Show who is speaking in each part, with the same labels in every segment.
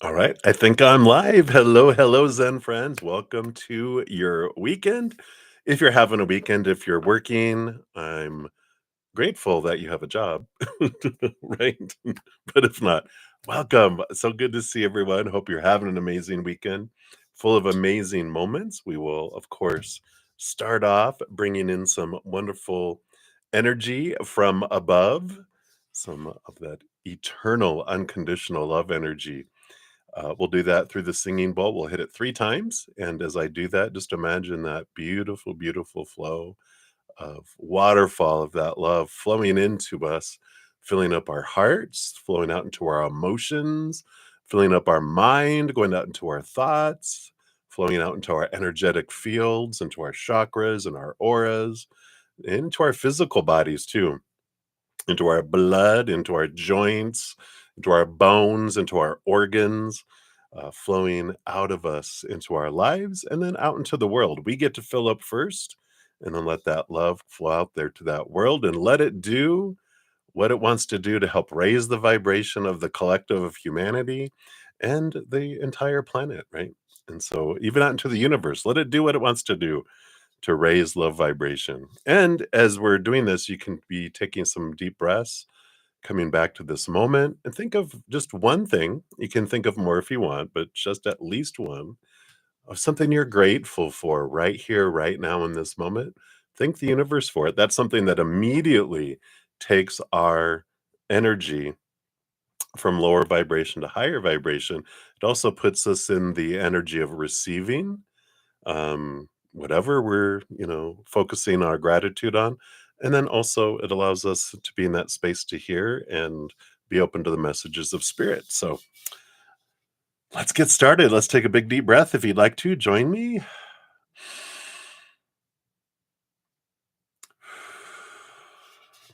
Speaker 1: All right, I think I'm live. Hello, hello, Zen friends. Welcome to your weekend. If you're having a weekend, if you're working, I'm grateful that you have a job, right? But if not, welcome. So good to see everyone. Hope you're having an amazing weekend full of amazing moments. We will, of course, start off bringing in some wonderful energy from above, some of that eternal, unconditional love energy. We'll do that through the singing bowl. We'll hit it 3 times. And as I do that, just imagine that beautiful, beautiful flow of waterfall of that love flowing into us, filling up our hearts, flowing out into our emotions, filling up our mind, going out into our thoughts, flowing out into our energetic fields, into our chakras and our auras, into our physical bodies too, into our blood, into our joints, into our bones, into our organs, flowing out of us into our lives and then out into the world. We get to fill up first and then let that love flow out there to that world and let it do what it wants to do to help raise the vibration of the collective of humanity and the entire planet, right? And so, even out into the universe, let it do what it wants to do to raise love vibration. And as we're doing this, you can be taking some deep breaths, coming back to this moment, and think of just one thing. You can think of more if you want, but just at least one of something you're grateful for right here, right now, in this moment. Thank the universe for it. That's something that immediately takes our energy from lower vibration to higher vibration. It also puts us in the energy of receiving whatever we're focusing our gratitude on, and then also it allows us to be in that space to hear and be open to the messages of spirit. So let's get started. Let's take a big deep breath. If you'd like to join me.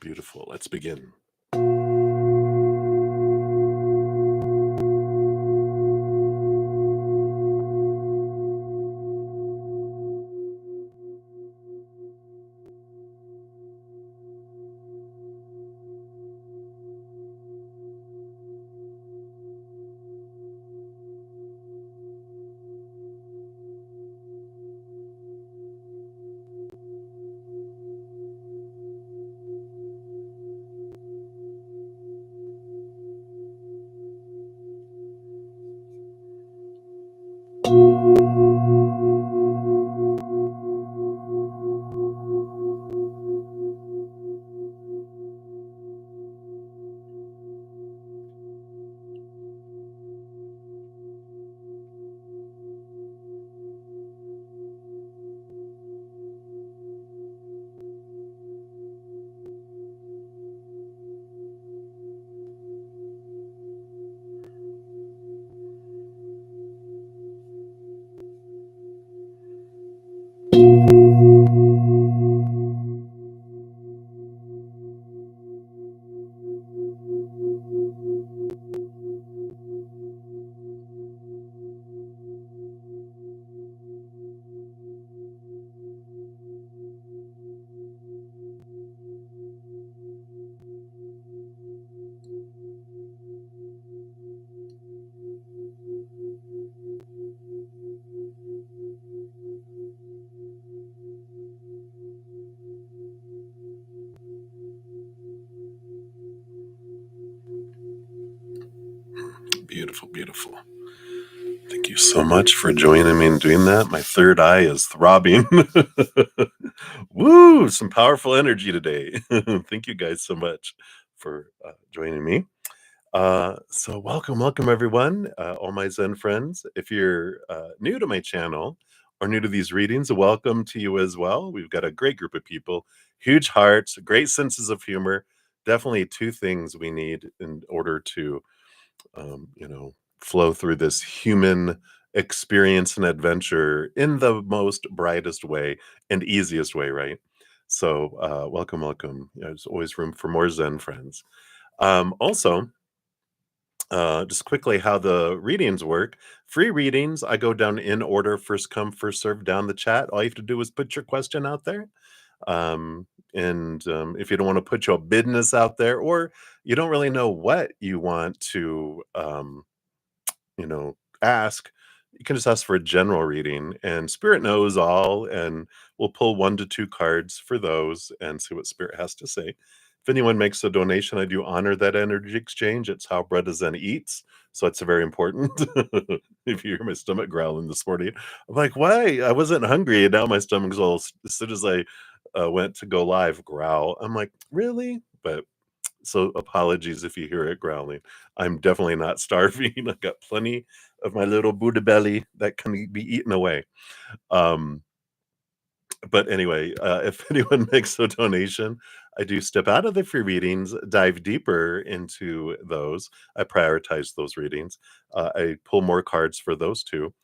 Speaker 1: Beautiful. Let's begin. Beautiful, beautiful. Thank you so much for joining me and doing that. My third eye is throbbing. Woo, some powerful energy today. Thank you guys so much for joining me. So welcome everyone, all my Zen friends. If you're new to my channel or new to these readings, welcome to you as well. We've got a great group of people, huge hearts, great senses of humor. Definitely two things we need in order to, flow through this human experience and adventure in the most brightest way and easiest way, right? So, welcome. There's always room for more Zen friends. Also, just quickly how the readings work. Free readings, I go down in order, first come, first serve down the chat. All you have to do is put your question out there. And if you don't want to put your business out there, or you don't really know what you want to you know, ask, you can just ask for a general reading, and Spirit knows all, and we'll pull 1 to 2 cards for those and see what Spirit has to say. If anyone makes a donation, I do honor that energy exchange. It's how bruddaZEN eats, so it's very important. If you hear my stomach growling this morning, I'm like, "Why? I wasn't hungry, and now my stomach's all" as soon as I, went to go live, growl. I'm like, "Really?" But so apologies if you hear it growling. I'm definitely not starving. I've got plenty of my little Buddha belly that can be eaten away. Um, but anyway, if anyone makes a donation, I do step out of the free readings, dive deeper into those. I prioritize those readings. I pull more cards for those too.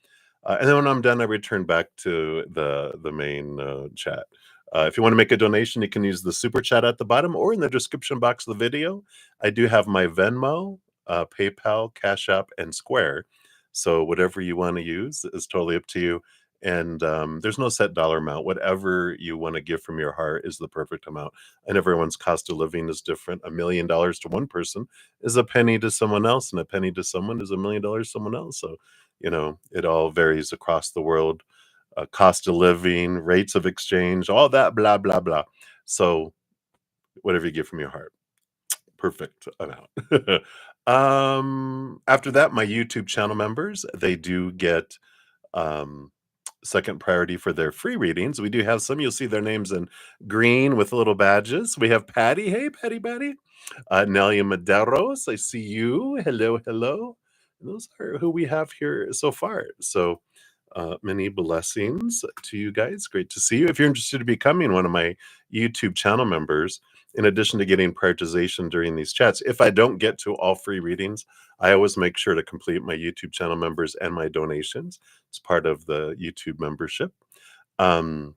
Speaker 1: And then when I'm done, I return back to the main chat. If you want to make a donation, you can use the super chat at the bottom or in the description box of the video. I do have my Venmo, PayPal, Cash App, and Square. So whatever you want to use is totally up to you. And there's no set dollar amount. Whatever you want to give from your heart is the perfect amount. And everyone's cost of living is different. $1 million to one person is a penny to someone else, and a penny to someone is $1 million to someone else. So it all varies across the world. Cost of living, rates of exchange, all that, blah, blah, blah. So, whatever you give from your heart, perfect amount. After that, my YouTube channel members, they do get um, second priority for their free readings. We do have some. You'll see their names in green with little badges. We have Patty. Hey, Patty. Nelia Maderos, I see you. Hello, hello. And those are who we have here so far. So many blessings to you guys. Great to see you. If you're interested in becoming one of my YouTube channel members, in addition to getting prioritization during these chats, if I don't get to all free readings, I always make sure to complete my YouTube channel members and my donations. It's part of the YouTube membership. Um,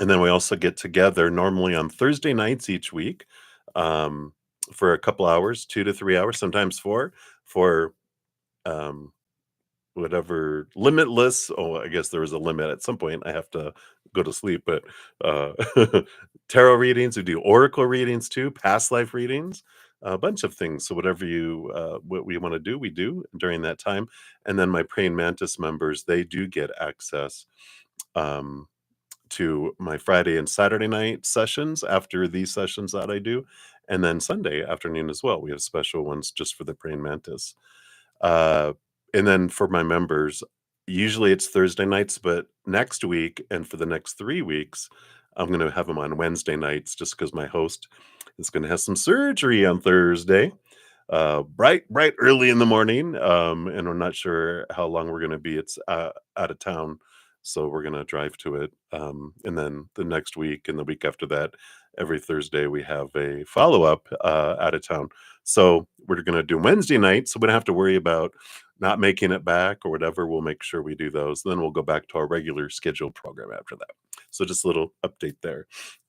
Speaker 1: and then we also get together normally on Thursday nights each week um, for a couple hours, 2 to 3 hours, sometimes four, for um, whatever limitless. Oh, I guess there was a limit at some point. I have to go to sleep, but uh, tarot readings. We do oracle readings too, past life readings, a bunch of things. So whatever what we want to do, we do during that time. And then my Praying Mantis members, they do get access. Um, to my Friday and Saturday night sessions after these sessions that I do, and then Sunday afternoon as well. We have special ones just for the praying mantis. Uh, and then for my members, usually it's Thursday nights, but next week and for the next 3 weeks, I'm going to have them on Wednesday nights just because my host is going to have some surgery on Thursday, bright early in the morning, and we're not sure how long we're going to be. It's out of town, so we're going to drive to it, and then the next week and the week after that, every Thursday we have a follow-up out of town. So we're going to do Wednesday night, so we don't have to worry about not making it back or whatever. We'll make sure we do those, then we'll go back to our regular scheduled program after that. So just a little update there.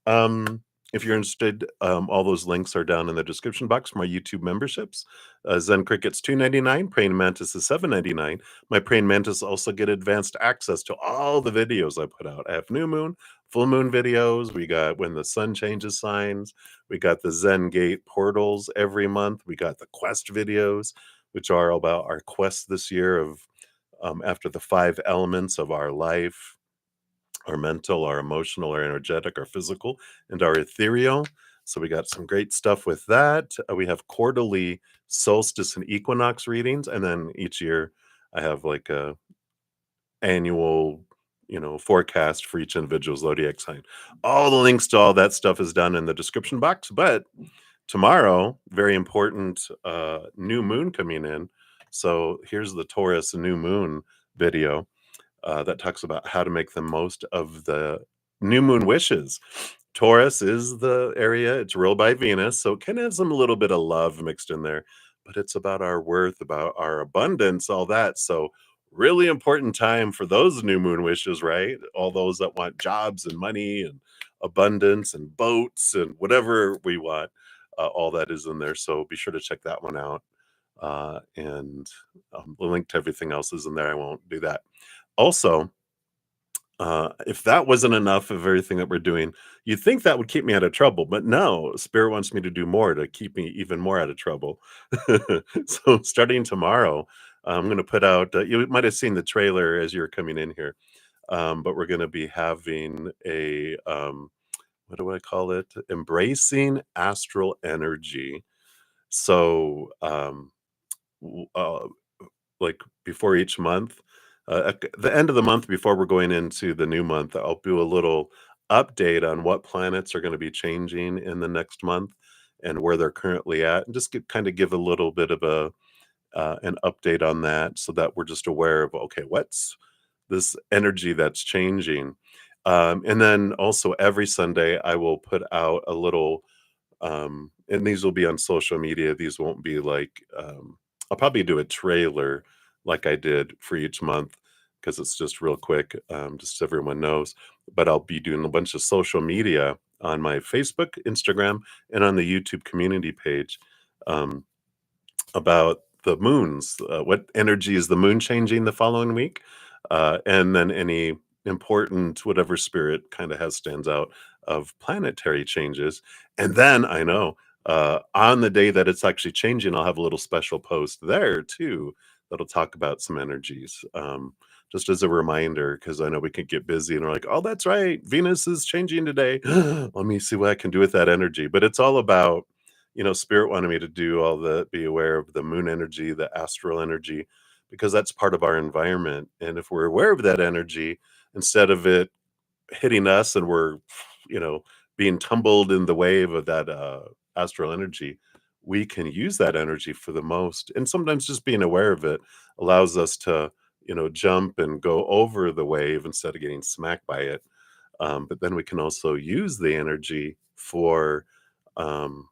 Speaker 1: um if you're interested, all those links are down in the description box for my YouTube memberships. Zen Cricket's $2.99, Praying Mantis is $7.99. My Praying Mantis also get advanced access to all the videos I put out. I have new moon, full moon videos. We got when the sun changes signs. We got the Zen Gate portals every month. We got the quest videos, which are about our quest this year of after the 5 elements of our life: our mental, our emotional, our energetic, our physical, and our ethereal. So we got some great stuff with that. We have quarterly solstice and equinox readings, and then each year I have like a annual, forecast for each individual zodiac sign. All the links to all that stuff is done in the description box. But tomorrow, very important new moon coming in. So here's the Taurus new moon video that talks about how to make the most of the new moon wishes. Taurus is the area, it's ruled by Venus, so it can have some little bit of love mixed in there, but it's about our worth, about our abundance, all that. So, really important time for those new moon wishes, right? All those that want jobs and money and abundance and boats and whatever we want, all that is in there. So, be sure to check that one out. And the link to everything else is in there. I won't do that. Also, if that wasn't enough of everything that we're doing, you'd think that would keep me out of trouble, but no, Spirit wants me to do more to keep me even more out of trouble. So starting tomorrow, I'm going to put out, you might have seen the trailer as you're coming in here, but we're going to be having what do I call it? Embracing astral energy. So, w- uh, like before each month, at the end of the month before we're going into the new month, I'll do a little update on what planets are going to be changing in the next month and where they're currently at, and just kind of give a little bit of a an update on that so that we're just aware of okay, what's this energy that's changing. And then also every Sunday, I will put out a little and these will be on social media. These won't be like, I'll probably do a trailer like I did for each month because it's just real quick, just so everyone knows. But I'll be doing a bunch of social media on my Facebook, Instagram, and on the YouTube community page. Um, about the moons. What energy is the moon changing the following week? And then any important, whatever spirit kind of has stands out of planetary changes. And then I know on the day that it's actually changing, I'll have a little special post there too that'll talk about some energies. Just as a reminder, because I know we can get busy and we're like, oh, that's right, Venus is changing today. Let me see what I can do with that energy. But it's all about spirit wanted me to do all the be aware of the moon energy, the astral energy, because that's part of our environment. And if we're aware of that energy, instead of it hitting us and we're, you know, being tumbled in the wave of that astral energy, we can use that energy for the most. And sometimes just being aware of it allows us to, jump and go over the wave instead of getting smacked by it. But then we can also use the energy for um,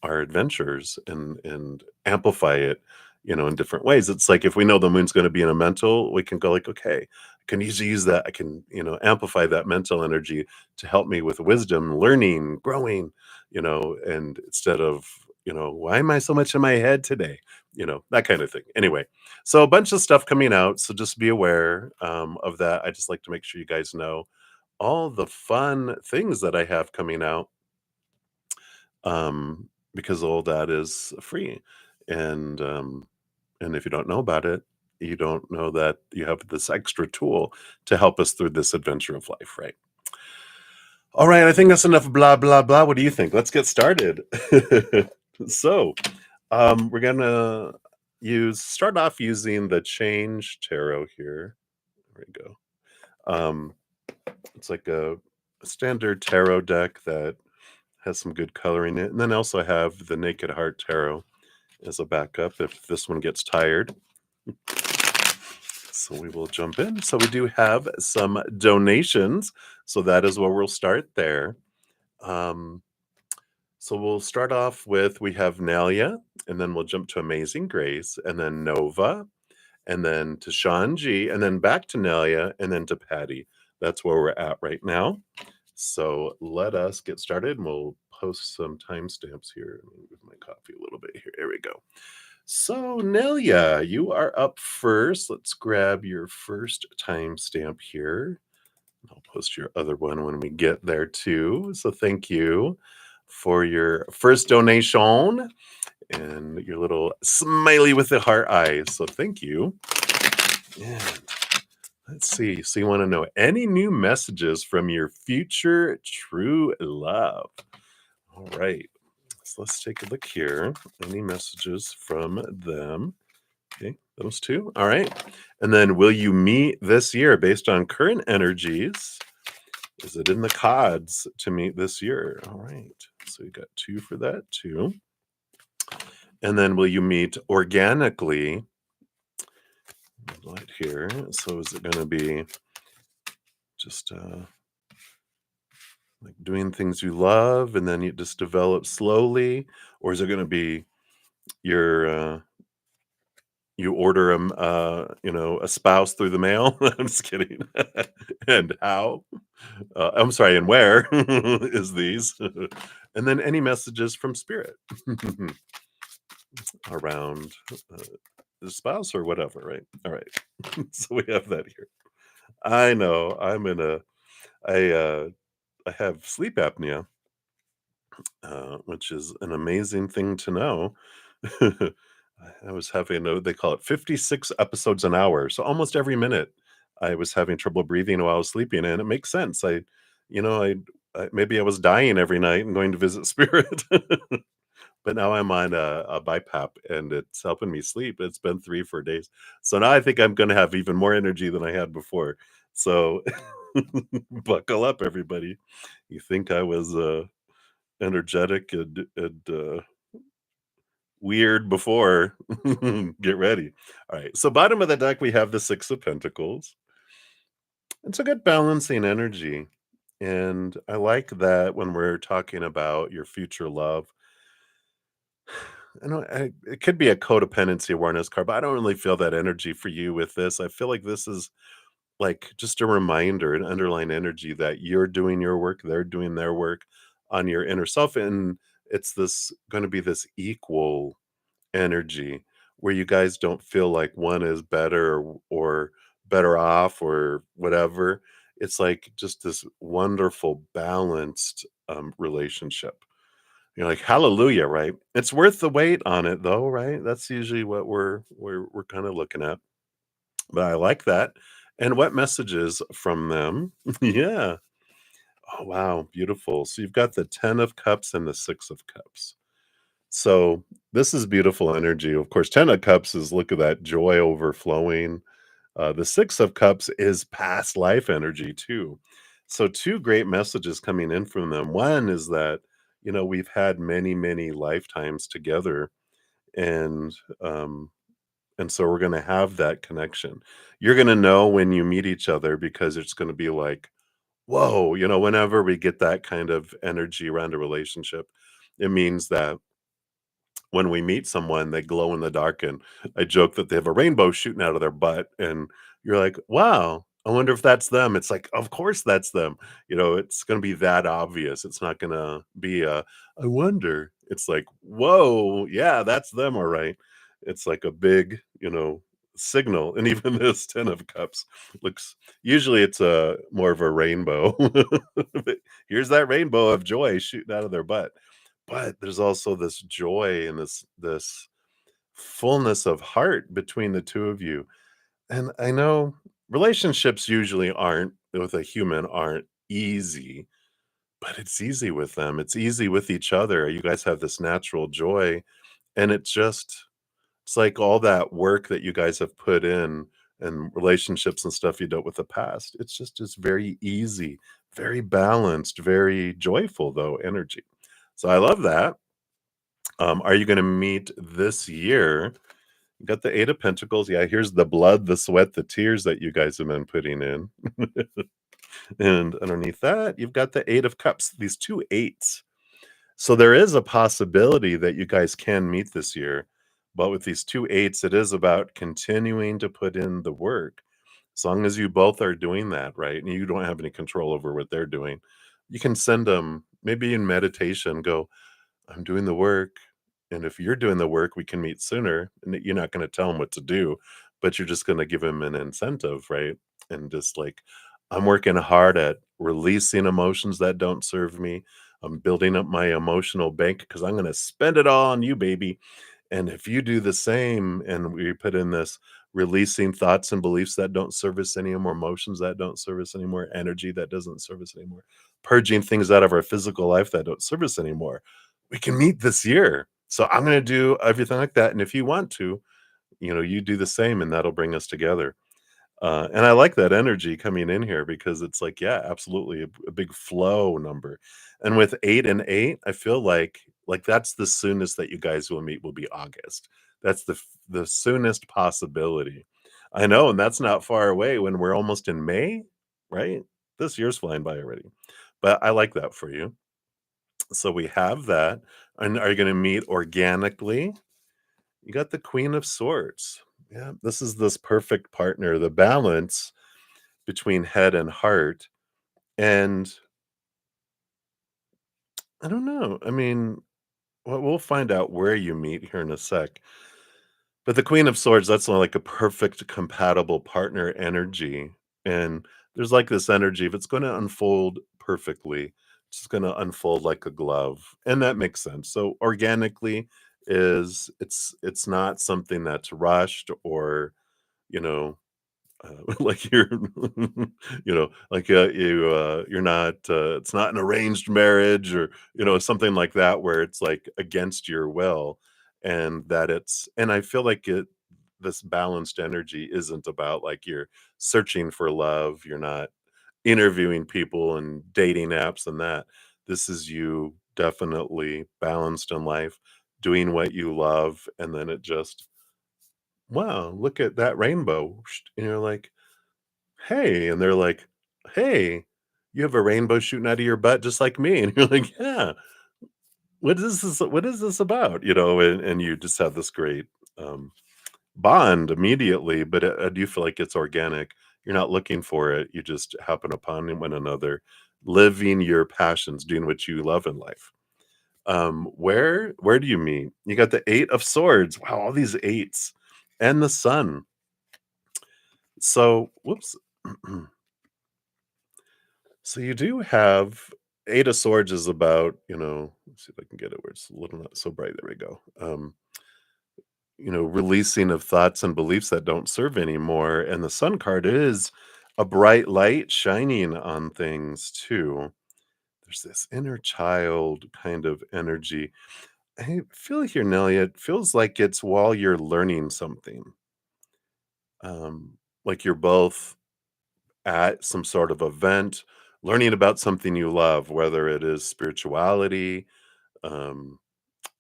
Speaker 1: our adventures and amplify it, in different ways. It's like if we know the moon's going to be in a mental, we can go like, okay, I can easily use that. I can, amplify that mental energy to help me with wisdom, learning, growing, and instead of, why am I so much in my head today? That kind of thing. Anyway, so a bunch of stuff coming out. So just be aware of that. I just like to make sure you guys know all the fun things that I have coming out, because all that is free. And and if you don't know about it, you don't know that you have this extra tool to help us through this adventure of life, right? All right, I think that's enough blah blah blah. What do you think? Let's get started. So, we're gonna use start off using the change tarot here. There we go. Um, it's like a standard tarot deck that has some good coloring in it. And then I also have the Naked Heart Tarot as a backup if this one gets tired. So we will jump in. So we do have some donations. So that is where we'll start there. Um, so we'll start off with we have Nalia, and then we'll jump to Amazing Grace, and then Nova, and then to Sean G, and then back to Nalia, and then to Patty. That's where we're at right now. So let us get started, and we'll post some timestamps here. Let me move my coffee a little bit here. There we go. So Nelia, you are up first. Let's grab your first timestamp here. I'll post your other one when we get there too. So thank you for your first donation and your little smiley with the heart eyes. So thank you. And let's see. So you want to know any new messages from your future true love? All right. So let's take a look here. Any messages from them? Okay, those two. All right. And then will you meet this year based on current energies? Is it in the cards to meet this year? All right. So you got two for that too. And then will you meet organically? Right here. So is it going to be just like doing things you love and then you just develop slowly? Or is it going to be your you order a spouse through the mail? I'm just kidding. And how? I'm sorry, and where is these? And then any messages from spirit around the spouse or whatever, right? All right. So we have that here. I know I I have sleep apnea, which is an amazing thing to know. I was having they call it 56 episodes an hour. So almost every minute I was having trouble breathing while I was sleeping. And it makes sense. You know, maybe I was dying every night and going to visit spirit. But now I'm on a BiPAP and it's helping me sleep. It's been 3, 4 days. So now I think I'm gonna have even more energy than I had before. So buckle up, everybody. You think I was energetic and weird before. Get ready. All right. So bottom of the deck, we have the 6 of Pentacles. It's a good balancing energy. And I like that when we're talking about your future love. It could be a codependency awareness card, but I don't really feel that energy for you with this. I feel like this is like just a reminder, an underlying energy that you're doing your work, they're doing their work on your inner self. And it's this going to be this equal energy where you guys don't feel like one is better or better off or whatever. It's like just this wonderful, balanced relationship. You're like, hallelujah, right? It's worth the wait on it though, right? That's usually what we're kind of looking at. But I like that. And what messages from them? Yeah. Oh wow, beautiful. So you've got the 10 of cups and the 6 of cups. So this is beautiful energy. Of course, 10 of cups is look at that joy overflowing. The 6 of cups is past life energy too. So two great messages coming in from them. One is that, we've had many, many lifetimes together and um and so we're going to have that connection. You're going to know when you meet each other because it's going to be like, whoa, whenever we get that kind of energy around a relationship, it means that when we meet someone, they glow in the dark, and I joke that they have a rainbow shooting out of their butt, and you're like, "Wow, I wonder if that's them." It's like, of course that's them. It's gonna be that obvious. It's not gonna be "I wonder." It's like, "Whoa, yeah, that's them, all right." It's like a big, signal, and even this 10 of cups looks usually it's a more of a rainbow. But here's that rainbow of joy shooting out of their butt. But there's also this joy and this fullness of heart between the 2 of you. And I know relationships usually aren't with a human aren't easy, but it's easy with them. It's easy with each other. You guys have this natural joy, and it's like all that work that you guys have put in and relationships and stuff you dealt with the past. It's very easy, very balanced, very joyful though energy. So I love that. Are you gonna meet this year? You got the 8 of Pentacles. Yeah, here's the blood, the sweat, the tears that you guys have been putting in. And underneath that, you've got the 8 of Cups, these 2 eights. So there is a possibility that you guys can meet this year. But with these 2 eights, it is about continuing to put in the work. As long as you both are doing that, right? And you don't have any control over what they're doing. You can send them maybe in meditation, go, I'm doing the work. And if you're doing the work, we can meet sooner. And you're not going to tell him what to do, but you're just going to give him an incentive, right? And just like, I'm working hard at releasing emotions that don't serve me. I'm building up my emotional bank because I'm going to spend it all on you, baby. And if you do the same and we put in this releasing thoughts and beliefs that don't serve us anymore, emotions that don't serve us anymore, energy that doesn't serve us anymore, purging things out of our physical life that don't serve us anymore, we can meet this year. So I'm going to do everything like that. And if you want to, you do the same and that'll bring us together. And I like that energy coming in here because it's like, yeah, absolutely a big flow number. And with 8 and 8, I feel like that's the soonest that you guys will meet will be August. That's the soonest possibility. I know, and that's not far away when we're almost in May, right? This year's flying by already. But I like that for you. So we have that. And are you going to meet organically? You got the Queen of Swords. Yeah, this is this perfect partner, the balance between head and heart. And I don't know. I mean, we'll find out where you meet here in a sec. But the Queen of Swords, that's like a perfect compatible partner energy. And there's like this energy, if it's going to unfold perfectly, it's going to unfold like a glove. And that makes sense. So organically, is it's not something that's rushed or, you know, like you're like you're not it's not an arranged marriage or something like that where it's like against your will, and that it's and I feel like it this balanced energy isn't about like you're searching for love, you're not interviewing people and dating apps and that. This is you definitely balanced in life, doing what you love, and then it just, wow, look at that rainbow. And you're like, hey, and they're like, hey, you have a rainbow shooting out of your butt just like me. And you're like, yeah, what is this about? And you just have this great um bond immediately, but I do feel like it's organic. You're not looking for it. You just happen upon one another, living your passions, doing what you love in life. Where do you meet? You got the 8 of swords. Wow, all these eights. And the sun. So, whoops. So you do have 8 of swords is about, let's see if I can get it where it's a little not so bright. There we go. Releasing of thoughts and beliefs that don't serve anymore. And the sun card is a bright light shining on things too. There's this inner child kind of energy. I feel here, Nelly, it feels like it's while you're learning something. Like you're both at some sort of event, learning about something you love, whether it is spirituality, um,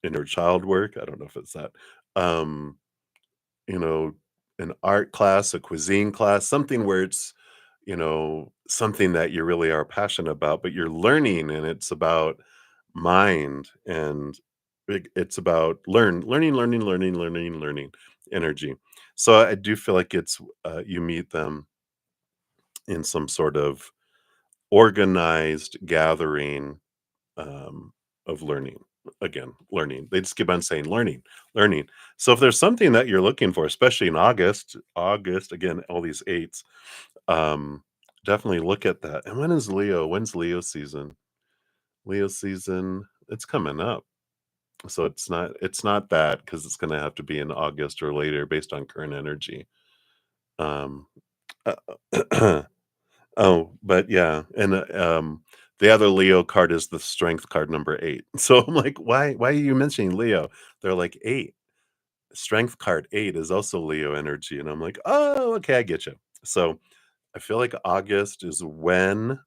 Speaker 1: inner child work. I don't know if it's that. Um, you know, an art class, a cuisine class, something where it's, something that you really are passionate about, but you're learning and it's about mind and it's about learning energy. So I do feel like it's you meet them in some sort of organized gathering of learning. Again, learning. They just keep on saying learning. So if there's something that you're looking for, especially in August, again, all these eights, um, definitely look at that. And when is Leo? When's Leo season? Leo season, it's coming up. So it's not that because it's going to have to be in August or later based on current energy. Um, Oh, but yeah, and, the other Leo card is the strength card number 8. So I'm like, "Why are you mentioning Leo?" They're like, "8, strength card 8 is also Leo energy," and I'm like, "Oh, okay, I get you." So, I feel like August is when,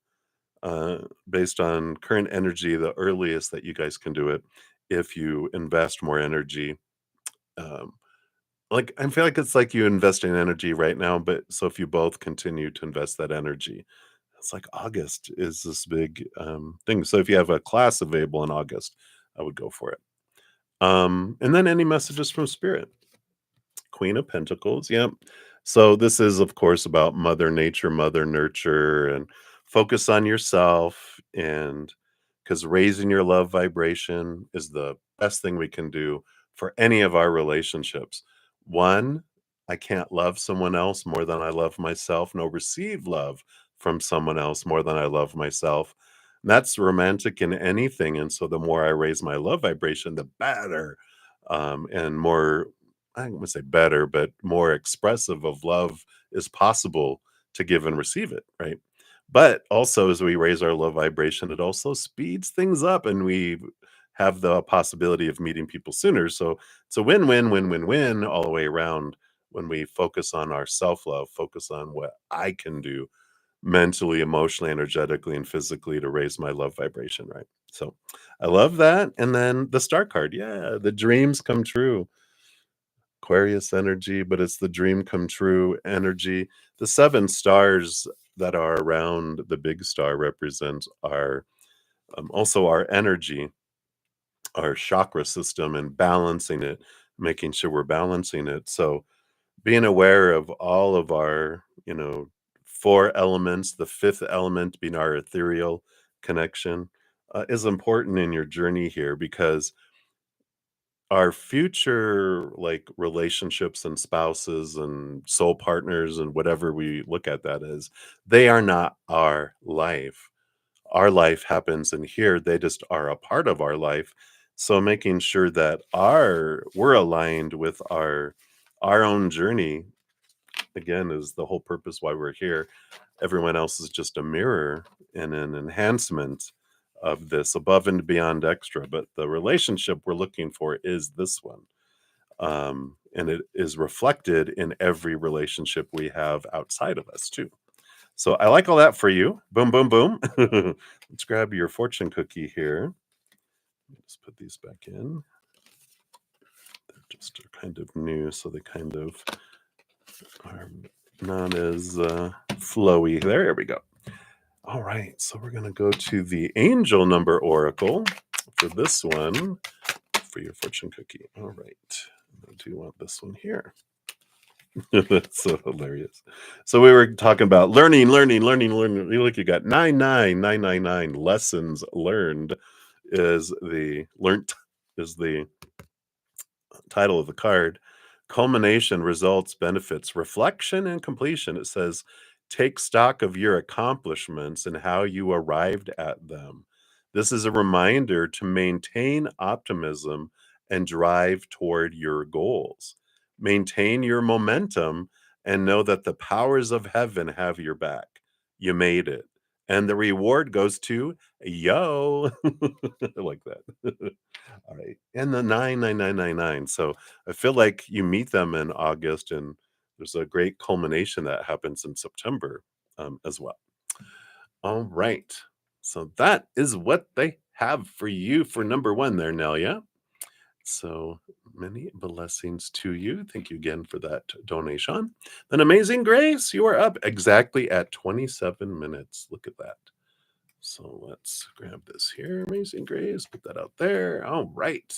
Speaker 1: uh, based on current energy, the earliest that you guys can do it if you invest more energy, um, like, I feel like it's like you invest in energy right now, but so if you both continue to invest that energy, it's like August is this big, thing. So if you have a class available in August, I would go for it. And then any messages from spirit. Queen of Pentacles, yep. So this is, of course, about Mother Nature, Mother Nurture, and focus on yourself. And because raising your love vibration is the best thing we can do for any of our relationships. One, I can't love someone else more than I love myself, nor receive love from someone else more than I love myself. And that's romantic in anything. And so the more I raise my love vibration, the better and more, I wouldn't say better, but more expressive of love is possible to give and receive it, right? But also, as we raise our love vibration, it also speeds things up and we have the possibility of meeting people sooner. So it's a win win, win win win all the way around when we focus on our self love, focus on what I can do mentally, emotionally, energetically, and physically to raise my love vibration, right? So I love that. And then the star card, yeah, the dreams come true. Aquarius energy, but it's the dream come true energy. The 7 stars that are around the big star represent our also our energy, our chakra system, and balancing it, making sure we're balancing it. So being aware of all of our, 4 elements, the 5th element being our ethereal connection, is important in your journey here because our future, like, relationships and spouses and soul partners and whatever we look at that as, they are not our life. Our life happens in here, they just are a part of our life. So making sure that we're aligned with our own journey, again, is the whole purpose why we're here. Everyone else is just a mirror and an enhancement of this above and beyond extra. But the relationship we're looking for is this one. And it is reflected in every relationship we have outside of us, too. So I like all that for you. Boom, boom, boom. Let's grab your fortune cookie here. Let's put these back in. They're just kind of new, so they kind of are not as flowy. There we go. All right, so we're going to go to the angel number oracle for this one for your fortune cookie. All right, do you want this one here? That's so hilarious. So we were talking about learning. Look, you got 99999 lessons learned is the title of the card. Culmination, results, benefits, reflection, and completion. It says, take stock of your accomplishments and how you arrived at them. This is a reminder to maintain optimism and drive toward your goals. Maintain your momentum and know that the powers of heaven have your back. You made it. And the reward goes to yo. I like that. All right. And the 99999. So I feel like you meet them in August, and there's a great culmination that happens in September as well. All right. So that is what they have for you for number one there, Nelia. So many blessings to you. Thank you again for that donation. Then Amazing Grace, you are up exactly at 27 minutes. Look at that. So let's grab this here. Amazing Grace, put that out there. All right.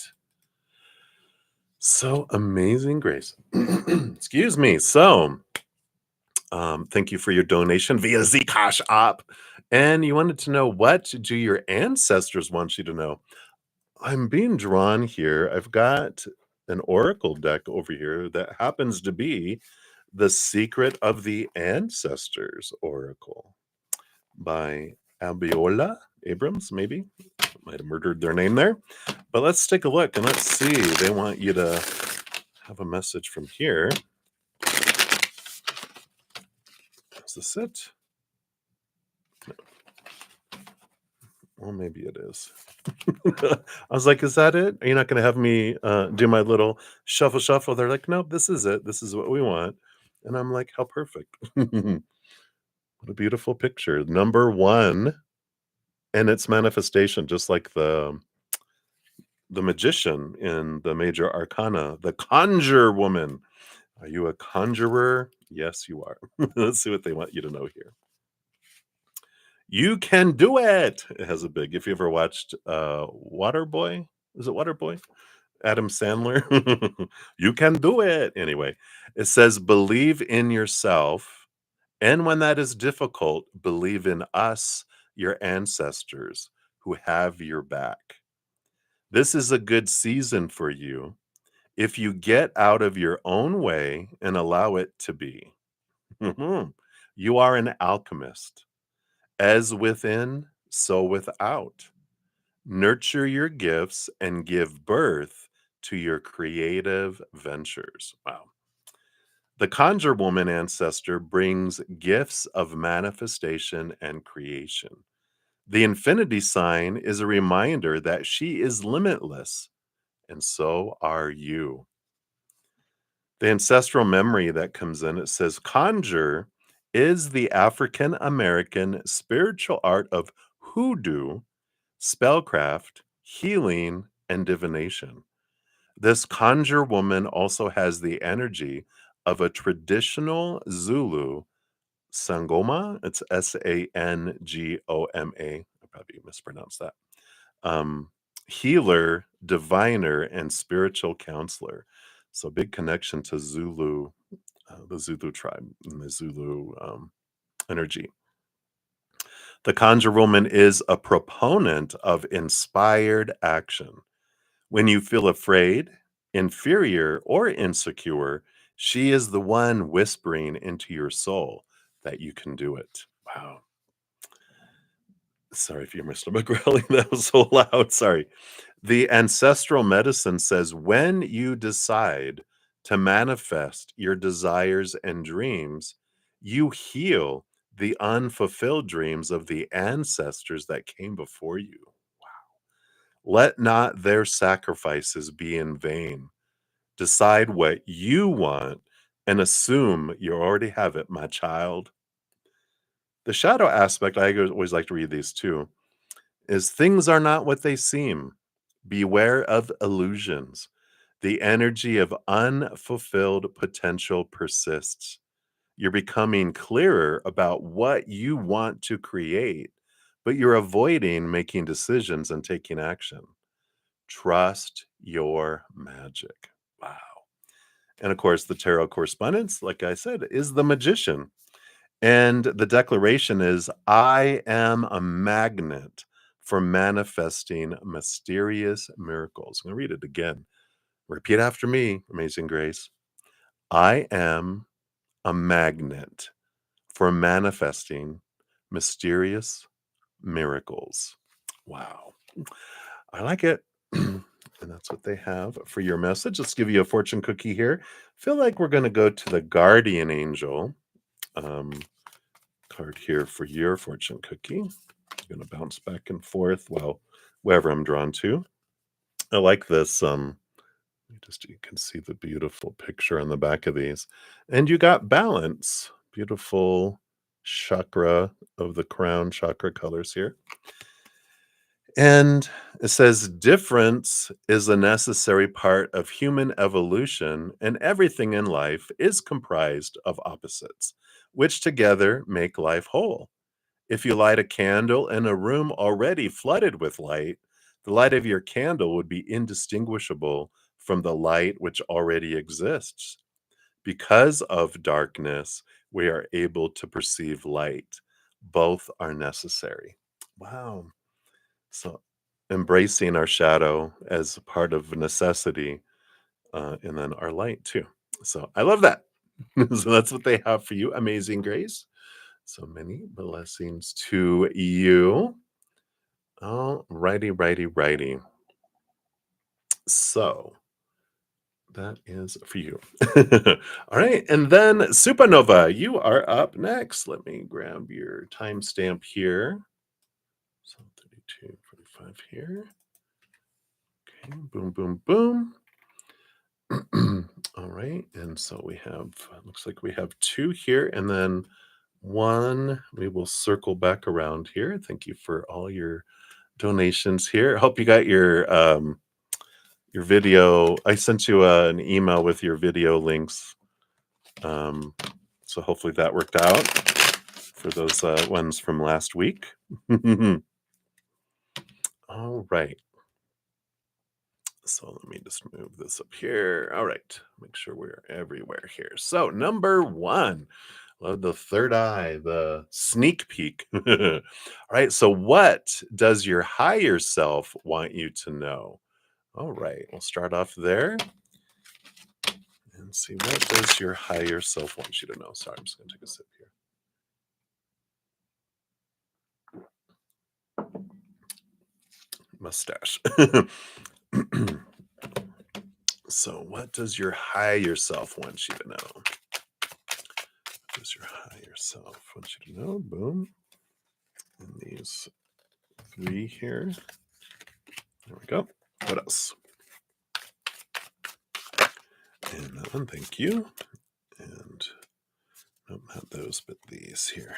Speaker 1: So Amazing Grace. Excuse me. So thank you for your donation via CashApp. And you wanted to know, what do your ancestors want you to know? I'm being drawn here. I've got an oracle deck over here that happens to be The Secret of the Ancestors Oracle by Abiola Abrams, maybe. Might have murdered their name there. But let's take a look and let's see. They want you to have a message from here. Is this it? Well, maybe it is. I was like, is that it? Are you not going to have me do my little shuffle? They're like, nope, this is it. This is what we want. And I'm like, how perfect. What a beautiful picture. Number one, and its manifestation, just like the magician in the major arcana, the conjure woman. Are you a conjurer? Yes, you are. Let's see what they want you to know here. You can do it. It has a big, if you ever watched Waterboy, is it Waterboy? Adam Sandler. You can do it. Anyway, it says, believe in yourself. And when that is difficult, believe in us, your ancestors, who have your back. This is a good season for you if you get out of your own way and allow it to be. You are an alchemist. As within, so without. Nurture your gifts and give birth to your creative ventures. Wow. The conjure woman ancestor brings gifts of manifestation and creation. The infinity sign is a reminder that she is limitless, and so are you. The ancestral memory that comes in, it says, conjure is the African American spiritual art of hoodoo, spellcraft, healing, and divination. This conjure woman also has the energy of a traditional Zulu Sangoma. It's Sangoma. I probably mispronounced that. Healer, diviner, and spiritual counselor. So big connection to Zulu, the Zulu tribe, and the Zulu energy. The conjure woman is a proponent of inspired action. When you feel afraid, inferior, or insecure, she is the one whispering into your soul that you can do it. Wow. Sorry if you hear my stomach growling. That was so loud. Sorry. The ancestral medicine says when you decide to manifest your desires and dreams, you heal the unfulfilled dreams of the ancestors that came before you. Let not their sacrifices be in vain. Decide what you want and assume you already have it, my child. The shadow aspect, I always like to read these too, is things are not what they seem. Beware of illusions. The energy of unfulfilled potential persists. You're becoming clearer about what you want to create, but you're avoiding making decisions and taking action. Trust your magic. Wow. And of course, the tarot correspondence, like I said, is the magician. And the declaration is I am a magnet for manifesting mysterious miracles. I'm going to read it again. Repeat after me, Amazing Grace. I am a magnet for manifesting mysterious miracles. Wow. I like it. And that's what they have for your message. Let's give you a fortune cookie here. Feel like we're going to go to the guardian angel card here for your fortune cookie. I'm going to bounce back and forth, well, wherever I'm drawn to. I like this. You can see the beautiful picture on the back of these. And you got balance. Beautiful chakra of the crown chakra colors here. And it says difference is a necessary part of human evolution, and everything in life is comprised of opposites, which together make life whole. If you light a candle in a room already flooded with light, the light of your candle would be indistinguishable from the light which already exists. Because of darkness, we are able to perceive light. Both are necessary. Wow. So embracing our shadow as part of necessity, and then our light too. So I love that. So that's what they have for you, Amazing Grace. So many blessings to you. All righty, righty, righty. So that is for you. All right. And then Supernova, you are up next. Let me grab your timestamp here. So 32:45 here. Okay. Boom, boom, boom. All right. And so we have, looks like we have two here and then one. We will circle back around here. Thank you for all your donations here. I hope you got your video. I sent you an email with your video links. So hopefully that worked out for those ones from last week. All right. So let me just move this up here. All right. Make sure we're everywhere here. So number one, love the third eye, the sneak peek. All right. So what does your higher self want you to know? All right. We'll start off there and see what does your higher self want you to know. Sorry, I'm just going to take a sip here. Mustache. So what does your higher self want you to know? What does your higher self want you to know? Boom. And these three here. There we go. What else? And that one, thank you. And nope, not those, but these here.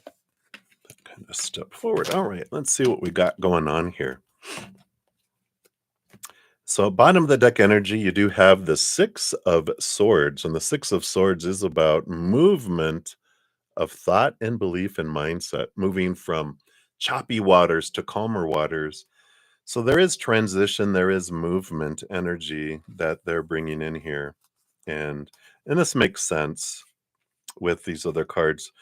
Speaker 1: That kind of step forward. All right, let's see what we got going on here. So, bottom of the deck energy, you do have the Six of Swords, and the Six of Swords is about movement of thought and belief and mindset, moving from choppy waters to calmer waters. So, there is transition, there is movement energy that they're bringing in here, and this makes sense with these other cards.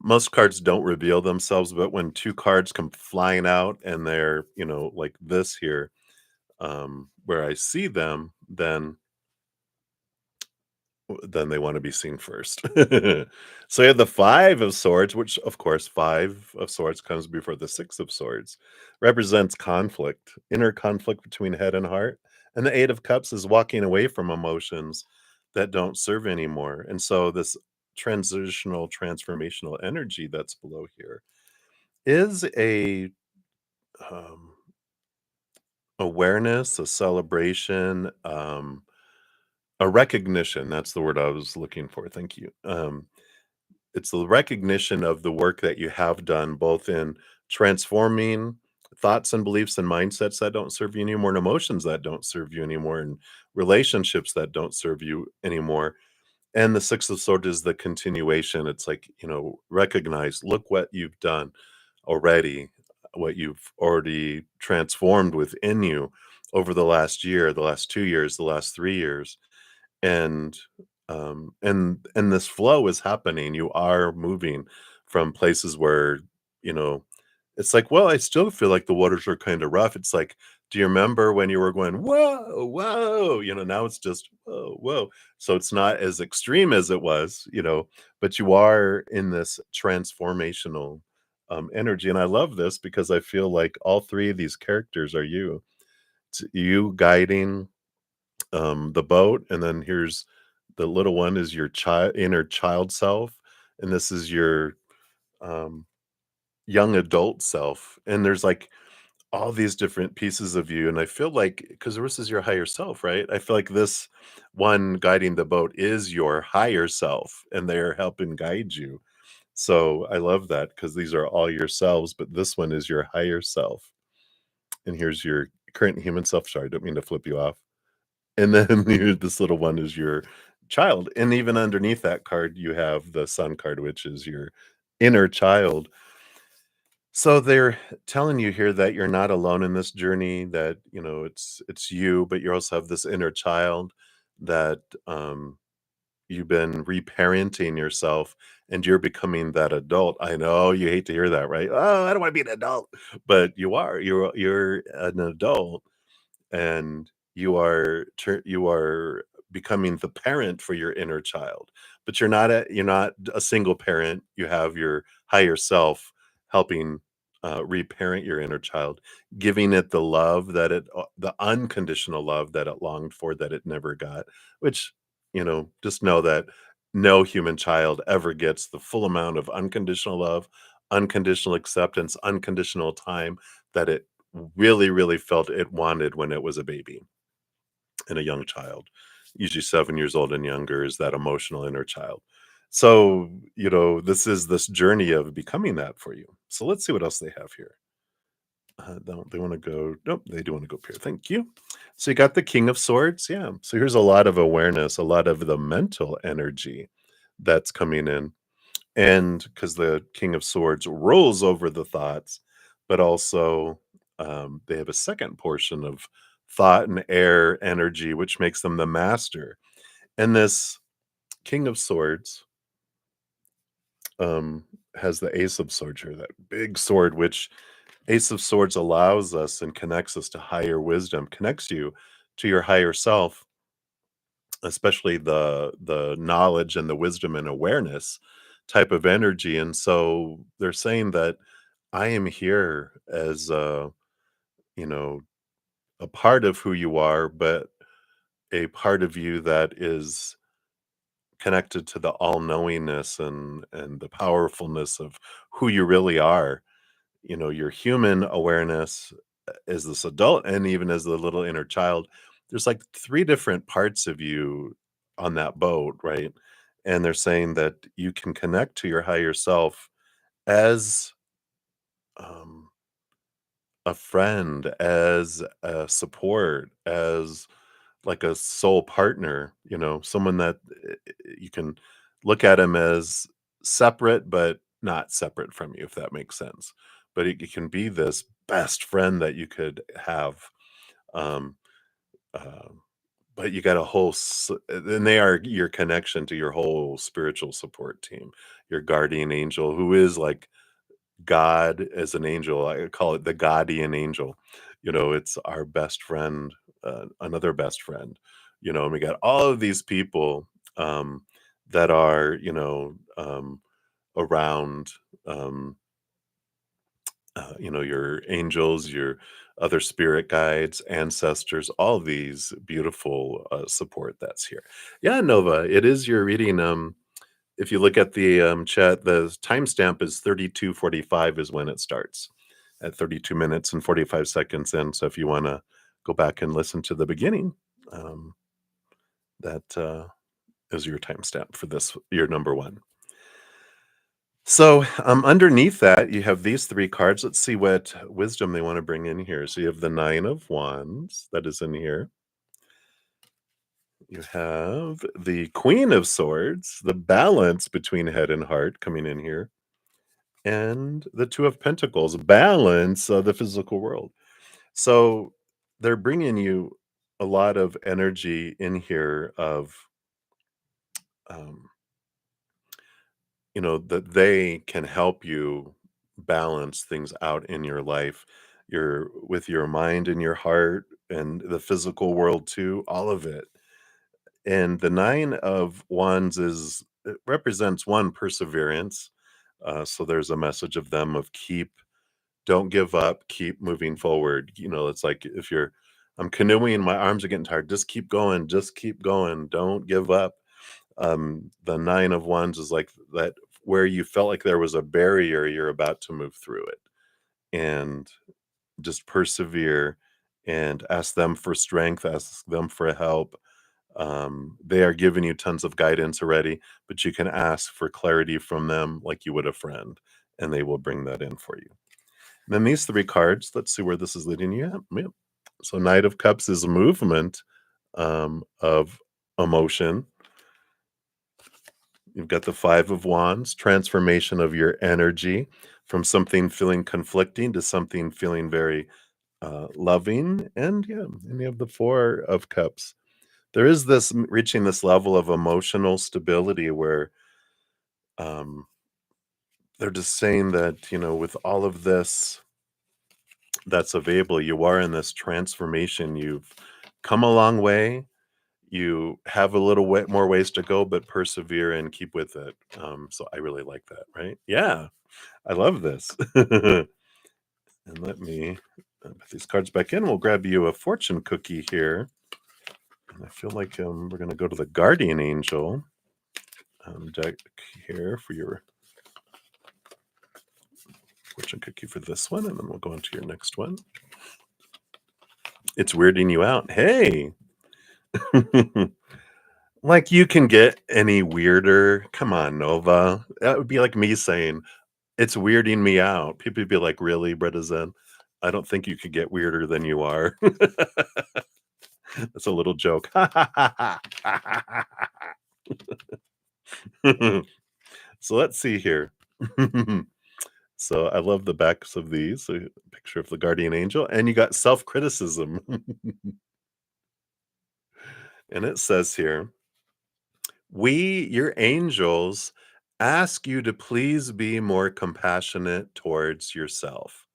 Speaker 1: Most cards don't reveal themselves, but when two cards come flying out and they're like this here, where I see them, then then they wanna be seen first. So you have the 5 of swords, which, of course, 5 of swords comes before the 6 of swords, represents conflict, inner conflict between head and heart, and the 8 of cups is walking away from emotions that don't serve anymore, and so this transitional, transformational energy that's below here is a, um, awareness, a celebration, a recognition, that's the word I was looking for, thank you. It's the recognition of the work that you have done, both in transforming thoughts and beliefs and mindsets that don't serve you anymore, and emotions that don't serve you anymore, and relationships that don't serve you anymore. And the Six of Swords is the continuation. It's like, recognize, look what you've done already, what you've already transformed within you over the last year, the last 2 years, the last 3 years. And this flow is happening. You are moving from places where, you know, it's like, well, I still feel like the waters are kind of rough. It's like, do you remember when you were going, whoa, whoa? Now it's just whoa, whoa. So it's not as extreme as it was, but you are in this transformational energy. And I love this because I feel like all three of these characters are you. It's you guiding the boat, and then here's the little one is your child, inner child self, and this is your um, young adult self. And there's like all these different pieces of you, and I feel like because this is your higher self, right? I feel like this one guiding the boat is your higher self, and they're helping guide you. So I love that because these are all yourselves, but this one is your higher self. And here's your current human self. Sorry, I don't mean to flip you off. And then this little one is your child, and even underneath that card, you have the sun card, which is your inner child. So they're telling you here that you're not alone in this journey, that, it's you, but you also have this inner child that, you've been reparenting yourself, and you're becoming that adult. I know you hate to hear that, right? "Oh, I don't wanna be an adult," but you are. You're an adult, and you are becoming the parent for your inner child, but you're not a single parent. You have your higher self helping reparent your inner child, giving it the love that the unconditional love that it longed for, that it never got. Which, just know that no human child ever gets the full amount of unconditional love, unconditional acceptance, unconditional time that it really, really felt it wanted when it was a baby and a young child. Usually 7 years old and younger is that emotional inner child. So, this journey of becoming that for you. So let's see what else they have here. Don't they want to go? Nope, they do want to go up here. Thank you. So you got the King of Swords. Yeah. So here's a lot of awareness, a lot of the mental energy that's coming in. And because the King of Swords rules over the thoughts, but also they have a second portion of thought and air energy, which makes them the master. And this King of Swords um, has the Ace of Swords here, that big sword, which Ace of Swords allows us and connects us to higher wisdom, connects you to your higher self, especially the knowledge and the wisdom and awareness type of energy. And so they're saying that I am here as you know a part of who you are, but a part of you that is connected to the all-knowingness and the powerfulness of who you really are. Your human awareness as this adult, and even as the little inner child, there's like three different parts of you on that boat, right? And they're saying that you can connect to your higher self as um, a friend, as a support, as like a soul partner, someone that you can look at him as separate, but not separate from you, if that makes sense. But it can be this best friend that you could have. Um, uh, but you got a and they are your connection to your whole spiritual support team, your guardian angel, who is like God as an angel. I call it the guardian angel. It's our best friend, another best friend. And we got all of these people um, that are, around, um, your angels, your other spirit guides, ancestors, all these beautiful support that's here. Yeah, Nova, it is your reading. If you look at the chat, the timestamp is 32:45 is when it starts at 32 minutes and 45 seconds in. So if you want to go back and listen to the beginning, um, that is your timestamp for this, your number one. So underneath that, you have these three cards. Let's see what wisdom they want to bring in here. So you have the Nine of Wands that is in here. You have the Queen of Swords, the balance between head and heart coming in here, and the Two of Pentacles, balance of the physical world. So they're bringing you a lot of energy in here of, um, that they can help you balance things out in your life, your with your mind and your heart and the physical world too, all of it. And the Nine of Wands is it represents one perseverance. So there's a message of them of don't give up, keep moving forward. It's like if I'm canoeing, my arms are getting tired. Just keep going. Don't give up. The Nine of Wands is like that, where you felt like there was a barrier, you're about to move through it. And just persevere and ask them for strength, ask them for help. They are giving you tons of guidance already, but you can ask for clarity from them like you would a friend, and they will bring that in for you. And then these three cards, let's see where this is leading you. Yep. So Knight of Cups is movement of emotion. You've got the Five of Wands, transformation of your energy from something feeling conflicting to something feeling very loving. And yeah, and you have the Four of Cups. There is this reaching this level of emotional stability where um, they're just saying that, with all of this that's available, you are in this transformation. You've come a long way. You have a little more ways to go, but persevere and keep with it. So I really like that, right? Yeah, I love this. And let me put these cards back in. We'll grab you a fortune cookie here. And I feel like we're going to go to the guardian angel deck here for your fortune cookie for this one. And then we'll go into your next one. It's weirding you out. Hey. Like, you can get any weirder. Come on, Nova. That would be like me saying, it's weirding me out. People would be like, really, bruddaZEN? I don't think you could get weirder than you are. That's a little joke. So let's see here. So I love the backs of these. So a picture of the guardian angel, and you got self-criticism. And it says here, we, your angels, ask you to please be more compassionate towards yourself.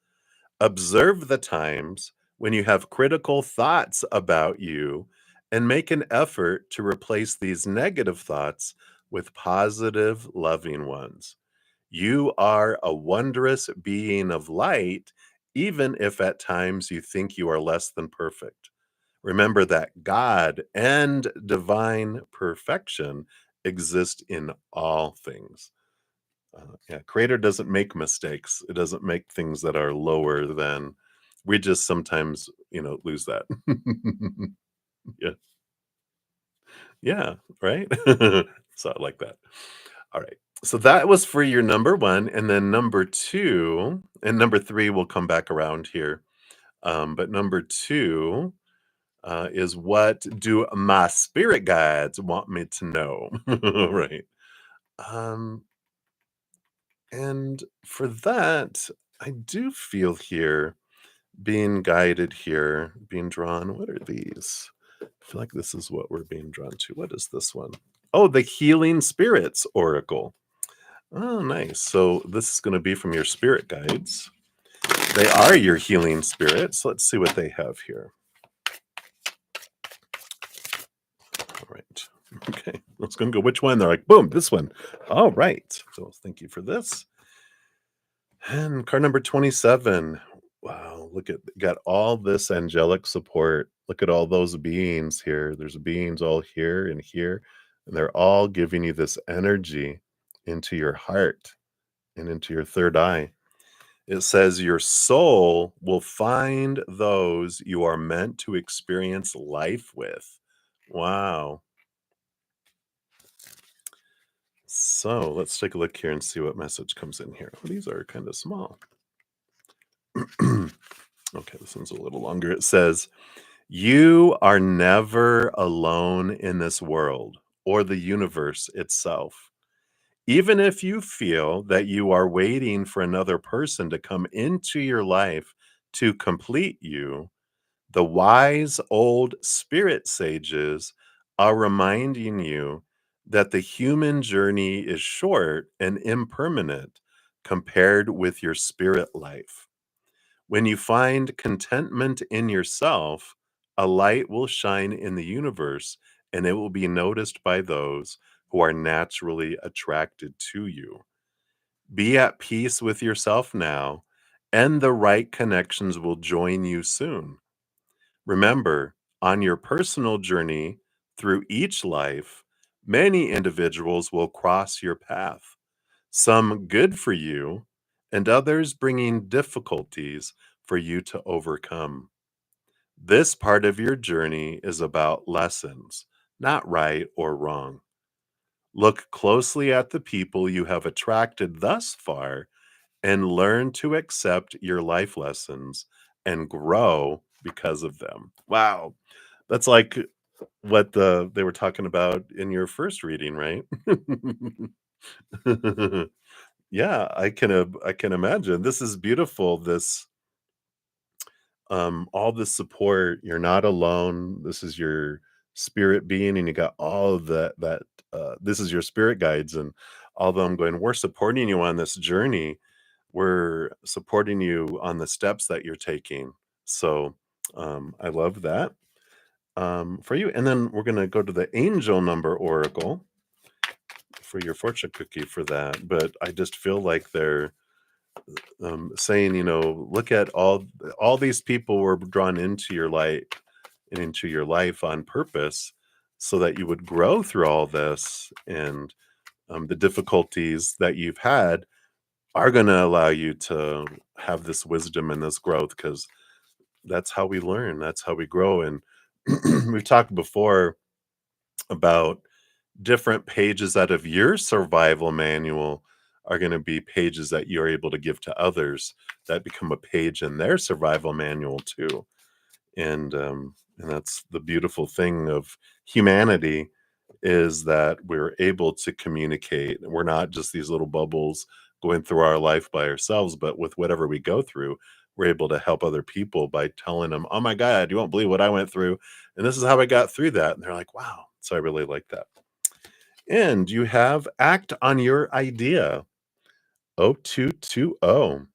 Speaker 1: Observe the times when you have critical thoughts about you and make an effort to replace these negative thoughts with positive, loving ones. You are a wondrous being of light, even if at times you think you are less than perfect. Remember that God and divine perfection exist in all things. Yeah, Creator doesn't make mistakes. It doesn't make things that are lower than. We just sometimes, lose that. Yeah, yeah, right. So I like that. All right. So that was for your number one, and then number two, and number three will come back around here. But number two is, what do my spirit guides want me to know? Right. Um, and for that, I do feel here being guided here, being drawn. What are these? I feel like this is what we're being drawn to. What is this one? Oh, the Healing Spirits Oracle. Oh, nice. So this is going to be from your spirit guides. They are your healing spirits. Let's see what they have here. All right. Okay, I was gonna go, which one? They're like, boom, this one. All right. So thank you for this. And card number 27. Wow, look at got all this angelic support. Look at all those beings here. There's beings all here, and they're all giving you this energy into your heart and into your third eye. It says your soul will find those you are meant to experience life with. Wow. So let's take a look here and see what message comes in here. Oh, these are kind of small. Okay, this one's a little longer. It says, you are never alone in this world or the universe itself. Even if you feel that you are waiting for another person to come into your life to complete you, the wise old spirit sages are reminding you that the human journey is short and impermanent compared with your spirit life. When you find contentment in yourself, a light will shine in the universe and it will be noticed by those who are naturally attracted to you. Be at peace with yourself now, and the right connections will join you soon. Remember, on your personal journey through each life, many individuals will cross your path, some good for you, and others bringing difficulties for you to overcome. This part of your journey is about lessons, not right or wrong. Look closely at the people you have attracted thus far and learn to accept your life lessons and grow because of them. Wow. That's like what they were talking about in your first reading, right? Yeah, I can imagine. This is beautiful. This all the support. You're not alone. This is your spirit being, and you got all of that. This is your spirit guides, and all of them going. We're supporting you on this journey. We're supporting you on the steps that you're taking. So I love that for you. And then we're gonna go to the angel number oracle for your fortune cookie for that. But I just feel like they're saying, look at all these people were drawn into your light and into your life on purpose, so that you would grow through all this, and the difficulties that you've had are going to allow you to have this wisdom and this growth, because that's how we learn, that's how we grow. And we've talked before about different pages out of your survival manual are going to be pages that you're able to give to others, that become a page in their survival manual too. And that's the beautiful thing of humanity, is that we're able to communicate. We're not just these little bubbles going through our life by ourselves, but with whatever we go through, we're able to help other people by telling them, oh my God, you won't believe what I went through, and this is how I got through that. And they're like, wow. So I really like that. And you have act on your idea. 0220.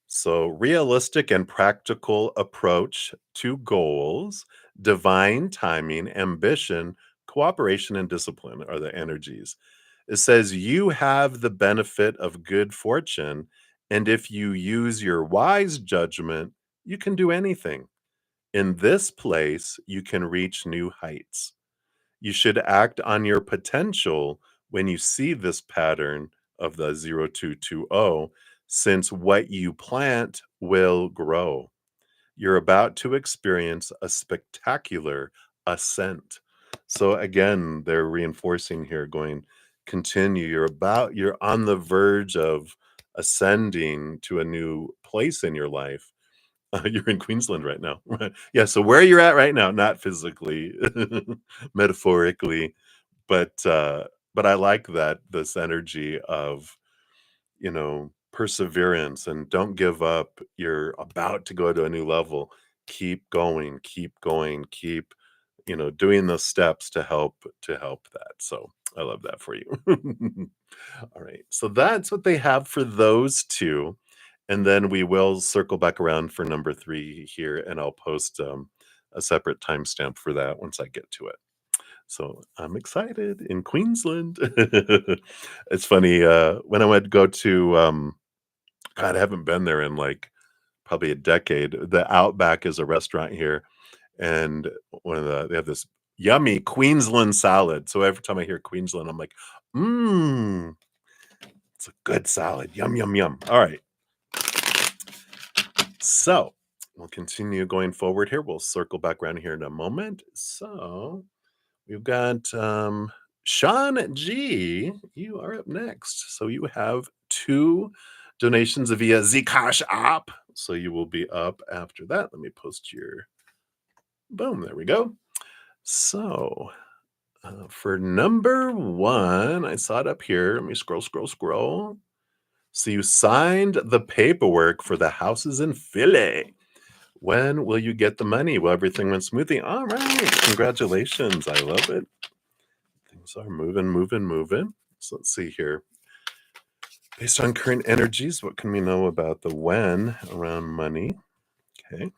Speaker 1: So, realistic and practical approach to goals, divine timing, ambition, cooperation, and discipline are the energies. It says you have the benefit of good fortune, and if you use your wise judgment, you can do anything. In this place, you can reach new heights. You should act on your potential when you see this pattern of the 0220, since what you plant will grow. You're about to experience a spectacular ascent. So again, they're reinforcing here, going, continue. You're on the verge of ascending to a new place in your life. You're in Queensland right now. Right. Yeah, so where you're at right now, not physically, metaphorically, but I like that, this energy of, perseverance, and don't give up. You're about to go to a new level. Keep going, keep going, keep, doing those steps to help that. So I love that for you. All right. So that's what they have for those two. And then we will circle back around for number three here, and I'll post a separate timestamp for that once I get to it. So I'm excited in Queensland. It's funny, when I went go to, God, I haven't been there in, like, probably a decade. The Outback is a restaurant here, and they have this yummy Queensland salad. So every time I hear Queensland, I'm like, "Mmm, it's a good salad. Yum, yum, yum." All right. So we'll continue going forward here. We'll circle back around here in a moment. So we've got Sean G. You are up next. So you have two donations via Zcash app. So you will be up after that. Let me post your boom. There we go. So for number one, I saw it up here. Let me scroll, scroll, scroll. So you signed the paperwork for the houses in Philly. When will you get the money? Well, everything went smoothly. All right. Congratulations. I love it. Things are moving, moving, moving. So let's see here. Based on current energies, what can we know about the when around money? Okay.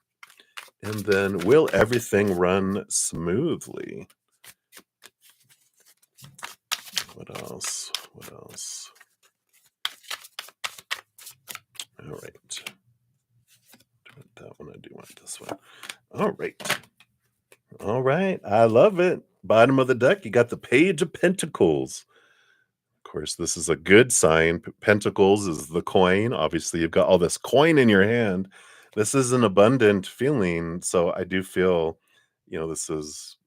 Speaker 1: And then will everything run smoothly? What else? What else? All right. Do want that one. I do want this one. All right. All right. I love it. Bottom of the deck, you got the Page of Pentacles. Of course, this is a good sign. Pentacles is the coin. Obviously, you've got all this coin in your hand. This is an abundant feeling. So I do feel, this is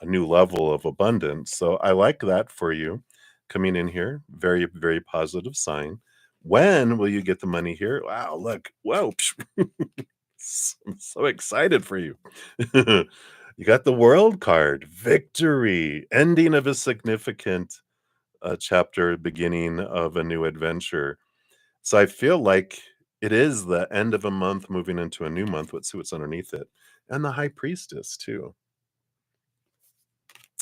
Speaker 1: a new level of abundance. So I like that for you coming in here. Very, very positive sign. When will you get the money here? Wow, look. Whoa. I'm so excited for you. You got the World card. Victory. Ending of a significant chapter, beginning of a new adventure. So I feel like it is the end of a month moving into a new month. Let's see what's underneath it. And the High Priestess, too.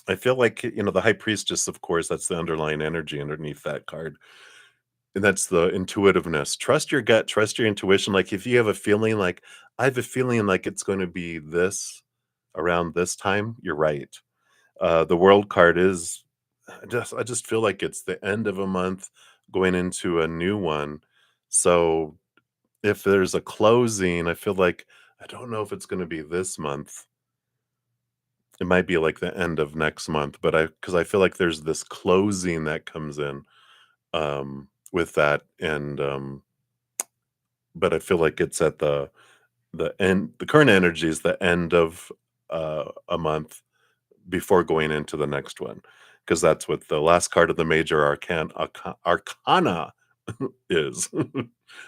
Speaker 1: I feel like, the High Priestess, of course, that's the underlying energy underneath that card. And that's the intuitiveness. Trust your gut, trust your intuition. Like if you have a feeling like, I have a feeling like it's going to be this around this time, you're right. The World card is I just feel like it's the end of a month going into a new one. So if there's a closing, I feel like I don't know if it's going to be this month. It might be like the end of next month, but because I feel like there's this closing that comes in with that, and but I feel like it's at the end. The current energy is the end of a month before going into the next one, because that's what the last card of the major arcana is.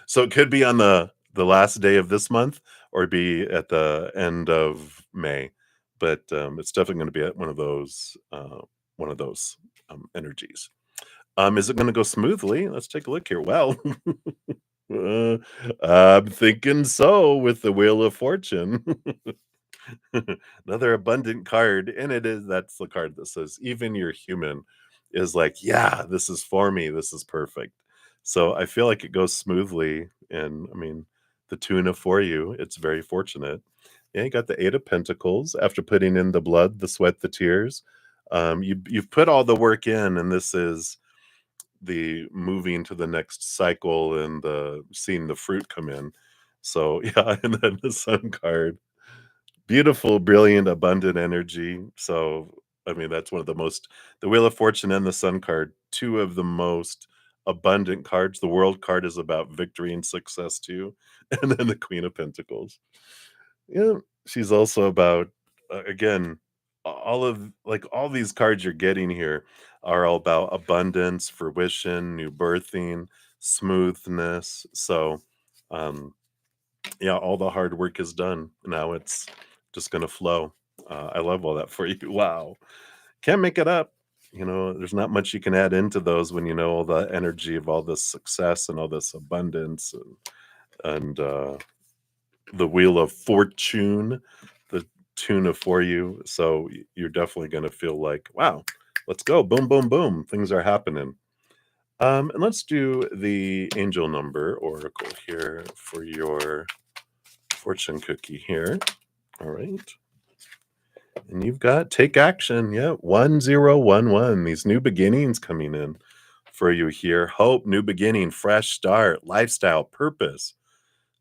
Speaker 1: So it could be on the last day of this month or be at the end of May, but it's definitely going to be at one of those energies. Is it going to go smoothly? Let's take a look here. Well, uh, I'm thinking so with the Wheel of Fortune. Another abundant card, and that's the card that says even your human is like, yeah, this is for me, this is perfect. So I feel like it goes smoothly, and I mean, the tuna for you, it's very fortunate. Yeah, you got the Eight of Pentacles after putting in the blood, the sweat, the tears. You've put all the work in, and this is the moving to the next cycle and the seeing the fruit come in. So yeah, and then the Sun card. Beautiful, brilliant, abundant energy. So, I mean, that's one of the Wheel of Fortune and the Sun card, two of the most abundant cards. The World card is about victory and success too. And then the Queen of Pentacles. Yeah, she's also about, again, all these cards you're getting here are all about abundance, fruition, new birthing, smoothness. So, um, yeah, all the hard work is done. Now it's just gonna flow. I love all that for you. Wow. Can't make it up. There's not much you can add into those when you know all the energy of all this success and all this abundance and the Wheel of Fortune, the tuna for you. So you're definitely gonna feel like, wow, let's go. Boom, boom, boom. Things are happening. And let's do the angel number oracle here for your fortune cookie here. All right. And you've got take action. Yeah, 1011. These new beginnings coming in for you here. Hope, new beginning, fresh start, lifestyle, purpose.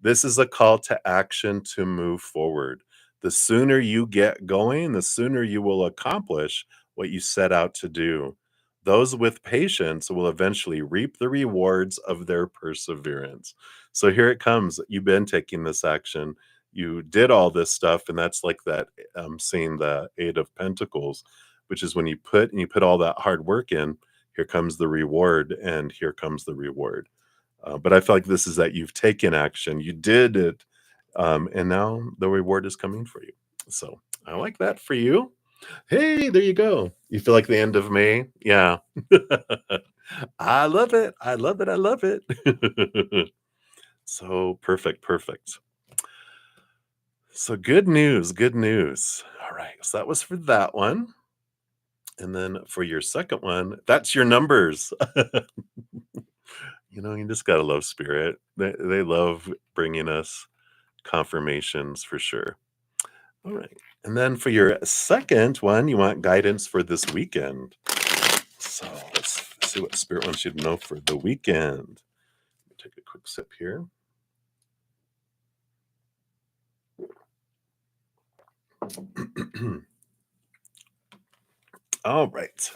Speaker 1: This is a call to action to move forward. The sooner you get going, the sooner you will accomplish what you set out to do. Those with patience will eventually reap the rewards of their perseverance. So here it comes. You've been taking this action. You did all this stuff, and that's like that seeing the Eight of Pentacles, which is when you put all that hard work in. Here comes the reward, and here comes the reward. But I feel like this is that you've taken action, you did it, and now the reward is coming for you. So I like that for you. Hey, there you go. You feel like the end of May? Yeah. I love it. I love it. I love it. So perfect. Perfect. So good news. Good news. All right. So that was for that one. And then for your second one, that's your numbers. You just gotta love spirit. They love bringing us confirmations for sure. All right. And then for your second one, you want guidance for this weekend. So let's see what spirit wants you to know for the weekend. Take a quick sip here. All right.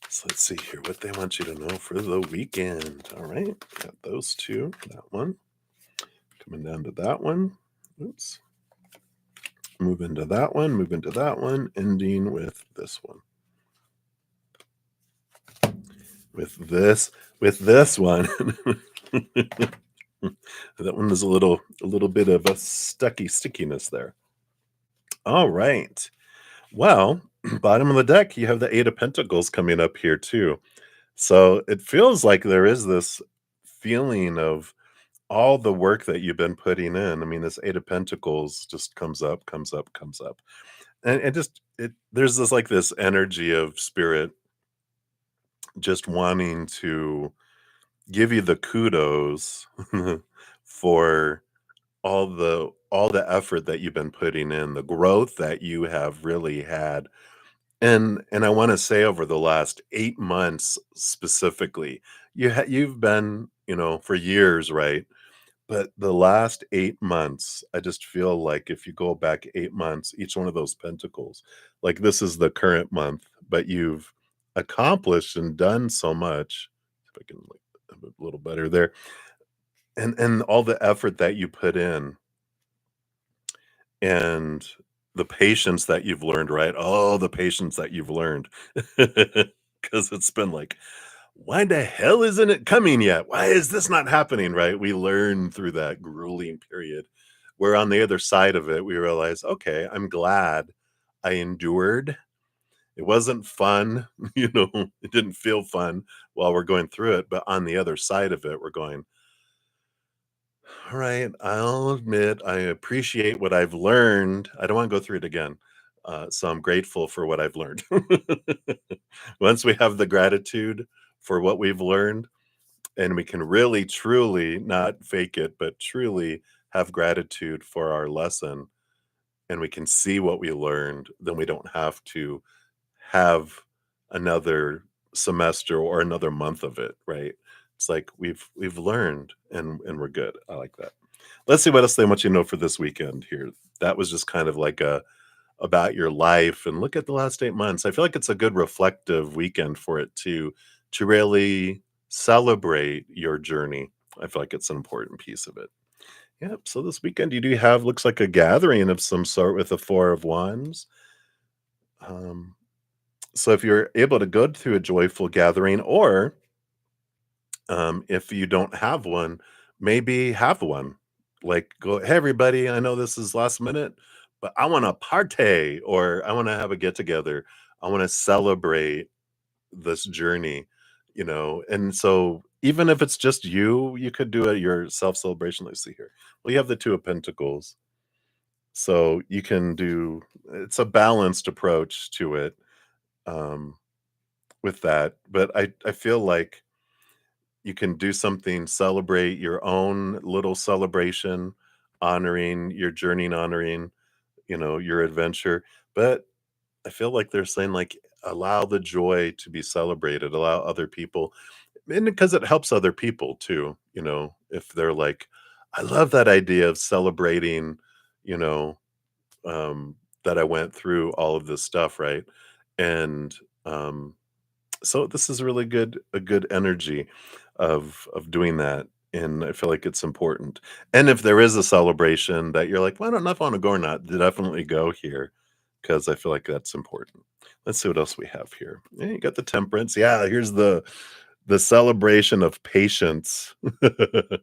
Speaker 1: So let's see here what they want you to know for the weekend. All right. Got those two. That one. Coming down to that one. Oops. Move into that one. Move into that one. Ending with this one. With this one. That one is a little bit of a stickiness there. All right. Well, bottom of the deck, you have the Eight of Pentacles coming up here too. So it feels like there is this feeling of all the work that you've been putting in. I mean, this Eight of Pentacles just comes up, comes up, comes up. And there's this energy of spirit just wanting to give you the kudos for all the effort that you've been putting in, the growth that you have really had. And I wanna say over the last 8 months specifically, you've been, for years, right? But the last 8 months, I just feel like if you go back 8 months, each one of those pentacles, like this is the current month, but you've accomplished and done so much. If I can like a little better there. And all the effort that you put in and the patience that you've learned, right? Oh, the patience that you've learned. Because it's been like, why the hell isn't it coming yet? Why is this not happening? Right? We learn through that grueling period. Where on the other side of it, we realize, okay, I'm glad I endured. It wasn't fun, it didn't feel fun while we're going through it. But on the other side of it, we're going, all right, I'll admit I appreciate what I've learned. I don't want to go through it again. So I'm grateful for what I've learned. Once we have the gratitude for what we've learned, and we can really, truly not fake it, but truly have gratitude for our lesson, and we can see what we learned, then we don't have to have another semester or another month of it, right? It's like we've learned and we're good. I like that. Let's see what else they want you to know for this weekend here. That was just kind of like a about your life and look at the last 8 months. I feel like it's a good reflective weekend for it to really celebrate your journey. I feel like it's an important piece of it. Yep. So this weekend you do have looks like a gathering of some sort with the Four of Wands. Um, so if you're able to go to a joyful gathering, or if you don't have one, maybe have one. Like go, hey everybody, I know this is last minute, but I want to party or I want to have a get together. I want to celebrate this journey, And so even if it's just you, you could do it your self celebration. Let's see here. Well, you have the Two of Pentacles. So you can do it's a balanced approach to it um with that. But I feel like you can do something, celebrate your own little celebration, honoring your journey and honoring, your adventure. But I feel like they're saying, like, allow the joy to be celebrated, allow other people, and because it helps other people too, if they're like, "I love that idea of celebrating," you know, um, that I went through all of this stuff, right? And, so this is really good a good energy of doing that, and I feel like it's important. And if there is a celebration that you're like, "Well, I don't know if I wanna go or not," definitely go here, because I feel like that's important. Let's see what else we have here. Yeah, you got the temperance. Yeah, here's the celebration of patience. The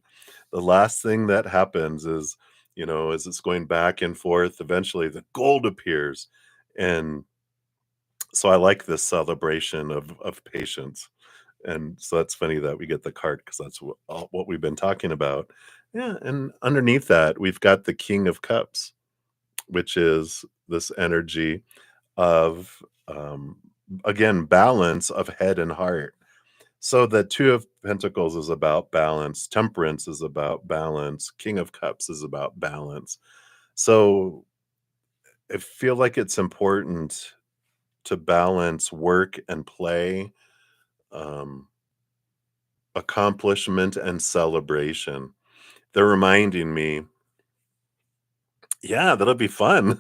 Speaker 1: last thing that happens is, as it's going back and forth, eventually the gold appears, and so I like this celebration of patience. And so that's funny that we get the card because that's what we've been talking about. Yeah, and underneath that, we've got the King of Cups, which is this energy of, again, balance of head and heart. So the Two of Pentacles is about balance, Temperance is about balance, King of Cups is about balance. So I feel like it's important to balance work and play, um, accomplishment and celebration. They're reminding me, yeah, that'll be fun.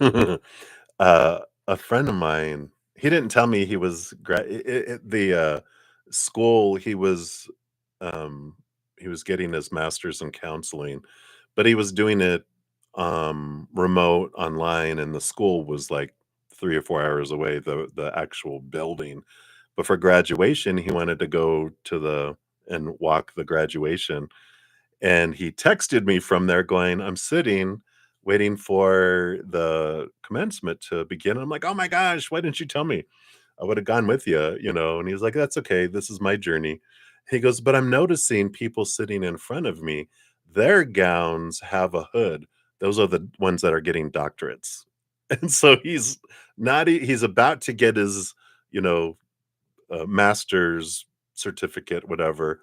Speaker 1: A friend of mine, he didn't tell me he was the school um, he was getting his master's in counseling, but he was doing it remote online, and the school was like 3 or 4 hours away, the actual building. But for graduation, he wanted to go to the and walk the graduation, and he texted me from there going, "I'm sitting waiting for the commencement to begin." I'm like, "Oh my gosh, why didn't you tell me? I would have gone with you." And he was like, "That's okay. This is my journey." He goes, "But I'm noticing people sitting in front of me, their gowns have a hood. Those are the ones that are getting doctorates." And so he's about to get his, you know, master's certificate, whatever,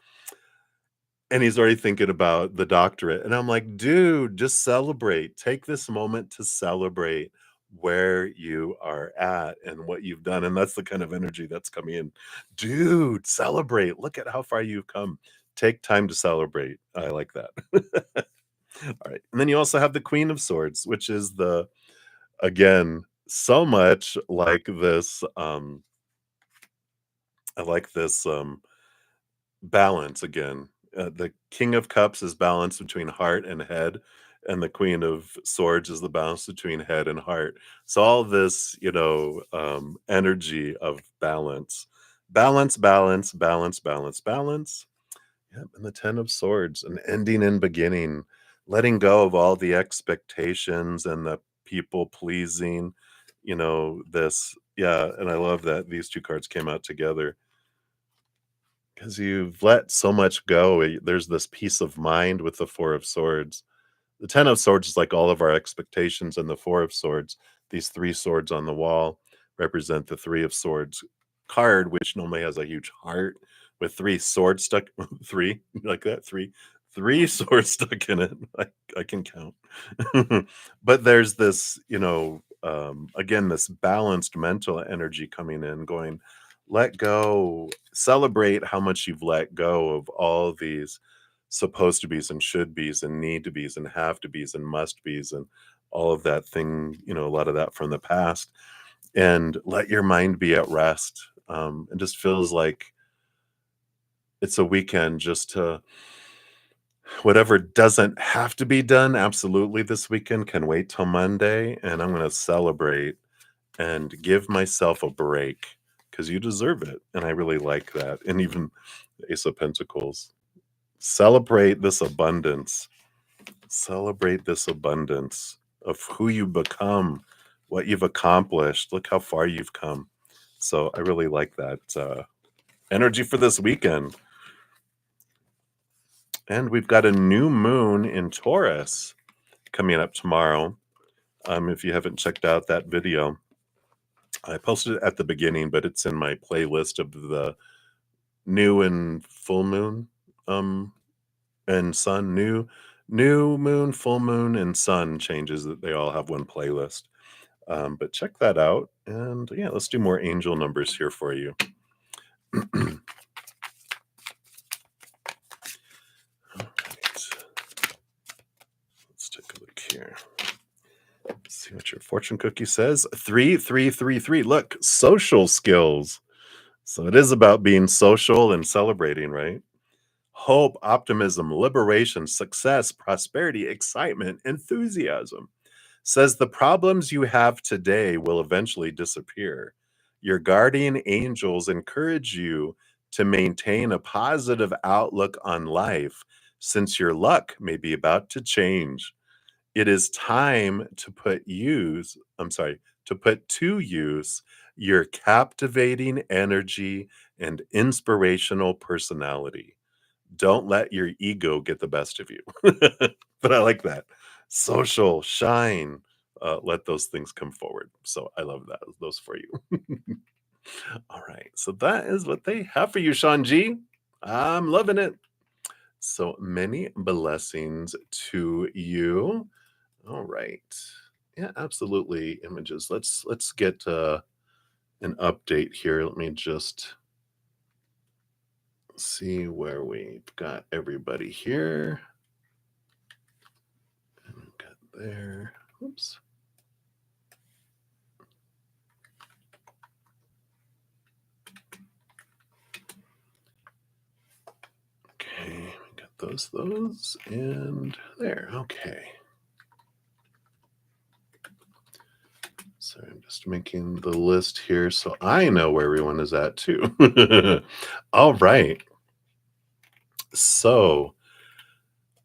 Speaker 1: and he's already thinking about the doctorate, and I'm like, "Dude, just celebrate. Take this moment to celebrate where you are at and what you've done," and that's the kind of energy that's coming in. "Dude, celebrate. Look at how far you've come. Take time to celebrate." I like that. Alright, and then you also have the Queen of Swords, which is again, so much like this, I like this, balance again. The King of Cups is balance between heart and head, and the Queen of Swords is the balance between head and heart. So all this, energy of balance. Balance, balance, balance, balance, balance. Yep, and the Ten of Swords, an ending and beginning, letting go of all the expectations and the people pleasing, yeah, and I love that these two cards came out together. 'Cause you've let so much go, there's this peace of mind with the Four of Swords. The Ten of Swords is like all of our expectations, and the Four of Swords, these 3 swords on the wall, represent the Three of Swords card, which normally has a huge heart with 3 swords stuck 3, like that? 3 swords stuck in it. I can count. But there's this, again, this balanced mental energy coming in going, "Let go, celebrate how much you've let go of all these supposed to be's and should be's and need to be's and have to be's and must be's and all of that thing, a lot of that from the past, and let your mind be at rest." It just feels like it's a weekend just to whatever doesn't have to be done absolutely this weekend can wait till Monday, and I'm gonna celebrate and give myself a break because you deserve it, and I really like that, and even the Ace of Pentacles. Celebrate this abundance. Celebrate this abundance of who you become, what you've accomplished. Look how far you've come. So I really like that energy for this weekend. And we've got a new moon in Taurus coming up tomorrow. If you haven't checked out that video, I posted it at the beginning, but it's in my playlist of the new and full moon, and sun, new moon, full moon, and sun changes that they all have one playlist. But check that out. And yeah, let's do more angel numbers here for you. All right. Let's take a look here. See what your fortune cookie says. 3333. Look, social skills. So it is about being social and celebrating, right? Hope, optimism, liberation, success, prosperity, excitement, enthusiasm. Says the problems you have today will eventually disappear. Your guardian angels encourage you to maintain a positive outlook on life since your luck may be about to change. It is time to put to use your captivating energy and inspirational personality. Don't let your ego get the best of you. But I like that. Social, shine, let those things come forward. So I love that those for you. All right. So that is what they have for you, Sean G. I'm loving it. So many blessings to you. All right. Yeah, absolutely. Images. Let's get an update here. Let me just see where we've got everybody here. And got there. Oops. Okay, we got those, and there. Okay. Sorry, I'm just making the list here so I know where everyone is at too. All right. So,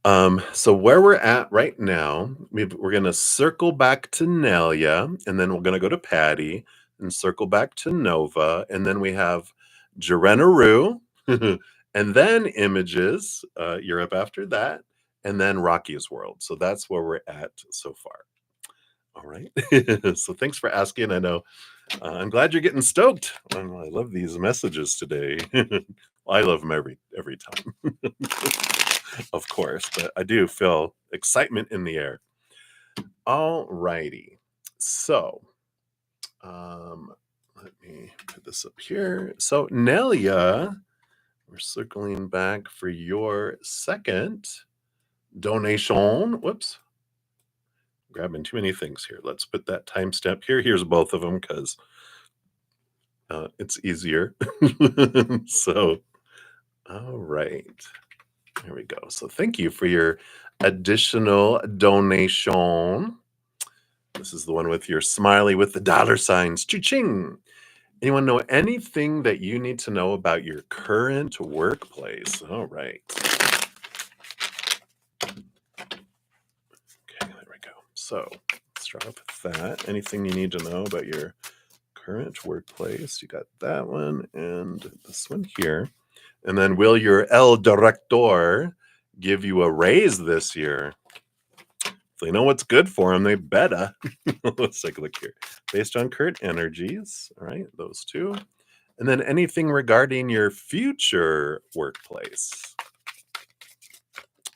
Speaker 1: so where we're at right now, we're gonna circle back to Nelia, and then we're gonna go to Patty and circle back to Nova, and then we have Jerenaru, and then Images, Europe after that, and then Rocky's World. So that's where we're at so far. All right. So thanks for asking. I know I'm glad you're getting stoked. I love these messages today. I love them every time, of course, but I do feel excitement in the air. All righty. So, um, let me put this up here. So, Nelia, we're circling back for your second donation. Whoops, grabbing too many things here. Let's put that timestamp here. Here's both of them because it's easier. So, all right. There we go. So thank you for your additional donation. This is the one with your smiley with the dollar signs. Cha-ching. Anyone know anything that you need to know about your current workplace? All right. Okay, there we go. So let's start off with that. Anything you need to know about your current workplace? You got that one and this one here. And then will your El Director give you a raise this year? If they know what's good for them, they better. Let's take a look here. Based on current energies, all right, those two. And then anything regarding your future workplace.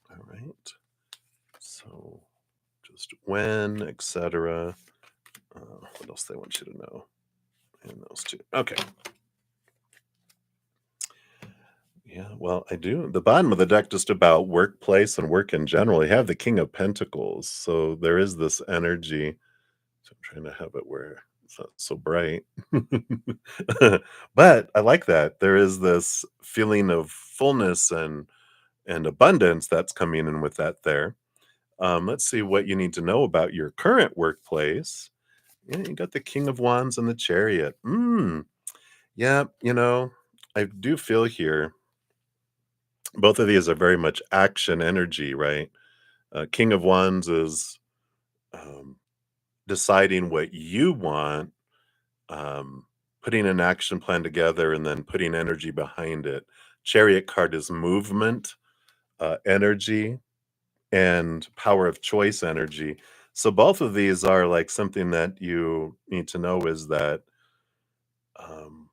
Speaker 1: All right. So just when, etc. What else they want you to know? And those two. Okay. Yeah, well, I do. The bottom of the deck just about workplace and work in general. You have the King of Pentacles. So there is this energy. So I'm trying to have it where it's not so bright. But I like that. There is this feeling of fullness and abundance that's coming in with that there. Let's see what you need to know about your current workplace. Yeah, you got the King of Wands and the Chariot. Yeah, I do feel here both of these are very much action energy, right? King of Wands is um, deciding what you want, putting an action plan together, and then putting energy behind it. Chariot card is movement, energy, and power of choice energy. So both of these are like something that you need to know is that um,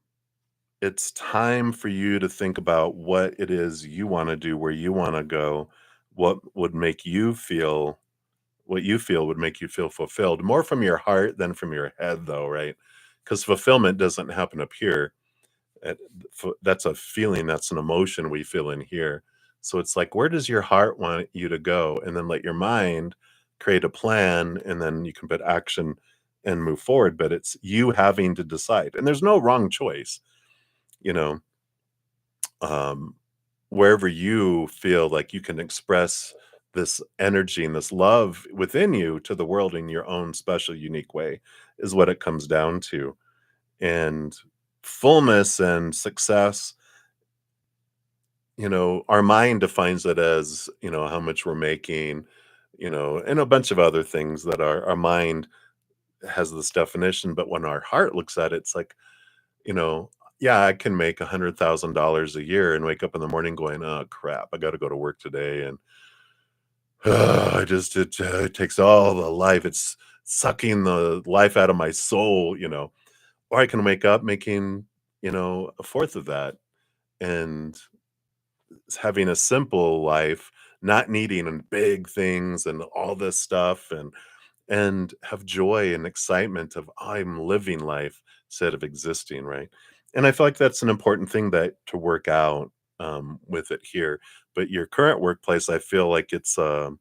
Speaker 1: it's time for you to think about what it is you want to do, where you want to go, what would make you feel what you feel would make you feel fulfilled, more from your heart than from your head, though, right? Because fulfillment doesn't happen up here. Uh, That's a feeling, that's an emotion we feel in here. So it's like, where does your heart want you to go? And then let your mind create a plan, and then you can put action and move forward. But it's you having to decide. And there's no wrong choice, you know. Um, Wherever you feel like you can express this energy and this love within you to the world in your own special, unique way is what it comes down to. And fullness and success, our mind defines it as, how much we're making, and a bunch of other things that our mind has this definition. But when our heart looks at it, it's like, you know, yeah, I can make $100,000 a year and wake up in the morning going, "Oh crap, I got to go to work today," and it takes all the life. It's sucking the life out of my soul, Or I can wake up making, a fourth of that, and having a simple life, not needing big things and all this stuff, and have joy and excitement of I'm living life instead of existing, right? And I feel like that's an important thing that to work out with it here. But your current workplace, I feel like it's a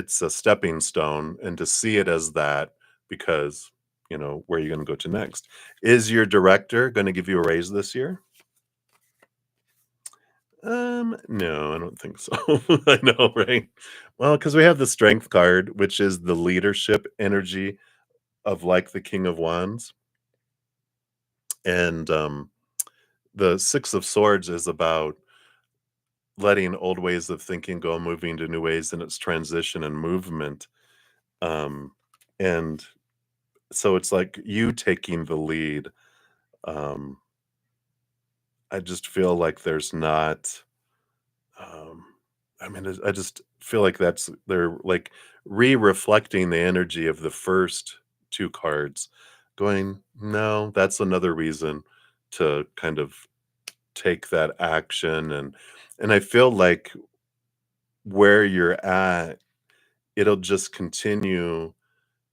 Speaker 1: stepping stone, and to see it as that, because where are you going to go to next? Is your director going to give you a raise this year? No, I don't think so. I know, right? Well, because we have the strength card, which is the leadership energy of like the King of Wands. And the Six of Swords is about letting old ways of thinking go, moving to new ways in its transition and movement. Um, and so it's like you taking the lead. Um, I just feel like there's not. Um, I mean, I just feel like they're like reflecting the energy of the first two cards, going, no, that's another reason to kind of take that action. And I feel like where you're at, it'll just continue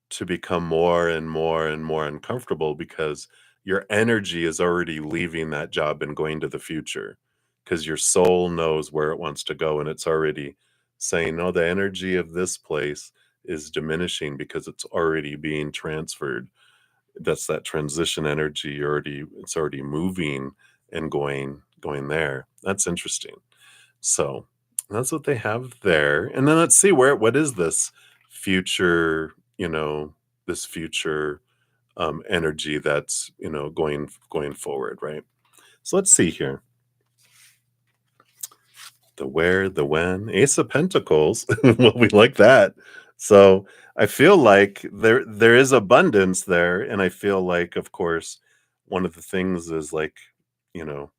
Speaker 1: to become more and more and more uncomfortable, because your energy is already leaving that job and going to the future, because your soul knows where it wants to go, and it's already saying, no, the energy of this place is diminishing because it's already being transferred. That's that transition energy. It's already moving and going there. That's interesting. So that's what they have there. And then let's see, what is this future, this future energy that's, going forward, right? So let's see here. The where, the when, Ace of Pentacles. Well, we like that. So I feel like there is abundance there. And I feel like, of course, one of the things is like, you know,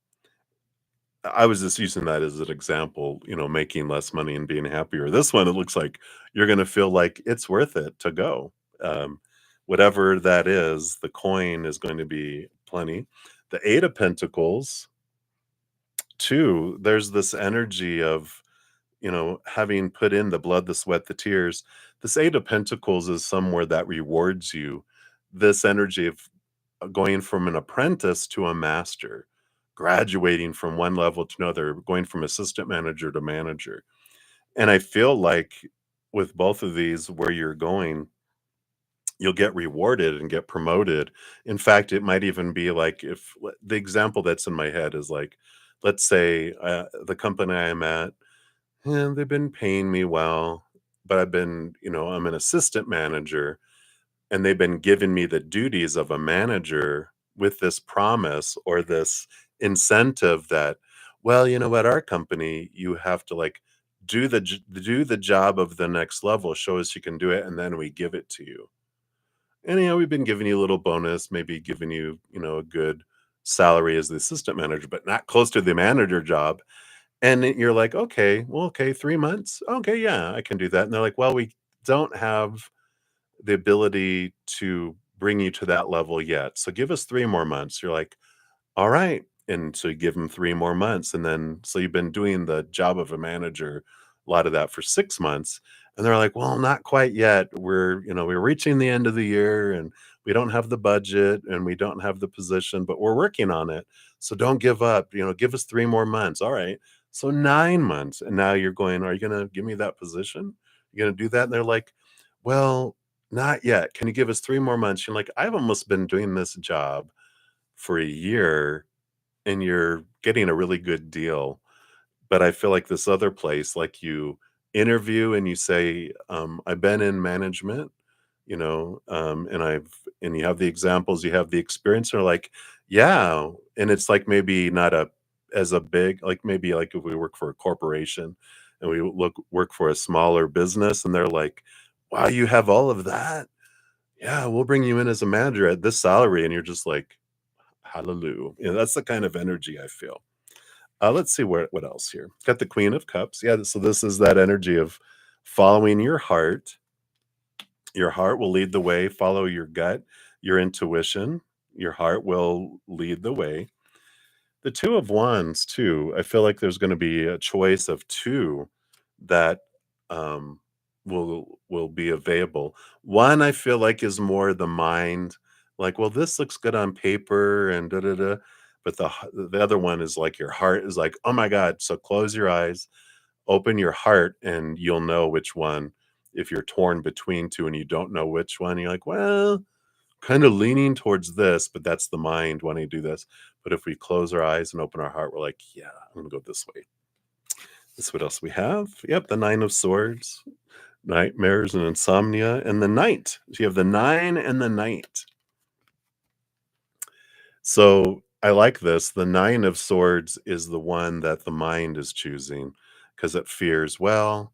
Speaker 1: I was just using that as an example, making less money and being happier. This one, it looks like you're going to feel like it's worth it to go. Um, Whatever that is, the coin is going to be plenty. The Eight of Pentacles, too, there's this energy of, having put in the blood, the sweat, the tears. This Eight of Pentacles is somewhere that rewards you. This energy of going from an apprentice to a master, graduating from one level to another, going from assistant manager to manager. And I feel like with both of these, where you're going, you'll get rewarded and get promoted. In fact, it might even be like, if the example that's in my head is like, let's say the company I'm at, and they've been paying me well, but I'm an assistant manager, and they've been giving me the duties of a manager with this promise or this incentive that, well, you know what, our company, you have to like do the job of the next level, show us you can do it, and then we give it to you. And we've been giving you a little bonus, maybe giving you, a good salary as the assistant manager, but not close to the manager job. And you're like, okay, well, okay, 3 months, okay, yeah, I can do that. And they're like, well, we don't have the ability to bring you to that level yet. So give us 3 more months. You're like, all right. And so you give them 3 more months. And then, so you've been doing the job of a manager, a lot of that for 6 months. And they're like, "Well, not quite yet. We're reaching the end of the year and we don't have the budget and we don't have the position, but we're working on it. So don't give up. Give us 3 more months." All right. So 9 months. And now you're going, "Are you going to give me that position? You going to do that?" And they're like, "Well, not yet. Can you give us 3 more months?" You're like, "I've almost been doing this job for a year and you're getting a really good deal." But I feel like this other place, like, you interview and you say, "I've been in management, and you have the examples, you have the experience." They're like, "Yeah." And it's like maybe not a big, like, maybe like if we work for a corporation and we work for a smaller business and they're like, "Wow, you have all of that? Yeah, we'll bring you in as a manager at this salary." And you're just like, "Hallelujah." That's the kind of energy I feel. Let's see what else here. Got the Queen of Cups. Yeah, so this is that energy of following your heart. Your heart will lead the way. Follow your gut, your intuition. Your heart will lead the way. The Two of Wands, too. I feel like there's going to be a choice of two that will be available. One I feel like is more the mind, like, well, this looks good on paper and da da da. But the other one is like your heart is like, oh my God. So close your eyes, open your heart, and you'll know which one. If you're torn between two and you don't know which one, you're like, well, kind of leaning towards this, but that's the mind wanting to do this. But if we close our eyes and open our heart, we're like, yeah, I'm gonna go this way. This what else we have? Yep, the Nine of Swords, nightmares and insomnia, and the Knight. So you have the Nine and the Knight. So I like this. The Nine of Swords is the one that the mind is choosing because it fears, well,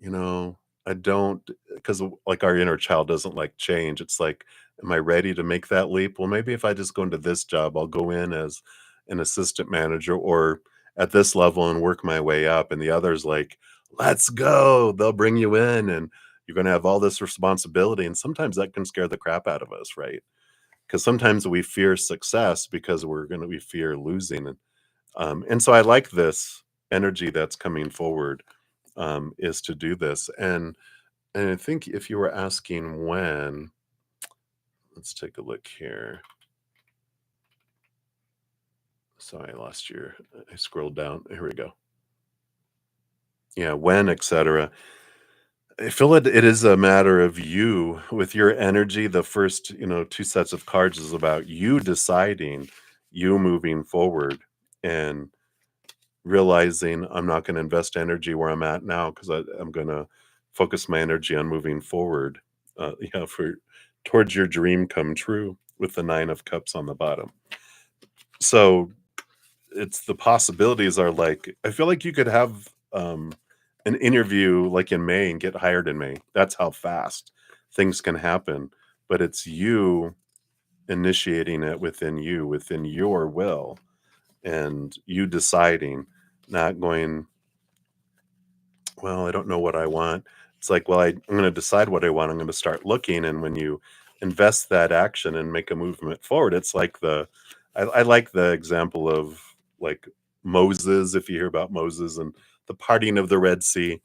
Speaker 1: you know, I don't, because like our inner child doesn't like change. It's like, am I ready to make that leap? Well, maybe if I just go into this job, I'll go in as an assistant manager or at this level and work my way up. And the other's like, let's go. They'll bring you in and you're going to have all this responsibility. And sometimes that can scare the crap out of us, right? Because sometimes we fear success because we fear losing. And so I like this energy that's coming forward, is to do this. And I think if you were asking when, let's take a look here. Sorry, I lost your. I scrolled down. Here we go. Yeah, when, etc. I feel it is a matter of you with your energy. The first, two sets of cards is about you deciding, you moving forward, and realizing I'm not going to invest energy where I'm at now because I'm going to focus my energy on moving forward. For towards your dream come true with the Nine of Cups on the bottom. So it's the possibilities are like I feel like you could have an interview like in May and get hired in May. That's how fast things can happen. But it's you initiating it within you, within your will, and you deciding, not going, well, I don't know what I want. It's like, well, I'm going to decide what I want. I'm going to start looking. And when you invest that action and make a movement forward, it's like I like the example of like Moses, if you hear about Moses and the parting of the Red Sea.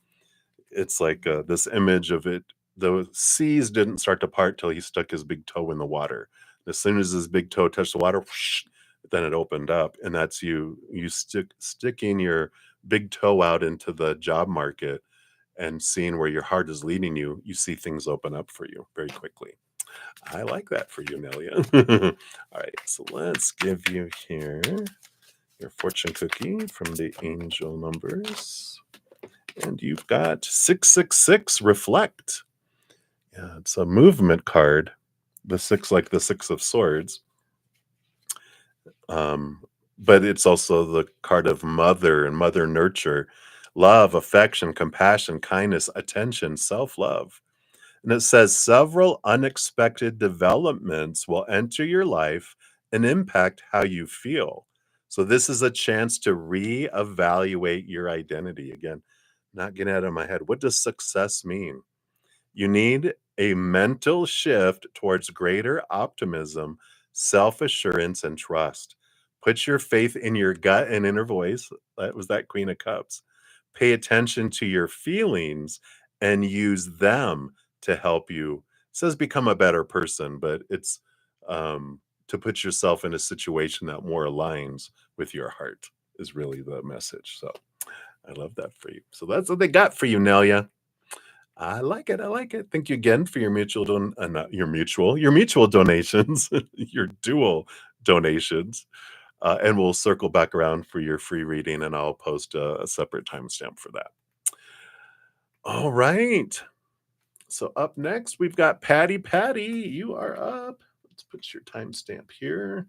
Speaker 1: It's like this image of it. The seas didn't start to part till he stuck his big toe in the water. As soon as his big toe touched the water, whoosh, then it opened up. And that's you sticking your big toe out into the job market and seeing where your heart is leading you. You see things open up for you very quickly. I like that for you, Nelia. All right, so let's give you here your fortune cookie from the angel numbers. And you've got 666 reflect. Yeah, it's a movement card. The six, like the Six of Swords. Um, but it's also the card of mother and mother nurture, love, affection, compassion, kindness, attention, self love. And it says several unexpected developments will enter your life and impact how you feel. So, this is a chance to reevaluate your identity. Again, not getting out of my head. What does success mean? You need a mental shift towards greater optimism, self assurance, and trust. Put your faith in your gut and inner voice. That was that Queen of Cups. Pay attention to your feelings and use them to help you. It says become a better person, but it's to put yourself in a situation that more aligns with your heart is really the message. So I love that for you. So that's what they got for you, Nelia. I like it. I like it. Thank you again for your not your mutual donations, your dual donations. And we'll circle back around for your free reading, and I'll post a separate timestamp for that. All right. So up next, we've got Patty. Patty, you are up. Let's put your timestamp here.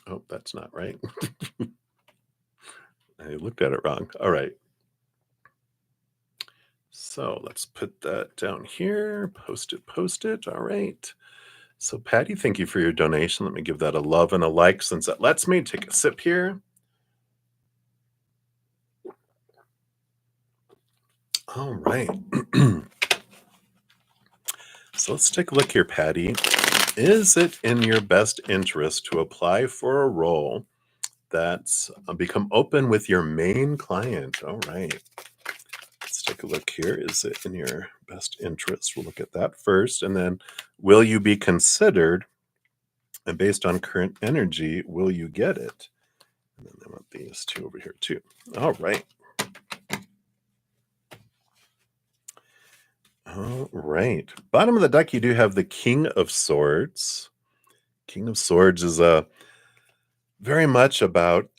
Speaker 1: Oh, that's not right. I looked at it wrong. All right. So let's put that down here. Post it, post it. All right. So, Patty, thank you for your donation. Let me give that a love and a like since that lets me take a sip here. All right. So let's take a look here, Patty. Is it in your best interest to apply for a role that's become open with your main client? All right. Let's take a look here. Is it in your best interest? We'll look at that first. And then, will you be considered? And based on current energy, will you get it? And then I want these two over here too. All right. All right. Bottom of the deck, you do have the King of Swords. King of Swords is a very much about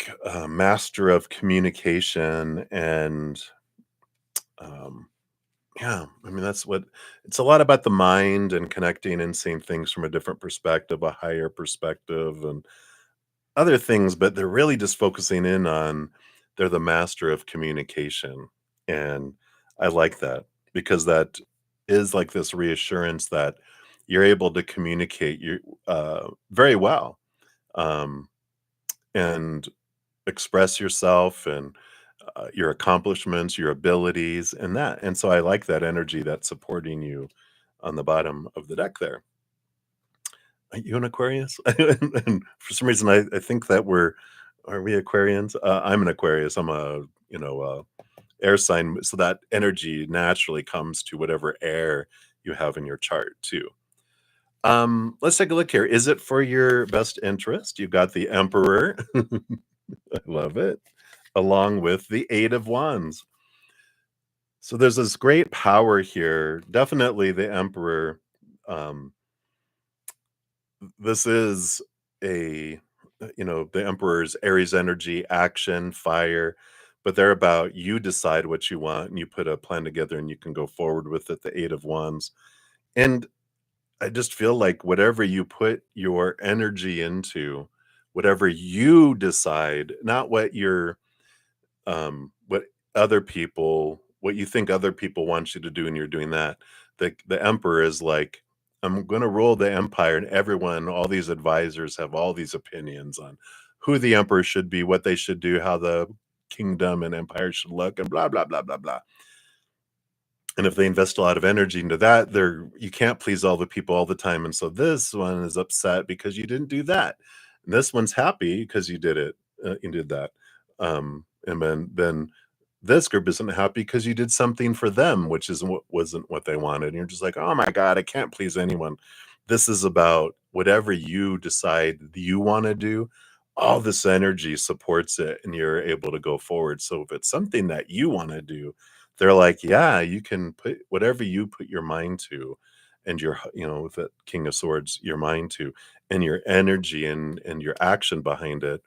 Speaker 1: master of communication and um, yeah, I mean that's what it's a lot about the mind and connecting and seeing things from a different perspective, a higher perspective, and other things. But they're really just focusing in on they're the master of communication, and I like that because that is like this reassurance that you're able to communicate you very well um, and express yourself and your accomplishments, your abilities, and that. And so I like that energy that's supporting you on the bottom of the deck there. Are you an Aquarius? And for some reason, I think that are we Aquarians? I'm an Aquarius. I'm a, air sign. So that energy naturally comes to whatever air you have in your chart too. Let's take a look here. Is it for your best interest? You've got the Emperor. I love it. Along with the Eight of Wands. So there's this great power here. Definitely the Emperor. Um, this is the Emperor's Aries energy, action, fire, but they're about you decide what you want and you put a plan together and you can go forward with it. The Eight of Wands. And I just feel like whatever you put your energy into, whatever you decide, not what what you think other people want you to do and you're doing that. The emperor is like, I'm going to rule the empire, and everyone, all these advisors have all these opinions on who the emperor should be, what they should do, how the kingdom and empire should look, and blah blah blah blah blah. And if they invest a lot of energy into that, you can't please all the people all the time. And so this one is upset because you didn't do that. And this one's happy because you did it. You did that. And then this group isn't happy because you did something for them, which is what wasn't what they wanted. And you're just like, oh my God, I can't please anyone. This is about whatever you decide you want to do. All this energy supports it and you're able to go forward. So if it's something that you want to do, they're like, yeah, you can put whatever you put your mind to and with that King of Swords, your mind to, and your energy and your action behind it,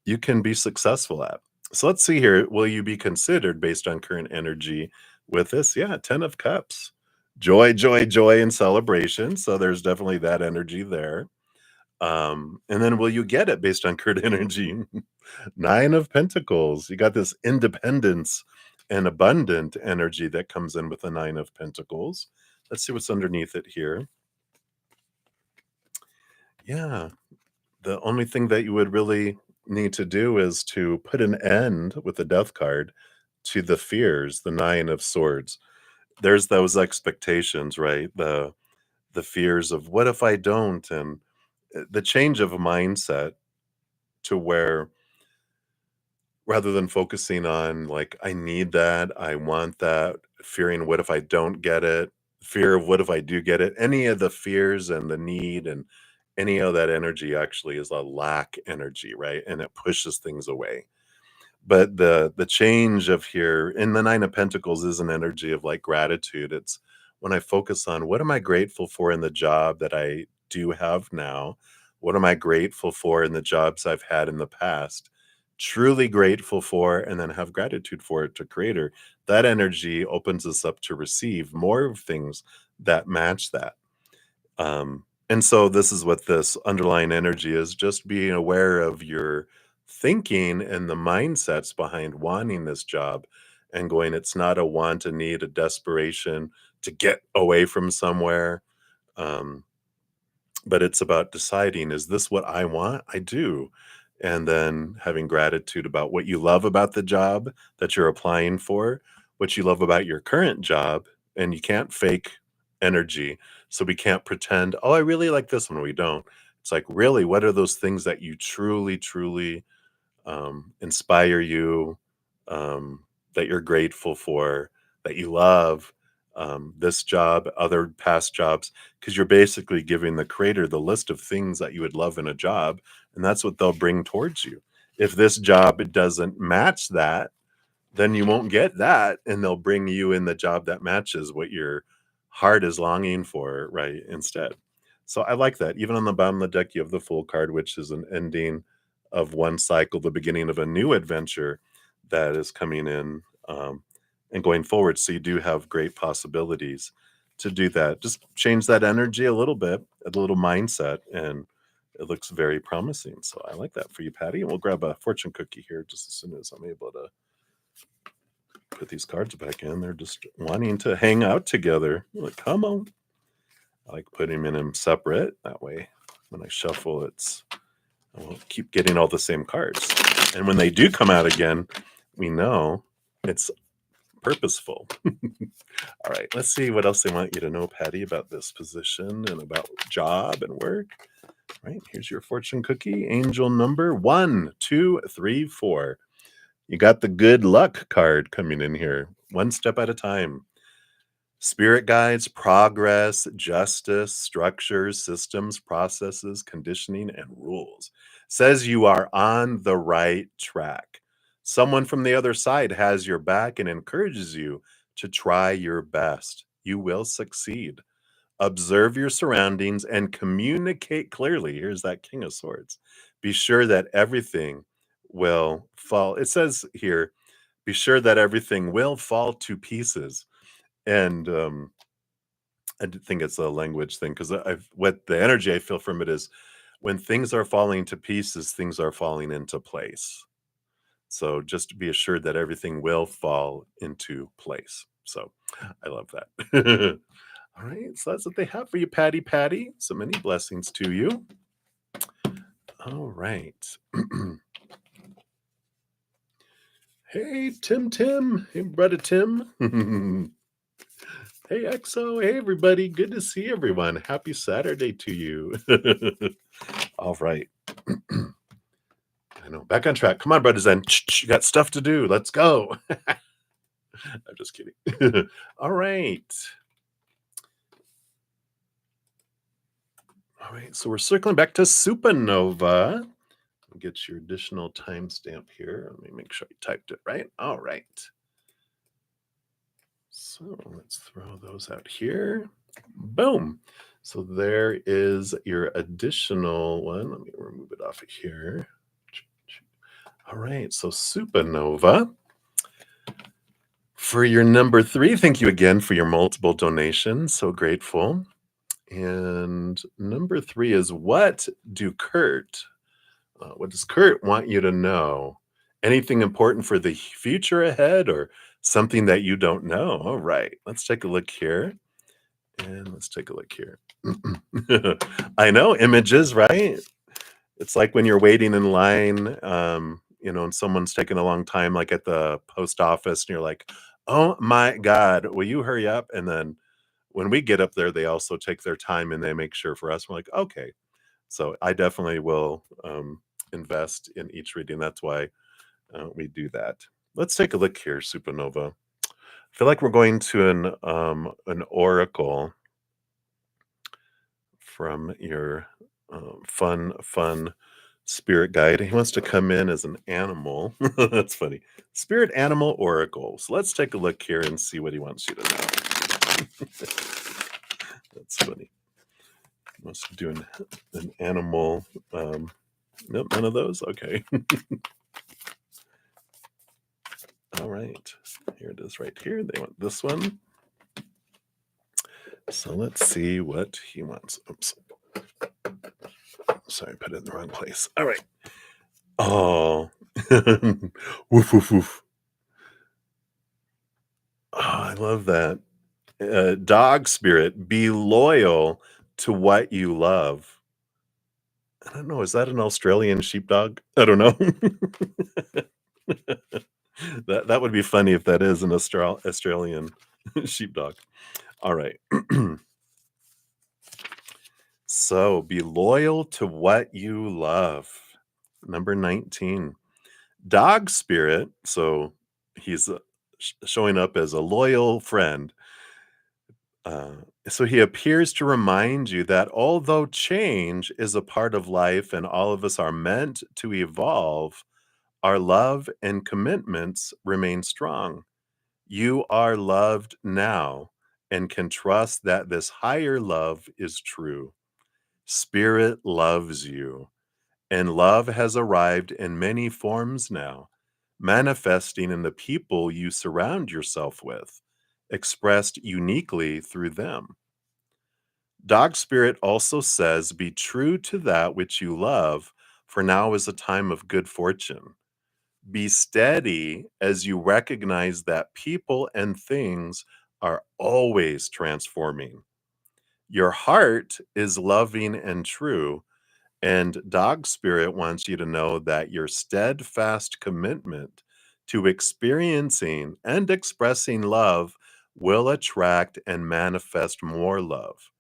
Speaker 1: you can be successful at. So let's see here. Will you be considered based on current energy with this? Yeah, 10 of Cups. Joy, joy, joy, and celebration. So there's definitely that energy there. And then will you get it based on current energy? Nine of Pentacles. You got this independence and abundant energy that comes in with the Nine of Pentacles. Let's see what's underneath it here. Yeah, the only thing that you would really need to do is to put an end with the Death card to the fears, the Nine of Swords. There's those expectations, right? The fears of what if I don't, and the change of a mindset to where rather than focusing on like, I need that, I want that, fearing what if I don't get it, fear of what if I do get it. Any of the fears and the need and any of that energy actually is a lack energy, right? And it pushes things away. But the change of here in the 9 of Pentacles is an energy of, like, gratitude. It's when I focus on what am I grateful for in the job that I do have now? What am I grateful for in the jobs I've had in the past? Truly grateful for, and then have gratitude for it to Creator. That energy opens us up to receive more of things that match that. And so this is what this underlying energy is, just being aware of your thinking and the mindsets behind wanting this job and going, it's not a want, a need, a desperation to get away from somewhere. Um, but it's about deciding, is this what I want? I do. And then having gratitude about what you love about the job that you're applying for, what you love about your current job, and you can't fake energy. So we can't pretend, oh, I really like this one. We don't. It's like, really, what are those things that you truly, truly inspire you, that you're grateful for, that you love, this job, other past jobs, because you're basically giving the creator the list of things that you would love in a job, and that's what they'll bring towards you. If this job doesn't match that, then you won't get that, and they'll bring you in the job that matches what your heart is longing for, right, instead. So I like that. Even on the bottom of the deck, you have the Fool card, which is an ending of one cycle, the beginning of a new adventure that is coming in, and going forward. So you do have great possibilities to do that. Just change that energy a little bit, a little mindset, and it looks very promising. So I like that for you, Patty. And we'll grab a fortune cookie here just as soon as I'm able to put these cards back in. They're just wanting to hang out together. I'm like, come on. I like putting them in them separate. That way, when I shuffle, I won't keep getting all the same cards. And when they do come out again, we know it's purposeful. All right, let's see what else they want you to know, Patty, about this position and about job and work. All right, here's your fortune cookie. Angel number 1, 2, 3, 4. You got the good luck card coming in here, one step at a time. Spirit guides, progress, justice, structures, systems, processes, conditioning, and rules. Says you are on the right track. Someone from the other side has your back and encourages you to try your best. You will succeed. Observe your surroundings and communicate clearly. Here's that King of Swords. Be sure that everything will fall. It says here, be sure that everything will fall to pieces. And think it's a language thing because I've what the energy I feel from it is when things are falling to pieces, things are falling into place. So just be assured that everything will fall into place. So I love that. All right, so that's what they have for you, Patty Patty. So many blessings to you. All right. Hey, Tim Tim. Hey, brother Tim. Hey, EXO. Hey, everybody. Good to see everyone. Happy Saturday to you. All right. I know. Back on track. Come on, bruddaZEN. You got stuff to do. Let's go. I'm just kidding. All right. All right. So we're circling back to supernova. I'll get your additional timestamp here. Let me make sure I typed it right. All right. So let's throw those out here. Boom. So there is your additional one. Let me remove it off of here. All right. So supernova. For your number 3, thank you again for your multiple donations. So grateful. And number 3 is what does Kurt want you to know? Anything important for the future ahead or something that you don't know? All right, let's take a look here. And let's take a look here. I know images, right? It's like when you're waiting in line, and someone's taking a long time, like at the post office, and you're like, oh my God, will you hurry up? And then when we get up there, they also take their time and they make sure for us. We're like, okay. So I definitely will invest in each reading. That's why We do that. Let's take a look here, Supernova. I feel like we're going to an oracle from your fun spirit guide. He wants to come in as an animal. That's funny. Spirit animal oracle. So let's take a look here and see what he wants you to know. That's funny. Wants to do an animal. Nope, none of those. Okay. All right. Here it is right here. They want this one. So let's see what he wants. Oops. Sorry, I put it in the wrong place. All right. Oh. Woof, woof, woof. Oh, I love that. Dog spirit, be loyal to what you love. I don't know. Is that an Australian sheepdog? I don't know. That would be funny if that is an Australian sheepdog. All right. So be loyal to what you love. Number 19. Dog spirit. So he's showing up as a loyal friend. Uh, so he appears to remind you that although change is a part of life and all of us are meant to evolve, our love and commitments remain strong. You are loved now and can trust that this higher love is true. Spirit loves you, and love has arrived in many forms now, manifesting in the people you surround yourself with, expressed uniquely through them. Dog Spirit also says, be true to that which you love, for now is a time of good fortune. Be steady as you recognize that people and things are always transforming. Your heart is loving and true, and Dog Spirit wants you to know that your steadfast commitment to experiencing and expressing love will attract and manifest more love.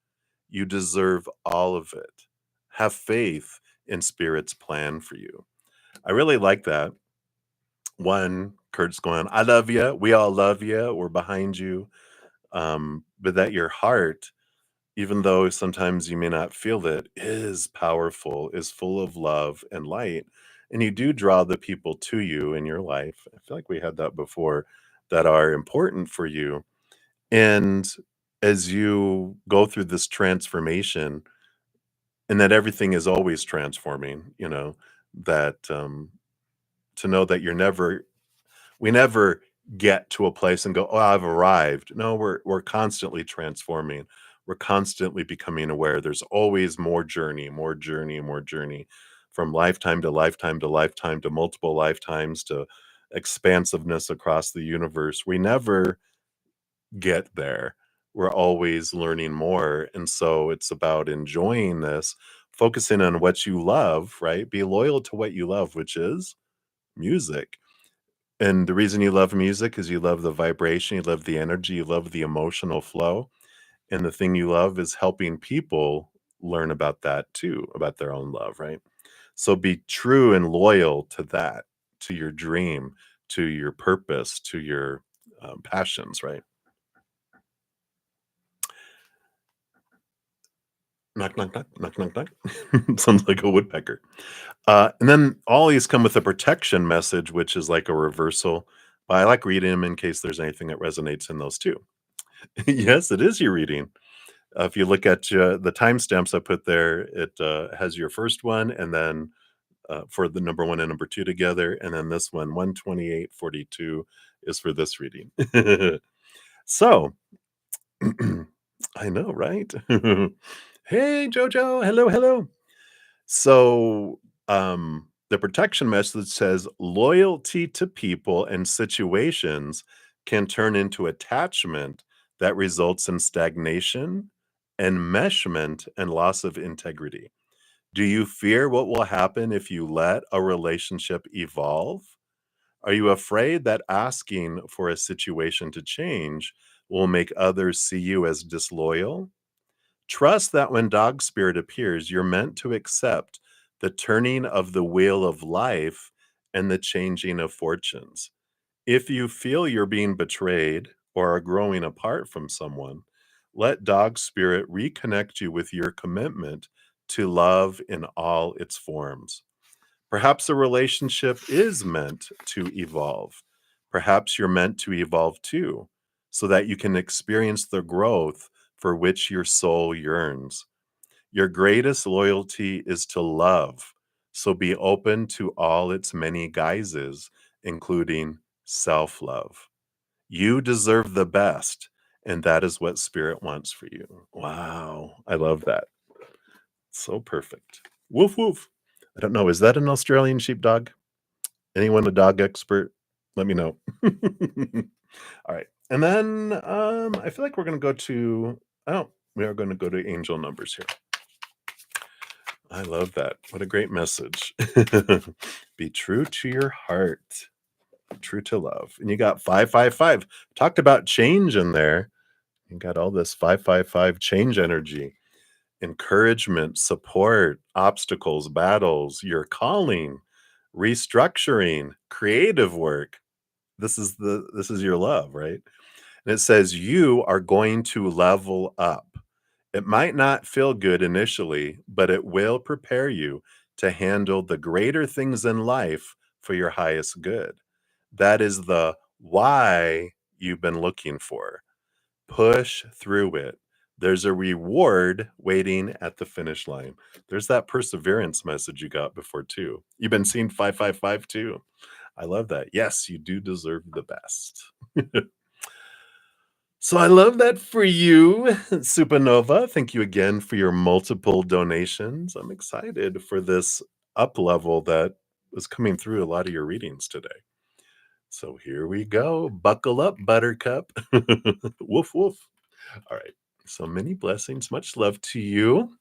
Speaker 1: You deserve all of it. Have faith in Spirit's plan for you. I really like that. One, Kurt's going, I love you. We all love you. We're behind you. But that your heart, even though sometimes you may not feel it, is powerful, is full of love and light. And you do draw the people to you in your life. I feel like we had that before that are important for you. And as you go through this transformation, and that everything is always transforming, that to know that we never get to a place and go, "Oh, I've arrived." No, we're constantly transforming. We're constantly becoming aware. There's always more journey, more journey, more journey from lifetime to lifetime to lifetime to multiple lifetimes to expansiveness across the universe. We never get there. We're always learning more. And so it's about enjoying this, focusing on what you love, right? Be loyal to what you love, which is music. And the reason you love music is you love the vibration, you love the energy, you love the emotional flow. And the thing you love is helping people learn about that too, about their own love, right? So be true and loyal to that, to your dream, to your purpose, to your passions, right? Knock, knock, knock, knock, knock, knock. Sounds like a woodpecker. And then all these come with a protection message, which is like a reversal. But I like reading them in case there's anything that resonates in those too. Yes, it is your reading. If you look at the timestamps I put there, it has your first one, and then for the number one and number two together, and then this one, 12842, is for this reading. So, I know, right? Hey, Jojo. Hello, hello. So, the protection message says loyalty to people and situations can turn into attachment that results in stagnation, enmeshment, and loss of integrity. Do you fear what will happen if you let a relationship evolve? Are you afraid that asking for a situation to change will make others see you as disloyal? Trust that when dog spirit appears, you're meant to accept the turning of the wheel of life and the changing of fortunes. If you feel you're being betrayed or are growing apart from someone, let dog spirit reconnect you with your commitment to love in all its forms. Perhaps a relationship is meant to evolve. Perhaps you're meant to evolve too, so that you can experience the growth for which your soul yearns. Your greatest loyalty is to love, so be open to all its many guises, including self love. You deserve the best, and that is what spirit wants for you. Wow, I love that. So perfect. Woof woof. I don't know, is that an Australian sheepdog? Anyone a dog expert? Let me know. All right. And then I feel like we're going to go to, oh, we are going to go to angel numbers here. I love that. What a great message. Be true to your heart, true to love. And you got 555. Talked about change in there. You got all this 555 change energy, encouragement, support, obstacles, battles, your calling, restructuring, creative work. This is your love, right? And it says you are going to level up. It might not feel good initially, but it will prepare you to handle the greater things in life for your highest good. That is the why you've been looking for. Push through it. There's a reward waiting at the finish line. There's that perseverance message you got before, too. You've been seeing 555 too. I love that. Yes, you do deserve the best. So I love that for you, Supernova. Thank you again for your multiple donations. I'm excited for this up level that was coming through a lot of your readings today. So here we go. Buckle up, Buttercup. Woof, woof. All right. So many blessings. Much love to you.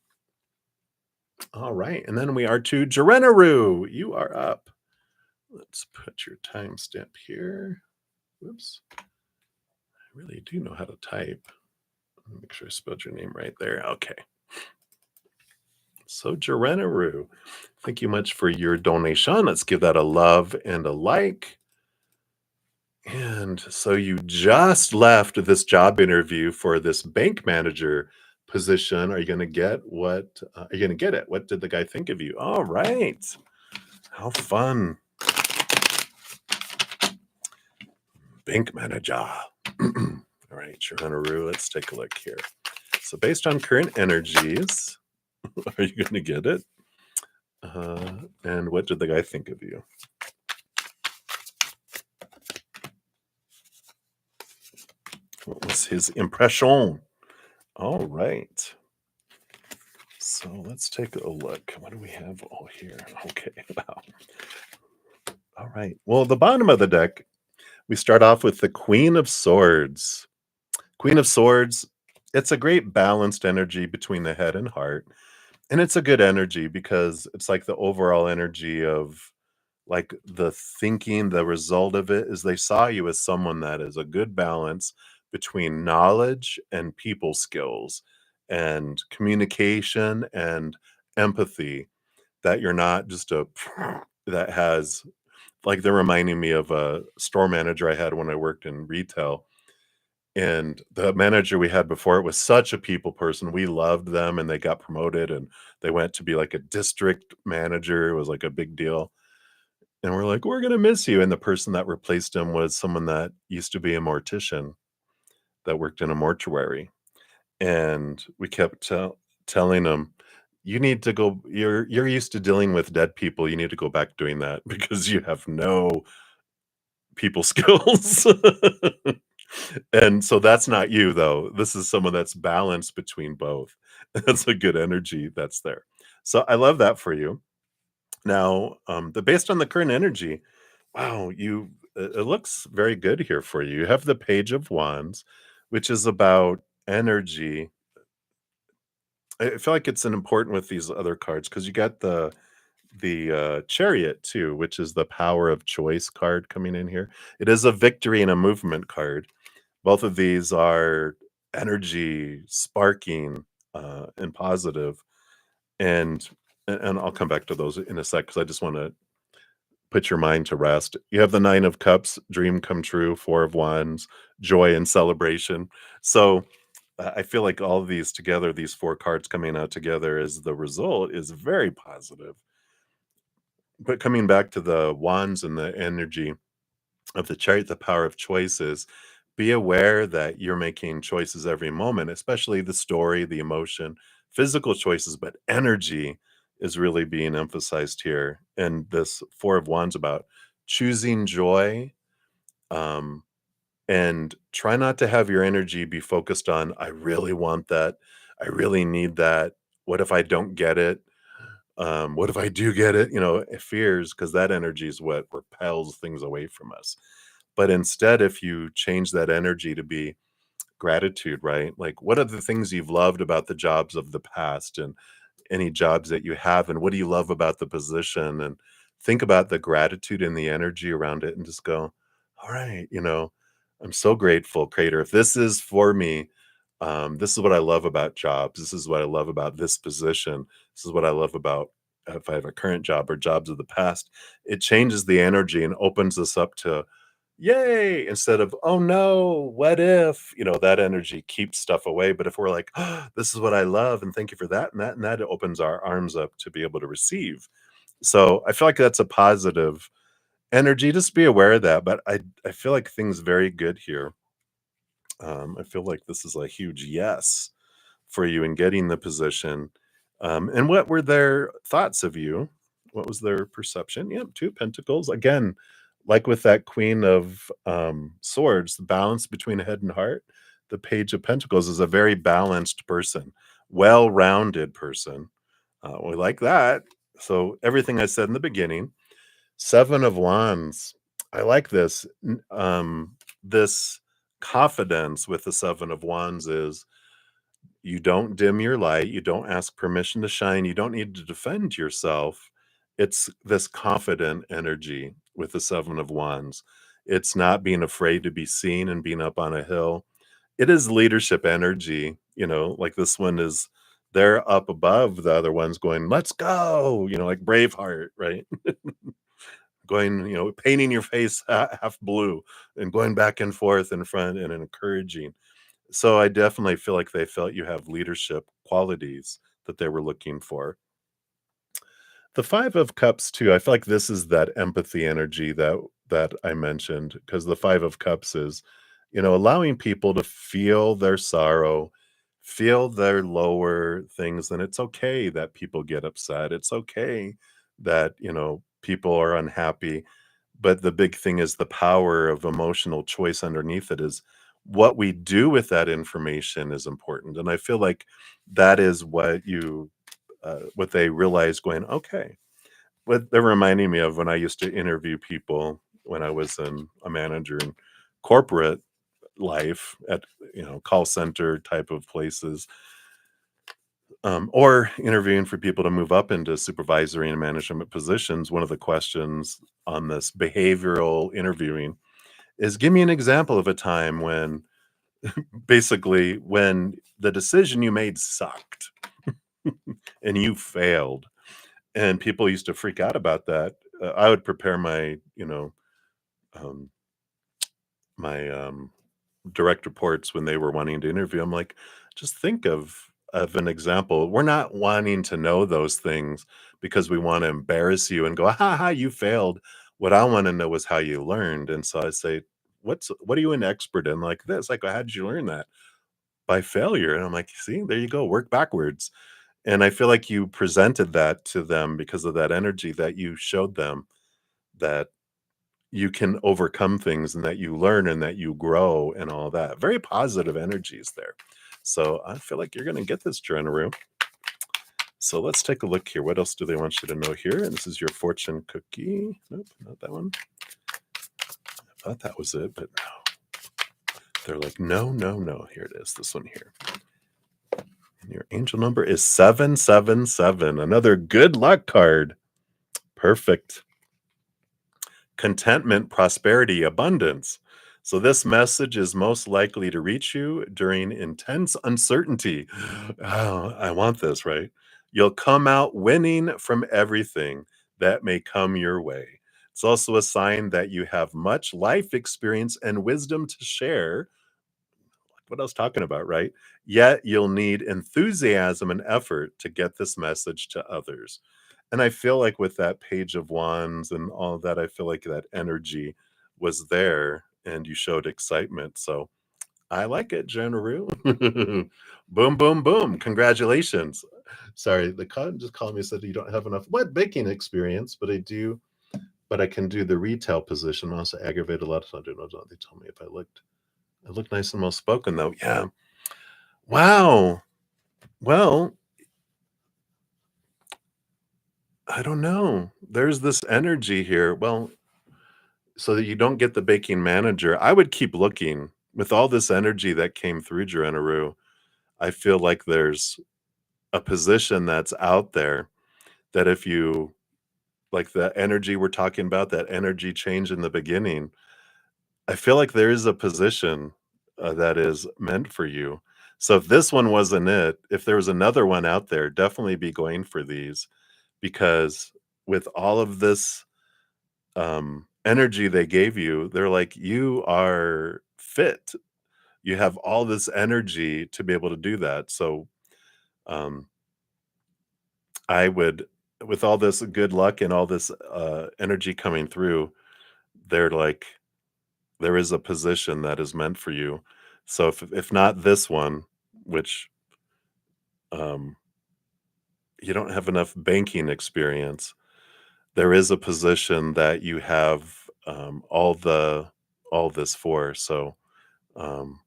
Speaker 1: All right. And then we are to Jerenaru. You are up. Let's put your timestamp here. Whoops. I really do know how to type. Make sure I spelled your name right there. Okay. So, Jerenaru, thank you much for your donation. Let's give that a love and a like. And so, you just left this job interview for this bank manager position. Are you going to get what? Are you going to get it? What did the guy think of you? All right. How fun. Bank manager. All right, Jerenaru, let's take a look here. So, based on current energies, are you going to get it? And what did the guy think of you? What was his impression? All right. So let's take a look. What do we have all here? Okay. Wow. All right. Well, the bottom of the deck, we start off with the Queen of Swords. Queen of Swords, it's a great balanced energy between the head and heart. And it's a good energy because it's like the overall energy of like the thinking, the result of it is they saw you as someone that is a good balance between knowledge and people skills and communication and empathy, that you're not just a that has like they're reminding me of a store manager I had when I worked in retail. And the manager we had before it was such a people person. We loved them and they got promoted and they went to be like a district manager. It was like a big deal. And we're like, "We're gonna miss you." And the person that replaced him was someone that used to be a mortician that worked in a mortuary. And we kept telling him, "You need to go. You're used to dealing with dead people. You need to go back doing that because you have no people skills." And so that's not you, though. This is someone that's balanced between both. That's a good energy that's there. So I love that for you. Now, the based on the current energy, wow, it looks very good here for you. You have the Page of Wands, which is about energy. I feel like it's an important with these other cards because you got the Chariot too, which is the power of choice card coming in here. It is a victory and a movement card. Both of these are energy, sparking, and positive, and and I'll come back to those in a sec because I just want to put your mind to rest. You have the Nine of Cups, dream come true, Four of Wands, joy and celebration. So I feel like all of these together, these four cards coming out together as the result is very positive. But coming back to the wands and the energy of the chart, the power of choices, be aware that you're making choices every moment, especially the story, the emotion, physical choices, but energy is really being emphasized here. And this Four of Wands about choosing joy, um, and try not to have your energy be focused on, I really want that. I really need that. What if I don't get it? What if I do get it? Fears, because that energy is what repels things away from us. But instead, if you change that energy to be gratitude, right? Like, what are the things you've loved about the jobs of the past and any jobs that you have? And what do you love about the position? And think about the gratitude and the energy around it and just go, all right, I'm so grateful, Creator. If this is for me, this is what I love about jobs. This is what I love about this position. This is what I love about if I have a current job or jobs of the past. It changes the energy and opens us up to yay, instead of, oh no, what if, that energy keeps stuff away. But if we're like, oh, this is what I love, and thank you for that and that and that, it opens our arms up to be able to receive. So I feel like that's a positive energy. Just be aware of that. But I feel like things very good here. I feel like this is a huge yes for you in getting the position. And what were their thoughts of you? What was their perception? Yep, two pentacles. Again, like with that queen of swords, the balance between head and heart, the page of pentacles is a very balanced person, well-rounded person. We like that. So everything I said in the beginning. Seven of wands. I like this. This confidence with the seven of wands is you don't dim your light, you don't ask permission to shine, you don't need to defend yourself. It's this confident energy with the Seven of Wands. It's not being afraid to be seen and being up on a hill. It is leadership energy, like this one is they're up above the other ones going, let's go, like Braveheart, right? Going, painting your face half blue and going back and forth in front and encouraging. So I definitely feel like they felt you have leadership qualities that they were looking for. The 5 of Cups too, I feel like this is that empathy energy that I mentioned, because the 5 of Cups is, allowing people to feel their sorrow, feel their lower things, and it's okay that people get upset. It's okay that, people are unhappy. But the big thing is the power of emotional choice underneath it is what we do with that information is important. And I feel like that is what they realize going, okay. What they're reminding me of when I used to interview people when I was a manager in corporate life at, call center type of places, or interviewing for people to move up into supervisory and management positions. One of the questions on this behavioral interviewing is give me an example of a time when basically when the decision you made sucked and you failed. And people used to freak out about that. I would prepare um, my direct reports when they were wanting to interview. I'm like, just think of an example. We're not wanting to know those things because we want to embarrass you and go, ha ha, you failed. What I want to know is how you learned. And so I say, what are you an expert in like this? Like, how did you learn that? By failure. And I'm like, see, there you go, work backwards. And I feel like you presented that to them because of that energy that you showed them that you can overcome things and that you learn and that you grow and all that. Very positive energies there. So I feel like you're going to get this journaler. So let's take a look here. What else do they want you to know here? And this is your fortune cookie. Nope, not that one. I thought that was it, but no. They're like, no, no, no. Here it is. This one here. And your angel number is 777. Another good luck card. Perfect. Contentment, prosperity, abundance. So this message is most likely to reach you during intense uncertainty. Oh, I want this, right? You'll come out winning from everything that may come your way. It's also a sign that you have much life experience and wisdom to share. What I was talking about, right? Yet you'll need enthusiasm and effort to get this message to others. And I feel like with that Page of Wands and all of that, I feel like that energy was there and you showed excitement. So I like it, General. Boom, boom, boom. Congratulations. Sorry, the con just called me and said you don't have enough wet baking experience, but I do, but I can do the retail position. I also aggravate a lot of times. They told me if I look nice and well spoken though. Yeah. Wow. Well, I don't know. There's this energy here. Well, so that you don't get the baking manager, I would keep looking with all this energy that came through Gerenaru. I feel like there's a position that's out there that if you like the energy we're talking about, that energy change in the beginning, I feel like there is a position that is meant for you. So if this one wasn't it, if there was another one out there, definitely be going for these because with all of this energy they gave you, they're like, you are fit. You have all this energy to be able to do that. So um, I would, with all this good luck and all this energy coming through, they're like, there is a position that is meant for you. So if not this one, which um, you don't have enough banking experience, there is a position that you have all this for. So um,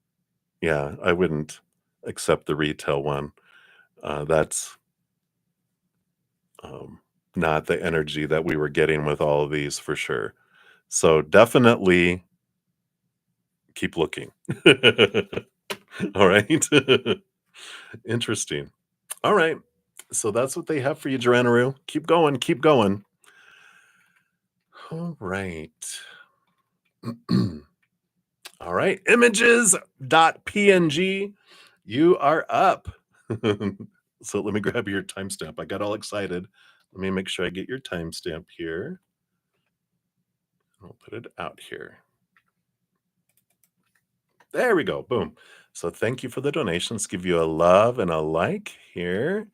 Speaker 1: yeah, I wouldn't accept the retail one. That's um, not the energy that we were getting with all of these for sure. So definitely keep looking. All right. Interesting. All right. So that's what they have for you, Geranaru. Keep going. Keep going. All right. All right. Images.png. You are up. So let me grab your timestamp. I got all excited. Let me make sure I get your timestamp here. I'll put it out here. There we go. Boom. So thank you for the donations. Give you a love and a like here.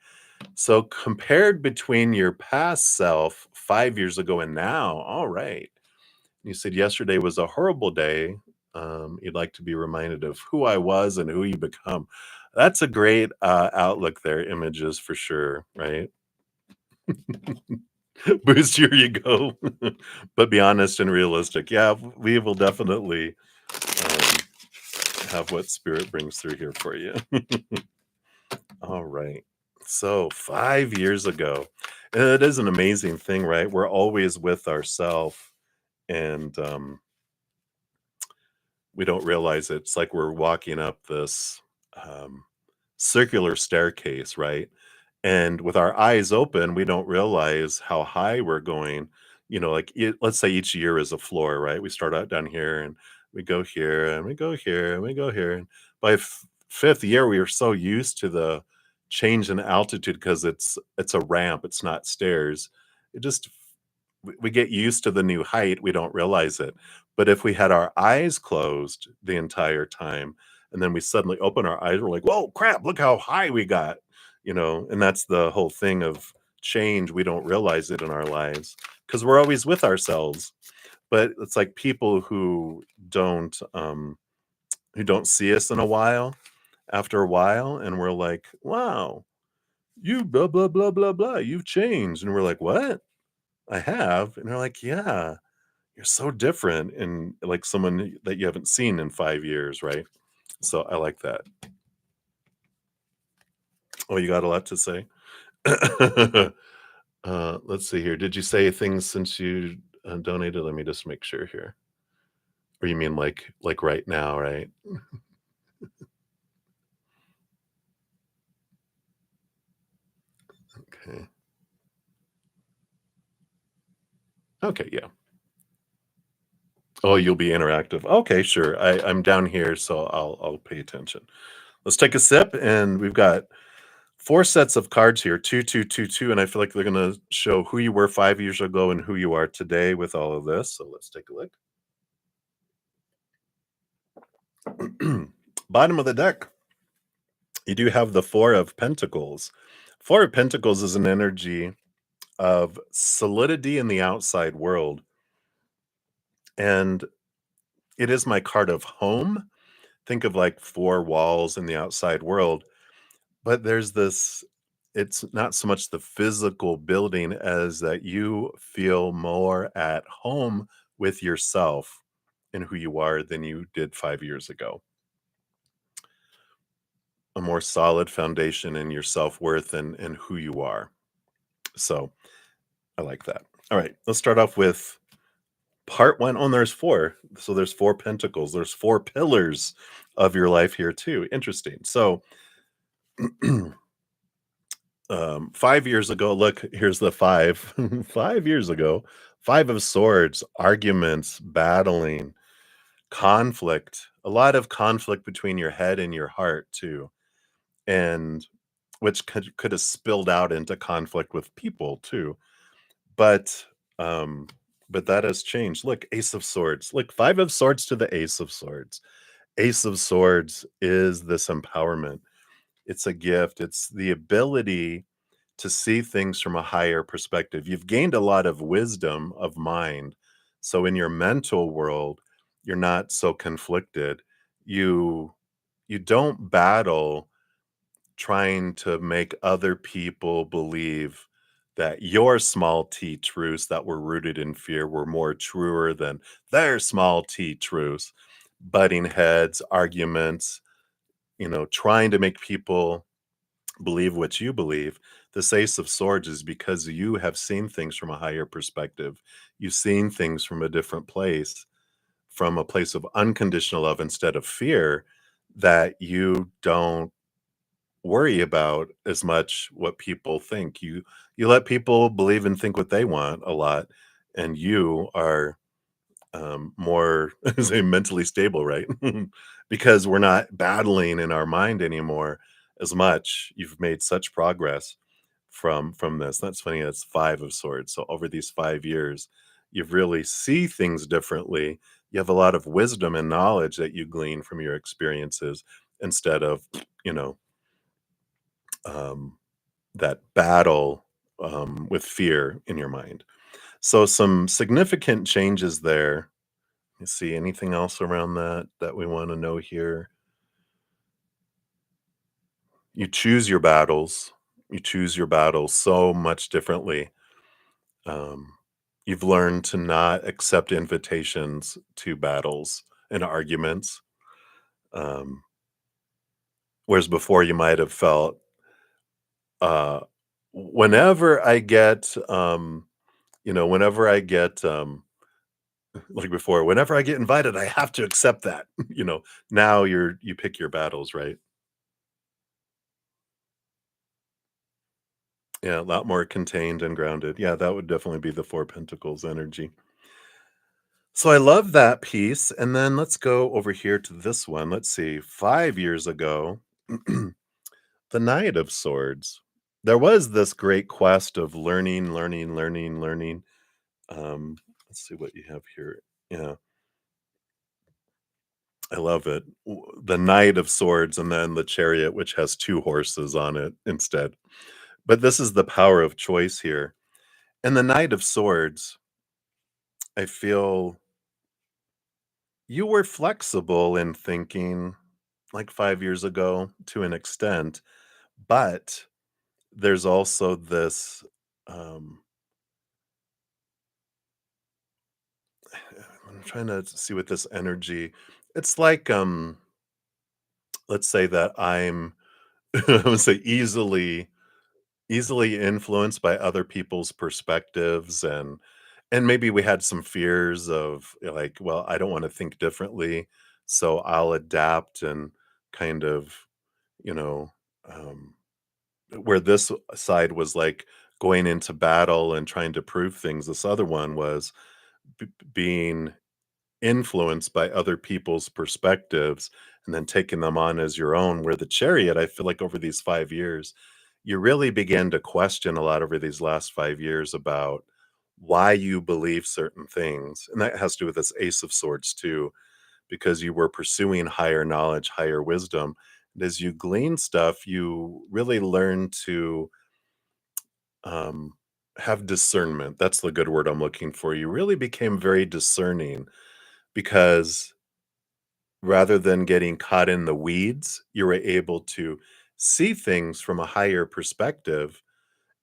Speaker 1: So compared between your past self 5 years ago and now, all right. You said yesterday was a horrible day. You'd like to be reminded of who I was and who you become. That's a great outlook there, images for sure, right? Boost your ego, but be honest and realistic. Yeah, we will definitely um, have what spirit brings through here for you. All right. So 5 years ago, and it is an amazing thing, right? We're always with ourself, and we don't realize it. It's like we're walking up this um, circular staircase, right? And with our eyes open, we don't realize how high we're going. You know, like let's say each year is a floor, right? We start out down here and we go here and we go here and we go here. And by fifth year, we are so used to the change in altitude because it's a ramp, it's not stairs. It just we get used to the new height, we don't realize it. But if we had our eyes closed the entire time and then we suddenly open our eyes, we're like, "Whoa, crap, look how high we got." You know, and that's the whole thing of change. We don't realize it in our lives because we're always with ourselves. But it's like people who don't see us in a while, after a while, and we're like, "Wow, you blah blah blah blah blah, you've changed." And we're like, "What? I have?" And they're like, "Yeah, you're so different." And like someone that you haven't seen in 5 years, right? So I like that. Oh, you got a lot to say? Let's see here. Did you say things since you donated? Let me just make sure here. Or you mean like right now, right? Okay. Okay, yeah. Oh, you'll be interactive. Okay, sure. I'm down here, so I'll pay attention. Let's take a sip, and we've got 4 sets of cards here, 2, 2, 2, 2, and I feel like they're gonna show who you were 5 years ago and who you are today with all of this, so let's take a look. Bottom of the deck, you do have the 4 of Pentacles. 4 of Pentacles is an energy of solidity in the outside world, and it is my card of home. Think of, like, 4 walls in the outside world, but there's this it's not so much the physical building as that you feel more at home with yourself and who you are than you did 5 years ago. A more solid foundation in your self-worth and who you are. So, I like that. Alright, let's start off with part 1. Oh, and there's 4. So there's 4 pentacles. There's 4 pillars of your life here too. Interesting. So 5 years ago, look, here's the 5. 5 years ago, 5 of swords, arguments, battling, conflict, a lot of conflict between your head and your heart too, and which could have spilled out into conflict with people too. But, um, but that has changed. Look, Ace of Swords. Look, 5 of Swords to the Ace of Swords. Ace of Swords is this empowerment. It's a gift. It's the ability to see things from a higher perspective. You've gained a lot of wisdom of mind. So in your mental world, you're not so conflicted. You you don't battle trying to make other people believe that your small t truths that were rooted in fear were more truer than their small t truths. Butting heads, arguments, trying to make people believe what you believe. This Ace of Swords is because you have seen things from a higher perspective. You've seen things from a different place, from a place of unconditional love instead of fear, that you don't worry about as much what people think. You let people believe and think what they want a lot, and you are more say mentally stable, right? Because we're not battling in our mind anymore as much. You've made such progress from this. That's funny. That's 5 of Swords. So over these 5 years, you really see things differently. You have a lot of wisdom and knowledge that you glean from your experiences instead of, you know, um, that battle with fear in your mind. So some significant changes there. You see anything else around that we want to know here? You choose your battles. You choose your battles so much differently. Um, you've learned to not accept invitations to battles and arguments. Um, whereas before you might have felt, uh, whenever I get, whenever I get, like before, whenever I get invited, I have to accept that. Now you pick your battles, right? Yeah, a lot more contained and grounded. Yeah, that would definitely be the 4 pentacles energy. So I love that piece, and then let's go over here to this one. Let's see, 5 years ago, the Knight of Swords. There was this great quest of learning, learning, learning, learning. Let's see what you have here. Yeah, I love it. The Knight of Swords and then the Chariot, which has 2 horses on it instead. But this is the power of choice here. And the Knight of Swords, I feel you were flexible in thinking like 5 years ago to an extent, but there's also this, um I'm trying to see with this energy. It's like, let's say that I'm I would say easily influenced by other people's perspectives, and maybe we had some fears of like, well, I don't want to think differently, so I'll adapt and kind of, you know, um where this side was like going into battle and trying to prove things, this other one was being influenced by other people's perspectives and then taking them on as your own. Where the Chariot, I feel like over these 5 years, you really began to question a lot over these last 5 years about why you believe certain things, and that has to do with this Ace of Swords too, because you were pursuing higher knowledge, higher wisdom, and as you glean stuff, you really learn to, um, have discernment. That's the good word I'm looking for. You really became very discerning because rather than getting caught in the weeds, you were able to see things from a higher perspective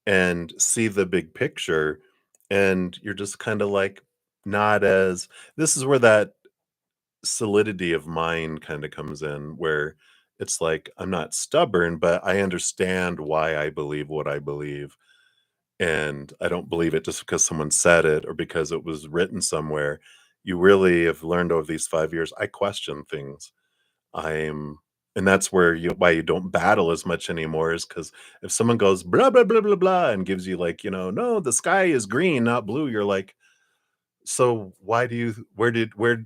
Speaker 1: and see the big picture, and you're just kinda, like, not as this is where that solidity of mind kinda comes in, where it's like, I'm not stubborn, but I understand why I believe what I believe, and I don't believe it just because someone said it or because it was written somewhere. You really have learned over these 5 years, I question things. I'm and that's where you why you don't battle as much anymore is because if someone goes blah, blah, blah, blah, blah, and gives you like, "No, the sky is green, not blue," you're like, "So why do you where do you, why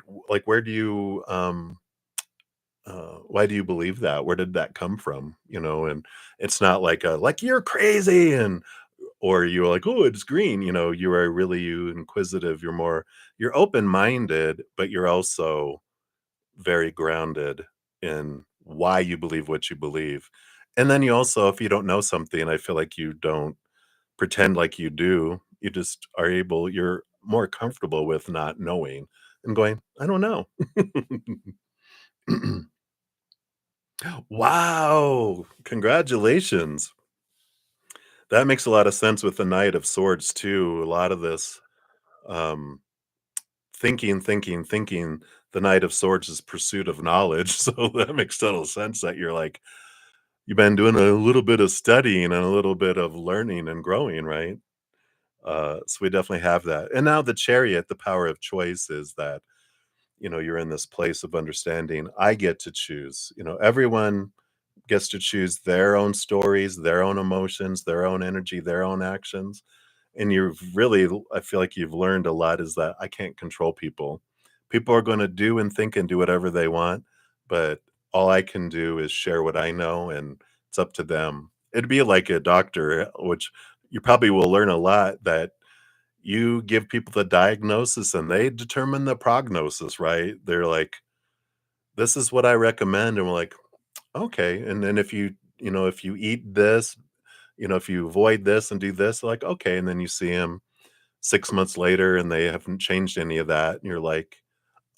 Speaker 1: do you believe that? Where did that come from?" And it's not like a, like, "You're crazy," or you're like, "Oh, it's green," you are really you inquisitive, you're open-minded, but you're also very grounded in why you believe what you believe. And then you also, if you don't know something, I feel like you don't pretend like you do. You just are you're more comfortable with not knowing and going, I don't know. Wow. Congratulations. That makes a lot of sense with the Knight of Swords too. A lot of this um thinking. The Knight of Swords is pursuit of knowledge. So that makes total sense that you're like, you've been doing a little bit of studying and a little bit of learning and growing, right? So we definitely have that. And now the chariot, the power of choice is that, you're in this place of understanding. I get to choose. Everyone gets to choose their own stories, their own emotions, their own energy, their own actions. And you've really, I feel like you've learned a lot is that I can't control people. People are going to do and think and do whatever they want, but all I can do is share what I know, and it's up to them. It'd be like a doctor, which you probably will learn a lot that you give people the diagnosis and they determine the prognosis, right? They're like, this is what I recommend. And we're like, okay. And then if you eat this, if you avoid this and do this, like, okay. And then you see them 6 months later and they haven't changed any of that, and you're like,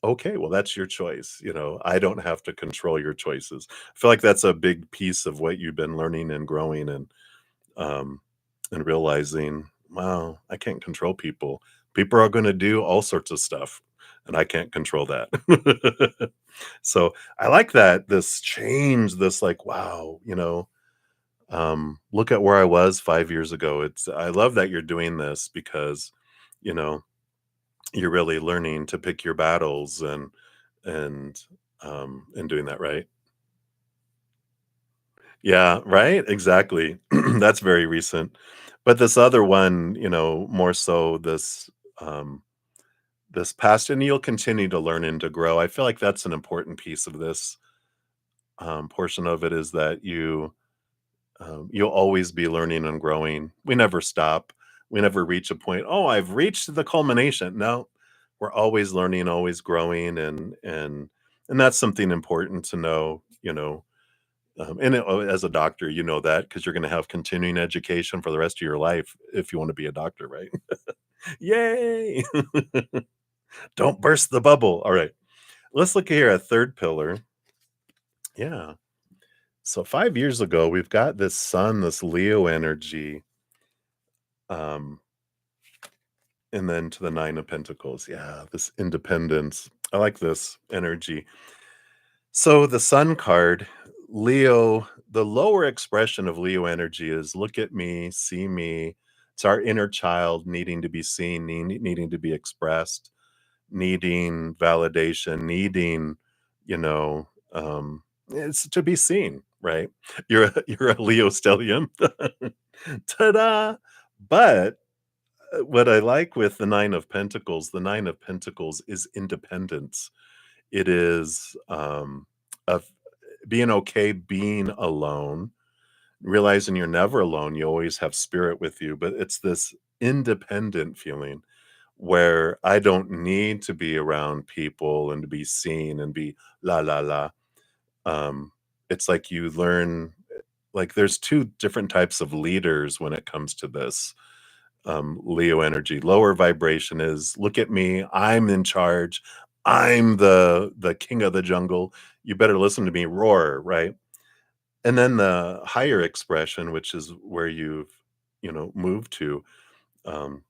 Speaker 1: "Okay, well, that's your choice," I don't have to control your choices. I feel like that's a big piece of what you've been learning and growing um, and realizing, "Wow, I can't control people. People are gonna do all sorts of stuff, and I can't control that." So, I like that, this change, this, like, wow, look at where I was 5 years ago. I love that you're doing this because, you know, you're really learning to pick your battles and and doing that right. Yeah, right? Exactly. That's very recent. But this other one, more so this past, and you'll continue to learn and to grow. I feel like that's an important piece of this portion of it is that you'll always be learning and growing. We never stop. We never reach a point, "Oh, I've reached the culmination." No, we're always learning, always growing, and that's something important to know, as a doctor, you know that because 'cause you're gonna have continuing education for the rest of your life if you wanna be a doctor, right? Yay! Don't burst the bubble. Alright, let's look here at 3rd pillar. Yeah. So 5 years ago, we've got this sun, this Leo energy, um and then to the 9 of Pentacles. Yeah, this independence. I like this energy. So the Sun card, Leo, the lower expression of Leo energy is look at me, see me. It's our inner child needing to be seen, needing to be expressed, needing validation, needing, you know, it's to be seen, right? You're a Leo stellium. Ta-da! But what I like with the 9 of Pentacles is independence. It is, of being okay being alone, realizing you're never alone, you always have spirit with you, but it's this independent feeling where I don't need to be around people and to be seen and be la la la. Um, it's like you learn like there's two different types of leaders when it comes to this Leo energy. Lower vibration is look at me, I'm in charge, I'm the king of the jungle. You better listen to me roar, right? And then the higher expression, which is where you've moved to, um,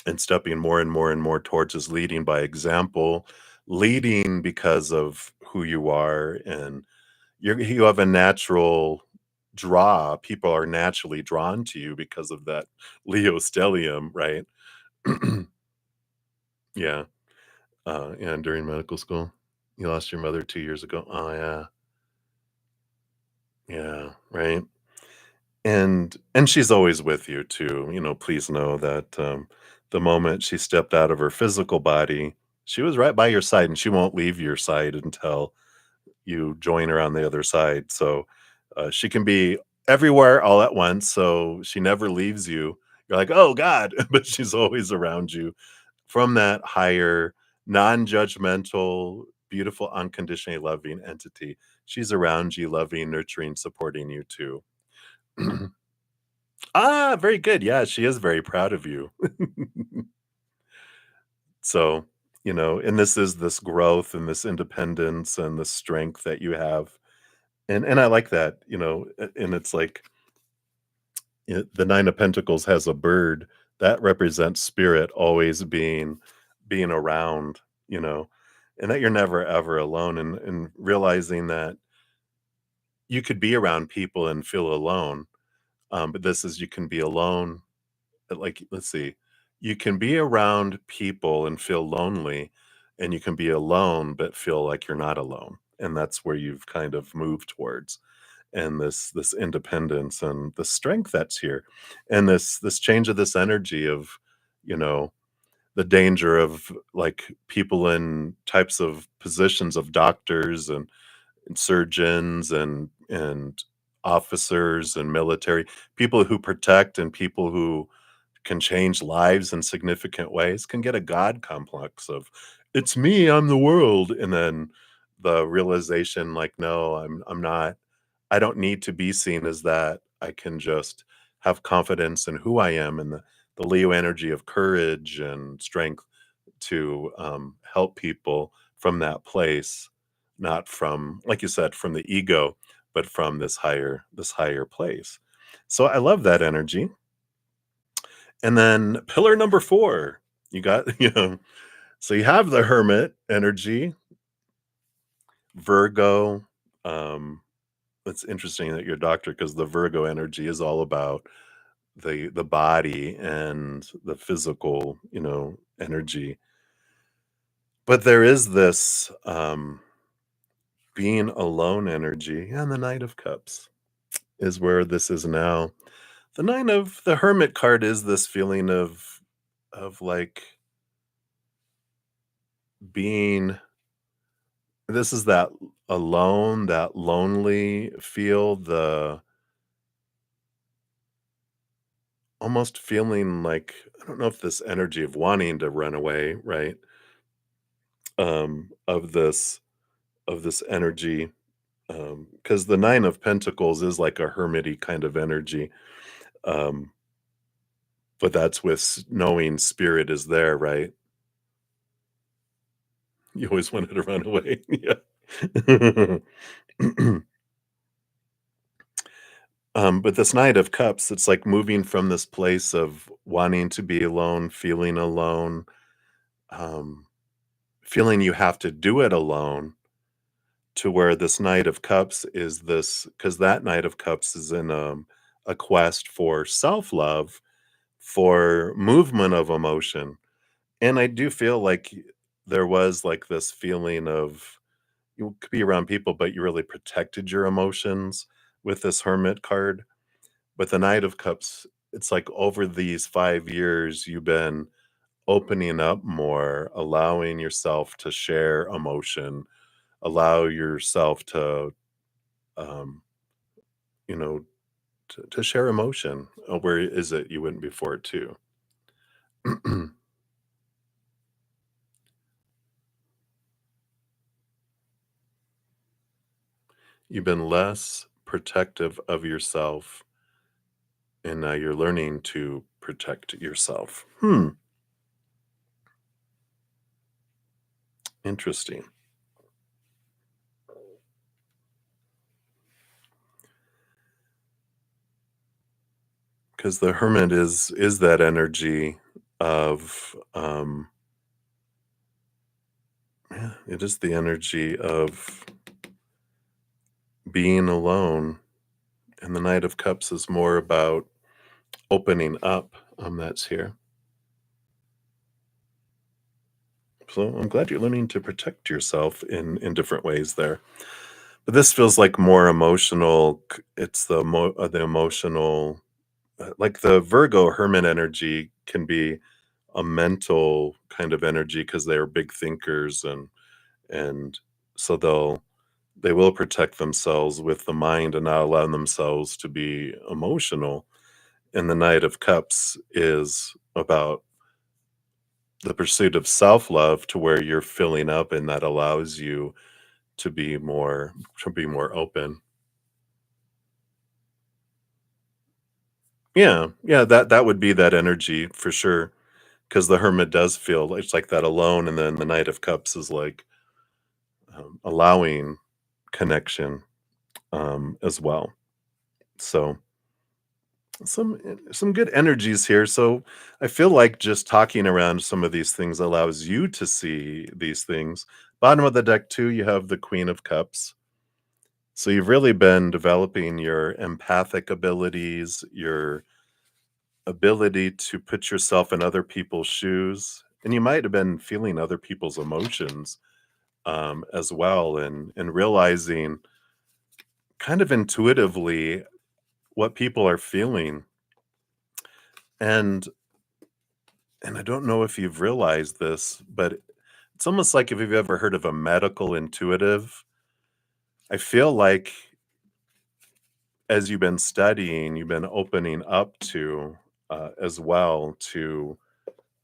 Speaker 1: and stepping more and more and more towards is leading by example, leading because of who you are, and you have a natural draw. People are naturally drawn to you because of that Leo stellium, right? Yeah. And during medical school, you lost your mother 2 years ago. Oh yeah, yeah, right. And she's always with you too. Please know that the moment she stepped out of her physical body, she was right by your side, and she won't leave your side until you join her on the other side. So she can be everywhere all at once. So she never leaves you. You're like, oh God, but she's always around you from that higher, non judgmental, beautiful, unconditionally loving entity. She's around you, loving, nurturing, supporting you too. Ah, very good. Yeah, she is very proud of you. So, and this is this growth and this independence and the strength that you have. And I like that, and it's like the 9 of Pentacles has a bird that represents spirit always being around, you know, and that you're never ever alone, and realizing that you could be around people and feel alone. But this is you can be alone. Like, let's see, you can be around people and feel lonely, and you can be alone but feel like you're not alone. And that's where you've kind of moved towards, and this independence and the strength that's here, and this change of this energy of you know the danger of like people in types of positions of doctors and surgeons and officers and military people who protect and people who can change lives in significant ways can get a god complex of it's me, I'm the world, and then the realization like no, I'm not. I don't need to be seen as that. I can just have confidence in who I am, and the Leo energy of courage and strength to help people from that place, not from, like you said, from the ego, but from this higher place. So I love that energy. And then pillar number 4, you got, so you have the hermit energy, Virgo. Um, it's interesting that you're a doctor because the Virgo energy is all about the body and the physical, energy. But there is this being alone energy, and the Knight of Cups is where this is now. The Nine of the Hermit card is this feeling of like being this is that alone, that lonely feel, the almost feeling like I don't know if this energy of wanting to run away, right? Of this energy, because the 9 of Pentacles is like a hermity kind of energy, um, but that's with knowing spirit is there, right? You always wanted to run away, yeah. But this Knight of Cups, it's like moving from this place of wanting to be alone, um, feeling you have to do it alone, to where this Knight of Cups is this because that Knight of Cups is in a quest for self love, for movement of emotion. And I do feel like there was like this feeling of you could be around people, but you really protected your emotions with this Hermit card. But the Knight of Cups, it's like over these 5 years, you've been opening up more, allowing yourself to share emotion, allow yourself to, um, you know, to share emotion. Where is it you went before too? You've been less protective of yourself, and now you're learning to protect yourself. Interesting. Because the hermit is that energy of yeah, it is the energy of being alone, and the Knight of Cups is more about opening up. That's here. So I'm glad you're learning to protect yourself in different ways there. But this feels like more emotional. It's the emotional, like the Virgo hermit energy can be a mental kind of energy because they are big thinkers, and so they will protect themselves with the mind and not allow themselves to be emotional. And the Knight of Cups is about the pursuit of self-love to where you're filling up, and that allows you to be more open. Yeah, yeah, that would be that energy for sure. Because the Hermit does feel it's like that alone, and then the Knight of Cups is like, allowing connection, as well. So some good energies here. So I feel like just talking around some of these things allows you to see these things. Bottom of the deck too, you have the Queen of Cups. So you've really been developing your empathic abilities, your ability to put yourself in other people's shoes, and you might have been feeling other people's emotions, as well, and realizing kind of intuitively what people are feeling. And and I don't know if you've realized this, but it's almost like if you've ever heard of a medical intuitive. I feel like as you've been studying, you've been opening up to, as well, to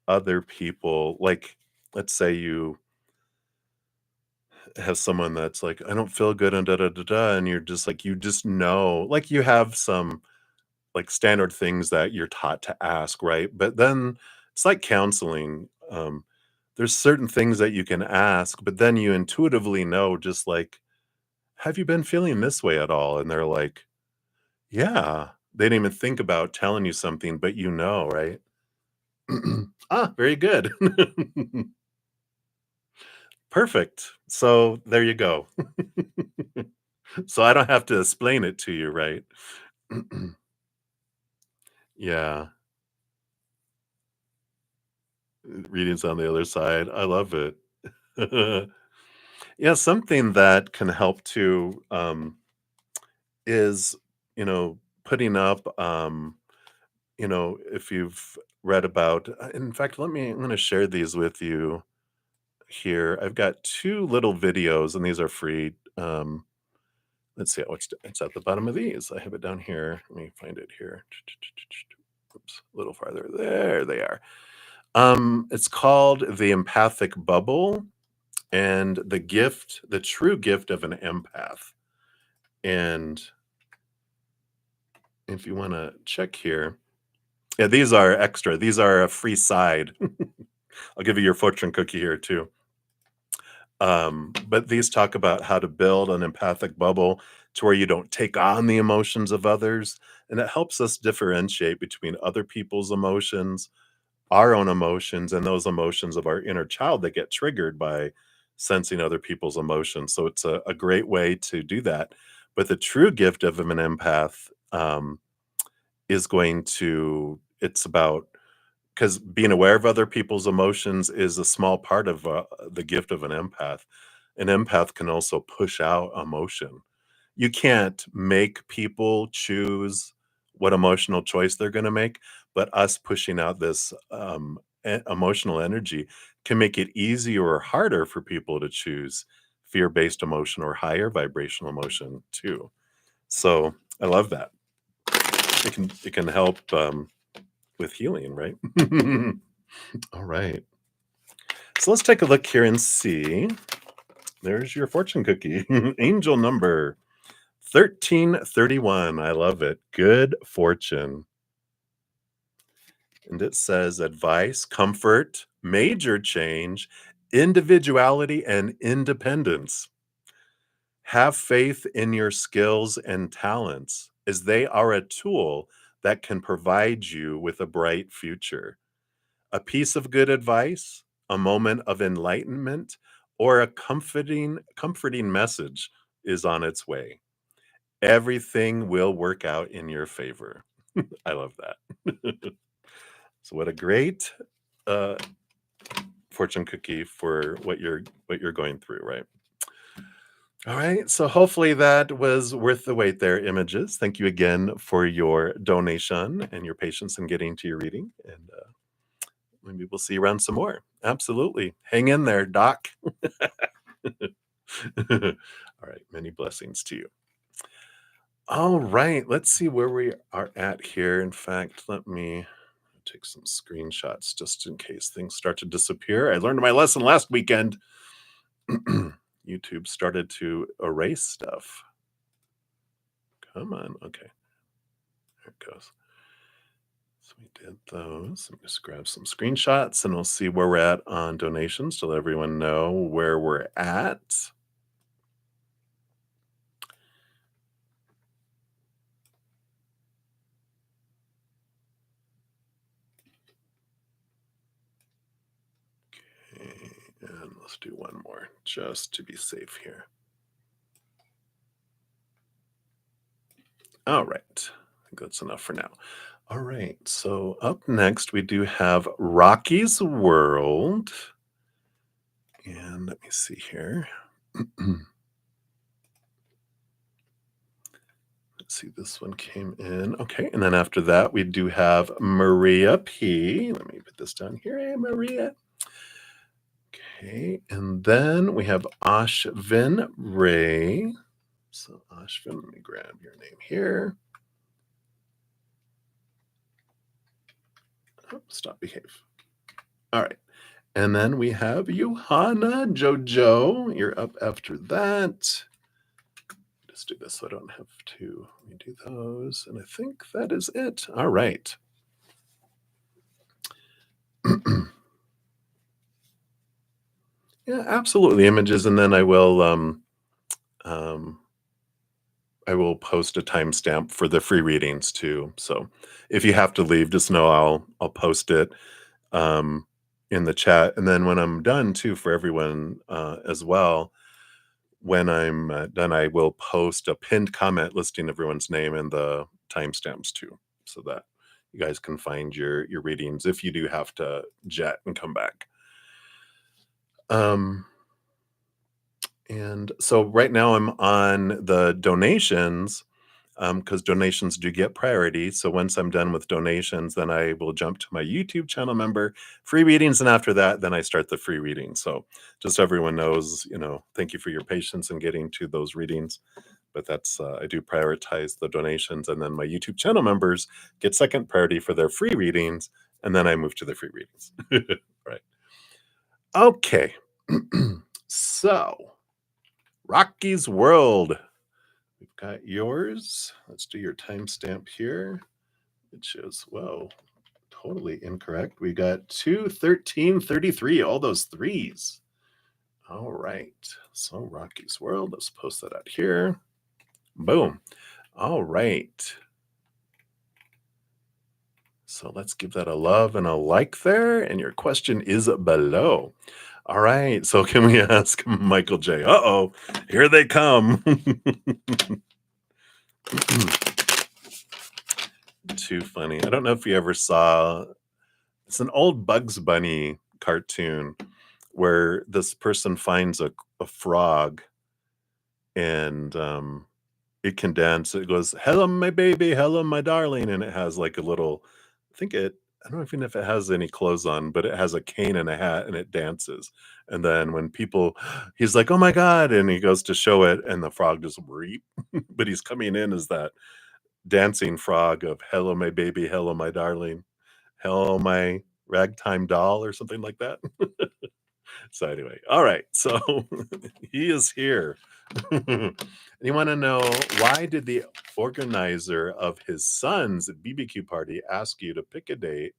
Speaker 1: other people. Like, let's say you have someone that's like, "I don't feel good," and da da da da, and you're just like, you just know, like you have some like standard things that you're taught to ask, right? But then it's like counseling. There's certain things that you can ask, but then you intuitively know, just like, have you been feeling this way at all? And they're like, yeah. They didn't even think about telling you something, but you know, right? Ah, very good. Perfect. So there you go. So I don't have to explain it to you, right? Yeah. Readings on the other side. I love it. Yeah, something that can help to, is, putting up, if you've read about, in fact, I'm gonna share these with you here. I've got 2 little videos, and these are free. Let's see, it's at the bottom of these. I have it down here. Let me find it here. Oops, a little farther. There they are. It's called The Empathic Bubble, and the true gift of an empath. And if you wanna check here, yeah, these are extra. These are a free side. I'll give you your fortune cookie here too. But these talk about how to build an empathic bubble to where you don't take on the emotions of others, and it helps us differentiate between other people's emotions, our own emotions, and those emotions of our inner child that get triggered by sensing other people's emotions. So it's a great way to do that. But the true gift of an empath, is going to it's about, because being aware of other people's emotions is a small part of, the gift of an empath. An empath can also push out emotion. You can't make people choose what emotional choice they're gonna make, but us pushing out this, emotional energy can make it easier or harder for people to choose fear-based emotion or higher vibrational emotion too. So, I love that. it can help with healing, right? All right. So let's take a look here and see. There's your fortune cookie. Angel number 1331. I love it. Good fortune. And it says advice, comfort, major change, individuality, and independence. Have faith in your skills and talents, as they are a tool that can provide you with a bright future. A piece of good advice, a moment of enlightenment, or a comforting message is on its way. Everything will work out in your favor. I love that. So what a great uh, fortune cookie for what you're going through, right? All right. So hopefully that was worth the wait there, Images. Thank you again for your donation and your patience in getting to your reading. And maybe we'll see you around some more. Absolutely. Hang in there, Doc. All right. Many blessings to you. All right. Let's see where we are at here. In fact, let me take some screenshots just in case things start to disappear. I learned my lesson last weekend. YouTube started to erase stuff. Come on. Okay. There it goes. So we did those. Let me just grab some screenshots and we'll see where we're at on donations to let everyone know where we're at. Okay, and let's do one more just to be safe here. All right. I think that's enough for now. All right. So up next, we do have Rocky's World. And let me see here. Let's see, this one came in. Okay. And then after that, we do have Maria P. Let me put this down here. Hey, Maria. Okay. And then we have Ashvin Ray. So, Ashvin, let me grab your name here. Oh, stop, behave. All right. And then we have Johanna Jojo. You're up after that. Just do this so I don't have to redo those. And I think that is it. All right. Yeah, absolutely. Images. And then I will post a timestamp for the free readings too. So if you have to leave, just know I'll post it in the chat. And then when I'm done too, for everyone as well, when I'm done, I will post a pinned comment listing everyone's name and the timestamps too, so that you guys can find your readings if you do have to jet and come back. And so right now I'm on the donations because donations do get priority. So once I'm done with donations, then I will jump to my YouTube channel member free readings. And after that, then I start the free readings. So just so everyone knows, thank you for your patience in getting to those readings. But that's, I do prioritize the donations. And then my YouTube channel members get second priority for their free readings. And then I move to the free readings. Right. Okay. So Rocky's World. We've got yours. Let's do your timestamp here. It shows, whoa, totally incorrect. We got 2/13/33, all those threes. All right. So Rocky's World, let's post that out here. Boom. All right. So let's give that a love and a like there. And your question is below. All right. So can we ask Michael J? Uh-oh, here they come. Too funny. I don't know if you ever saw, it's an old Bugs Bunny cartoon where this person finds a frog and it can dance. It goes, "Hello, my baby. Hello, my darling." And it has like a little, I don't know even if it has any clothes on, but it has a cane and a hat and it dances. And then when people, he's like, "Oh my God." And he goes to show it and the frog just reap, but he's coming in as that dancing frog of "Hello, my baby. Hello, my darling. Hello, my ragtime doll," or something like that. So anyway, all right. So he is here. And you want to know, why did the organizer of his son's BBQ party ask you to pick a date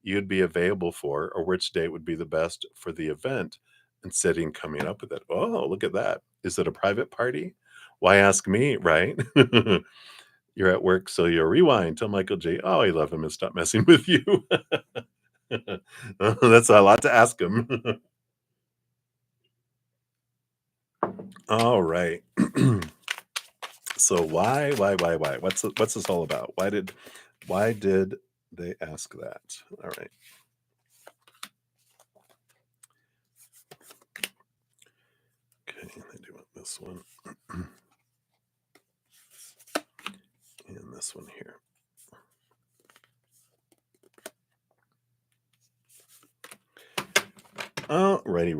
Speaker 1: you'd be available for, or which date would be the best for the event, instead of coming up with it? Oh, look at that. Is it a private party? Why ask me, right? You're at work, so you'll rewind. Tell Michael J. Oh, I love him and stop messing with you. That's a lot to ask him. All right. So why? What's this all about? Why did they ask that? All right. Okay, I do want this one. And this one here. Oh, ready.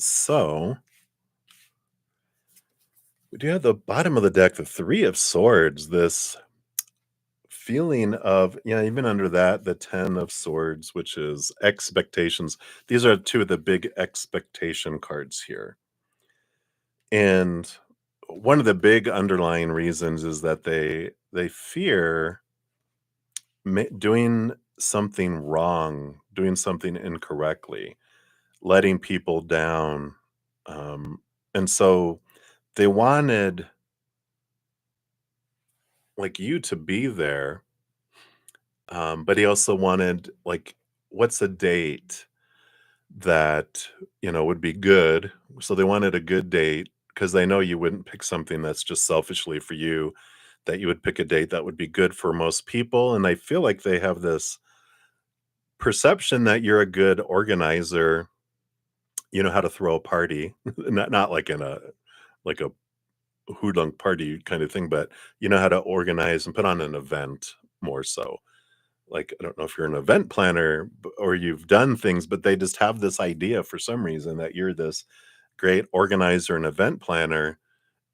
Speaker 1: So we do have the bottom of the deck, the Three of Swords, this feeling of, yeah, even under that, the Ten of Swords, which is expectations. These are two of the big expectation cards here. And one of the big underlying reasons is that they fear doing something wrong, doing something incorrectly, letting people down. And so they wanted, like, you to be there, but he also wanted, like, what's a date that, would be good. So they wanted a good date because they know you wouldn't pick something that's just selfishly for you, that you would pick a date that would be good for most people. And I feel like they have this perception that you're a good organizer, you know how to throw a party, not like in a like a hoodlum party kind of thing, but you know how to organize and put on an event more so. Like, I don't know if you're an event planner or you've done things, but they just have this idea for some reason that you're this great organizer and event planner,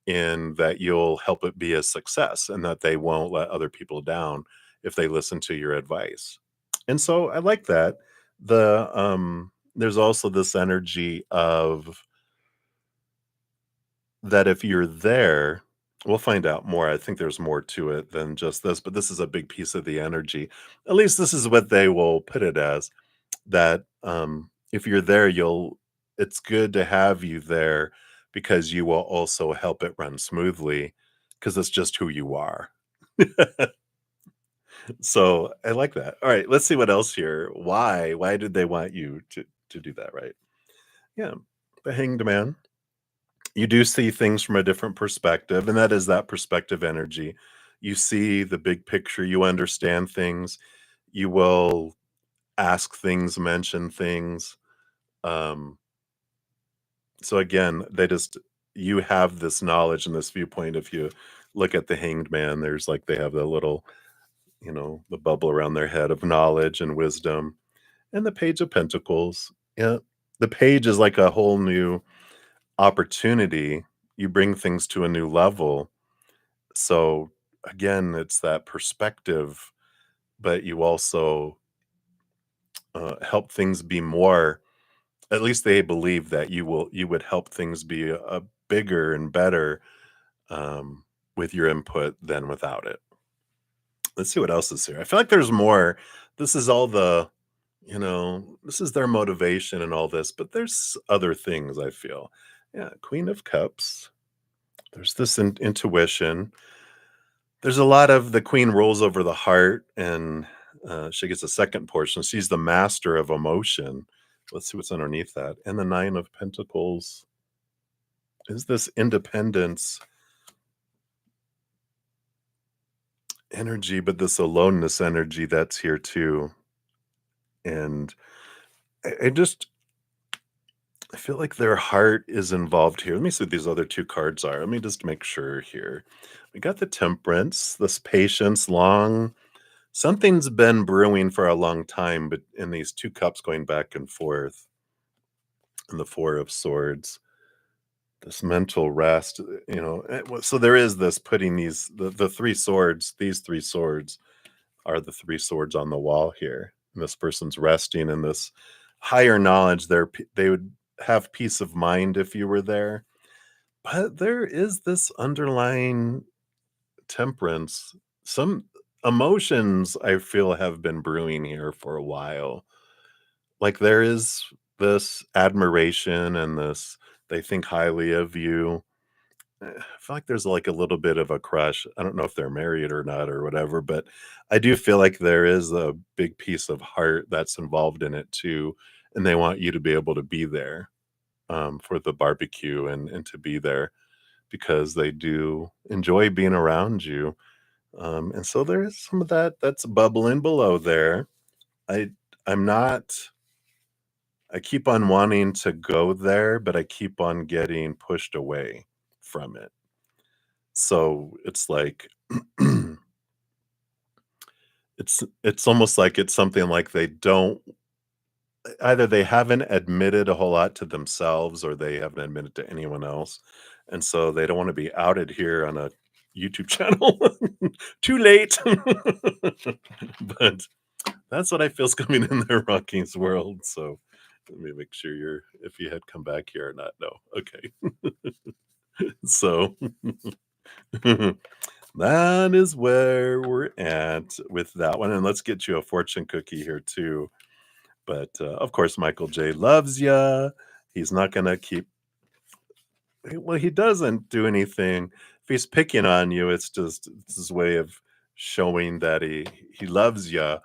Speaker 1: and that you'll help it be a success and that they won't let other people down if they listen to your advice. And so I like that. There's also this energy of that if you're there, we'll find out more. I think there's more to it than just this, but this is a big piece of the energy. At least this is what they will put it as, that if you're there, it's good to have you there because you will also help it run smoothly because it's just who you are. So I like that. All right, let's see what else here. Why did they want you to do that, right? Yeah. The Hanged Man. You do see things from a different perspective, and that is that perspective energy. You see the big picture, you understand things, you will ask things, mention things. Um, so again, you have this knowledge and this viewpoint. If you look at the Hanged Man, there's like they have the little, the bubble around their head of knowledge and wisdom, and the Page of Pentacles. Yeah, the page is like a whole new opportunity. You bring things to a new level. So again, it's that perspective, but you also help things be more. At least they believe that you would help things be a bigger and better, um, with your input than without it. Let's see what else is here. I feel like there's more. This is all this is their motivation and all this, but there's other things I feel. Yeah, Queen of Cups. There's this intuition. There's a lot of the queen rules over the heart, and she gets a second portion. She's the master of emotion. Let's see what's underneath that. And the Nine of Pentacles is this independence energy, but this aloneness energy that's here too. And I just I feel like their heart is involved here. Let me see what these other two cards are. Let me just make sure here. We got the Temperance, this patience, long. Something's been brewing for a long time, but in these two cups going back and forth, and the Four of Swords. this mental rest, so there is this putting the three swords, these three swords are the three swords on the wall here. And this person's resting in this higher knowledge. They would have peace of mind if you were there. But there is this underlying temperance. Some emotions I feel have been brewing here for a while. Like there is this admiration and this, they think highly of you. I feel like there's like a little bit of a crush. I don't know if they're married or not or whatever, but I do feel like there is a big piece of heart that's involved in it too. And they want you to be able to be there for the barbecue and to be there because they do enjoy being around you. And so there is some of that that's bubbling below there. I I'm not I keep on wanting to go there, but I keep on getting pushed away from it. So it's like it's almost like it's something like they don't, either they haven't admitted a whole lot to themselves or they haven't admitted to anyone else. And so they don't want to be outed here on a YouTube channel. Too late. But that's what I feel's coming in their Rockies world. So let me make sure if you had come back here or not. No. Okay. So that is where we're at with that one. And let's get you a fortune cookie here too. But of course, Michael J loves ya. He's not gonna keep. Well, he doesn't do anything. If he's picking on you, it's his way of showing that he loves ya.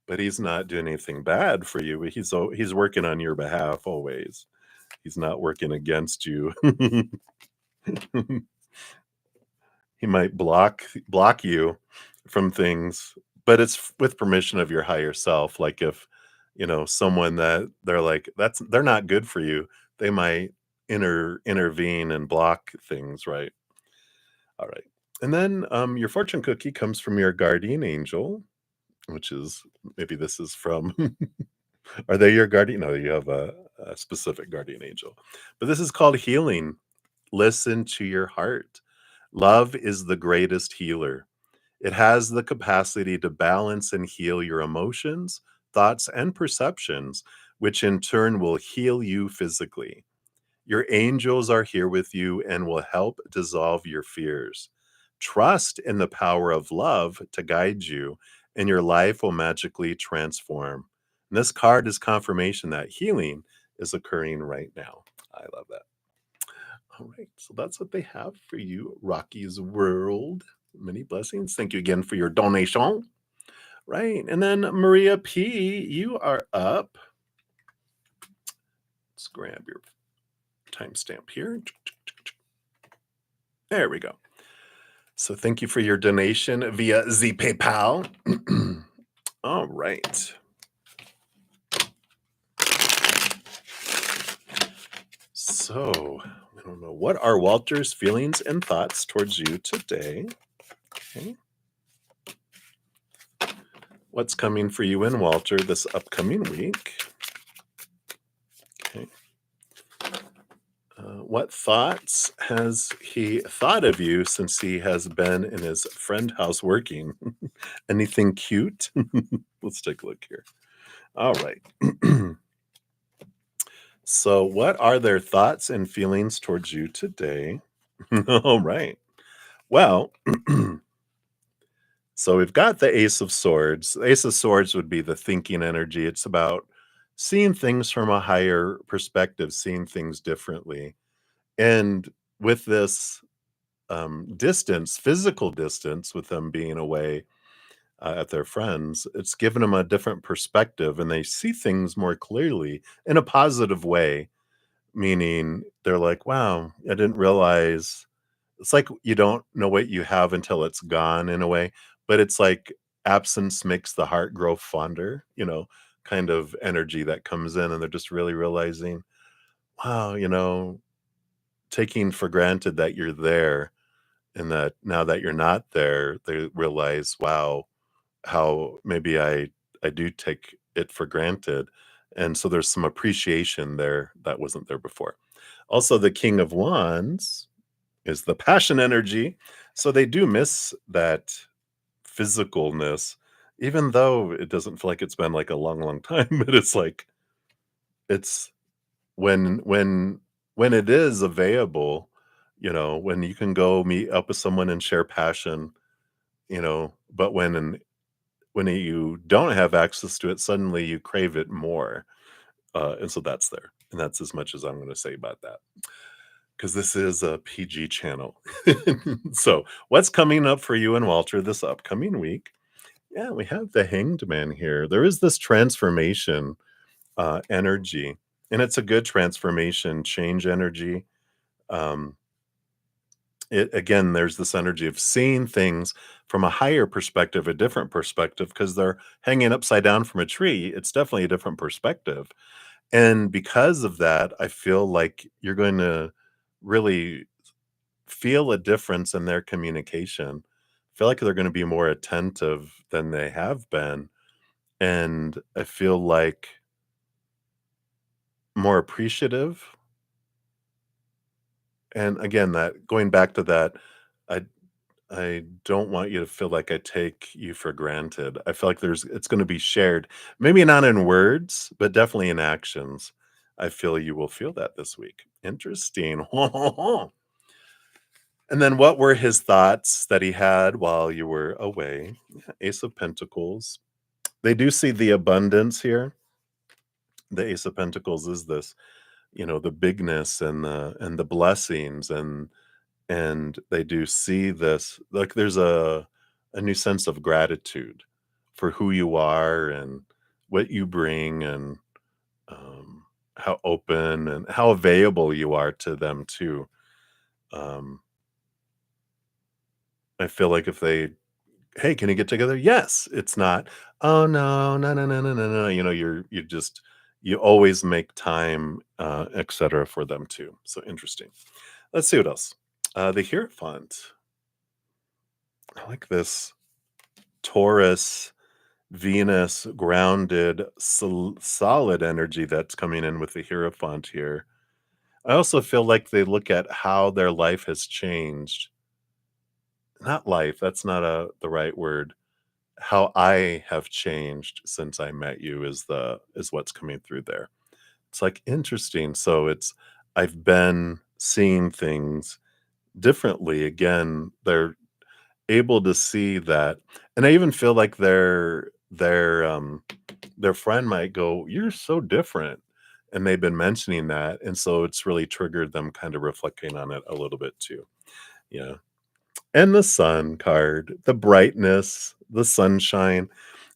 Speaker 1: But he's not doing anything bad for you. He's working on your behalf always. He's not working against you. He might block you from things, but it's with permission of your higher self. Like if, someone that they're like, they're not good for you, they might intervene and block things, right? All right. And then your fortune cookie comes from your guardian angel, which is, maybe this is from, are they your guardian? No, you have a specific guardian angel. But this is called healing. Listen to your heart. Love is the greatest healer. It has the capacity to balance and heal your emotions, thoughts, and perceptions, which in turn will heal you physically. Your angels are here with you and will help dissolve your fears. Trust in the power of love to guide you, and your life will magically transform. And this card is confirmation that healing is occurring right now. I love that. All right, so that's what they have for you, Rocky's World. Many blessings. Thank you again for your donation. Right, and then Maria P, you are up. Let's grab your timestamp here. There we go. So thank you for your donation via the PayPal. All right. So, I don't know. What are Walter's feelings and thoughts towards you today? Okay. What's coming for you and Walter this upcoming week? Okay. What thoughts has he thought of you since he has been in his friend house working? Anything cute? Let's take a look here. All right. So, what are their thoughts and feelings towards you today? All right. Well, so we've got the Ace of Swords. The Ace of Swords would be the thinking energy. It's about seeing things from a higher perspective, seeing things differently. And with this distance, physical distance, with them being away at their friends, it's given them a different perspective and they see things more clearly in a positive way. Meaning they're like, wow, I didn't realize. It's like you don't know what you have until it's gone in a way, but it's like absence makes the heart grow fonder, kind of energy that comes in, and they're just really realizing, wow, taking for granted that you're there, and that now that you're not there, they realize, wow, how maybe I do take it for granted. And so there's some appreciation there that wasn't there before. Also, the King of Wands is the passion energy. So they do miss that physicalness, even though it doesn't feel like it's been like a long, long time, but it's like it's when it is available, when you can go meet up with someone and share passion, but when you don't have access to it, suddenly you crave it more. And so that's there. And that's as much as I'm going to say about that because this is a PG channel. So, what's coming up for you and Walter this upcoming week? Yeah, we have the Hanged Man here. There is this transformation energy, and it's a good transformation, change energy. Um, there's this energy of seeing things from a higher perspective, a different perspective, because they're hanging upside down from a tree. It's definitely a different perspective. And because of that, I feel like you're going to really feel a difference in their communication. I feel like they're going to be more attentive than they have been. And I feel like more appreciative. And again, that going back to that, I I don't want you to feel like I take you for granted. I feel like it's going to be shared, maybe not in words, but definitely in actions. I feel you will feel that this week. Interesting. And then what were his thoughts that he had while you were away? Yeah, Ace of Pentacles. They do see the abundance here. The Ace of Pentacles is this, the bigness and the blessings and they do see this like there's a new sense of gratitude for who you are and what you bring and um, how open and how available you are to them too. um, I feel like if they, hey, can you get together? Yes. It's not, oh no, no, no, no, no, no, no, you always make time, etc., for them too. So interesting. Let's see what else. The Hierophant. I like this Taurus, Venus, grounded, solid energy that's coming in with the Hierophant here. I also feel like they look at how their life has changed. Not life, that's not the right word. How I have changed since I met you is what's coming through there. It's like interesting. So I've been seeing things differently again. They're able to see that, and I even feel like their friend might go, "You're so different," and they've been mentioning that, and so it's really triggered them kind of reflecting on it a little bit too. Yeah. And the sun card, the brightness, the sunshine,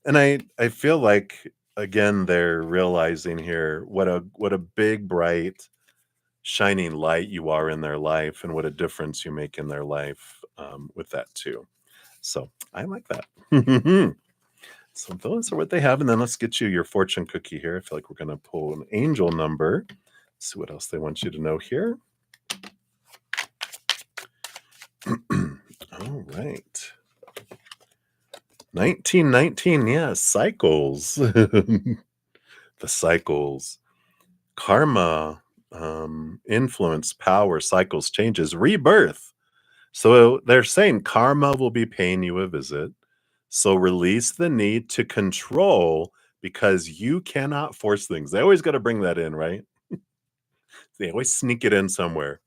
Speaker 1: and I feel like again they're realizing here what a big bright shining light you are in their life and what a difference you make in their life with that too. So I like that. So those are what they have. And then let's get you your fortune cookie here. I feel like we're going to pull an angel number. See what else they want you to know here. All right. 1919. Yeah, cycles. The cycles. Karma, influence, power, cycles, changes, rebirth. So they're saying karma will be paying you a visit. So release the need to control because you cannot force things. They always got to bring that in, right? They always sneak it in somewhere.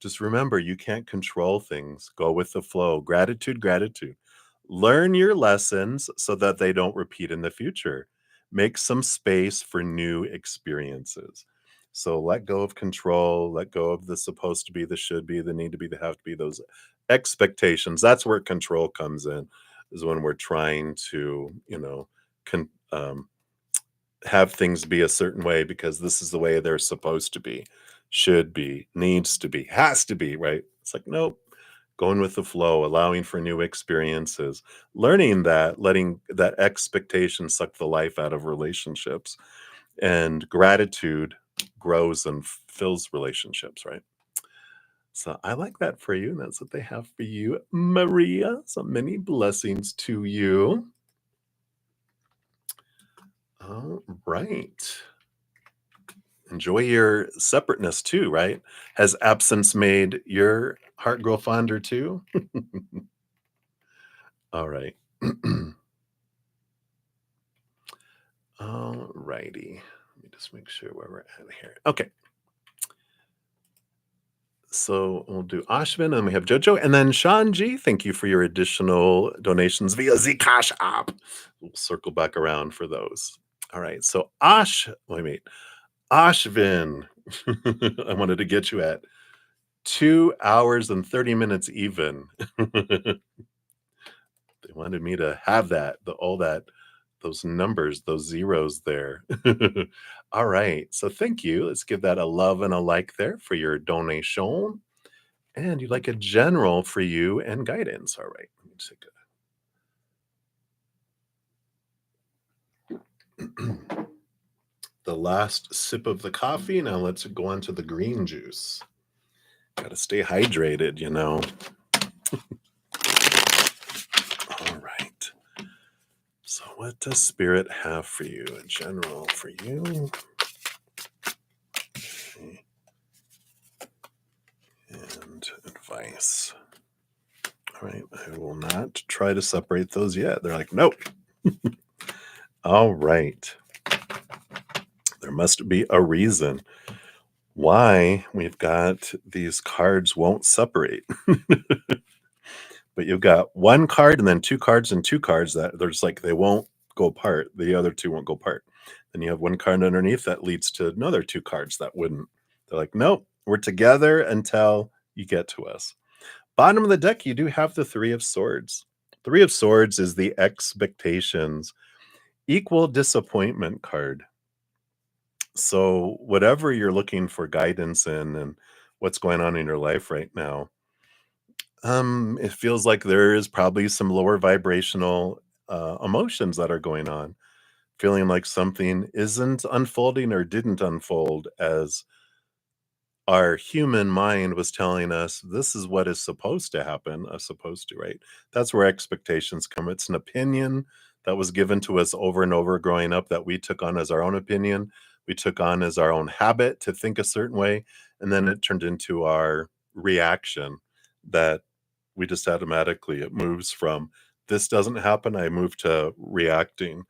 Speaker 1: Just remember, you can't control things. Go with the flow. Gratitude, gratitude. Learn your lessons so that they don't repeat in the future. Make some space for new experiences. So let go of control, let go of the supposed to be, the should be, the need to be, the have to be, those expectations. That's where control comes in, is when we're trying to, con- um, have things be a certain way because this is the way they're supposed to be, should be, needs to be, has to be, right? It's like, nope, going with the flow, allowing for new experiences, learning that, letting that expectation suck the life out of relationships, and gratitude grows and fills relationships, right? So I like that for you. And that's what they have for you, Maria. So many blessings to you. All right. Enjoy your separateness too, right? Has absence made your heart grow fonder too? All right. All righty. Let me just make sure where we're at here. Okay. So we'll do Ashvin and we have Jojo. And then Sean G, thank you for your additional donations via the Cash app. We'll circle back around for those. All right. So wait. Ashvin. I wanted to get you at 2 hours and 30 minutes even. They wanted me to have all that, those numbers, those zeros there. All right. So thank you. Let's give that a love and a like there for your donation. And you'd like a general for you and guidance. All right. Let me take the last sip of the coffee. Now let's go on to the green juice. Got to stay hydrated, you know. All right. So what does Spirit have for you? A general for you. Okay. And advice. All right. I will not try to separate those yet. They're like, nope. All right. There must be a reason why we've got these cards won't separate. But you've got one card and then two cards and two cards that there's like they won't go apart. The other two won't go apart. Then you have one card underneath that leads to another two cards that wouldn't. They're like, nope, we're together until you get to us. Bottom of the deck, you do have the Three of Swords. Three of Swords is the expectations equal disappointment card. So whatever you're looking for guidance in and what's going on in your life right now, it feels like there is probably some lower vibrational emotions that are going on. Feeling like something isn't unfolding or didn't unfold as our human mind was telling us this is what is supposed to happen, supposed to, right? That's where expectations come. It's an opinion that was given to us over and over growing up that we took on as our own opinion. We took on as our own habit to think a certain way. And then it turned into our reaction that we just automatically, it moves from this doesn't happen. I move to reacting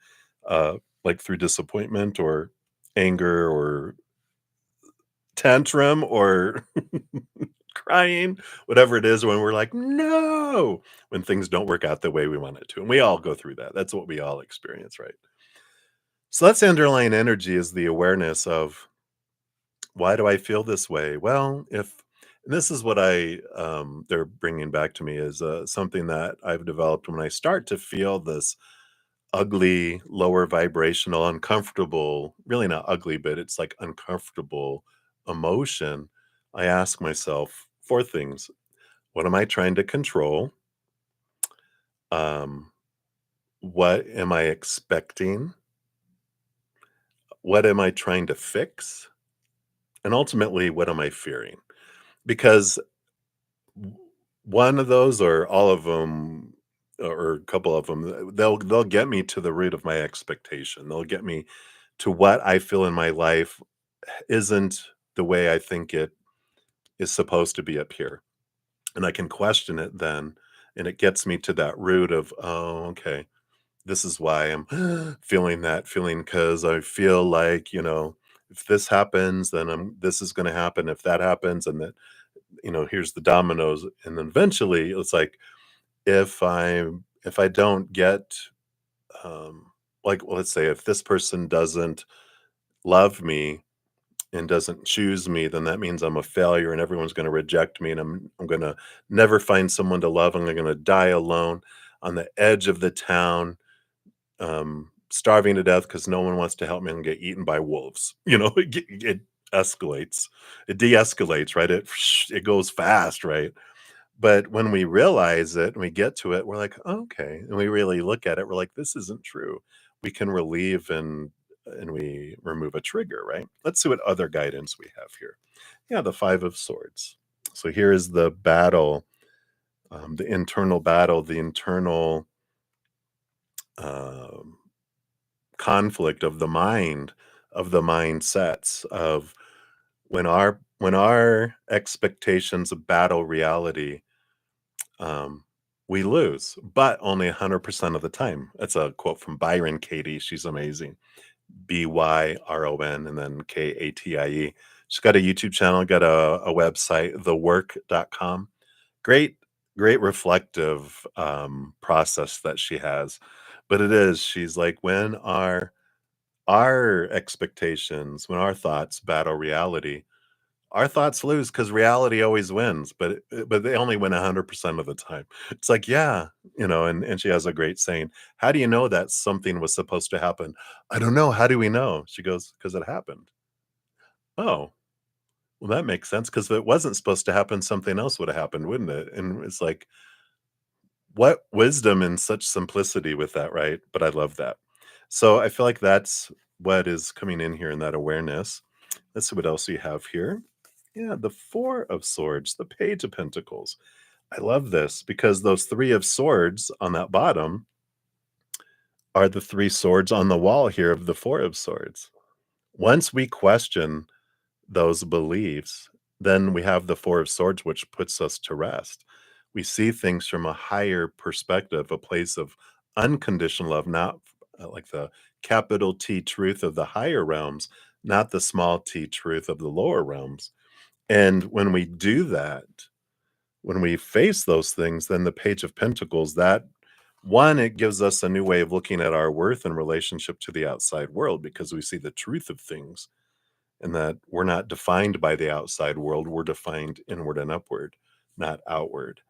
Speaker 1: like through disappointment or anger or tantrum or crying, whatever it is, when we're like, no, when things don't work out the way we want it to. And we all go through that. That's what we all experience, right? So that's the underlying energy is the awareness of why do I feel this way? Well, if and this is what they're bringing back to me is something that I've developed when I start to feel this ugly, lower vibrational, uncomfortable, really not ugly, but it's like uncomfortable emotion. I ask myself four things. What am I trying to control? Um, what am I expecting? What am I trying to fix? And ultimately, what am I fearing? Because w- one of those or all of them or a couple of them, they'll get me to the root of my expectation. They'll get me to what I feel in my life isn't the way I think it is supposed to be up here. And I can question it then. And it gets me to that root of, oh, okay, this is why I'm feeling that feeling because I feel like, if this happens, then this is going to happen. If that happens, and that, here's the dominoes. And then eventually it's like, if I don't get, um, like, well, let's say if this person doesn't love me, and doesn't choose me, then that means I'm a failure and everyone's gonna reject me and I'm gonna never find someone to love. I'm gonna die alone on the edge of the town, starving to death because no one wants to help me and get eaten by wolves. It escalates. It de-escalates, right? It goes fast, right? But when we realize it and we get to it, we're like, "Okay," and we really look at it, we're like, "This isn't true." We can relieve and we remove a trigger, right? Let's see what other guidance we have here. Yeah, the 5 of Swords. So here is the battle, the internal battle, the internal, um, conflict of the mind of the mindsets of when our expectations battle reality, um, we lose, but only 100% of the time. That's a quote from Byron Katie. She's amazing. Byron and then Katie. She's got a YouTube channel, got a website, thework.com. Great, great reflective process that she has. But it is, she's like, when our expectations, when our thoughts battle reality, our thoughts lose because reality always wins, but they only win 100% of the time. It's like, yeah, and she has a great saying, "How do you know that something was supposed to happen?" "I don't know. How do we know?" She goes, "'Cause it happened." "Oh, well, that makes sense. Because if it wasn't supposed to happen, something else would have happened, wouldn't it?" And it's like, what wisdom and such simplicity with that, right? But I love that. So I feel like that's what is coming in here in that awareness. Let's see what else we have here. Yeah, the Four of Swords, the Page of Pentacles. I love this because those Three of Swords on that bottom are the three swords on the wall here of the Four of Swords. Once we question those beliefs, then we have the Four of Swords, which puts us to rest. We see things from a higher perspective, a place of unconditional love, not like the capital T truth of the higher realms, not the small t truth of the lower realms. And when we do that, when we face those things, then the Page of Pentacles, that one, it gives us a new way of looking at our worth in relationship to the outside world because we see the truth of things and that we're not defined by the outside world. We're defined inward and upward, not outward.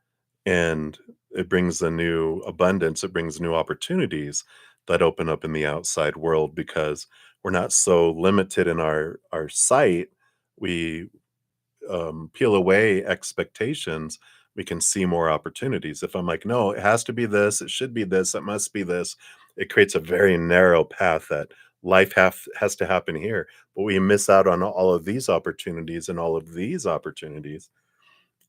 Speaker 1: And it brings a new abundance. It brings new opportunities that open up in the outside world because we're not so limited in our sight. We peel away expectations, we can see more opportunities. If I'm like, no, it has to be this, it should be this, it must be this, it creates a very narrow path that has to happen here. But we miss out on all of these opportunities and all of these opportunities.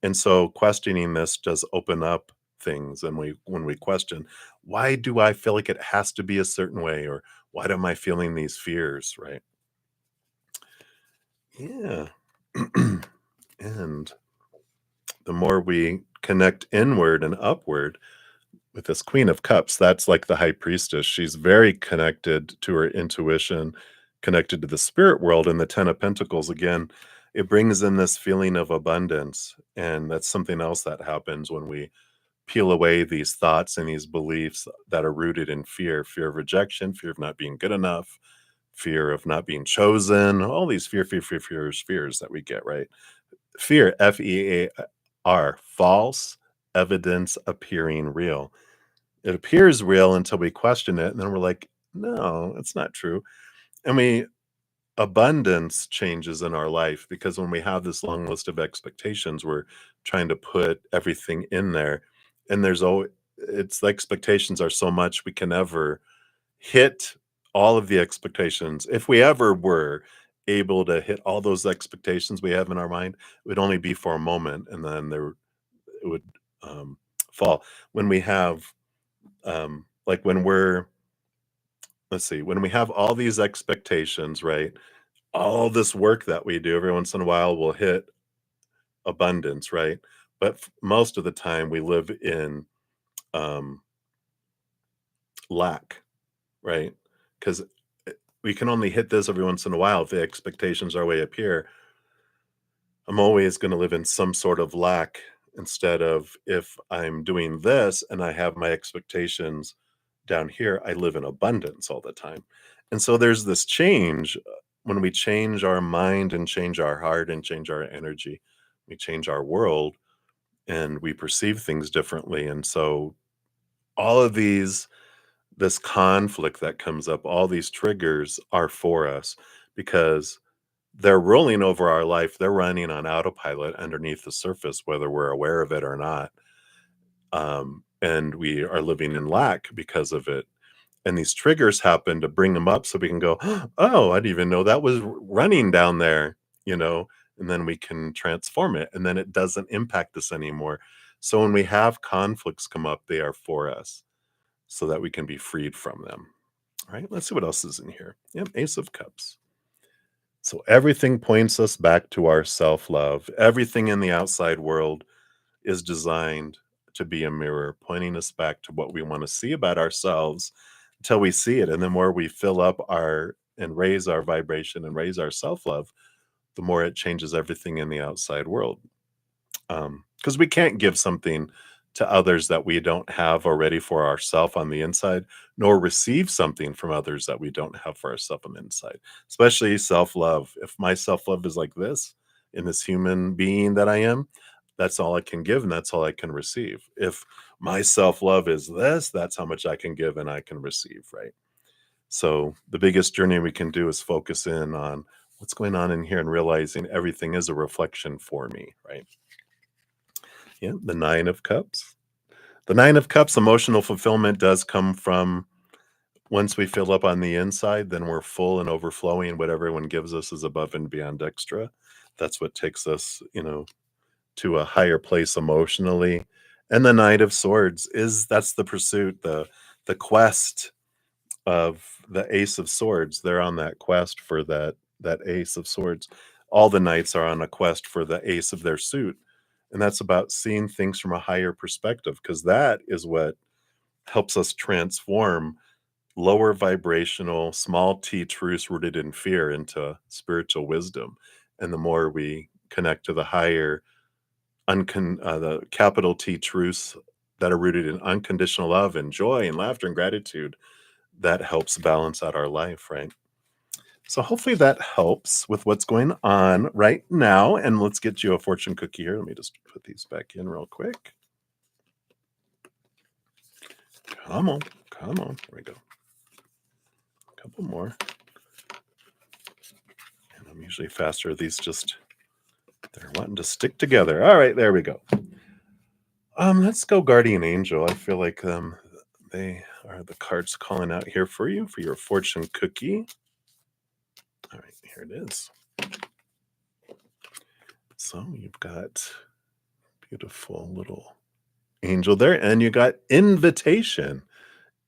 Speaker 1: And so questioning this does open up things. And when we question, why do I feel like it has to be a certain way? Or why am I feeling these fears? Right. Yeah. And the more we connect inward and upward with this Queen of Cups, that's like the high priestess. She's very connected to her intuition, connected to the spirit world. And the Ten of Pentacles, again, it brings in this feeling of abundance. And that's something else that happens when we peel away these thoughts and these beliefs that are rooted in fear of rejection, fear of not being good enough, fear of not being chosen, all these fears that we get, right? Fear, FEAR, false evidence appearing real. It appears real until we question it, and then we're like, no, it's not true. And abundance changes in our life because when we have this long list of expectations, we're trying to put everything in there. And there's always, it's the expectations are so much we can never hit all of the expectations. If we ever were able to hit all those expectations we have in our mind, it would only be for a moment and then it would um, fall. When we have, like when we're, let's see, when we have all these expectations, right? All this work that we do, every once in a while we'll hit abundance, right? But most of the time we live in um, lack, right? Because we can only hit this every once in a while if the expectations are way up here. I'm always going to live in some sort of lack instead of if I'm doing this and I have my expectations down here, I live in abundance all the time. And so there's this change when we change our mind and change our heart and change our energy, we change our world and we perceive things differently. And so all of this conflict that comes up, all these triggers are for us because they're rolling over our life. They're running on autopilot underneath the surface, whether we're aware of it or not. And we are living in lack because of it. And these triggers happen to bring them up so we can go, oh, I didn't even know that was running down there, you know, and then we can transform it and then it doesn't impact us anymore. So when we have conflicts come up, they are for us so that we can be freed from them. All right, let's see what else is in here. Yep, Ace of Cups. So everything points us back to our self-love. Everything in the outside world is designed to be a mirror, pointing us back to what we want to see about ourselves until we see it. And the more we fill up our and raise our vibration and raise our self-love, the more it changes everything in the outside world. Because we can't give something to others that we don't have already for ourselves on the inside, nor receive something from others that we don't have for ourselves on the inside, especially self-love. If my self-love is like this in this human being that I am, that's all I can give and that's all I can receive. If my self-love is this, that's how much I can give and I can receive, right? So the biggest journey we can do is focus in on what's going on in here and realizing everything is a reflection for me, right? Yeah, the 9 of cups. The 9 of cups, emotional fulfillment does come from once we fill up on the inside, then we're full and overflowing. What everyone gives us is above and beyond extra. That's what takes us, to a higher place emotionally. And the Knight of Swords is that's the pursuit, the quest of the Ace of Swords. They're on that quest for that Ace of Swords. All the knights are on a quest for the ace of their suit. And that's about seeing things from a higher perspective, because that is what helps us transform lower vibrational, small t truths rooted in fear into spiritual wisdom. And the more we connect to the higher, the capital T truths that are rooted in unconditional love and joy and laughter and gratitude, that helps balance out our life, right? So hopefully that helps with what's going on right now. And let's get you a fortune cookie here. Let me just put these back in real quick. Come on, come on. There we go. A couple more. And I'm usually faster. These just, they're wanting to stick together. All right, there we go. Let's go Guardian Angel. I feel like they are the cards calling out here for you for your fortune cookie. All right, here it is. So you've got beautiful little angel there, and you got invitation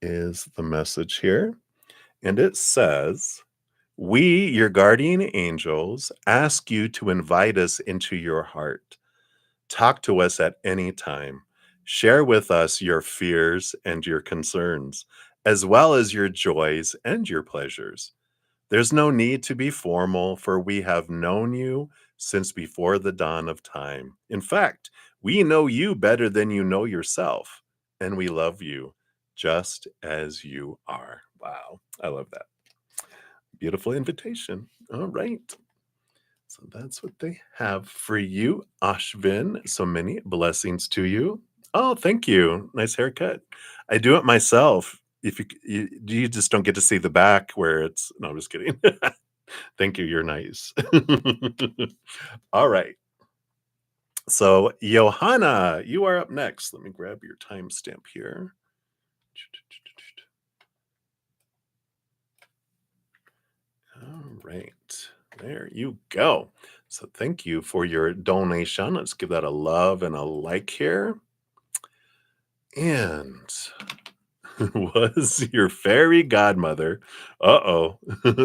Speaker 1: is the message here. And it says, "We, your guardian angels, ask you to invite us into your heart. Talk to us at any time. Share with us your fears and your concerns, as well as your joys and your pleasures. There's no need to be formal, for we have known you since before the dawn of time. In fact, we know you better than you know yourself, and we love you just as you are." Wow, I love that. Beautiful invitation. All right. So that's what they have for you, Ashvin. So many blessings to you. Oh, thank you. Nice haircut. I do it myself. If you just don't get to see the back where it's no, I'm just kidding. Thank you. You're nice. All right. So, Johanna, you are up next. Let me grab your timestamp here. All right. There you go. So, thank you for your donation. Let's give that a love and a like here. And was your fairy godmother, uh-oh,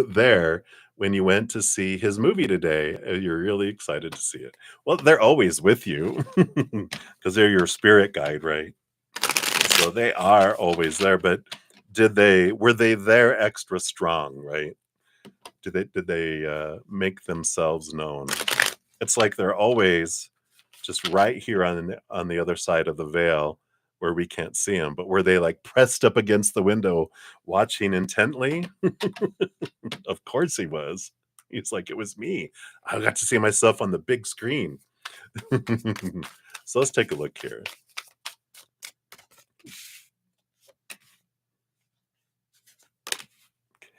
Speaker 1: there when you went to see his movie today? You're really excited to see it. Well, they're always with you because they're your spirit guide, right? So they are always there, but were they there extra strong, right? Did they make themselves known? It's like they're always just right here on the other side of the veil where we can't see them, but were they like pressed up against the window watching intently? Of course he was. He's like, it was me. I got to see myself on the big screen. So let's take a look here.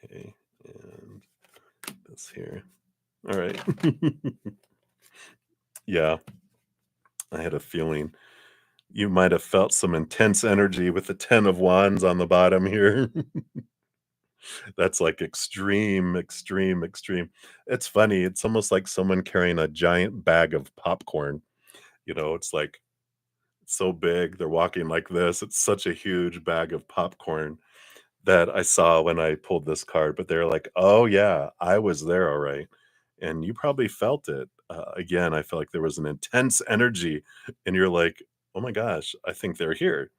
Speaker 1: Okay, and this here. All right. Yeah, I had a feeling you might have felt some intense energy with the 10 of wands on the bottom here. That's like extreme, extreme, extreme. It's funny. It's almost like someone carrying a giant bag of popcorn. It's like so big. They're walking like this. It's such a huge bag of popcorn that I saw when I pulled this card. But they're like, oh, yeah, I was there. All right. and you probably felt it. Again, I felt like there was an intense energy, and you're like, "Oh my gosh, I think they're here."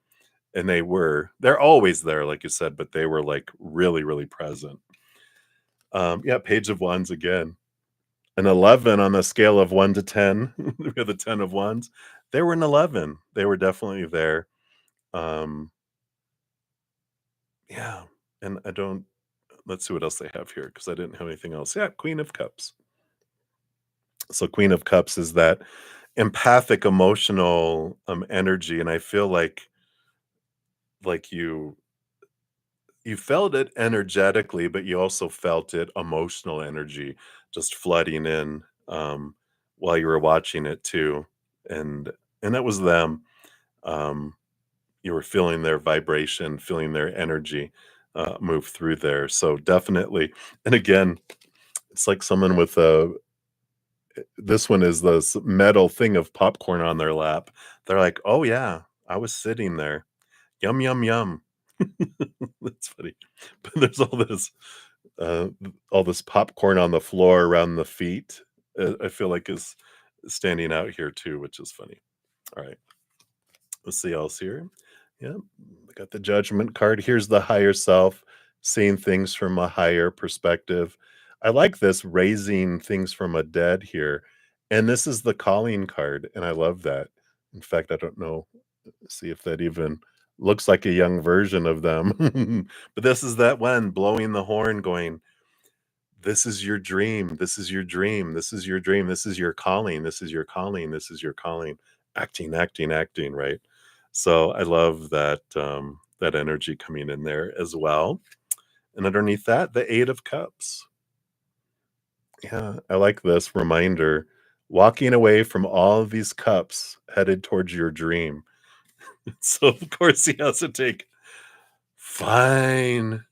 Speaker 1: And they were. They're always there, like you said, but they were, like, really, really present. Yeah, Page of Wands again. An 11 on the scale of 1 to 10. We have the 10 of Wands. They were an 11. They were definitely there. Um, yeah, and I don't let's see what else they have here because I didn't have anything else. Yeah, Queen of Cups. So Queen of Cups is that empathic, emotional, energy, and I feel like you felt it energetically, but you also felt it emotional energy just flooding in, while you were watching it too, and and that was them. Um, you were feeling their vibration, feeling their energy, move through there, so definitely and again, it's like someone with a this one is this metal thing of popcorn on their lap. They're like, "Oh, yeah, I was sitting there. Yum, yum, yum." That's funny. But there's uh, all this popcorn on the floor around the feet, I feel like is standing out here too, which is funny. Alright, let's see else here. Yeah, I got the Judgment card. Here's the higher self, seeing things from a higher perspective. I like this raising things from a dead here, and this is the calling card, and I love that. In fact, I don't know see if that even looks like a young version of them. But this is that one blowing the horn going, "This is your dream. This is your dream. This is your dream. This is your calling. This is your calling. This is your calling." Acting, acting, acting, right? So I love that that energy coming in there as well. And underneath that, the 8 of Cups. Yeah, I like this reminder. Walking away from all of these cups headed towards your dream. So of course he has to take fine,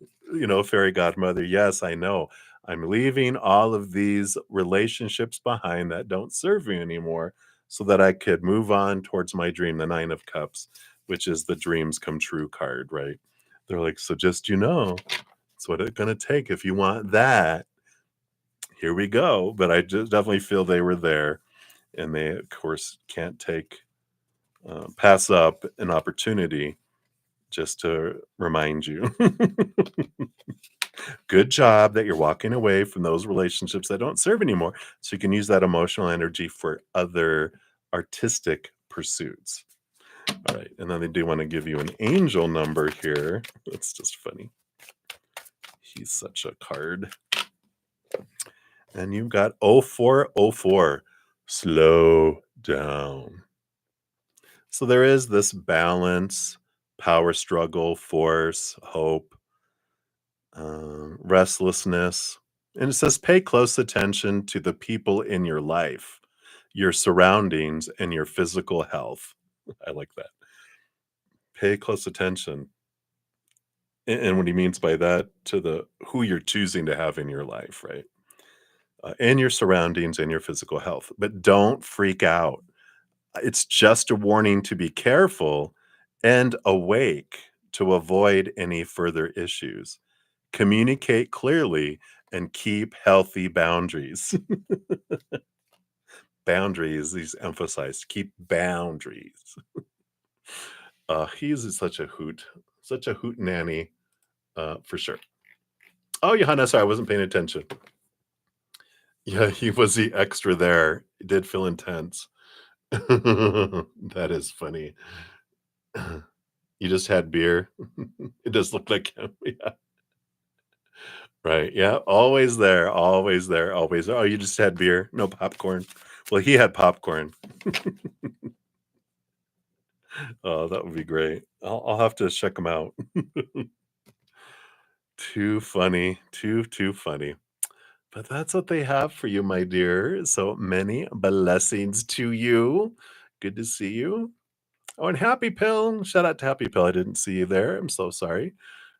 Speaker 1: fairy godmother. Yes, I know. I'm leaving all of these relationships behind that don't serve me anymore so that I could move on towards my dream, the 9 of Cups, which is the dreams come true card, right? They're like, so just it's what it's gonna take. If you want that, here we go. But I just definitely feel they were there, and they of course can't pass up an opportunity just to remind you. Good job that you're walking away from those relationships that don't serve anymore so you can use that emotional energy for other artistic pursuits. All right. And then they do want to give you an angel number here. That's just funny. He's such a card. And you've got 0404. Slow down. So there is this balance, power struggle, force, hope, restlessness. And it says, pay close attention to the people in your life, your surroundings, and your physical health. I like that. Pay close attention. And what he means by that to the who you're choosing to have in your life, right? And your surroundings and your physical health. But don't freak out. It's just a warning to be careful and awake to avoid any further issues. Communicate clearly and keep healthy boundaries. Boundaries, these emphasized, keep boundaries. He's such a hoot nanny, for sure. Oh, Johanna, sorry, I wasn't paying attention. Yeah, he was the extra there. It did feel intense. That is funny. You just had beer. It does look like him. Yeah. Right. Yeah. Always there. Always there. Always. Oh, you just had beer. No popcorn. Well, he had popcorn. Oh, that would be great. I'll have to check him out. Too funny. Too funny. But that's what they have for you, my dear. So many blessings to you. Good to see you. Oh, and Happy Pill. Shout out to Happy Pill. I didn't see you there. I'm so sorry.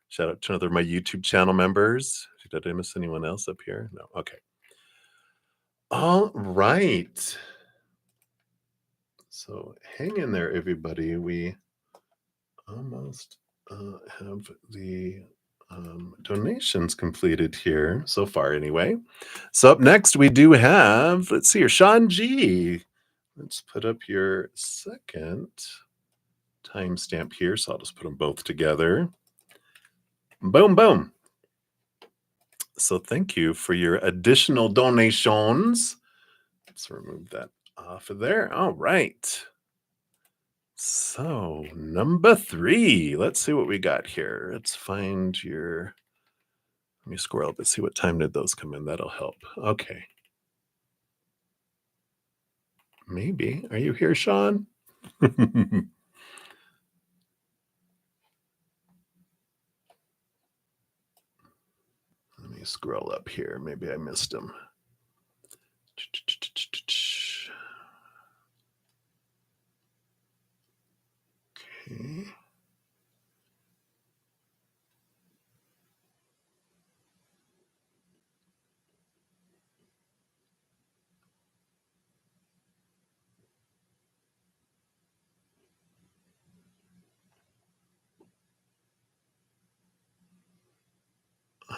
Speaker 1: Shout out to another of my YouTube channel members. Did I miss anyone else up here? No. Okay. All right. So hang in there, everybody. We almost have the donations completed here so far anyway. So up next we do have, let's see here, Sean G. Let's put up your second timestamp here. So I'll just put them both together. Boom, boom. So thank you for your additional donations. Let's remove that off of there. All right. So number 3, let's see what we got here. Let's find your, let me scroll up and see what time did those come in. That'll help. Okay. Maybe. Are you here, Sean? Let me scroll up here. Maybe I missed him. Okay.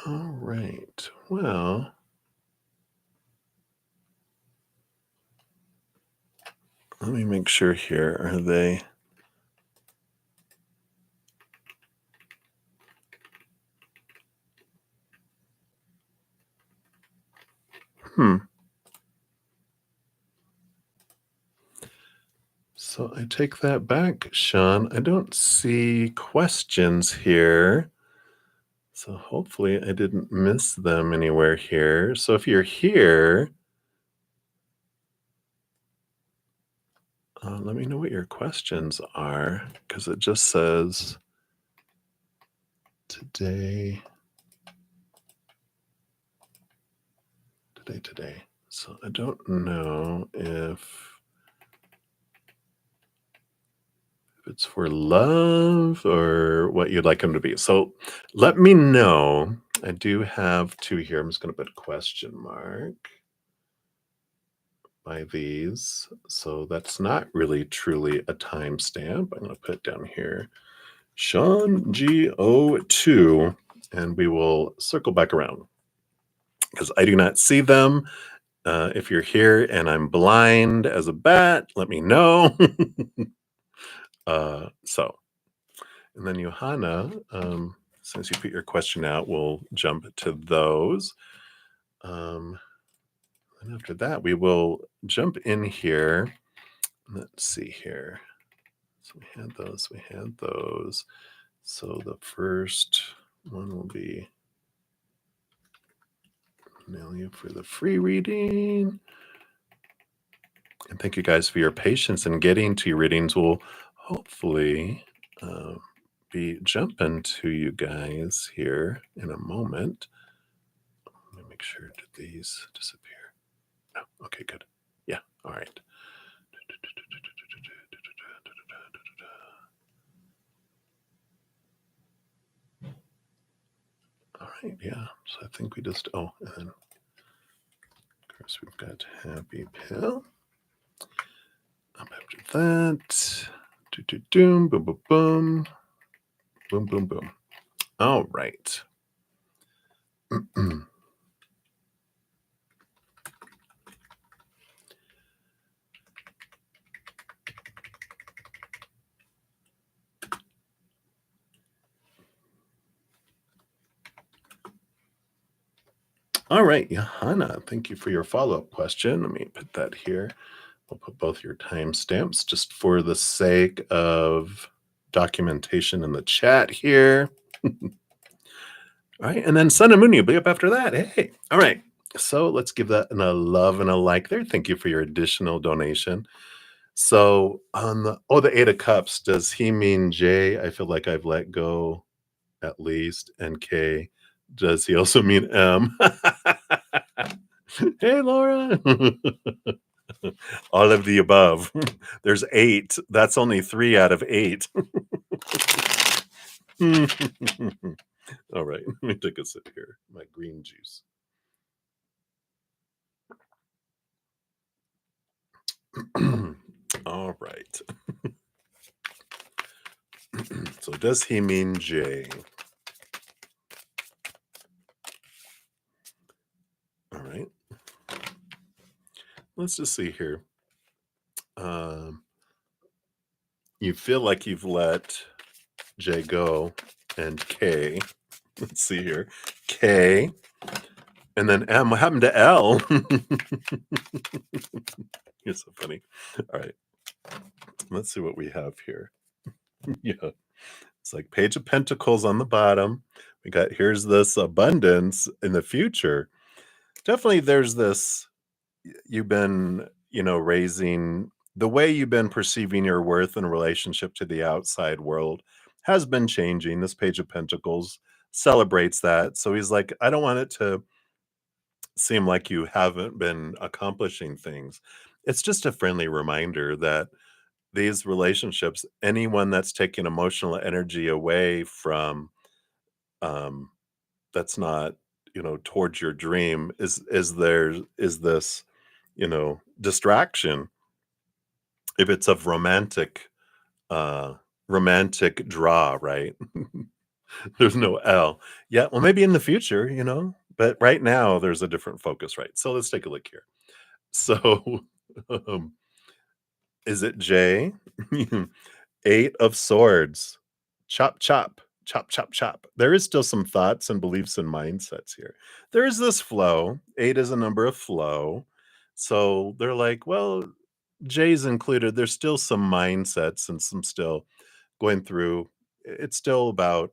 Speaker 1: All right. Well, let me make sure here. Are they? So I take that back, Sean. I don't see questions here. So hopefully I didn't miss them anywhere here. So if you're here, let me know what your questions are, because it just says today. So I don't know if it's for love or what you'd like them to be. So let me know. I do have 2 here. I'm just going to put a question mark by these. So that's not really truly a timestamp. I'm going to put down here Sean G02, and we will circle back around because I do not see them. If you're here and I'm blind as a bat, let me know. So, and then Johanna, since you put your question out, we'll jump to those. And after that, we will jump in here. Let's see here. So we had those. So the first one will be nail you for the free reading. And thank you guys for your patience in getting to your readings. We'll hopefully be jumping to you guys here in a moment. Let me make sure, did these disappear? No, okay, good. Yeah, all right. All right, yeah. So I think we just, and then of course we've got Happy Pill. Up after that. Boom, boom, boom, boom. Boom, boom, boom. All right. All right, Johanna, thank you for your follow-up question. Let me put that here. We'll put both your timestamps just for the sake of documentation in the chat here. All right, and then Sun and Moon, you'll be up after that. Hey, all right. So let's give that a love and a like there. Thank you for your additional donation. So on the Eight of Cups, does he mean J? I feel like I've let go at least. And K, does he also mean M? Hey, Laura. All of the above. There's 8. That's only 3 out of 8. All right. Let me take a sip here. My green juice. All right. So does he mean J? let's just see here. Um, you feel like you've let J go and K. Let's see here. K and then M. What happened to L? You're so funny. All right. Let's see what we have here. Yeah. It's like Page of Pentacles on the bottom. We got here's this abundance in the future. Definitely there's this you've been, raising the way you've been perceiving your worth in relationship to the outside world has been changing. This Page of Pentacles celebrates that. So he's like, I don't want it to seem like you haven't been accomplishing things. It's just a friendly reminder that these relationships, anyone that's taking emotional energy away from um that's not, towards your dream is this, distraction if it's of uh romantic draw, right? There's no L. Yeah, well, maybe in the future, but right now there's a different focus, right? So let's take a look here. So, um, is it J? Eight of Swords. Chop, chop, chop, chop, chop. There is still some thoughts and beliefs and mindsets here. There is this flow. Eight is a number of flow. So they're like, well, J's included. There's still some mindsets and some still going through. It's still about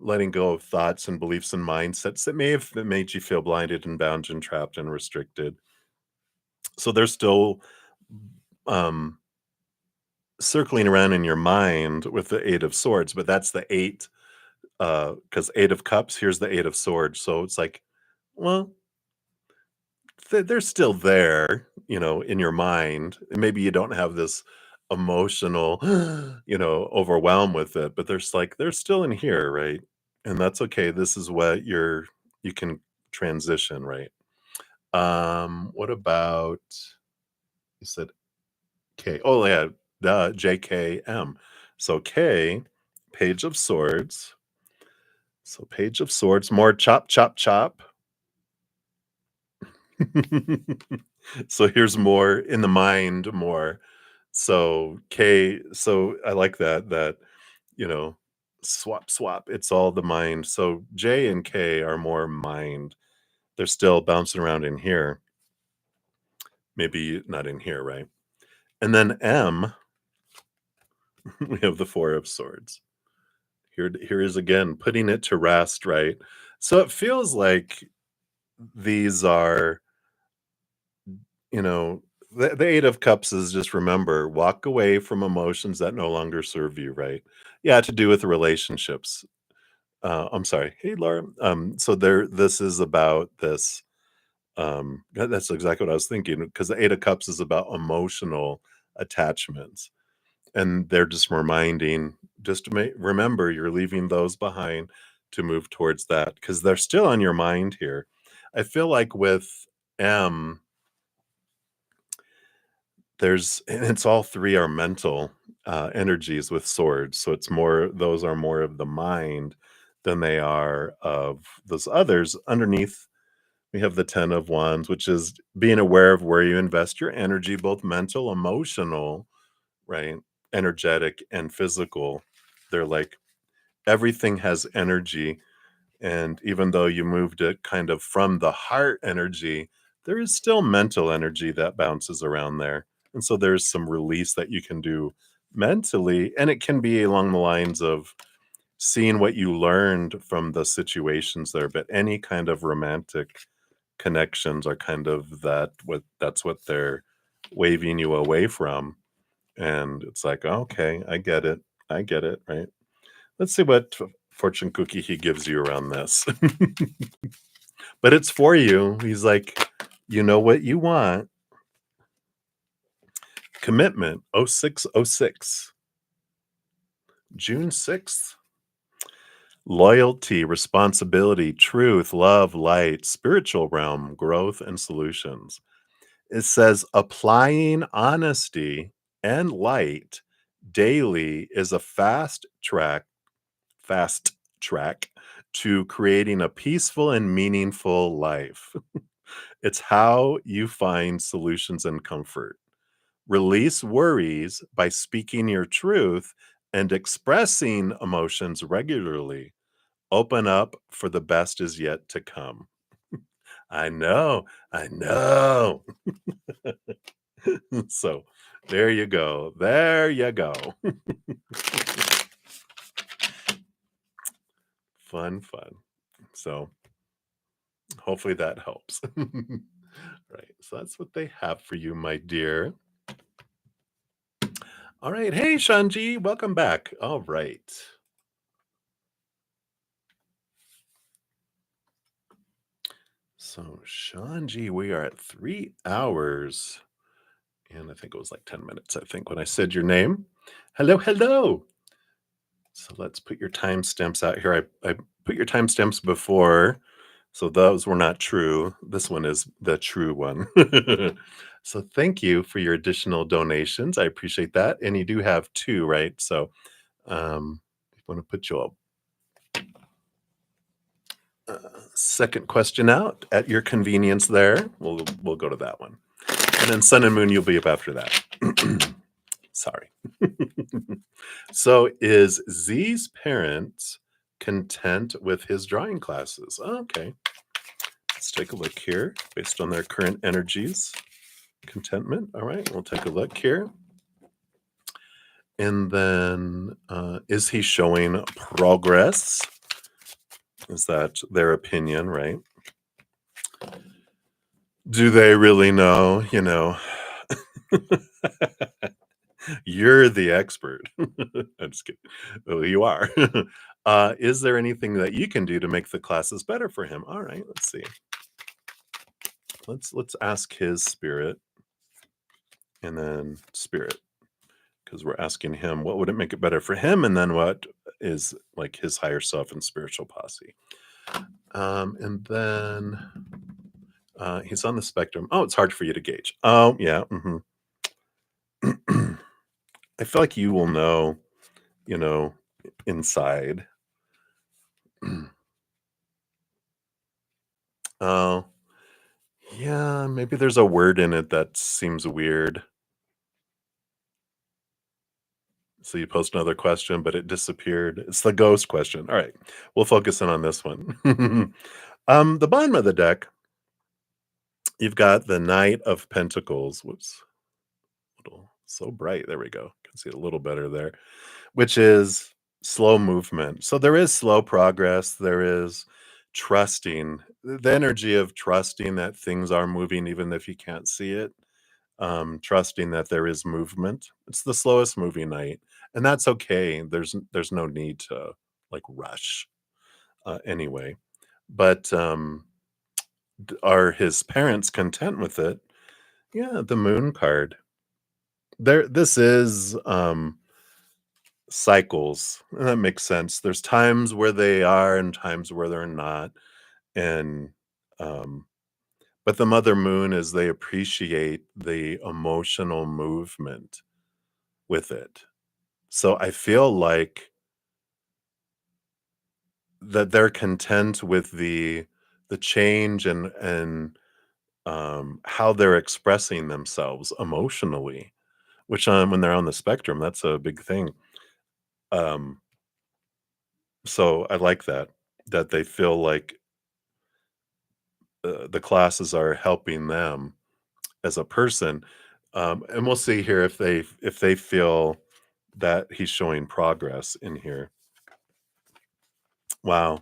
Speaker 1: letting go of thoughts and beliefs and mindsets that may have made you feel blinded and bound and trapped and restricted. So there's still um, circling around in your mind with the Eight of Swords, but that's the eight, because Eight of Cups, here's the Eight of Swords. So it's like, well, they're still there, in your mind. And maybe you don't have this emotional, overwhelm with it, but there's like, they're still in here, right? And that's okay. This is what you can transition, right? What about, you said K? Oh, yeah, the JKM. So K, Page of Swords. So Page of Swords, more chop, chop, chop. So here's more in the mind, more. So K, so I like that, you know, swap, swap. It's all the mind. So J and K are more mind. They're still bouncing around in here. Maybe not in here, right? And then M, we have the Four of Swords. Here is again putting it to rest, right? So it feels like these are, you know, the Eight of Cups is just remember, walk away from emotions that no longer serve you, right? Yeah, to do with relationships. I'm sorry. Hey, Laura. So this is about this. That's exactly what I was thinking because the Eight of Cups is about emotional attachments. And they're just reminding, just to remember you're leaving those behind to move towards that because they're still on your mind here. I feel like with M, and it's all three are mental energies with swords. So it's more, those are more of the mind than they are of those others. Underneath, we have the 10 of Wands, which is being aware of where you invest your energy, both mental, emotional, right? Energetic and physical. They're like everything has energy. And even though you moved it kind of from the heart energy, there is still mental energy that bounces around there. And so there's some release that you can do mentally. And it can be along the lines of seeing what you learned from the situations there. But any kind of romantic connections are kind of that's what they're waving you away from. And it's like, okay, I get it. I get it, right? Let's see what fortune cookie he gives you around this. But it's for you. He's like, you know what you want. Commitment 0606. June 6th. Loyalty, responsibility, truth, love, light, spiritual realm, growth, and solutions. It says applying honesty and light daily is a fast track to creating a peaceful and meaningful life. It's how you find solutions and comfort. Release worries by speaking your truth and expressing emotions regularly. Open up for the best is yet to come. I know. I know. So there you go. There you go. Fun, fun. So hopefully that helps. Right. So that's what they have for you, my dear. All right. Hey, Shanji, welcome back. All right. So, Shanji, we are at 3 hours. And I think it was like 10 minutes, I think, when I said your name. Hello, hello. So let's put your timestamps out here. I put your timestamps before, so those were not true. This one is the true one. So thank you for your additional donations. I appreciate that. And you do have two, right? So I want to put your second question out at your convenience there. We'll go to that one. And then Sun and Moon, you'll be up after that. Sorry. So is Z's parents content with his drawing classes? Okay. Let's take a look here based on their current energies. Contentment. All right. We'll take a look here. And then is he showing progress? Is that their opinion, right? Do they really know? You're the expert. I'm just kidding. Oh, you are. Is there anything that you can do to make the classes better for him? All right, let's see. Let's ask his spirit and then spirit, because we're asking him what would it make it better for him, and then what is like his higher self and spiritual posse. And then he's on the spectrum. Oh, it's hard for you to gauge. Oh, yeah. I feel like you will know, you know, inside. Oh, yeah, maybe there's a word in it that seems weird. So you post another question, but it disappeared. It's the ghost question. All right, we'll focus in on this one. The bottom of the deck, you've got the Knight of Pentacles. Whoops, little so bright. There we go. Can see it a little better there, which is slow movement. So there is slow progress. There is trusting, the energy of trusting that things are moving, even if you can't see it. Trusting that there is movement. It's the slowest moving night, and that's okay. There's no need to like rush anyway. But are his parents content with it? Yeah, the Moon card. There, this is cycles, and that makes sense. There's times where they are and times where they're not, and um, but the Mother Moon is they appreciate the emotional movement with it. So I feel like that they're content with the change and how they're expressing themselves emotionally, which when they're on the spectrum, that's a big thing. Um, so I like that they feel like the classes are helping them as a person, and we'll see here if they feel that he's showing progress in here. Wow.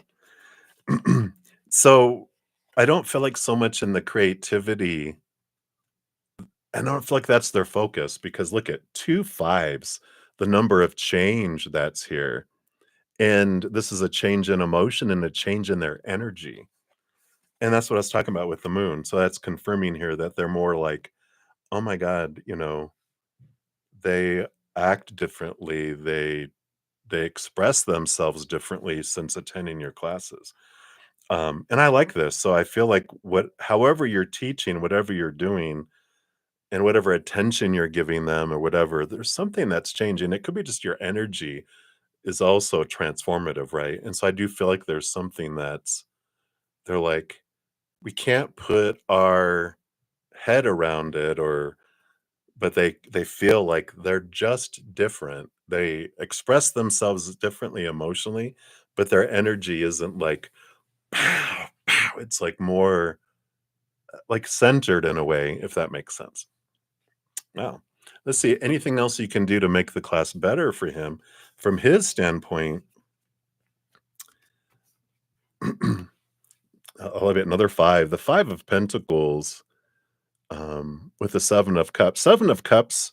Speaker 1: So I don't feel like so much in the creativity. I don't feel like that's their focus because look at two fives, the number of change that's here. And this is a change in emotion and a change in their energy. And that's what I was talking about with the moon. So that's confirming here that they're more like, oh my God, they act differently. They express themselves differently since attending your classes. And I like this. So I feel like however you're teaching, whatever you're doing, and whatever attention you're giving them or whatever, there's something that's changing. It could be just your energy is also transformative, right? And so I do feel like there's something they're like, we can't put our head around it, or but they feel like they're just different. They express themselves differently emotionally, but their energy isn't like pow, pow. It's like more like centered in a way, if that makes sense. Wow. Let's see. Anything else you can do to make the class better for him from his standpoint? I'll have it another five. The five of pentacles, with the seven of cups. Seven of cups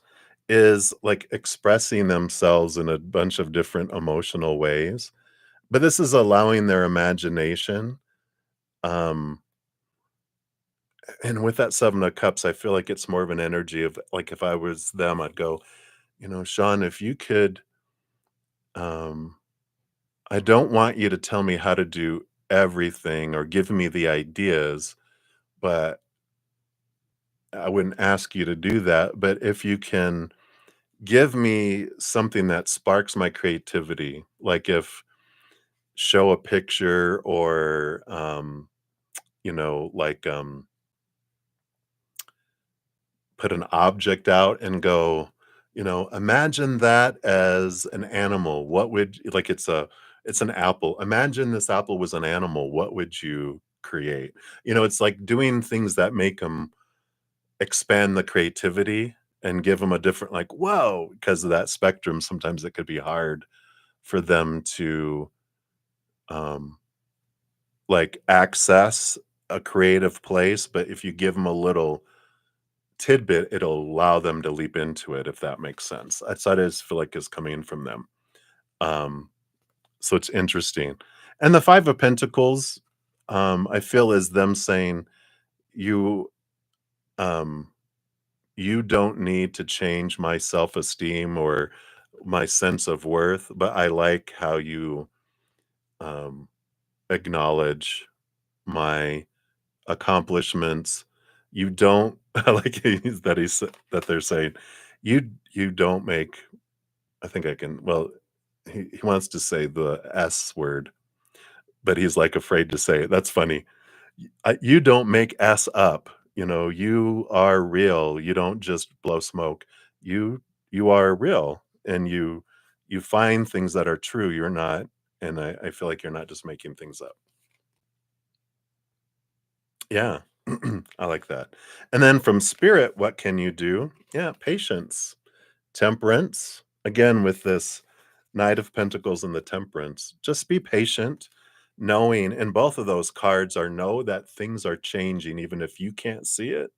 Speaker 1: is like expressing themselves in a bunch of different emotional ways, but this is allowing their imagination. Um, and with that seven of cups, I feel like it's more of an energy of like if I was them, I'd go, Sean, if you could, um, I don't want you to tell me how to do everything or give me the ideas, but I wouldn't ask you to do that. But if you can give me something that sparks my creativity, like if show a picture or, like, put an object out and go, imagine that as an animal. What would like it's an apple. Imagine this apple was an animal. What would you create? It's like doing things that make them expand the creativity and give them a different like, whoa, because of that spectrum, sometimes it could be hard for them to um like access a creative place, but if you give them a little tidbit, it'll allow them to leap into it, if that makes sense. That's I just feel like is coming from them. Um, so it's interesting. And the Five of Pentacles, I feel is them saying, you um you don't need to change my self-esteem or my sense of worth, but I like how you um acknowledge my accomplishments. You don't I like that they're saying, you don't make I think I can well, he wants to say the S word, but he's, like, afraid to say it. That's funny. You don't make S up, you are real. You don't just blow smoke. You are real, and you find things that are true. You're not and I feel like you're not just making things up. Yeah. I like that. And then from spirit, what can you do? Yeah, patience, temperance. Again, with this Knight of Pentacles and the Temperance, just be patient, knowing, and both of those cards are know that things are changing, even if you can't see it.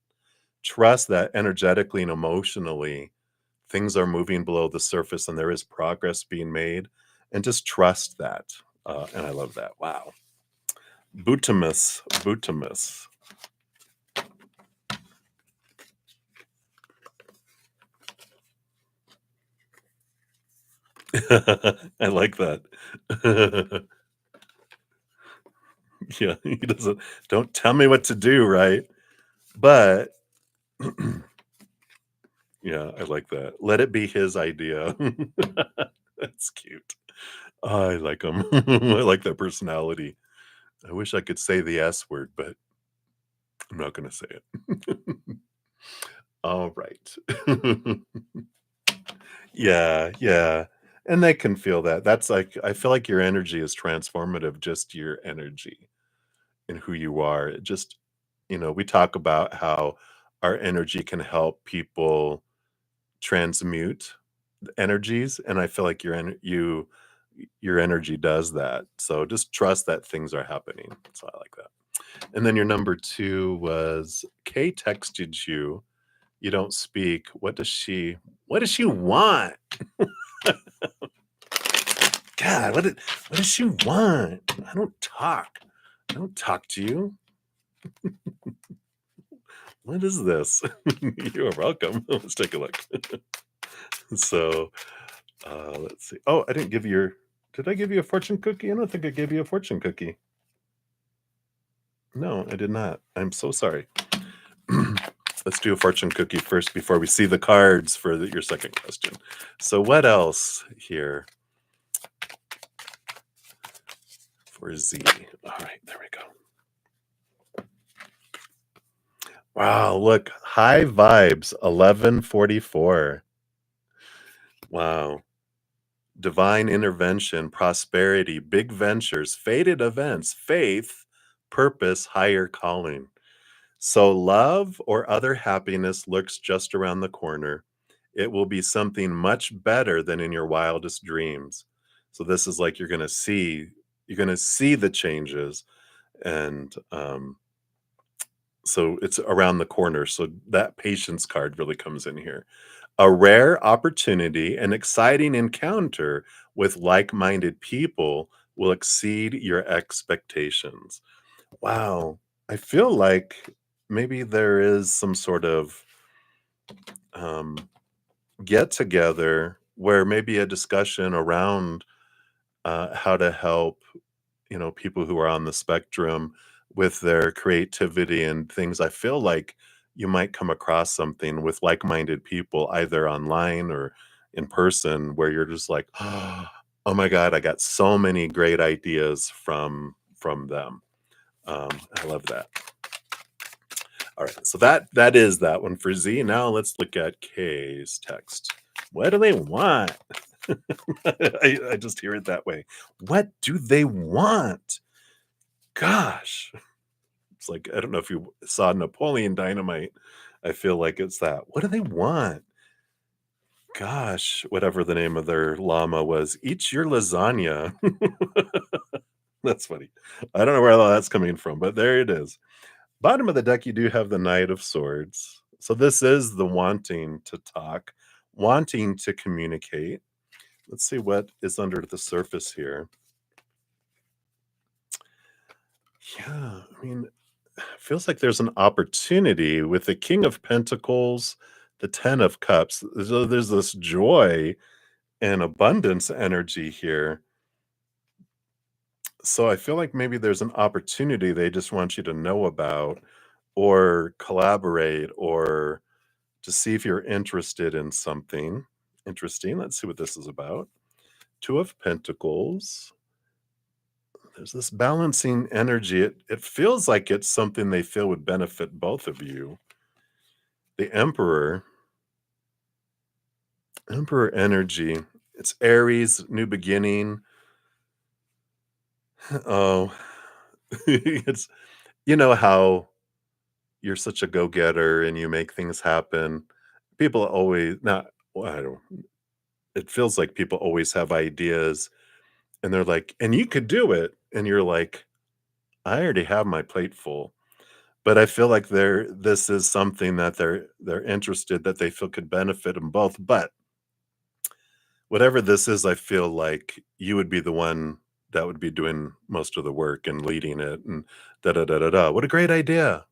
Speaker 1: Trust that energetically and emotionally, things are moving below the surface and there is progress being made. And just trust that. And I love that. Wow. Butamus, Butamus. I like that. Yeah, he doesn't don't tell me what to do, right? But yeah, I like that. Let it be his idea. That's cute. I like him. I like that personality. I wish I could say the S word, but I'm not gonna say it. All right. Yeah, yeah. And they can feel that. That's like I feel like your energy is transformative, just your energy. And who you are. It just, we talk about how our energy can help people transmute energies, and I feel like your energy does that. So just trust that things are happening. So I like that. And then your number two was Kay texted you. You don't speak. What does she want? God, what does she want? I don't talk. I don't talk to you. What is this? You are welcome. Let's take a look. So, let's see. Oh, I didn't give you your. Did I give you a fortune cookie? I don't think I gave you a fortune cookie. No, I did not. I'm so sorry. Let's do a fortune cookie first before we see the cards for your second question. So, what else here for Z? All right, there we go. Wow, look, high vibes, 1144. Wow. Divine intervention, prosperity, big ventures, fated events, faith, purpose, higher calling. So, love or other happiness lurks just around the corner. It will be something much better than in your wildest dreams. So, this is like you're going to see the changes. And so, it's around the corner. So, that patience card really comes in here. A rare opportunity, an exciting encounter with like minded people will exceed your expectations. Wow. I feel like maybe there is some sort of um, get together where maybe a discussion around how to help, people who are on the spectrum with their creativity and things. I feel like you might come across something with like minded people, either online or in person, where you're just like, oh my God, I got so many great ideas from them. I love that. All right, so that is that one for Z. Now let's look at K's text. What do they want? I just hear it that way. What do they want? Gosh, it's like I don't know if you saw Napoleon Dynamite. I feel like it's that. What do they want? Gosh, whatever the name of their llama was, eat your lasagna. That's funny. I don't know where all that's coming from, but there it is. Bottom of the deck, you do have the Knight of Swords. So this is the wanting to talk, wanting to communicate. Let's see what is under the surface here. Yeah, I mean, it feels like there's an opportunity with the King of Pentacles, the Ten of Cups. There's this joy and abundance energy here. So I feel like maybe there's an opportunity they just want you to know about or collaborate or to see if you're interested in something interesting. Let's see what this is about. Two of Pentacles. There's this balancing energy. It feels like it's something they feel would benefit both of you. The Emperor energy. It's Aries, new beginning. Oh, it's how you're such a go-getter and you make things happen. People always not well, I don't it feels like people always have ideas and they're like, "And you could do it." And you're like, "I already have my plate full." But I feel like this is something that they're interested that they feel could benefit them both. But whatever this is, I feel like you would be the one that would be doing most of the work and leading it and da da da da da. What a great idea,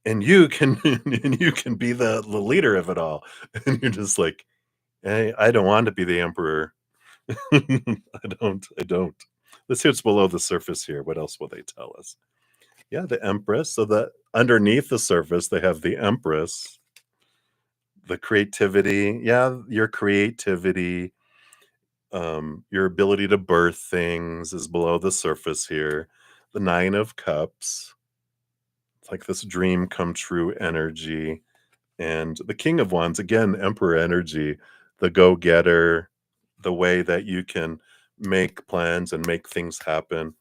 Speaker 1: and you can and you can be the leader of it all. And you're just like, hey, I don't want to be the emperor. I don't. Let's see what's below the surface here. What else will they tell us? Yeah, the Empress. So the underneath the surface, they have the Empress, the creativity. Yeah, your creativity, your ability to birth things is below the surface here. The Nine of Cups. It's like this dream come true energy. And the King of Wands, again, Emperor energy, the go-getter, the way that you can make plans and make things happen.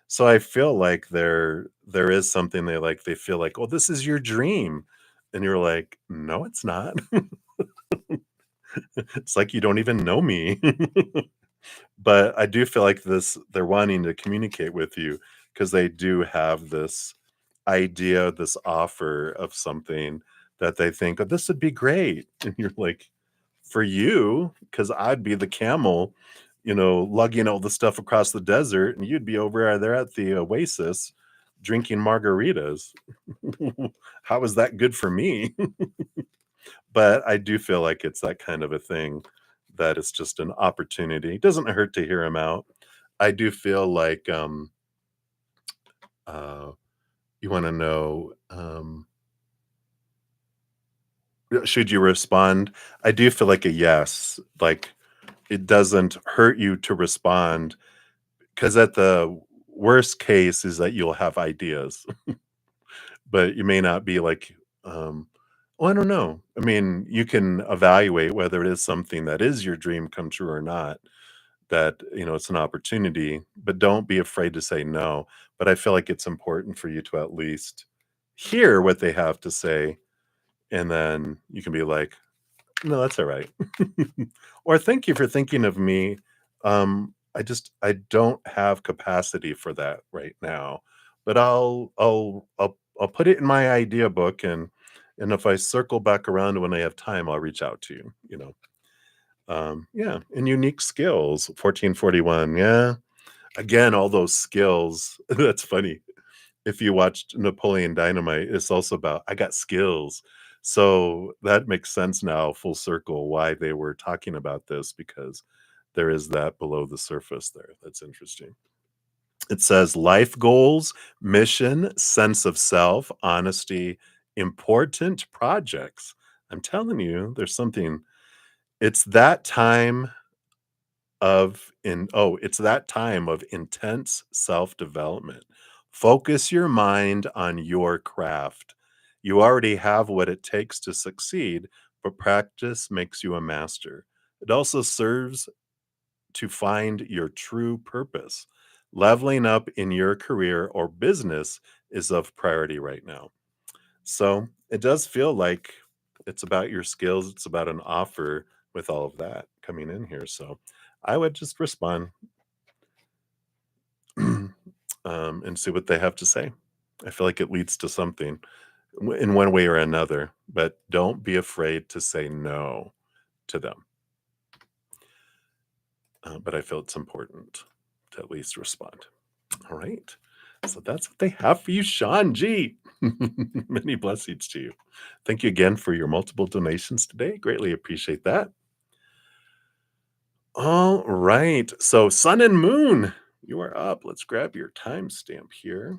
Speaker 1: So I feel like there is something they feel like, "Oh, this is your dream." And you're like, "No, it's not." It's like you don't even know me. But I do feel like they're wanting to communicate with you because they do have this idea, this offer of something that they think, "Oh, this would be great." And you're like, "For you, because I'd be the camel, lugging all the stuff across the desert, and you'd be over there at the oasis drinking margaritas." How is that good for me? But I do feel like it's that kind of a thing that it's just an opportunity. It doesn't hurt to hear him out. I do feel like, uh, you wanna know, should you respond? I do feel like a yes, like, it doesn't hurt you to respond because at the worst case is that you'll have ideas. but you may not be like, well, I don't know. I mean, you can evaluate whether it is something that is your dream come true or not, that, it's an opportunity, but don't be afraid to say no. But I feel like it's important for you to at least hear what they have to say, and then you can be like, "No, that's all right." Or, "Thank you for thinking of me. I don't have capacity for that right now, but I'll put it in my idea book, and if I circle back around when I have time, I'll reach out to you," you know? Yeah, and unique skills, 1441, yeah. Again, all those skills. That's funny. If you watched Napoleon Dynamite, it's also about, "I got skills." So, that makes sense now, full circle, why they were talking about this, because there is that below the surface there. That's interesting. It says, "Life goals, mission, sense of self, honesty, important projects." I'm telling you, there's something. It's that time it's that time of intense self-development. Focus your mind on your craft. You already have what it takes to succeed, but practice makes you a master. It also serves to find your true purpose. Leveling up in your career or business is of priority right now. So it does feel like it's about your skills, it's about an offer with all of that coming in here. So I would just respond and see what they have to say. I feel like it leads to something in one way or another, but don't be afraid to say no to them. But I feel it's important to at least respond. All right. So that's what they have for you, Sean G. Many blessings to you. Thank you again for your multiple donations today. Greatly appreciate that. All right. So, Sun and Moon, you are up. Let's grab your timestamp here.